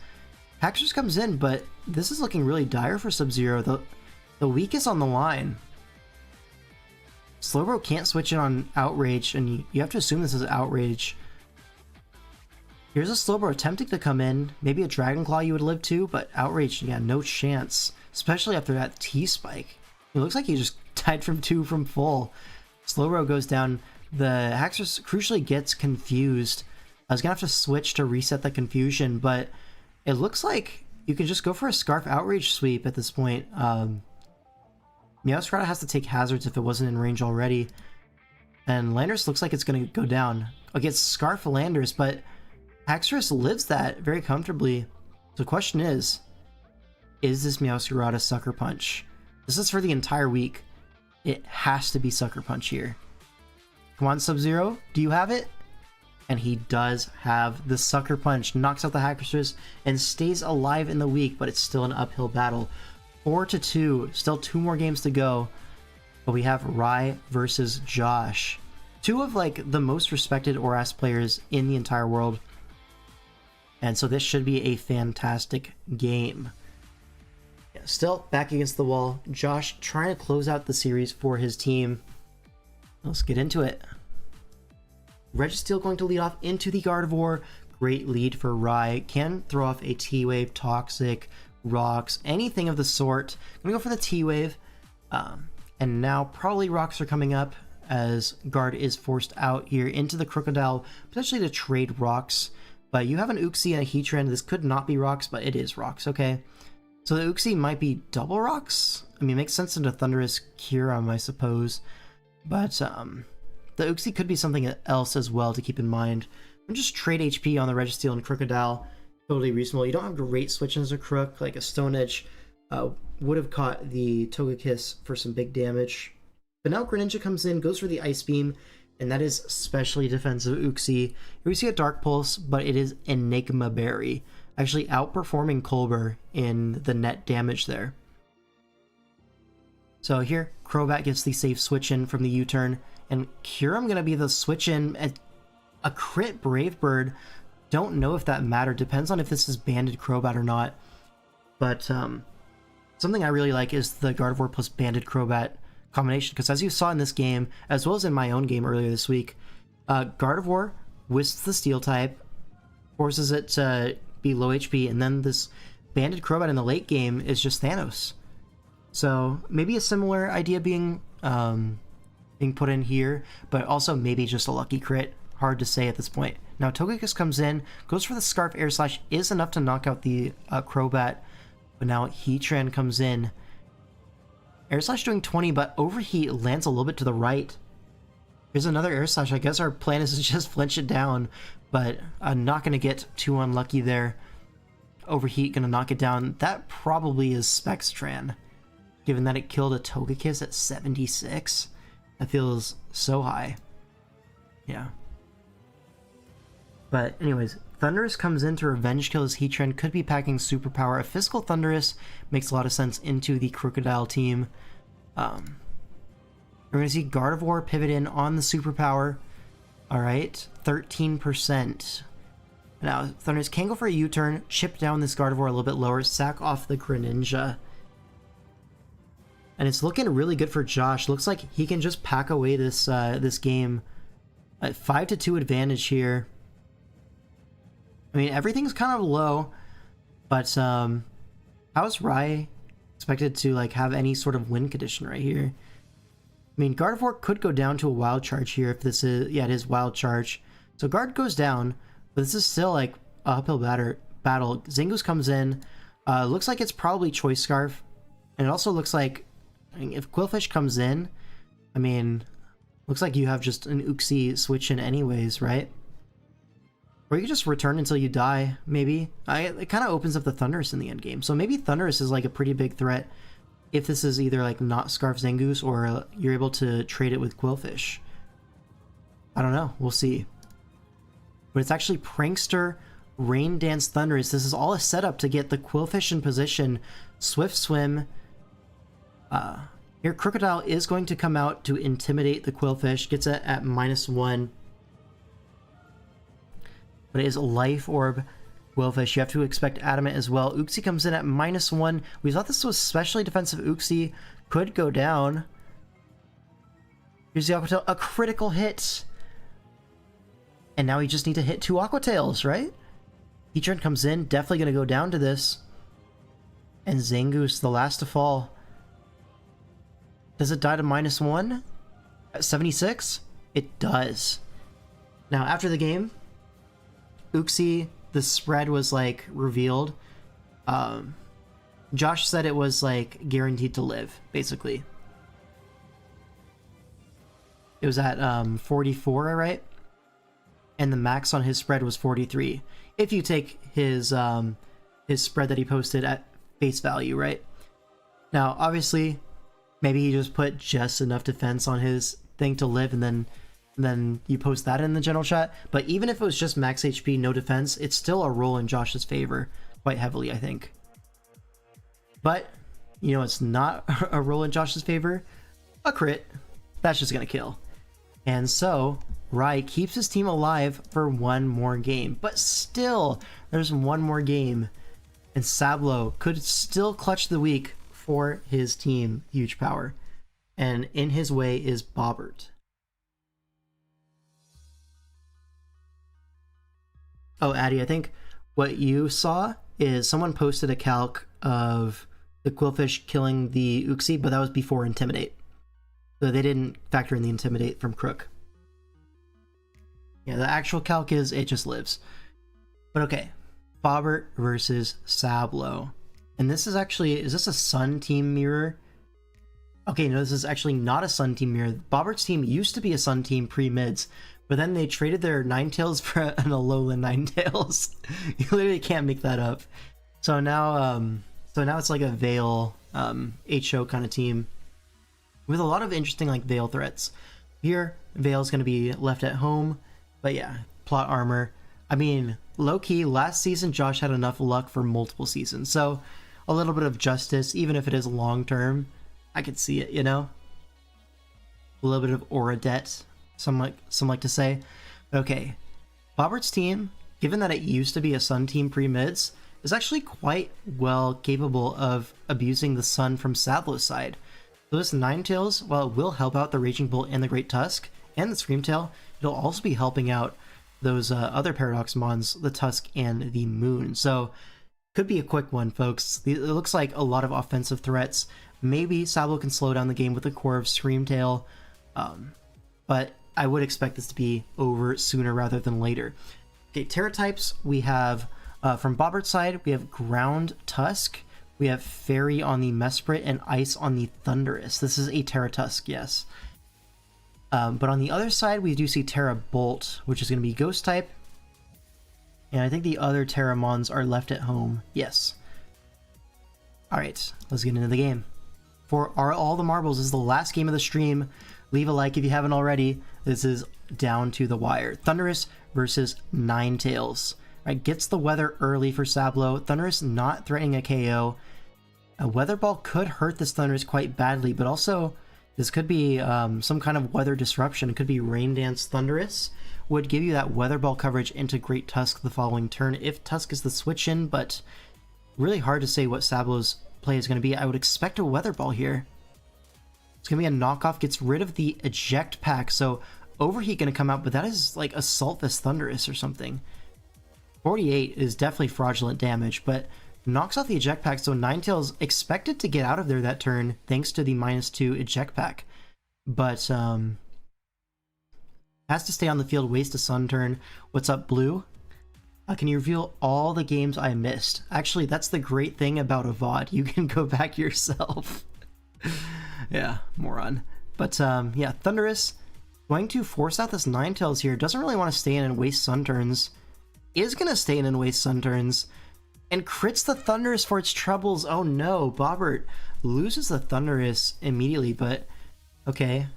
Haxorus comes in, but this is looking really dire for Sub-Zero. The weak is on the line. Slowbro can't switch in on Outrage, and you have to assume this is Outrage. Here's a Slowbro attempting to come in. Maybe a Dragon Claw you would live to, but Outrage, yeah, no chance. Especially after that T-Spike. It looks like he just died from 2 from full. Slowbro goes down. The Haxorus crucially gets confused. I was gonna have to switch to reset the confusion, but it looks like you can just go for a Scarf Outrage sweep at this point. Meowscarada has to take hazards if it wasn't in range already. And Landorus looks like it's going to go down against Scarf Landorus, but Haxorus lives that very comfortably. So the question is this Meowscarada Sucker Punch? This is for the entire week. It has to be Sucker Punch here. Come on, Sub-Zero, do you have it? And he does have the Sucker Punch. Knocks out the Haxorus and stays alive in the week, but it's still an uphill battle. 4-2, still 2 more games to go. But we have Rai versus Josh. 2 of like the most respected ORAS players in the entire world. And so this should be a fantastic game. Yeah, still back against the wall. Josh trying to close out the series for his team. Let's get into it. Registeel going to lead off into the Gardevoir. Great lead for Rai. Can throw off a T-Wave, Toxic, Rocks, anything of the sort. I'm going to go for the T-Wave. And now probably Rocks are coming up as Guard is forced out here into the Crocodile, potentially to trade Rocks. But you have an Uxie and a Heatran. This could not be Rocks, but it is Rocks, okay? So the Uxie might be double Rocks? I mean, it makes sense into Thundurus Kyurem, I suppose. But the Uxie could be something else as well to keep in mind. And just trade HP on the Registeel and Crocodile. Totally reasonable. You don't have great switch-ins or Crook, like a Stone Edge would have caught the Togekiss for some big damage. But now Greninja comes in, goes for the Ice Beam, and that is especially defensive Uxie. Here we see a Dark Pulse, but it is Enigma Berry, actually outperforming Colbur in the net damage there. So here, Crobat gets the safe switch-in from the U-turn, and Kyurem going to be the switch-in at a crit Brave Bird. Don't know if that mattered. Depends on if this is banded Crobat or not. But something I really like is the Gardevoir plus banded Crobat combination, because as you saw in this game, as well as in my own game earlier this week, Gardevoir wisps the Steel type, forces it to be low HP, and then this banded Crobat in the late game is just Thanos. So maybe a similar idea being put in here, but also maybe just a lucky crit. Hard to say at this point. Now Togekiss comes in, goes for the Scarf Air Slash, is enough to knock out the Crobat, but now Heatran comes in. Air Slash doing 20, but Overheat lands a little bit to the right. Here's another Air Slash. I guess our plan is to just flinch it down, but I'm not going to get too unlucky there. Overheat going to knock it down. That probably is Spectran, given that it killed a Togekiss at 76. That feels so high. Yeah. But anyways, Thundurus comes in to revenge kill his Heatran, could be packing Superpower. A Physical Thundurus makes a lot of sense into the Crocodile team. We're going to see Gardevoir pivot in on the Superpower. Alright, 13%. Now, Thundurus can go for a U-turn, chip down this Gardevoir a little bit lower, sack off the Greninja. And it's looking really good for Josh. Looks like he can just pack away this this game. At 5-2 advantage here. I mean, everything's kind of low, but how is Rai expected to like have any sort of win condition right here? I mean, Gardevoir could go down to a Wild Charge here if this is, yeah, it is Wild Charge. So Guard goes down, but this is still like a uphill battle. Zangoose comes in. Looks like it's probably Choice Scarf, and it also looks like, I mean, if Quillfish comes in, I mean, looks like you have just an Uxie switch in anyways, right? Or you can just return until you die, maybe. It kind of opens up the Thundurus in the end game. So maybe Thundurus is like a pretty big threat if this is either like not Scarf Zangoose or you're able to trade it with Quillfish. I don't know. We'll see. But it's actually Prankster, Rain Dance, Thundurus. This is all a setup to get the Quillfish in position. Swift Swim. Here, Crocodile is going to come out to intimidate the Quillfish. Gets it at -1. But it is Life Orb Quillfish. You have to expect Adamant as well. Uxie comes in at -1. We thought this was especially defensive. Uxie could go down. Here's the Aqua Tail. A critical hit. And now we just need to hit 2 Aqua Tails, right? Heatran comes in. Definitely going to go down to this. And Zangoose, the last to fall. Does it die to -1? At 76? It does. Now, after the game, Uxie, the spread was like revealed, Josh said it was like guaranteed to live, basically. It was at 44, right? And the max on his spread was 43. If you take his spread that he posted at face value, right? Now, obviously, maybe he just put just enough defense on his thing to live, and then you post that in the general chat. But even if it was just max HP, no defense, it's still a roll in Josh's favor quite heavily, I think. But, you know, it's not a roll in Josh's favor. A crit. That's just going to kill. And so, Rai keeps his team alive for one more game. But still, there's one more game. And Sablo could still clutch the week for his team. Huge power. And in his way is Bobbert. Oh, Addy, I think what you saw is someone posted a calc of the Quillfish killing the Uxie, but that was before Intimidate. So they didn't factor in the Intimidate from Crook. Yeah, the actual calc is it just lives. But okay, Bobbert versus Sablo. And this is actually, is this a Sun team mirror? Okay, no, this is actually not a Sun team mirror. Bobbert's team used to be a Sun team pre-mids, but then they traded their Ninetales for an Alolan Ninetales. You literally can't make that up. So now it's like a Veil HO kind of team with a lot of interesting like Veil threats. Here, Veil's going to be left at home, but yeah, plot armor. I mean, low-key, last season Josh had enough luck for multiple seasons, so a little bit of justice, even if it is long-term, I could see it, you know? A little bit of aura debt, some like to say. Okay, Bobbert's team, given that it used to be a Sun team pre-mids, is actually quite well capable of abusing the Sun from Sablo's side. So this Ninetales, while it will help out the Raging Bolt and the Great Tusk, and the Screamtail, it'll also be helping out those other Paradox Mons, the Tusk and the Moon. So, could be a quick one, folks. It looks like a lot of offensive threats. Maybe Sablo can slow down the game with the core of Screamtail, but I would expect this to be over sooner rather than later. Okay, Terra types, we have, from Bobbert's side, we have Ground Tusk, we have Fairy on the Mesprit, and Ice on the Thunderous. This is a Terra Tusk, yes. But on the other side, we do see Terra Bolt, which is going to be Ghost type. And I think the other Terra Mons are left at home. Yes. Alright, let's get into the game. For all the marbles, this is the last game of the stream. Leave a like if you haven't already. This is down to the wire. Thunderous versus Ninetales. Right, gets the weather early for Sablo. Thunderous not threatening a KO. A Weather Ball could hurt this Thunderous quite badly, but also this could be some kind of weather disruption. It could be Rain Dance Thunderous. Would give you that Weather Ball coverage into Great Tusk the following turn if Tusk is the switch in, but really hard to say what Sablo's play is going to be. I would expect a Weather Ball here. It's going to be a knockoff, gets rid of the eject pack, so Overheat going to come out, but that is like Assault this Thunderous or something. 48 is definitely fraudulent damage, but knocks off the eject pack, so Ninetales expected to get out of there that turn thanks to the -2 eject pack, but has to stay on the field, waste a Sun turn. What's up, Blue? Can you reveal all the games I missed? Actually, that's the great thing about a VOD. You can go back yourself. Yeah, moron. But yeah, Thunderous going to force out this Ninetales here. Doesn't really want to stay in and waste Sun turns. Is going to stay in and waste Sun turns. And crits the Thunderous for its troubles. Oh no, Bobbert loses the Thunderous immediately, but okay.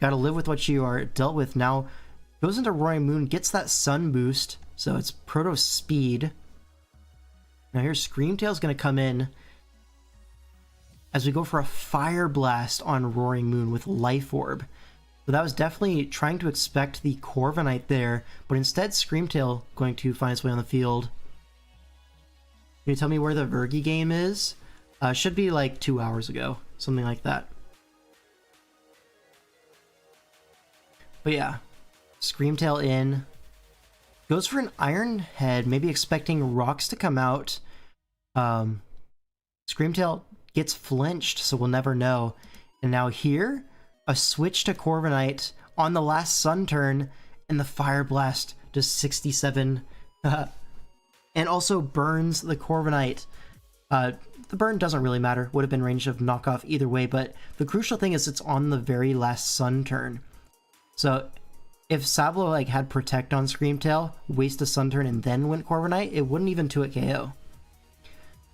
Gotta live with what you are dealt with. Now goes into Roaring Moon, gets that Sun boost, so it's Proto Speed. Now here's Screamtail's gonna come in as we go for a Fire Blast on Roaring Moon with Life Orb. So that was definitely trying to expect the Corviknight there, but instead Screamtail going to find its way on the field. Can you tell me where the Vergi game is? Should be like 2 hours ago, something like that. But yeah, Screamtail in. Goes for an Iron Head, maybe expecting rocks to come out. Screamtail gets flinched, so we'll never know. And now here, a switch to Corviknight on the last Sun turn, and the Fire Blast does 67. And also burns the Corviknight. The burn doesn't really matter. Would have been range of knockoff either way, but the crucial thing is it's on the very last Sun turn. So if Sablo like had Protect on Screamtail, waste a Sun turn, and then went Corviknight, it wouldn't even 2-hit KO.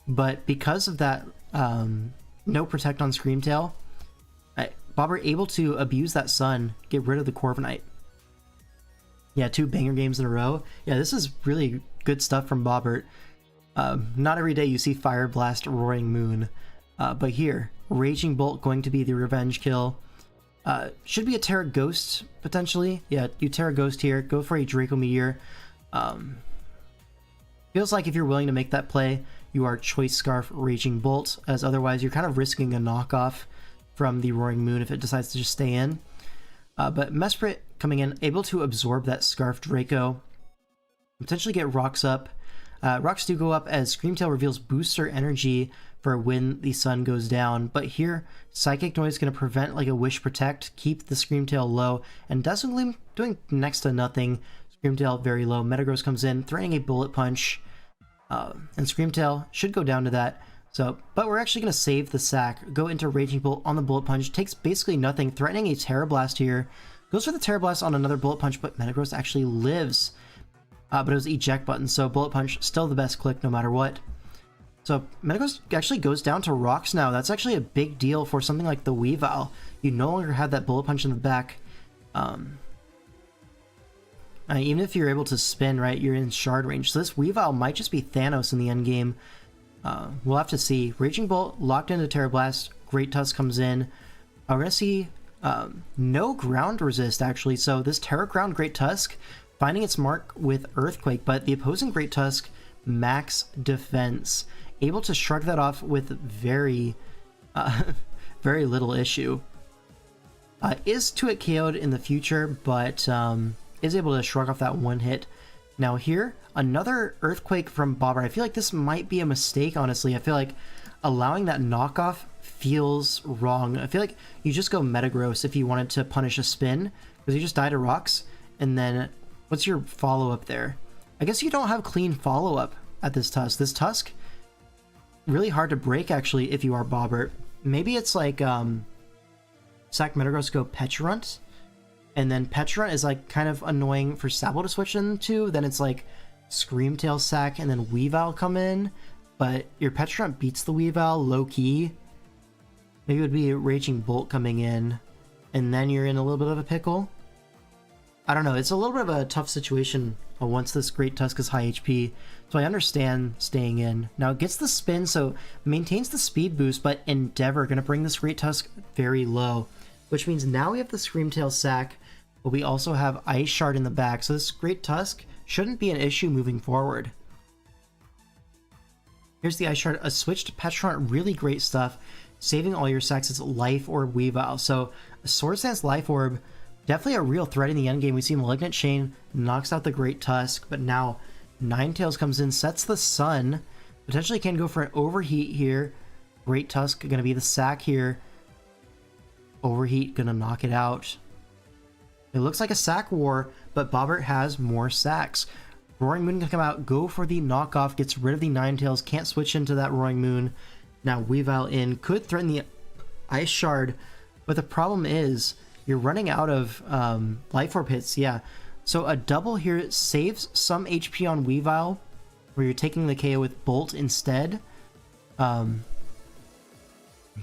But because of that no Protect on Screamtail, Bobbert able to abuse that Sun, get rid of the Corviknight. Yeah, 2 banger games in a row. Yeah, this is really good stuff from Bobbert. Not every day you see Fire Blast, Roaring Moon, but here, Raging Bolt going to be the revenge kill. Should be a Terra Ghost, potentially. Yeah, you Terra Ghost here, go for a Draco Meteor. Feels like if you're willing to make that play, you are Choice Scarf, Raging Bolt, as otherwise you're kind of risking a knockoff from the Roaring Moon if it decides to just stay in. But Mesprit coming in, able to absorb that Scarf Draco, potentially get rocks up. Rocks do go up as Screamtail reveals booster energy for when the sun goes down, but here Psychic Noise is going to prevent like a Wish Protect, keep the Screamtail low, and Dazzling doing next to nothing. Screamtail very low. Metagross comes in, threatening a Bullet Punch, and Screamtail should go down to that. So, but we're actually going to save the sack, go into Raging Bolt on the Bullet Punch, takes basically nothing, threatening a Terra Blast here, goes for the Terra Blast on another Bullet Punch, but Metagross actually lives. But it was eject button, so Bullet Punch still the best click no matter what. So Metagross actually goes down to rocks now. That's actually a big deal for something like the Weavile. You no longer have that Bullet Punch in the back. Even if you're able to spin, right, you're in shard range. So this Weavile might just be Thanos in the end game. We'll have to see. Raging Bolt locked into Terra Blast. Great Tusk comes in. We're going to see no ground resist actually. So this Terra Ground Great Tusk finding its mark with Earthquake, but the opposing Great Tusk max defense, able to shrug that off with very very little issue. Is 2-hit KO'd in the future, but is able to shrug off that one hit. Now here, another Earthquake from Bobbert. I feel like this might be a mistake, honestly. I feel like allowing that knockoff feels wrong. I feel like you just go Metagross if you wanted to punish a spin, because you just die to rocks, and then what's your follow-up there? I guess you don't have clean follow-up at this Tusk. This Tusk, really hard to break, actually, if you are Bobbert. Maybe it's like, Sack Metagross go Peturunt, and then Peturunt is, like, kind of annoying for Sabo to switch into. Then it's, like, Screamtail Sack, and then Weavile come in. But your Peturunt beats the Weavile low-key. Maybe it would be a Raging Bolt coming in, and then you're in a little bit of a pickle. I don't know, it's a little bit of a tough situation once this Great Tusk is high HP, so I understand staying in. Now it gets the spin, so maintains the speed boost, but Endeavor going to bring this Great Tusk very low, which means now we have the Screamtail Sack, but we also have Ice Shard in the back, so this Great Tusk shouldn't be an issue moving forward. Here's the Ice Shard, a switch to Peturunt, really great stuff, saving all your sacks. It's Life Orb Weavile, so a Swords Dance Life Orb, definitely a real threat in the endgame. We see Malignant Chain, knocks out the Great Tusk, but now Ninetales comes in, sets the Sun, potentially can go for an Overheat here. Great Tusk going to be the sack here. Overheat going to knock it out. It looks like a sack war, but Bobbert has more sacks. Roaring Moon can come out, go for the knockoff, gets rid of the Ninetales, can't switch into that Roaring Moon. Now Weavile in, could threaten the Ice Shard, but the problem is you're running out of Life Orb hits, yeah. So a double here saves some HP on Weavile, where you're taking the KO with Bolt instead. But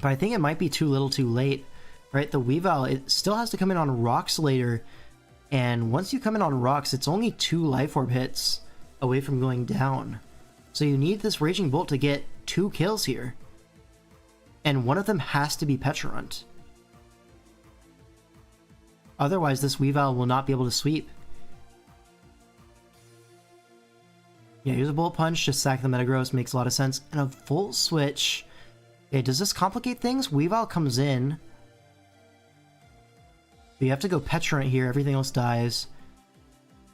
I think it might be too little too late, right? The Weavile, it still has to come in on rocks later, and once you come in on rocks, it's only 2 Life Orb hits away from going down. So you need this Raging Bolt to get 2 kills here. And one of them has to be Peturunt. Otherwise, this Weavile will not be able to sweep. Yeah, use a Bullet Punch, just sack the Metagross, makes a lot of sense. And a Volt Switch. Okay, does this complicate things? Weavile comes in. But you have to go Peturunt here, everything else dies.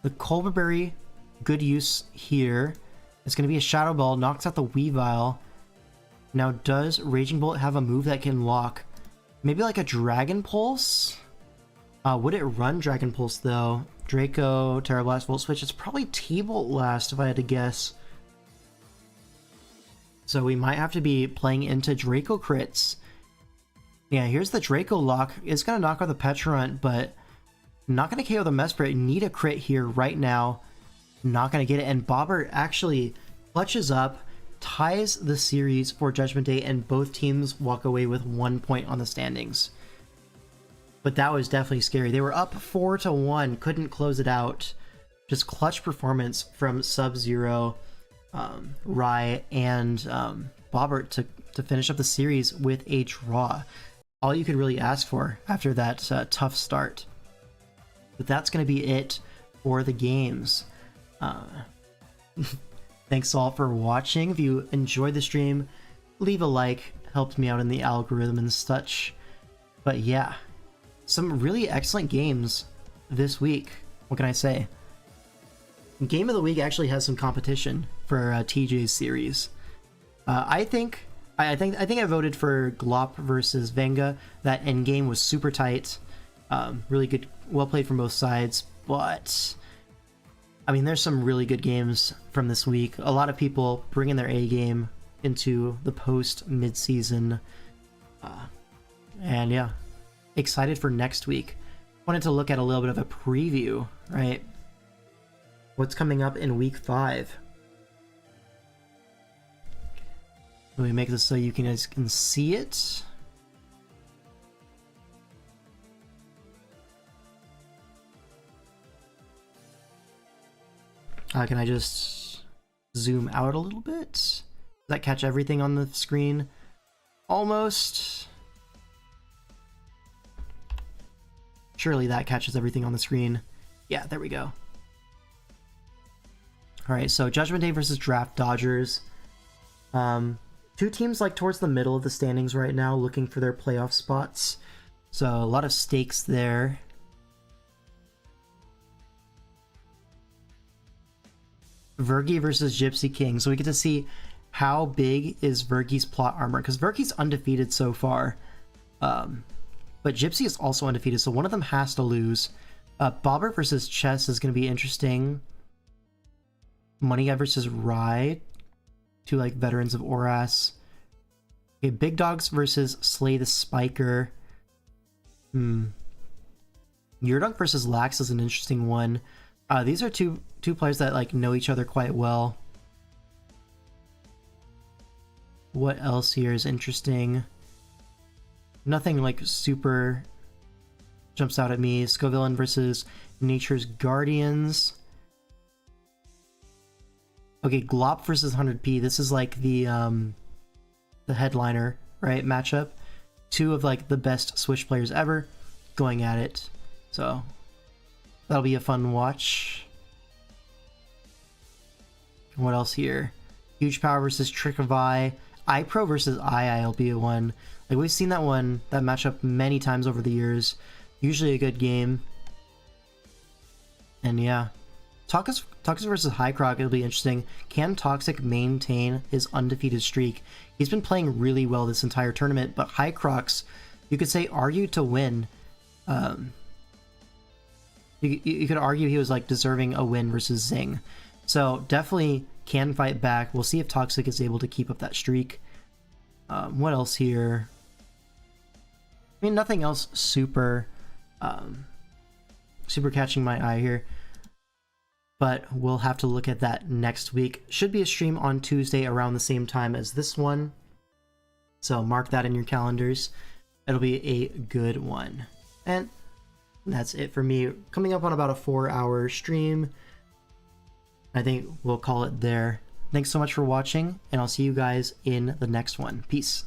The Colbur Berry, good use here. It's going to be a Shadow Ball, knocks out the Weavile. Now, does Raging Bolt have a move that can lock? Maybe like a Dragon Pulse? Would it run Dragon Pulse though? Draco, Terra Blast, Volt Switch. It's probably T-Bolt last if I had to guess. So we might have to be playing into Draco crits. Yeah, here's the Draco lock. It's going to knock out the Petrarunt, but not going to KO the Mesprit. Need a crit here right now. Not going to get it. And Bobbert actually clutches up, ties the series for Judgment Day, and both teams walk away with 1 point on the standings. But that was definitely scary. They were up 4-1, couldn't close it out. Just clutch performance from Sub-Zero, Rye, and Bobbert to finish up the series with a draw. All you could really ask for after that tough start. But that's going to be it for the games. Thanks all for watching. If you enjoyed the stream, leave a like. Helped me out in the algorithm and such. But yeah, some really excellent games this week. What can I say? Game of the week actually has some competition for TJ's series. I think I voted for Glop versus Venga. That endgame was super tight. Really good, well played from both sides. But I mean, there's some really good games from this week. A lot of people bringing their A game into the post mid-season. And yeah, excited for next week. Wanted to look at a little bit of a preview, right? What's coming up in week 5? Let me make this so you guys can see it. Can I just zoom out a little bit? Does that catch everything on the screen? Almost. Surely that catches everything on the screen. Yeah, there we go. Alright, so Judgment Day versus Draft Dodgers. Two teams like towards the middle of the standings right now, looking for their playoff spots. So a lot of stakes there. Vergi versus Gypsy King. So we get to see how big is Vergi's plot armor, because Vergi's undefeated so far. But Gypsy is also undefeated, so one of them has to lose. Bobbert versus Chess is going to be interesting. Money Guy versus Rye. Two like veterans of Oras. Okay, Big Dogs versus Slay the Spiker. Yurdunk versus Lax is an interesting one. These are two players that like know each other quite well. What else here is interesting? Nothing like super jumps out at me. Scovillain versus Nature's Guardians. Okay, Glop versus 100p. This is like the headliner, right, matchup. Two of like the best Switch players ever going at it. So that'll be a fun watch. What else here? Huge Power versus Trick of Eye. iPro versus will be a one. Like we've seen that matchup many times over the years. Usually a good game. And yeah. Toxic versus Hycroc, it'll be interesting. Can Toxic maintain his undefeated streak? He's been playing really well this entire tournament, but Hycrox, you could say, argued to win. You could argue he was like deserving a win versus Zing. So definitely can fight back. We'll see if Toxic is able to keep up that streak. What else here? I mean, nothing else super catching my eye here. But we'll have to look at that next week. Should be a stream on Tuesday around the same time as this one. So mark that in your calendars. It'll be a good one. And that's it for me. Coming up on about a 4-hour stream. I think we'll call it there. Thanks so much for watching, and I'll see you guys in the next one. Peace.